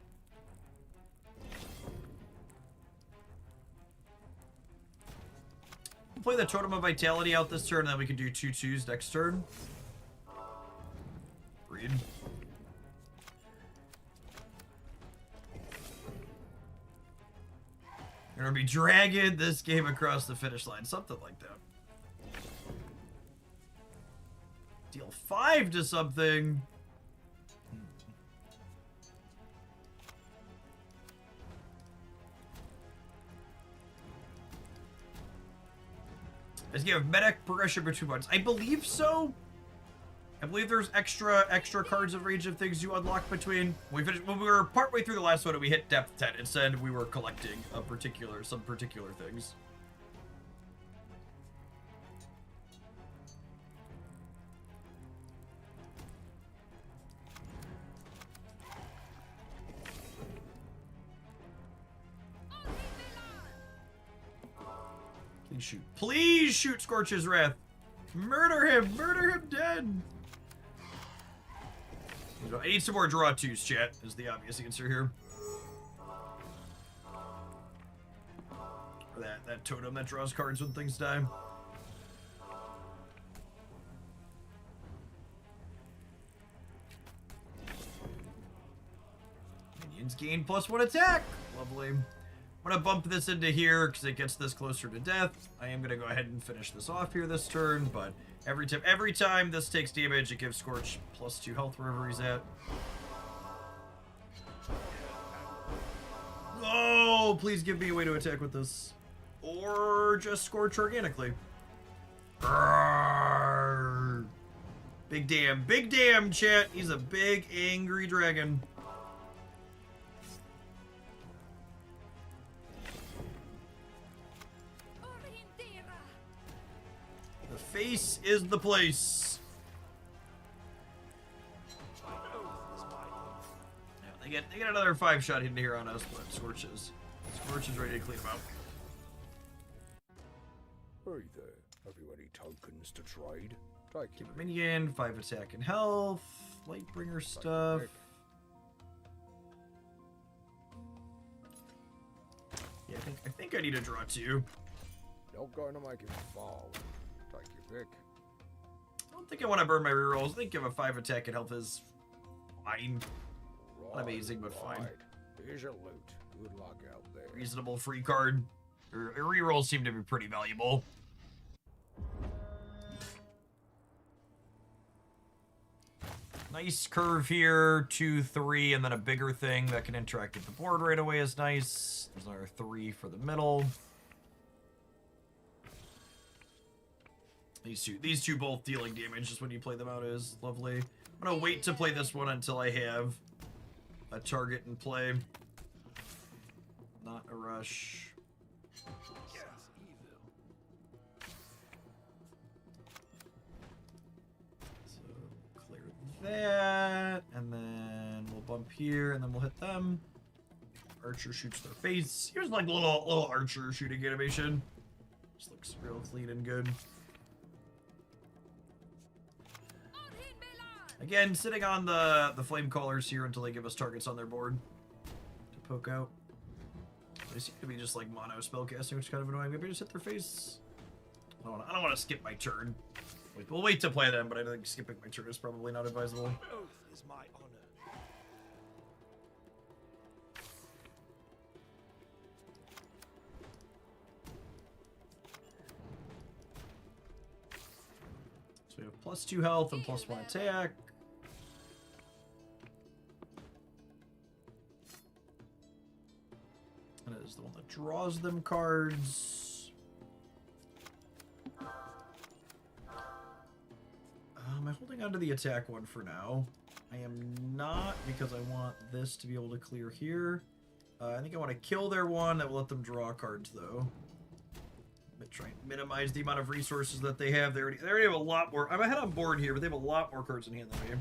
We'll play the Totem of Vitality out this turn, and then we can do 2/2s next turn. Read. You're gonna be dragging this game across the finish line. Something like that. Deal 5 to something. Does he have medic progression for 2 months? I believe so. I believe there's extra cards of range of things you unlock between. When we were partway through the last one and we hit depth 10, it said we were collecting some particular things. Please shoot Scorch's Wrath. Murder him dead. I need some more draw 2s, chat, is the obvious answer here. Or that totem that draws cards when things die. Minions gain +1 attack. Lovely. I'm gonna bump this into here because it gets this closer to death. I am gonna go ahead and finish this off here this turn, but every time this takes damage, it gives Scorch +2 health wherever he's at. Oh, please give me a way to attack with this. Or just Scorch organically. Arrgh. Big damn, chat. He's a big, angry dragon. The face is the place. They get another 5-shot in here on us, but Scorch is ready to clean them out. Hey there. Have you any tokens to trade? Take Give it. a minion, 5 attack and health, Lightbringer stuff. Yeah, I think I need to draw 2. Not going to make it fall. Take your pick. I don't think I want to burn my rerolls. I think give a 5 attack and health is fine. Not amazing, but fine. Here's your loot. Good luck out there. Reasonable free card. Rerolls seem to be pretty valuable. Nice curve here, 2, 3, and then a bigger thing that can interact with the board right away is nice. There's another 3 for the middle. These two both dealing damage just when you play them out is lovely. I'm gonna wait to play this one until I have a target in play. Not a rush. So clear that, and then we'll bump here, and then we'll hit them. Archer shoots their face. Here's like a little archer shooting animation. Just looks real clean and good. Again, sitting on the flame callers here until they give us targets on their board to poke out. They seem to be just like mono spellcasting, which is kind of annoying. Maybe just hit their face. I don't want to skip my turn. We'll wait to play them, but I think skipping my turn is probably not advisable. Oath is my honor. So we have +2 health and +1 attack. And it is the one that draws them cards. Am I holding on to the attack one for now? I am not, because I want this to be able to clear here. I think I want to kill their one. That will let them draw cards, though. Try and minimize the amount of resources that they have. They already have a lot more. I'm ahead on board here, but they have a lot more cards in hand than me.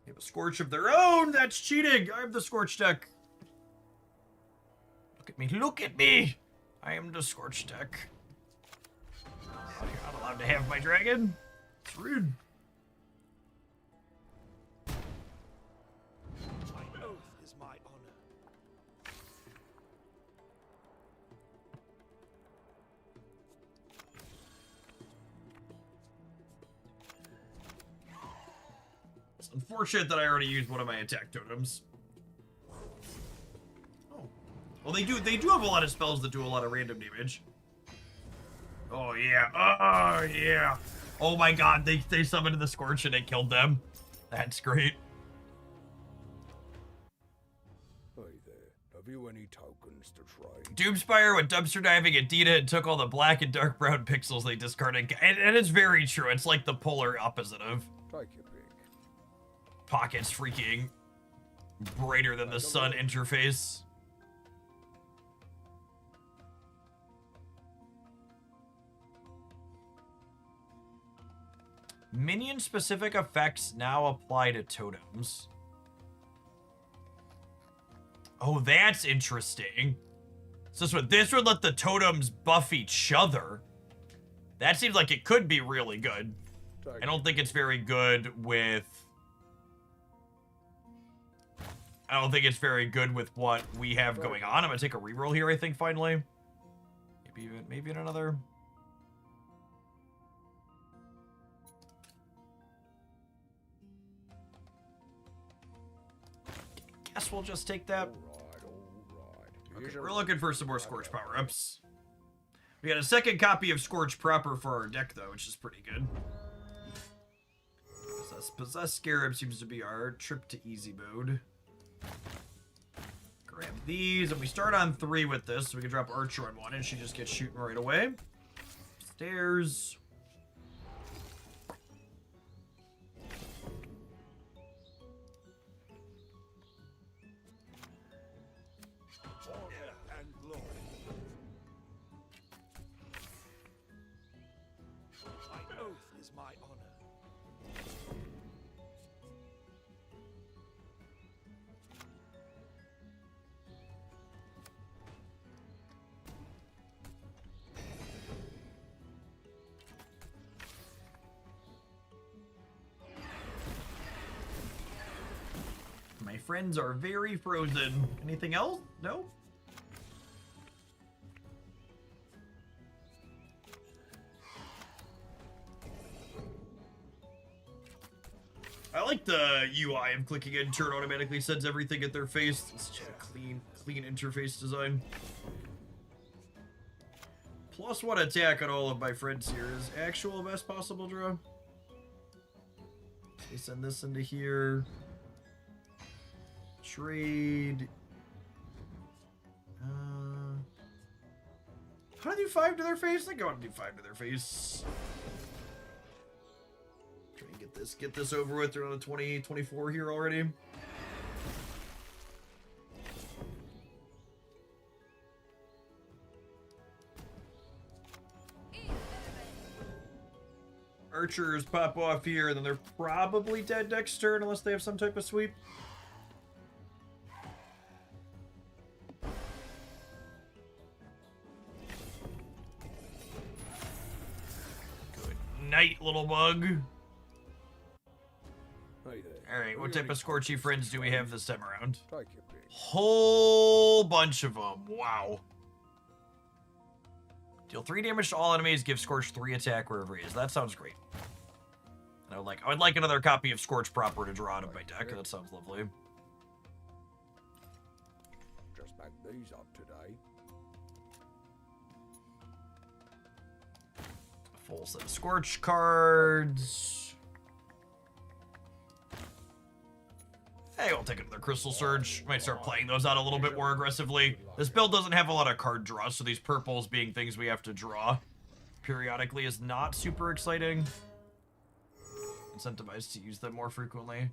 They have a Scorch of their own. That's cheating. I have the Scorch deck. Look at me. Look at me. I am the Scorch deck. You're not allowed to have my dragon. It's rude. My oath is my honor. It's unfortunate that I already used one of my attack totems. Oh. Well, they do have a lot of spells that do a lot of random damage. Oh, yeah. Oh, yeah. Oh, my God. They summoned the Scorch and it killed them. That's great. Hey there. Have you any tokens to trade? Doomspire went dumpster diving at Dita and took all the black and dark brown pixels they discarded. And it's very true. It's like the polar opposite of Take your pick. Pocket's freaking brighter than the sun interface. Minion-specific effects now apply to totems. Oh, that's interesting. So this would let the totems buff each other. That seems like it could be really good. I don't think it's very good with... I don't think it's very good with what we have going on. I'm gonna take a reroll here, I think, finally. Maybe in another... Guess we'll just take that. All right. Okay, we're looking for some more Scorch power-ups. We got a second copy of Scorch proper for our deck, though, which is pretty good. Possess Scarab seems to be our trip to easy mode. Grab these, and we start on 3 with this, so we can drop Archer on 1, and she just gets shooting right away. Stairs. And glory. My oath is my honor. My friends are very frozen. Anything else? No? I like the UI of clicking enter. It automatically sends everything at their face. It's just a clean interface design. +1 attack on all of my friends here is actual best possible draw. Let me send this into here. Trade. How do I do 5 to their face? I think I want to do 5 to their face. Try and get this over with. They're on a 2024 here already. Archers pop off here, and then they're probably dead next turn unless they have some type of sweep. Good night, little bug. Hey there. Alright, what type of Scorchy friends do we have this time around? Take your pick. Whole bunch of them. Wow. Deal 3 damage to all enemies, give Scorch 3 attack wherever he is. That sounds great. I would like another copy of Scorch proper to draw out of my deck. That sounds lovely. Just back these up today. Full set of Scorch cards. Hey, we'll take another Crystal Surge. Might start playing those out a little bit more aggressively. This build doesn't have a lot of card draw, so these purples being things we have to draw periodically is not super exciting. Incentivized to use them more frequently.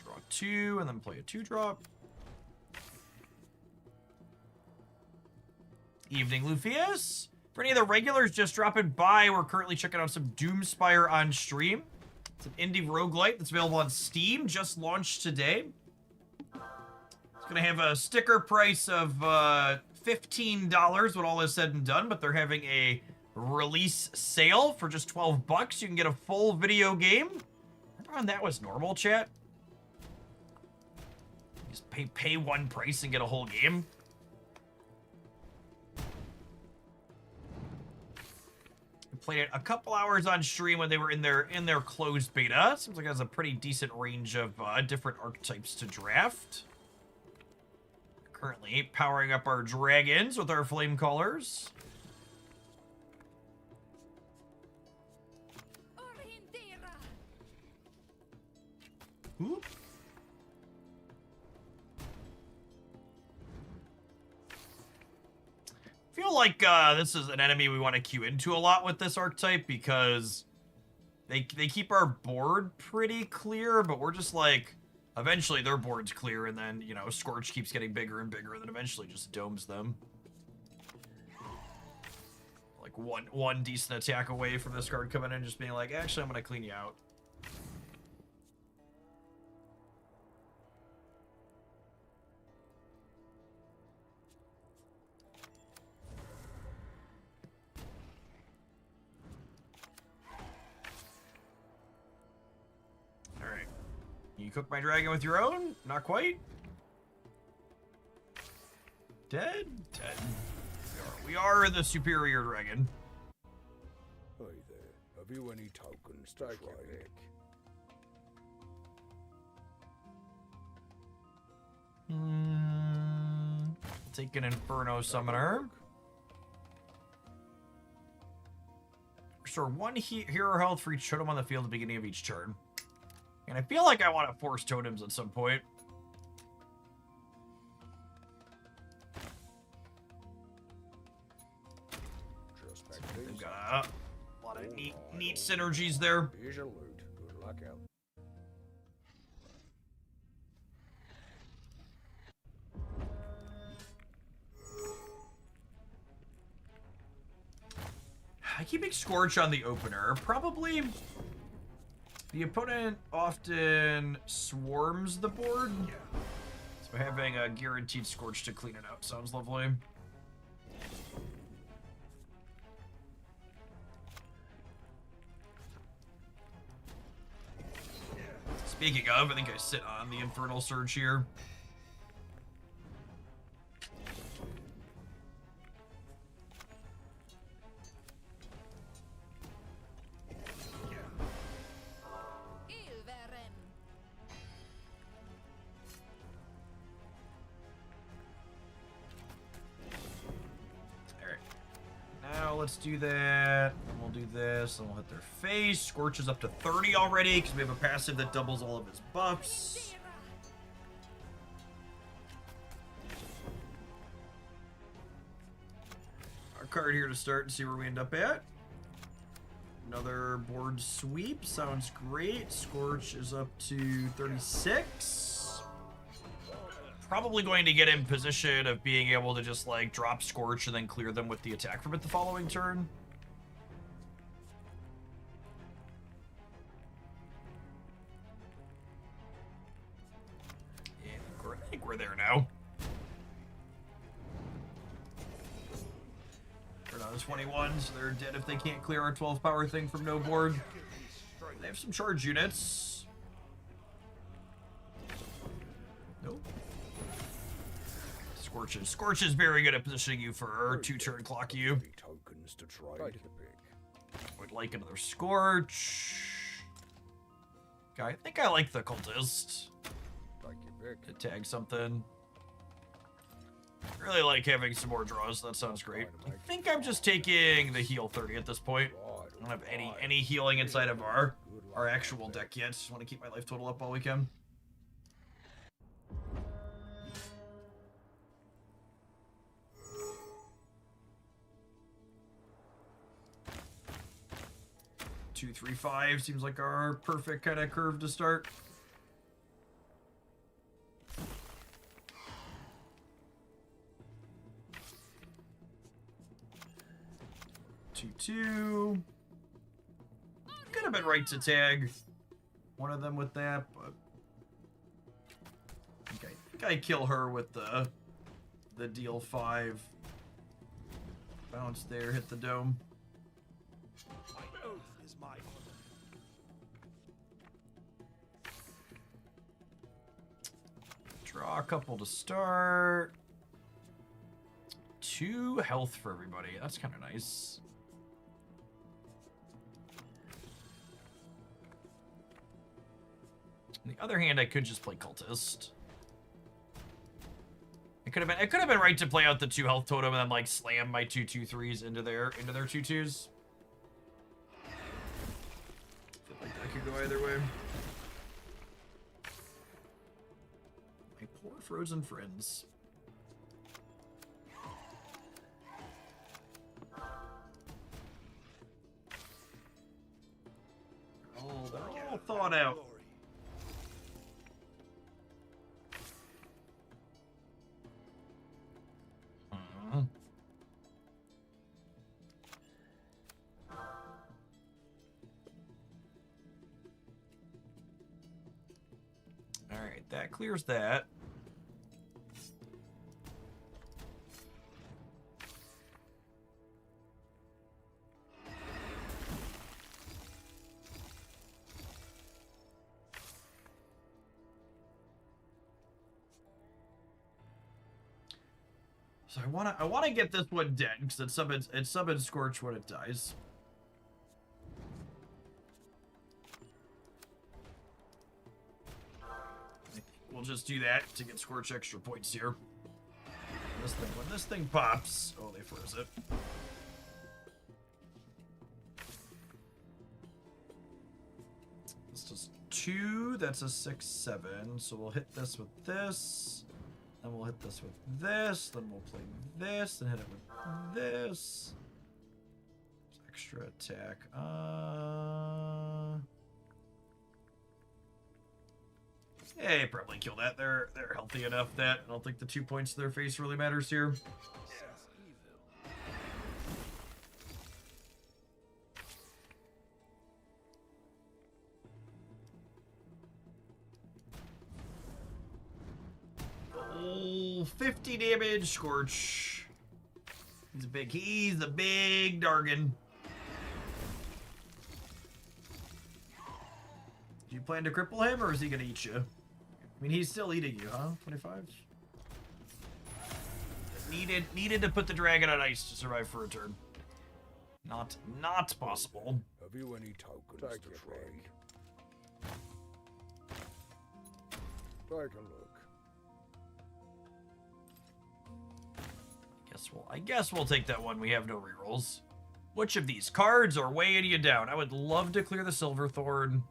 Draw 2 and then play a 2-drop. Evening, Lufius. For any of the regulars just dropping by, we're currently checking out some Doomspire on stream. It's an indie roguelite that's available on Steam, just launched today. It's going to have a sticker price of $15 when all is said and done, but they're having a release sale for just 12 bucks. You can get a full video game. Remember when that was normal, chat? Just pay one price and get a whole game. Played it a couple hours on stream when they were in their closed beta. Seems like it has a pretty decent range of different archetypes to draft. Currently powering up our dragons with our flame callers. Ooh. Feel like this is an enemy we want to queue into a lot with this archetype because they keep our board pretty clear, but we're just like, eventually their board's clear, and then, you know, Scorch keeps getting bigger and bigger, and then eventually just domes them. Like one decent attack away from this card coming in and just being like, actually, I'm going to clean you out. You cook my dragon with your own? Not quite. Dead? Dead. We are the superior dragon. Hey there. Have you any tokens to trade? Take an Inferno Summoner. Restore 1 hero health for each totem on the field at the beginning of each turn. And I feel like I want to force totems at some point. They've got a lot of neat synergies there. Here's your loot. Good luck out. I keep Scorch on the opener. Probably The opponent often swarms the board, so having a guaranteed Scorch to clean it out sounds lovely. Speaking of, I think I sit on the Infernal Surge here. Let's do that, and we'll do this, and we'll hit their face. Scorch is up to 30 already, because we have a passive that doubles all of his buffs. Our card here to start and see where we end up at. Another board sweep, sounds great. Scorch is up to 36. Probably going to get in position of being able to just like drop Scorch and then clear them with the attack from it the following turn. Yeah, I think we're there now. They're not a 21, so they're dead if they can't clear our 12 power thing from no board. They have some charge units. Nope. Scorch is very good at positioning you for 2-turn clock you. Tokens to trade. Would like another Scorch. Okay, I think I like the Cultist. To tag something. Really like having some more draws. That sounds great. I think I'm just taking the heal 30 at this point. I don't have any healing inside of our actual deck yet. Just want to keep my life total up while we can. Two, 3, 5 seems like our perfect kind of curve to start. Two. Could have been right to tag one of them with that, but I think I kill her with the deal 5. Bounce there, hit the dome. My oath is my honor. Draw a couple to start. 2 health for everybody. That's kind of nice. On the other hand, I could just play Cultist. It could have been right to play out the 2 health totem and then like slam my 2/2/3s into their 2/2s. Feel like that could go either way. My poor frozen friends. Oh, they're all thought out. Alright, that clears that. So I wanna get this one dead because it's summons Scorch when it dies. We'll just do that to get Scorch extra points here. When this thing pops, oh, they froze it. This does 2. That's a 6, 7. So we'll hit this with this. Then we'll hit this with this. Then we'll play this and hit it with this. Extra attack. Yeah, probably kill that. They're healthy enough that I don't think the 2 points to their face really matters here. 50 damage. Scorch. He's a big Dargan. Do you plan to cripple him, or is he gonna eat you? I mean, he's still eating you, huh? 25? Needed to put the dragon on ice to survive for a turn. Not possible. Have you any tokens to trade? Take a look. I guess we'll take that one. We have no rerolls. Which of these cards are weighing you down? I would love to clear the Silverthorn.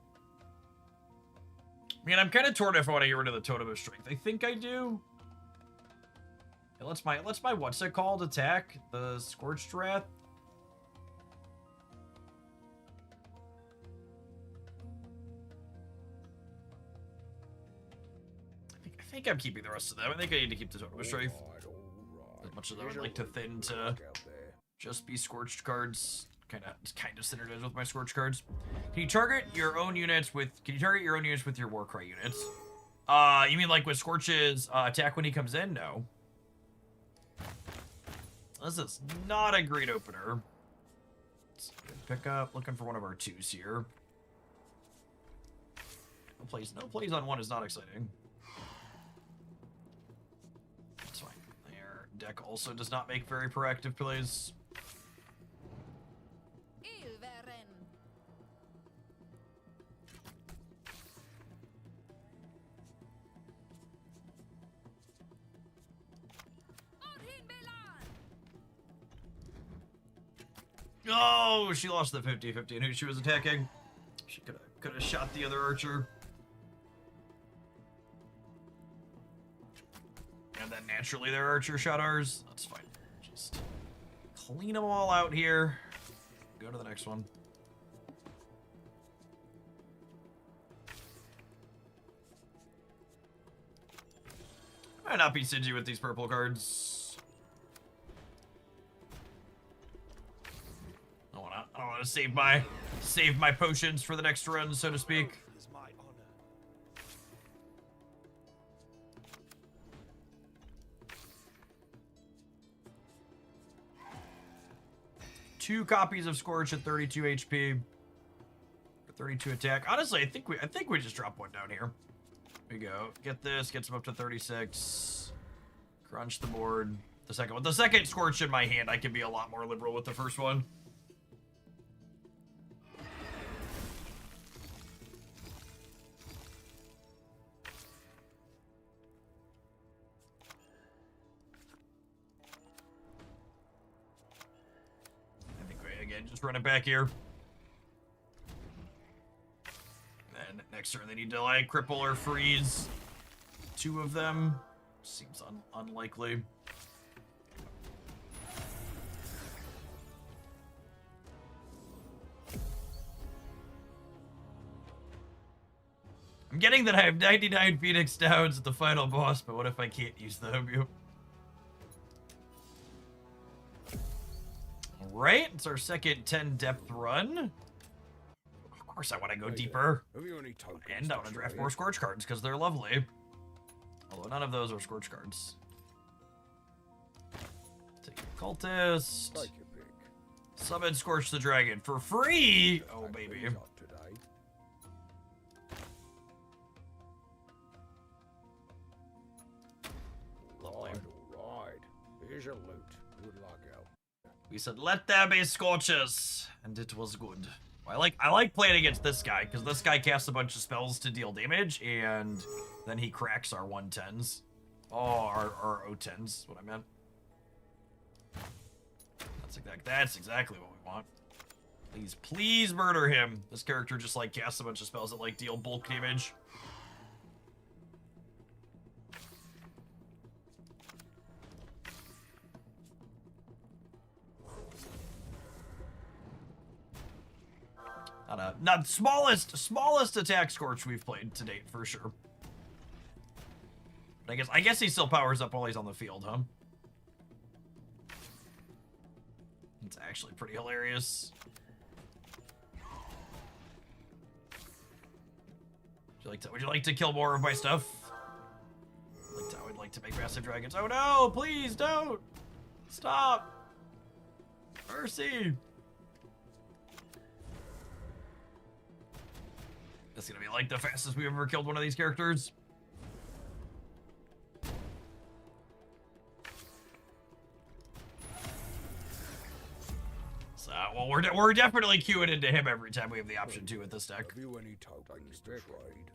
I mean, I'm kind of torn if I want to get rid of the Totem of Strength. I think I do. Yeah, let's my what's it called attack? The Scorched Wrath. I think I'm keeping the rest of them. I think I need to keep the Totem of Strength. All right. As much as I would like to thin to just be Scorched cards. Kind of synergize with my Scorched cards. Can you target your own units with your Warcry units? You mean like with Scorch's attack when he comes in? No. This is not a great opener. Let's pick up. Looking for one of our 2s here. No plays on 1 is not exciting. That's fine. Their deck also does not make very proactive plays. Ilveren. Oh, she lost the 50-50 and who she was attacking. She could have shot the other archer. And then naturally their archer shot ours. That's fine. Just clean them all out here. Go to the next one. I might not be stingy with these purple cards. I don't want to save my potions for the next run, so to speak. Is my honor. 2 copies of Scorch at 32 HP. For 32 attack. Honestly, I think we just drop 1 down here. There we go. Get this, gets him up to 36. Crunch the board. The second one. The second Scorch in my hand, I can be a lot more liberal with the first one. Again, just run it back here. And next turn they need to like cripple or freeze 2 of them. Seems unlikely. I'm getting that I have 99 Phoenix Downs at the final boss, but what if I can't use them? Right, it's our second 10 depth run. Of course I want to go deeper. And I want to draft more Scorch cards because they're lovely. Although none of those are Scorch cards. Take a Cultist. Summon Scorch the Dragon for free! Oh, baby. Lovely. All right. Here's your loot. Good luck, El. We said, let there be Scorches, and it was good. I like playing against this guy, because this guy casts a bunch of spells to deal damage, and then he cracks our 110s. Oh, our O10s, what I meant. That's exactly what we want. Please murder him. This character just, like, casts a bunch of spells that, like, deal bulk damage. Not smallest attack Scorch we've played to date for sure. But I guess he still powers up while he's on the field, huh? It's actually pretty hilarious. Would you like to kill more of my stuff? I would like to make massive dragons. Oh no, please don't. Stop. Mercy. That's gonna be like the fastest we've ever killed one of these characters. So, well, we're definitely queuing into him every time we have the option to with this deck. Have you any tokens to trade?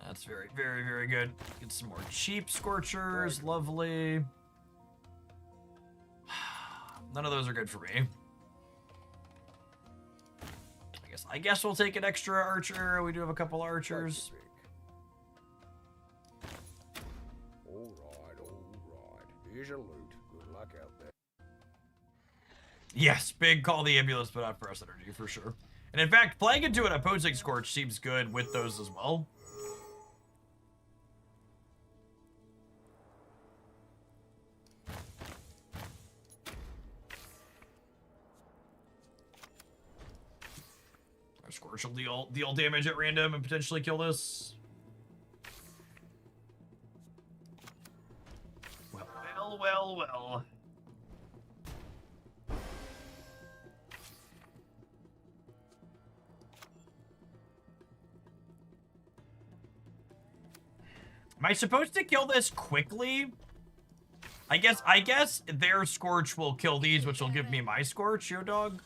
That's very, very, very good. Get some more cheap Scorchers. Lovely. None of those are good for me. I guess we'll take an extra archer. We do have a couple archers. All right. Here's your loot. Good luck out there. Yes, big call the ambulance, but not press energy for sure. And in fact, playing into an opposing Scorch seems good with those as well. Our Scorch will deal damage at random and potentially kill this. Well. Am I supposed to kill this quickly? I guess their Scorch will kill these, which will give me my Scorch, yo dog.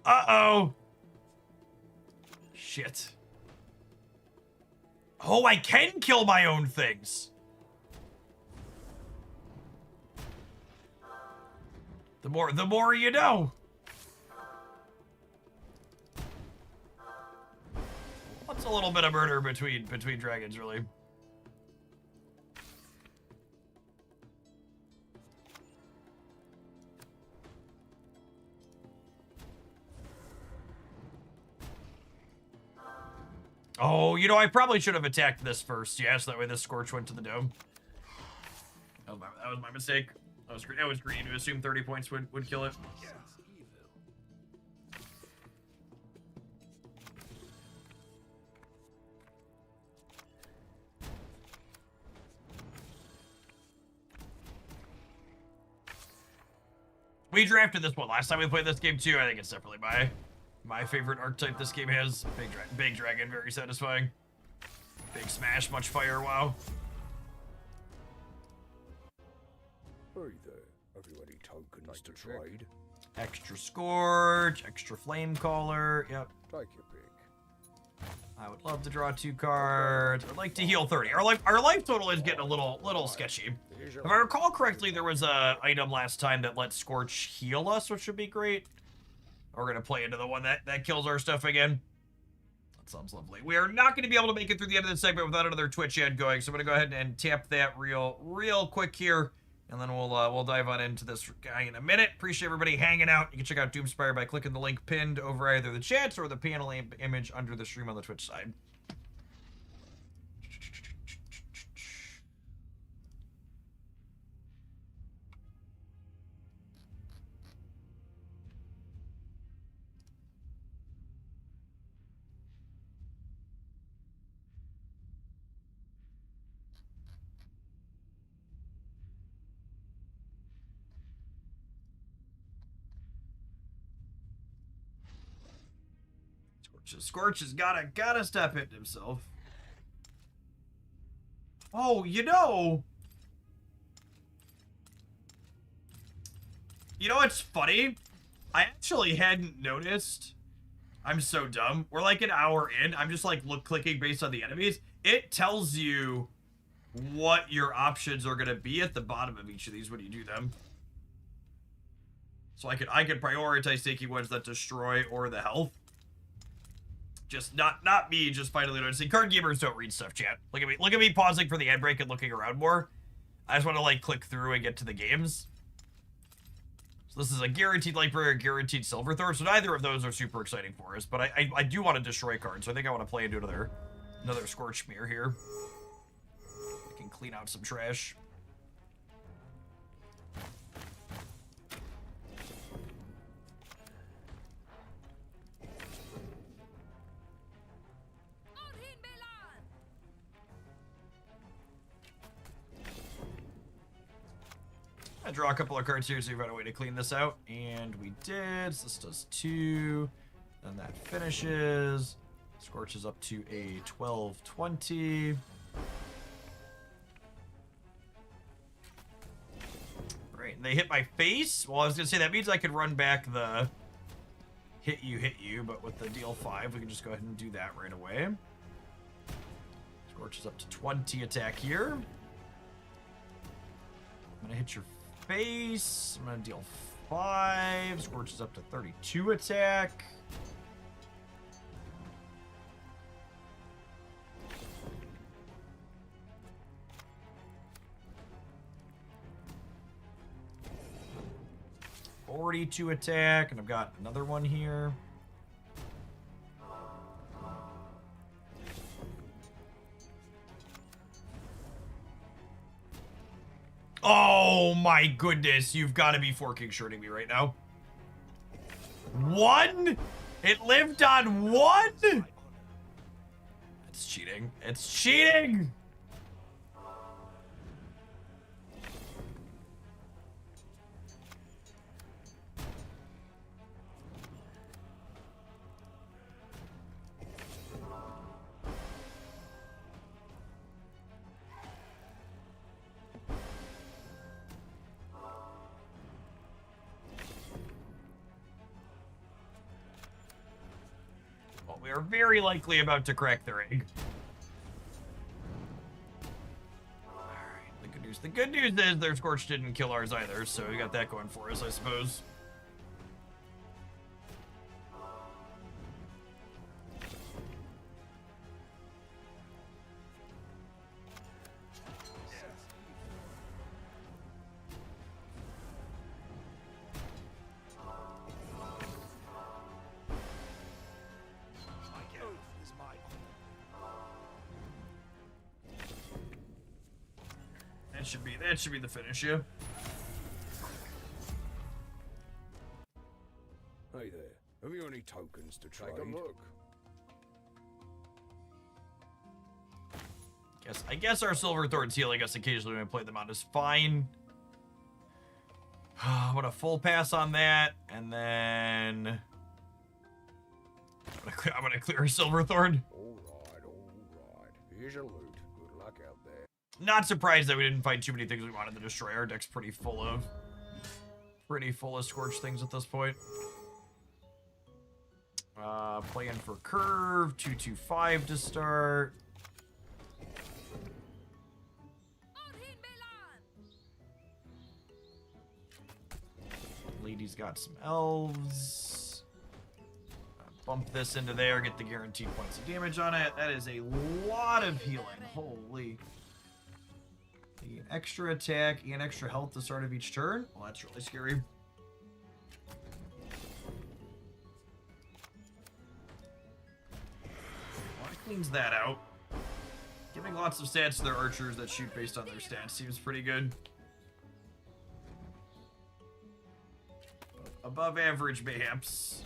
Uh-oh. Shit. Oh, I can kill my own things. The more you know. What's a little bit of murder between dragons, really? Oh, you know, I probably should have attacked this first. Yeah, so that way this Scorch went to the dome. That was my mistake. That was green to assume 30 points would kill it. We drafted this one last time we played this game too. I think it's definitely my favorite archetype this game has. Big dragon, very satisfying. Big smash, much fire, wow. Hey there. Have you any tokens to trade? Extra Scorch, extra Flame Caller, yep. Take your pick. I would love to draw 2 cards. I'd like to heal 30. Our life total is getting a little sketchy. If I recall correctly, there was a item last time that lets Scorch heal us, which would be great. We're gonna play into the one that kills our stuff again. That sounds lovely. We are not gonna be able to make it through the end of the segment without another Twitch ad going, so I'm gonna go ahead and tap that real quick here, and then we'll dive on into this guy in a minute. Appreciate everybody hanging out. You can check out Doomspire by clicking the link pinned over either the chat or the panel image under the stream on the Twitch side. Scorch has gotta step hitting himself. Oh, you know what's funny? I actually hadn't noticed. I'm so dumb. We're like an hour in. I'm just like clicking based on the enemies. It tells you what your options are gonna be at the bottom of each of these when you do them. So I could prioritize taking ones that destroy or the health. Just not me just finally noticing. Card gamers don't read stuff, chat. Look at me pausing for the ad break and looking around more. I just want to like click through and get to the games. So this is a guaranteed Lightbringer, a guaranteed Silverthorn. So neither of those are super exciting for us, but I do want to destroy cards, so I think I want to play into another Scorch Mirror here. I can clean out some trash. I draw a couple of cards here, so we found a way to clean this out, and we did. So this does 2, and that finishes. Scorches up to a 12-20. Right, and they hit my face. Well, I was gonna say that means I could run back the hit you, but with the deal 5, we can just go ahead and do that right away. Scorches up to 20 attack here. I'm gonna hit your face. I'm gonna deal 5. Scorches up to 32 attack. To attack, and I've got another one here. Oh my goodness, you've got to be forking shirting me right now. 1? It lived on 1? It's cheating. It's cheating! We are very likely about to crack their egg. Alright, the good news is their Scorch didn't kill ours either, so we got that going for us, I suppose. That should be the finish, yeah. Hey there. Have you any tokens to trade? Take a look. I guess our Silverthorns healing us occasionally when we play them out is fine. I'm gonna full pass on that, and then I'm gonna clear a Silverthorn. All right. Here's your loot. Good luck out there. Not surprised that we didn't find too many things we wanted to destroy. Our deck's pretty full of Scorch things at this point. Playing for curve, 2-2-5 to start. Lady's got some elves. Bump this into there, get the guaranteed points of damage on it. That is a lot of healing. Holy. An extra attack and extra health at the start of each turn. Well, that's really scary. Well, that cleans that out. Giving lots of stats to their archers that shoot based on their stats seems pretty good. Above average, perhaps.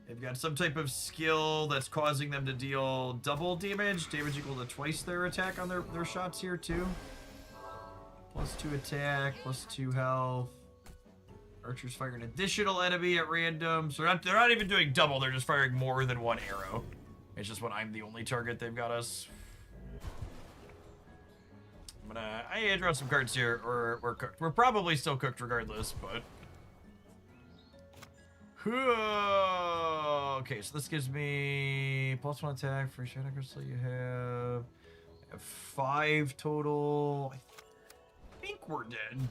They've got some type of skill that's causing them to deal double damage equal to twice their attack on their shots here, too. +2 attack, +2 health. Archers fire an additional enemy at random. So they're not even doing double, they're just firing more than one arrow. It's just when I'm the only target they've got us. I draw some cards here, or we're cooked. We're probably still cooked regardless, but... Okay, so this gives me +1 attack, free shot accuracy. You have 5 total. I think we're dead.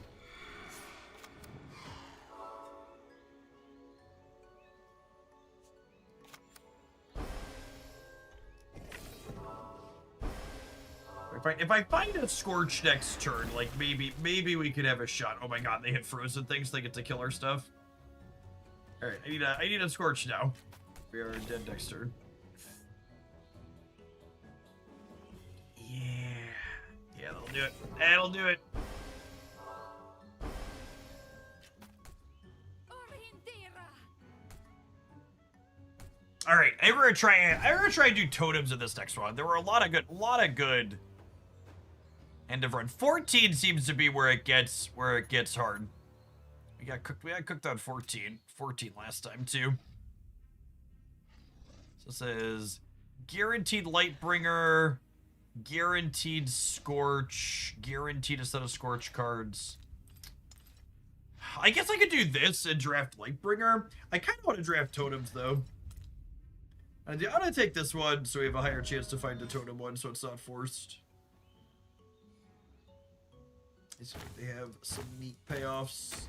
If I find a Scorch next turn, like maybe we could have a shot. Oh my god, they hit frozen things, they get to kill our stuff. Alright, I need a Scorch now. We are dead next turn. Yeah. do it. That'll do it. All right, I'm gonna try and do totems in this next one. There were a lot of good end of run. 14 seems to be where it gets hard. We got cooked on 14 last time too. So this is guaranteed Lightbringer, guaranteed Scorch, guaranteed a set of Scorch cards. I guess I could do this and draft Lightbringer. I kind of want to draft totems though. I'm gonna take this one so we have a higher chance to find a totem one, so it's not forced. They have some neat payoffs.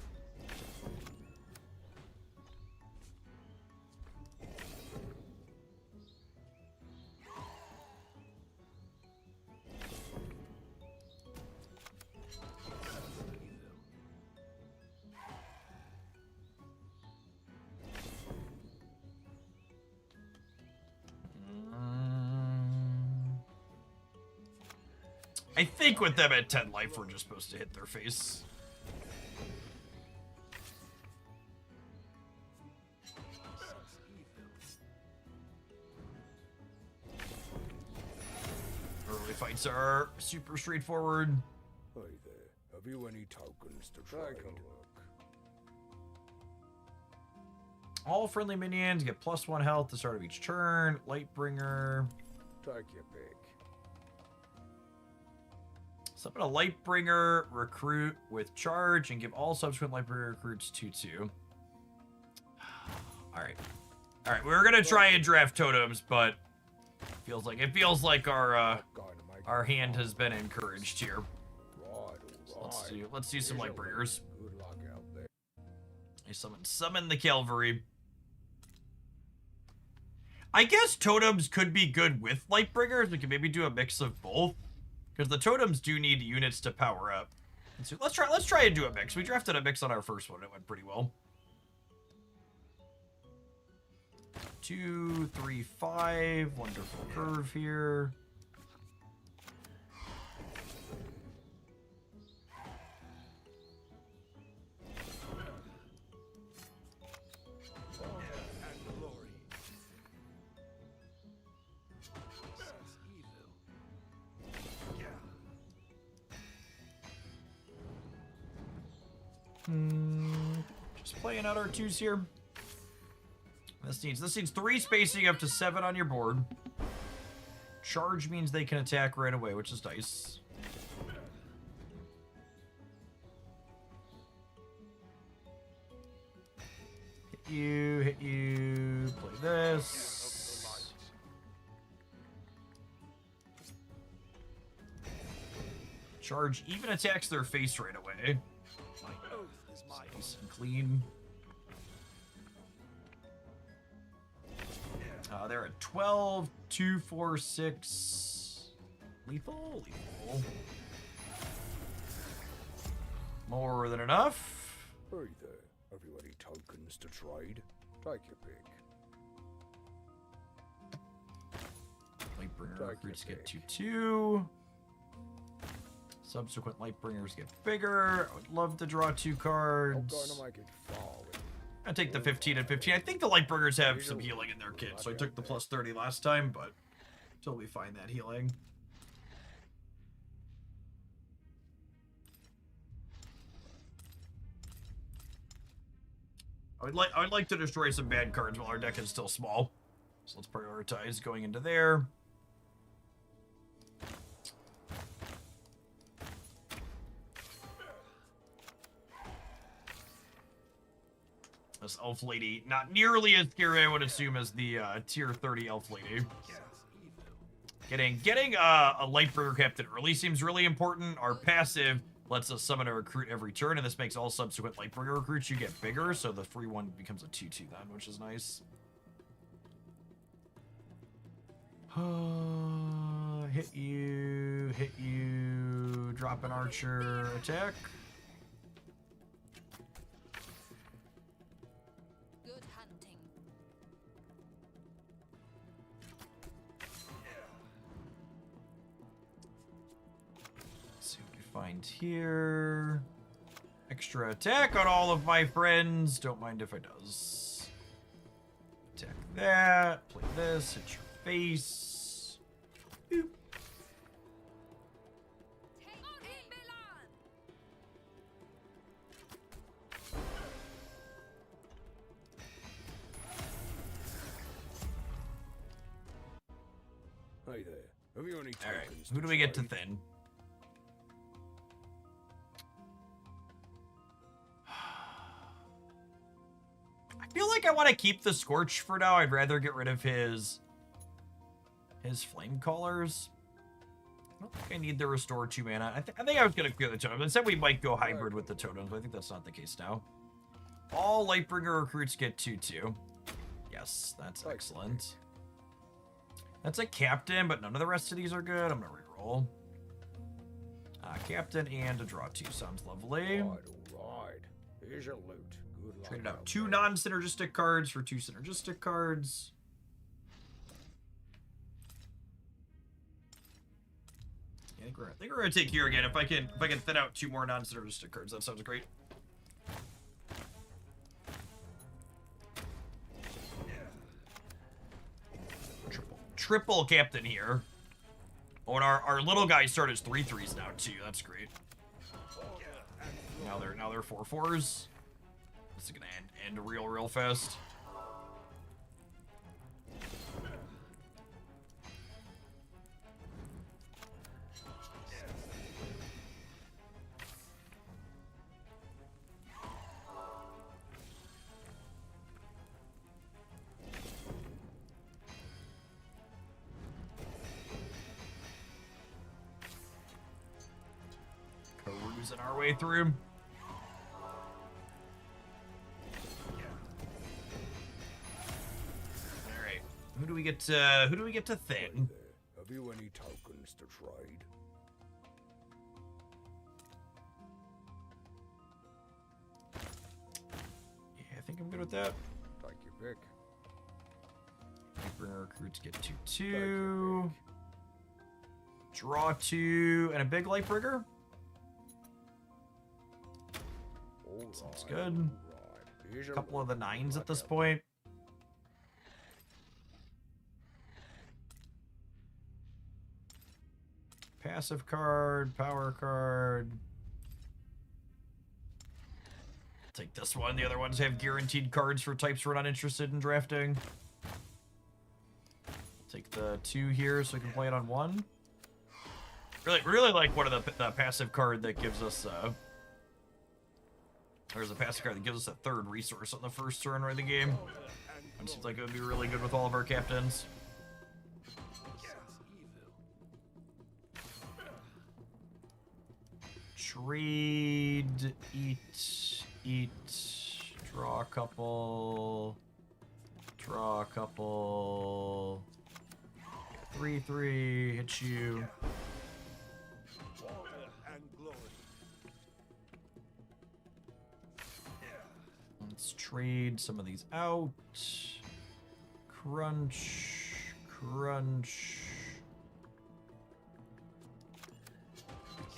I think with them at 10 life, we're just supposed to hit their face. Early fights are super straightforward. Hey there, have you any tokens to trade? All friendly minions get +1 health at the start of each turn. Lightbringer. Take your pick. Summon a Lightbringer recruit with charge and give all subsequent Lightbringer recruits 2/2. All right. We were gonna try and draft totems, but it feels like our hand has been encouraged here. So let's do some Lightbringers. Good luck out there. I summon the cavalry. I guess totems could be good with Lightbringers. We could maybe do a mix of both. Because the totems do need units to power up. So let's try and do a mix. We drafted a mix on our first one. It went pretty well. 2, 3, 5. Wonderful curve here. Just playing out our 2s here. This needs 3 spacing up to 7 on your board. Charge means they can attack right away, which is nice. Hit you, play this. Charge even attacks their face right away. Nice and clean. They're at 12, 2, 4, 6. Lethal. More than enough. Hey there, have you any tokens to trade? Take your pick. Lightbringer recruits get 2/2. Subsequent Lightbringers get bigger. I would love to draw 2 cards. I'm going to make it fall. I take the 15 and 15. I think the Lightbringers have some healing in their kit, so I took the +30 last time, but until we find that healing. I would like to destroy some bad cards while our deck is still small. So let's prioritize going into there. This elf lady, not nearly as scary, I would assume, as the tier 30 elf lady. Getting a Lightbringer captain early seems really important. Our passive lets us summon a recruit every turn, and this makes all subsequent Lightbringer recruits you get bigger, so the free one becomes a 2/2 then, which is nice. Hit you, drop an archer, attack. Good hunting. Let's see, find here. Extra attack on all of my friends. Don't mind if it does. Attack that. Play this. Hit your face. Boop. Hey there. Have you any All right. tokens Who do we get to trade? thin? I feel like I want to keep the Scorch for now. I'd rather get rid of his flame callers. I don't think I need the restore 2 mana. I think I was gonna clear the totem. Instead, we might go hybrid with the totems, but I think that's not the case now. All Lightbringer recruits get 2/2. Yes, that's excellent. That's a captain, but none of the rest of these are good. I'm gonna reroll. Captain and a draw 2 sounds lovely. All right. Here's your loot. Good luck Traded out out 2 there. non-synergistic cards for 2 synergistic cards. Yeah, I think we're gonna take here again. If I can thin out 2 more non-synergistic cards, that sounds great. Triple captain here. Oh, and our little guys start as 3/3s now too. That's great. Now they're 4/4s. This is gonna end real fast. Cruising our way through. All right, who do we get to Hey thin? there. Have you any tokens to trade? Yeah, I think I'm good with that. Take your pick. Bringer recruits get Take your 2/2. pick. Draw 2 and a big Lightbringer. All Sounds right, good. all right. Here's A your couple of loot. the 9s Good at this luck out point. Passive card, power card. Take this one. The other ones have guaranteed cards for types we're not interested in drafting. Take the 2 here so we can play it on 1. Really like one of the passive card that gives us there's a passive card that gives us a 3rd resource on the first turn right of the game. It seems like it would be really good with all of our captains. Trade, eat, draw a couple, 3/3, hit you. and glory. Let's trade some of these out. Crunch.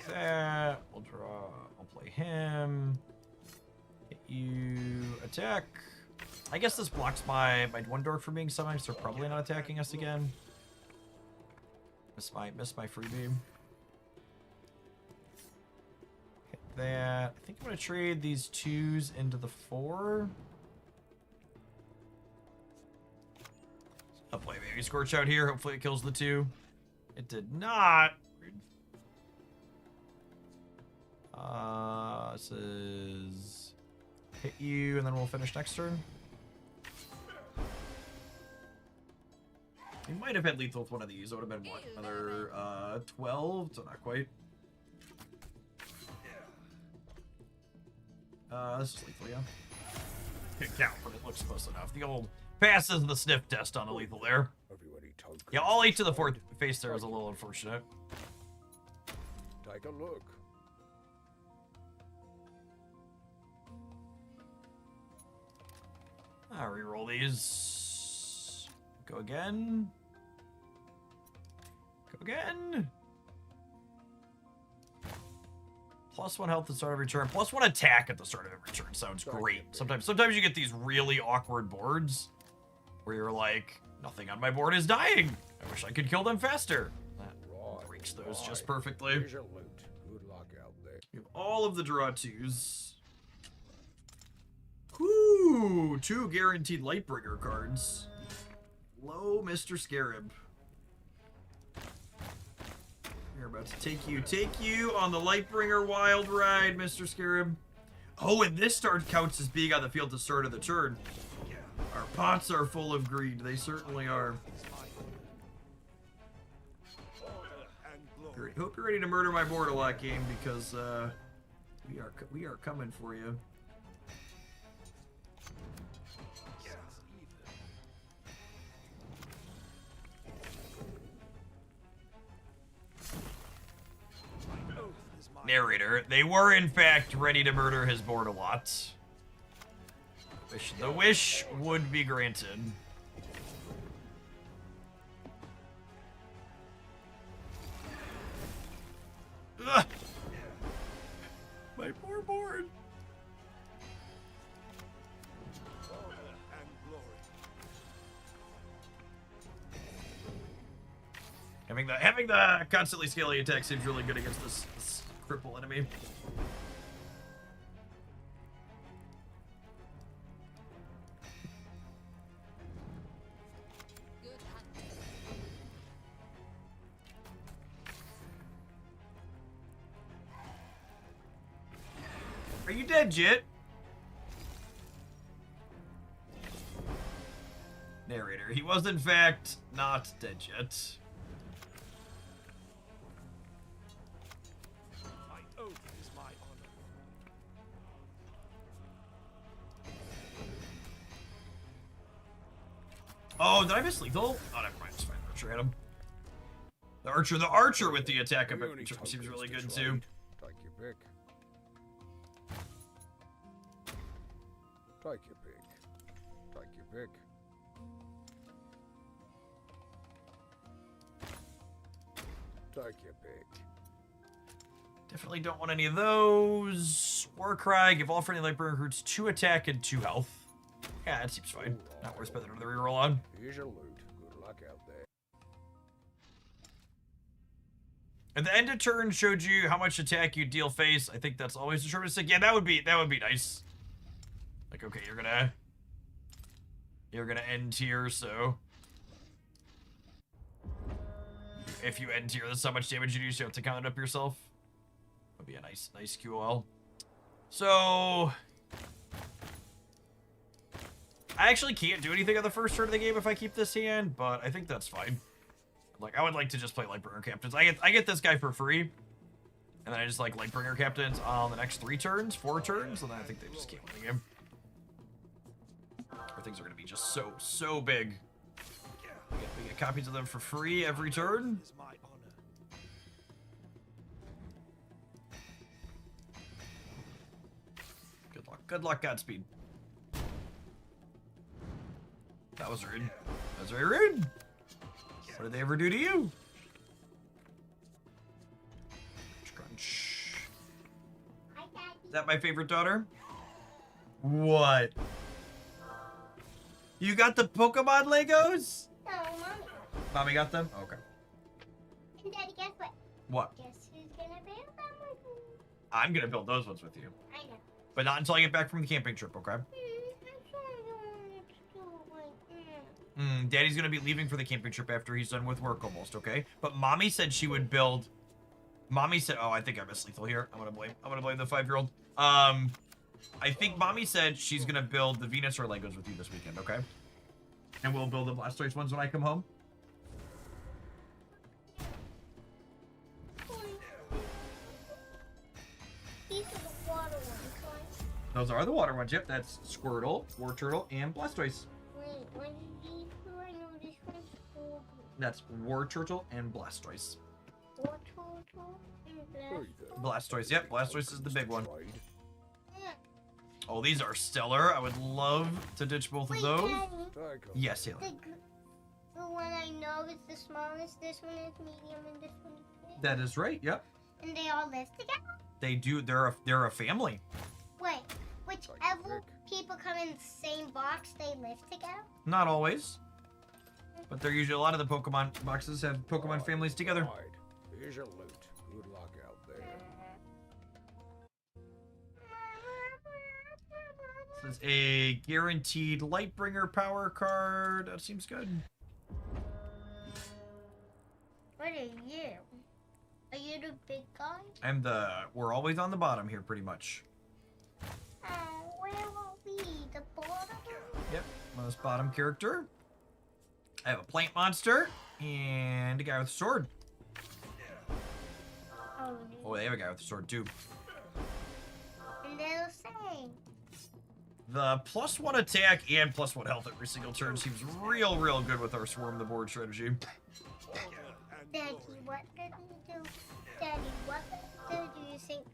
That. We'll draw. I'll play him. Hit you. Attack. I guess this blocks my one dork from being summoned, so they're probably not attacking us again. Miss my freebie. Hit that. I think I'm gonna trade these 2s into the 4. I'll play Baby Scorch out here. Hopefully it kills the 2. It did not. This is hit you, and then we'll finish next turn. We might have had lethal with one of these. It would have been what? Another 12, so not quite. This is lethal, yeah. Can't count, but it looks close enough. The old passes the sniff test on the lethal there. Have you any tokens? Yeah, all 8 to the 4th face there is a little unfortunate. Take a look. I'll reroll these. Go again. Go again. +1 health at the start of every turn, +1 attack at the start of every turn. Sounds great. Sometimes you get these really awkward boards where you're like, nothing on my board is dying. I wish I could kill them faster. That breaks those just perfectly. Here's your loot. Good luck out there. You have all of the draw twos. Whoo! 2 guaranteed Lightbringer cards. Hello, Mr. Scarab. We're about to take you on the Lightbringer wild ride, Mr. Scarab. Oh, and this start counts as being on the field to start of the turn. Our pots are full of greed. They certainly are. Great. Hope you're ready to murder my board a lot, game, because we are coming for you. Narrator, they were in fact ready to murder his board a lot. The wish would be granted. Ugh. My poor board. Having the constantly scaling attack seems really good against this cripple enemy. Good hunting. Are you dead, Jit? Narrator, he was in fact not dead yet. Oh, did I miss lethal? Oh, never mind. It's fine. Archer hit him. The archer with the attack of it seems really good too. Take your pick. Take your pick. Take your pick. Take your pick. Definitely don't want any of those. Warcry, give all friendly Lightbringer recruits 2 attack and 2 health. Yeah, that seems fine. Not worth spending another reroll on. Here's your loot. Good luck out there. At the end of turn showed you how much attack you deal face. I think that's always the shortest stick. Yeah, that would be nice. Like, okay, you're gonna end here, so if you end here, that's how much damage you do, so you have to count it up yourself. Would be a nice QOL. So I actually can't do anything on the first turn of the game if I keep this hand, but I think that's fine. Like, I would like to just play Lightbringer Captains. I get this guy for free, and then I just like Lightbringer Captains on the next 4 turns, and then I think they just can't win the game. Or things are gonna be just so big. We get copies of them for free every turn. Good luck, Godspeed. That was rude. That was very rude. What did they ever do to you? Crunch. Is that my favorite daughter? What? You got the Pokemon Legos? No, Mommy. Mommy got them? Okay. And Daddy, guess what? What? Guess who's gonna build them with me? I'm gonna build those ones with you. I know. But not until I get back from the camping trip, okay? I'm sorry, I don't want to do it like that. Daddy's gonna be leaving for the camping trip after he's done with work almost, okay? But Mommy said she would build... Mommy said... Oh, I think I missed lethal here. I'm gonna blame the 5-year-old. I think Mommy said she's gonna build the Venusaur Legos with you this weekend, okay? And we'll build the Blastoise ones when I come home. These are the water ones, right? Those are the water ones. Yep, that's Squirtle, Wartortle, and Blastoise. Wait, what is these two? I know this one's cool. That's Wartortle and Blastoise. Water turtle and Blastoise, yep, Blastoise is the big one. Trade. Oh, these are stellar. I would love to ditch both of Wait, those. Daddy, Take 'em. Yes, Taylor. the one I know is the smallest. This one is medium, and this one is big. That is right, yep. And they all live together? They do. They're a family. Wait, whichever people come in the same box, they live together? Not always, but they're usually a lot of the Pokemon boxes have Pokemon families together. Right. Here's your loot. Good luck out there. This is a guaranteed Lightbringer power card. That seems good. What are you? Are you the big guy? We're always on the bottom here, pretty much. Oh, where will we? The bottom? Yep, most bottom character. I have a plant monster and a guy with a sword. Oh, Oh, they have a guy with a sword too. and they're the same. The +1 attack and +1 health every single turn seems real good with our swarm the board strategy. Daddy, what did we do? Daddy, what do you think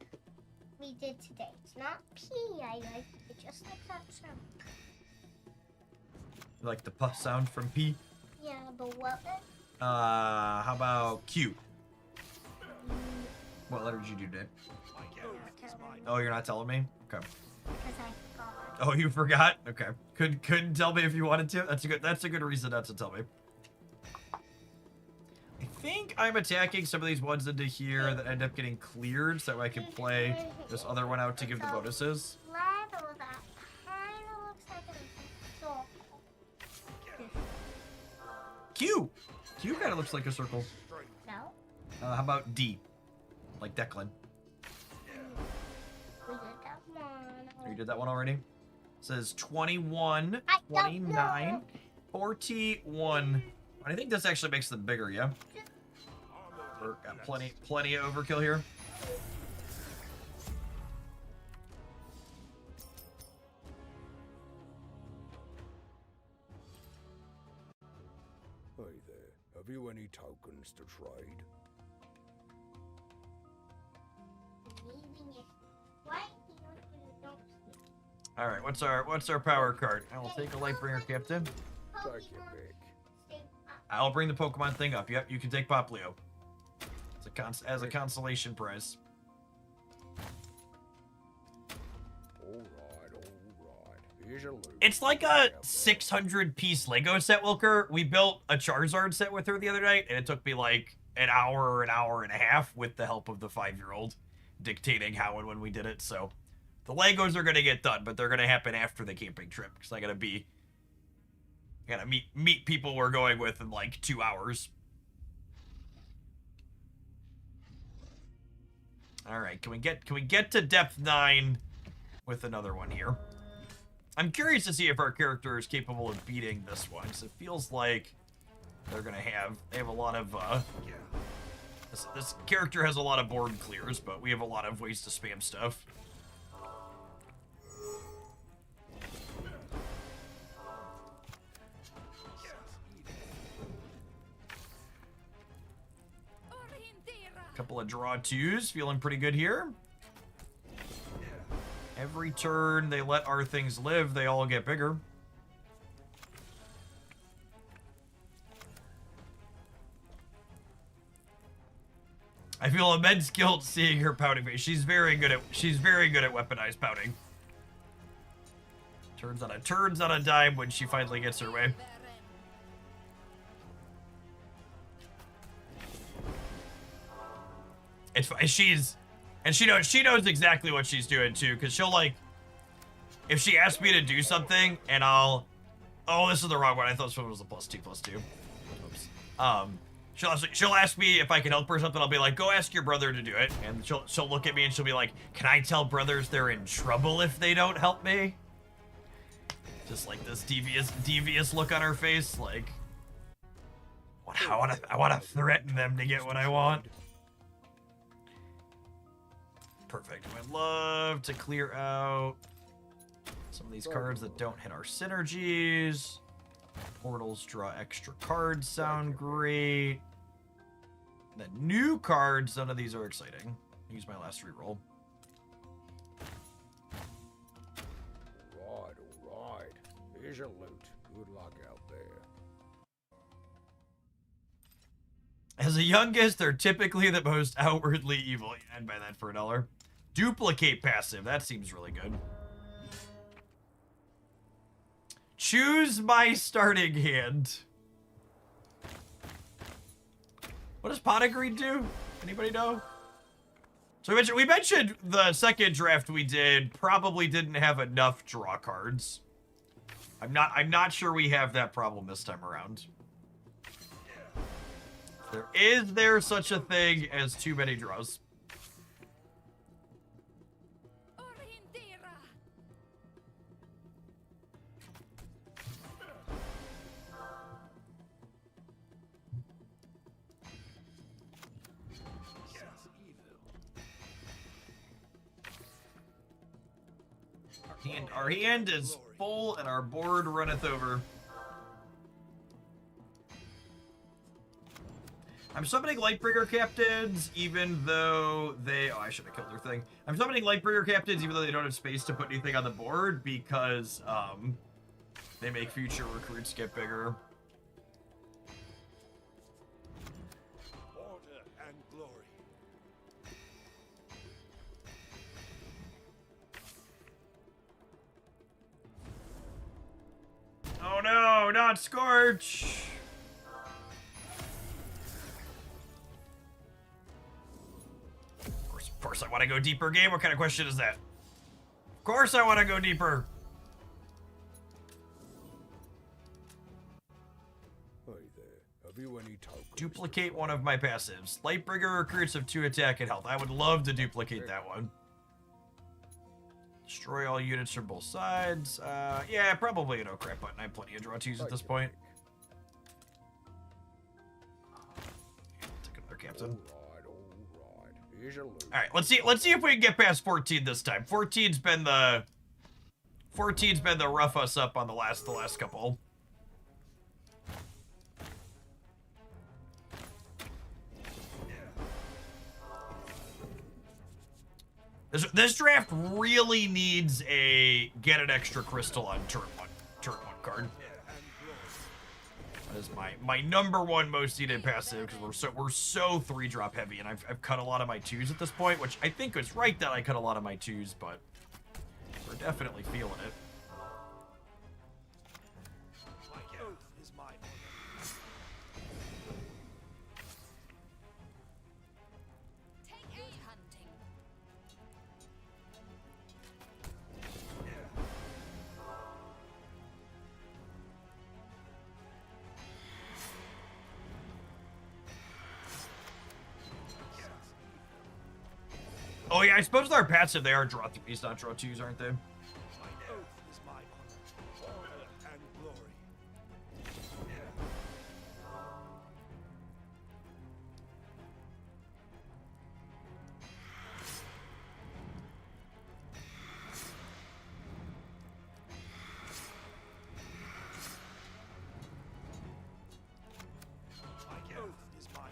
we did today? It's not P, I like it just like that sound. You like the puff sound from P? Yeah, but what? How about Q? What letter did you do, Dave? Oh, you're not telling me? Okay. Because I forgot. Oh, you forgot? Okay. Couldn't tell me if you wanted to. That's a good reason not to tell me. I think I'm attacking some of these ones into here that end up getting cleared so I can play this other one out to give the bonuses. Level that kind of looks like a circle. Q! Q kind of looks like a circle. No? How about D? Like Declan. We did that one. Oh, you did that one already? It says 21, I don't 29, know. 41. I think this actually makes them bigger, yeah? We're got plenty of overkill here. Hey there. Have you any tokens to trade? Leaving it right here for the dumpster. All right, what's our power card? I will take a Lightbringer Captain. Take your Pokemon, pick. stay up. I'll bring the Pokemon thing up. Yep, you can take Poplio. As a consolation prize. Alright. Here's your loot. It's like a 600-piece Lego set, Wilker. We built a Charizard set with her the other night, and it took me like an hour and a half with the help of the 5-year-old dictating how and when we did it. So the Legos are gonna get done, but they're gonna happen after the camping trip because I gotta meet people we're going with in like 2 hours. All right, can we get to depth 9 with another one here? I'm curious to see if our character is capable of beating this one, because it feels like they have a lot of this character has a lot of board clears, but we have a lot of ways to spam stuff. Couple of draw 2s, feeling pretty good here. Every turn they let our things live, they all get bigger. I feel immense guilt seeing her pouting face. She's very good at weaponized pouting. Turns on a dime when she finally gets her way. She knows exactly what she's doing too, because she'll like, if she asks me to do something and oh, this is the wrong one. I thought this one was a +2/+2. Oops. She'll ask me if I can help her or something. I'll be like, go ask your brother to do it, and she'll look at me and she'll be like, can I tell brothers they're in trouble if they don't help me? Just like this devious look on her face, like, I wanna threaten them to get what I want. Perfect. I'd love to clear out some of these cards that don't hit our synergies. Portals draw extra cards sound great. The new cards, none of these are exciting. Use my last reroll. Alright. Here's your loot. Good luck out there. As a youngest, they're typically the most outwardly evil. Yeah, I'd buy that for $1. Duplicate passive. That seems really good. Choose my starting hand. What does Pot of Greed do? Anybody know? So we mentioned the second draft we did probably didn't have enough draw cards. I'm not sure we have that problem this time around. Is there such a thing as too many draws? Our hand is full and our board runneth over. I'm summoning Lightbringer Captains, even though they... Oh, I should have killed their thing. I'm summoning Lightbringer Captains, even though they don't have space to put anything on the board, because they make future recruits get bigger. Order and glory. Oh no, not Scorch! Of course I want to go deeper, game. What kind of question is that? Of course I want to go deeper. Hey there. Have you any tokens? Duplicate one of my passives. Lightbringer recruits of 2 attack and health. I would love to duplicate that one. Destroy all units from both sides. Yeah, probably an oh crap button. I have plenty of draw twos at this point. Take another captain. All right. Here's your loot. All right, let's see if we can get past 14 this time. 14's been the rough us up on the last couple. This draft really needs a get an extra crystal on turn one card. That is my number one most needed passive, because we're so 3-drop heavy, and I've cut a lot of my 2s at this point, which I think was right that I cut a lot of my 2s, but we're definitely feeling it. My oath is my honor. Take aim. Hunting. Oh yeah, I suppose they're passive. They are draw 3s, not draw 2s, aren't they? My oath is my honor. Order and glory. My oath is my honor.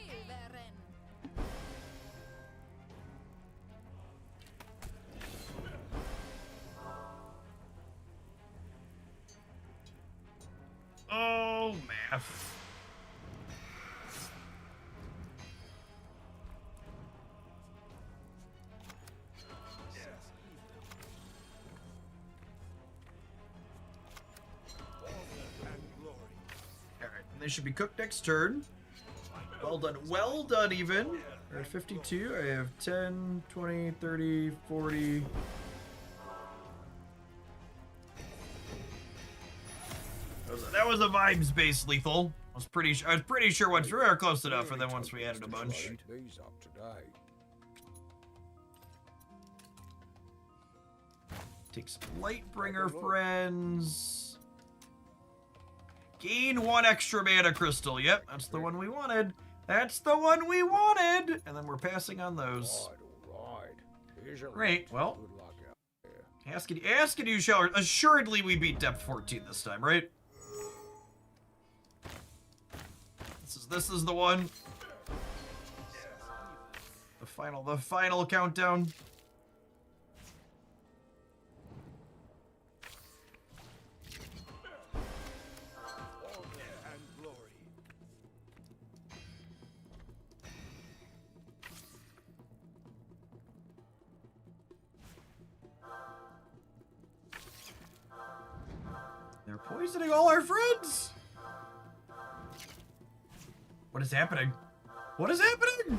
Ilveren. Oh, math. Order and glory. All right, they should be cooked next turn. Well done. Well done, even. We're at 52. I have 10, 20, 30, 40. That was a vibes-based lethal. I was pretty sure once we were close enough, and then once we added a bunch. These up today. Take some Lightbringer friends. Gain 1 extra mana crystal. Yep, that's the one we wanted. That's the one we wanted. And then we're passing on those. All right. Here's your Great. loot. Well, Good luck out there. ask and you shall. Assuredly, we beat depth 14 this time, right? This is the one. The final countdown. poisoning all our friends. What is happening? What is happening?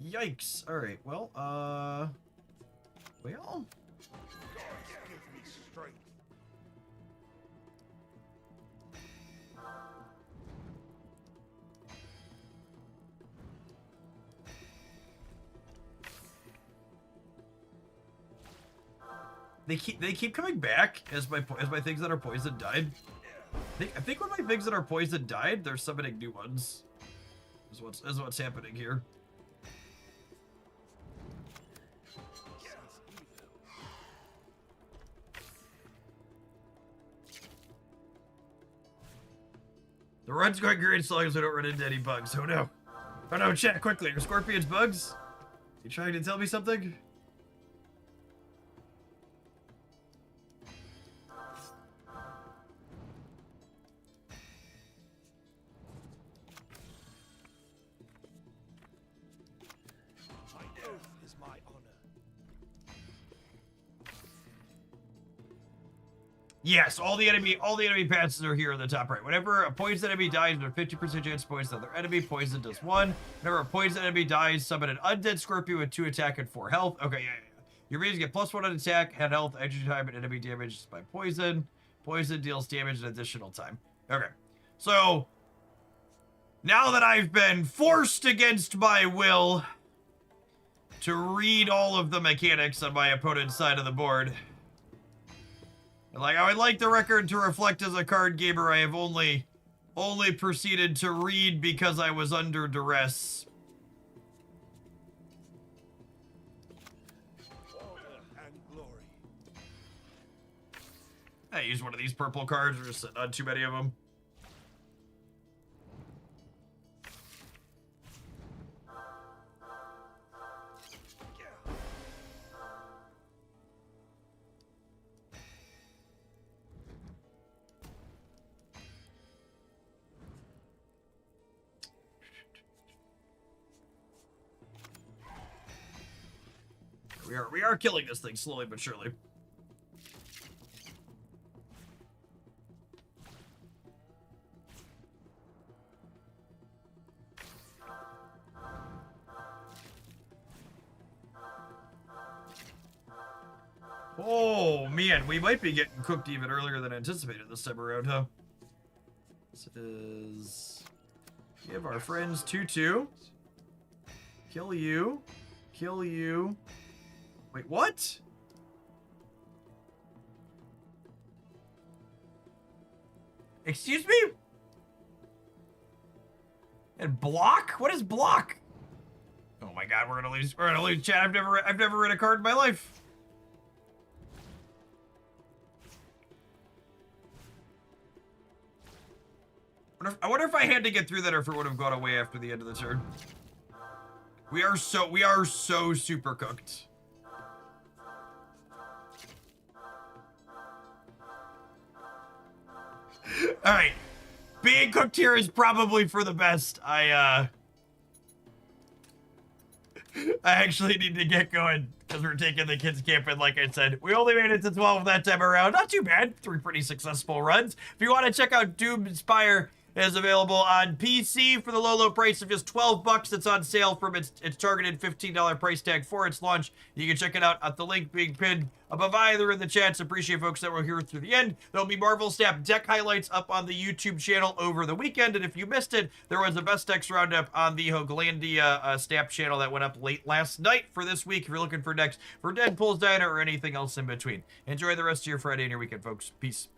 Yikes. All right. Well, well. Give me strength. They keep coming back as my things that are poisoned died. I think when my things that are poisoned died, they're summoning new ones. Is what's happening here. The run's going great as long as we don't run into any bugs. Oh no. Oh no, chat quickly. Are scorpions bugs? You trying to tell me something? My oath is my honor. Yes, all the enemy passes are here in the top right. Whenever a poisoned enemy dies, there's a 50% chance to poison another enemy. Poison does 1. Whenever a poisoned enemy dies, summon an undead scorpion with 2 attack and 4 health. Okay, yeah. Your minions get +1 on attack, and health, extra time, and enemy damage by poison. Poison deals damage an additional time. Okay, so now that I've been forced against my will to read all of the mechanics on my opponent's side of the board, like, I would like the record to reflect as a card gamer, I have only proceeded to read because I was under duress. Order and glory. I use one of these purple cards, or just sitting on too many of them. We are killing this thing slowly but surely. Oh man, we might be getting cooked even earlier than anticipated this time around, huh? This is... Give our friends 2-2. Kill you. Kill you. Wait, what? Excuse me? And block? What is block? Oh my god, we're gonna lose chat. I've never read a card in my life. I wonder if I had to get through that or if it would have gone away after the end of the turn. We are so super cooked. All right, being cooked here is probably for the best. I actually need to get going because we're taking the kids camping. Like I said, we only made it to 12 that time around. Not too bad. 3 pretty successful runs. If you want to check out Doomspire, it is available on PC for the low price of just $12. It's on sale from its targeted $15 price tag for its launch. You can check it out at the link being pinned above either in the chats. Appreciate folks that were here through the end. There'll be Marvel Snap deck highlights up on the YouTube channel over the weekend. And if you missed it, there was a best decks roundup on the Hoaglandia Snap channel that went up late last night for this week. If you're looking for decks for Deadpool's Diner or anything else in between. Enjoy the rest of your Friday and your weekend, folks. Peace.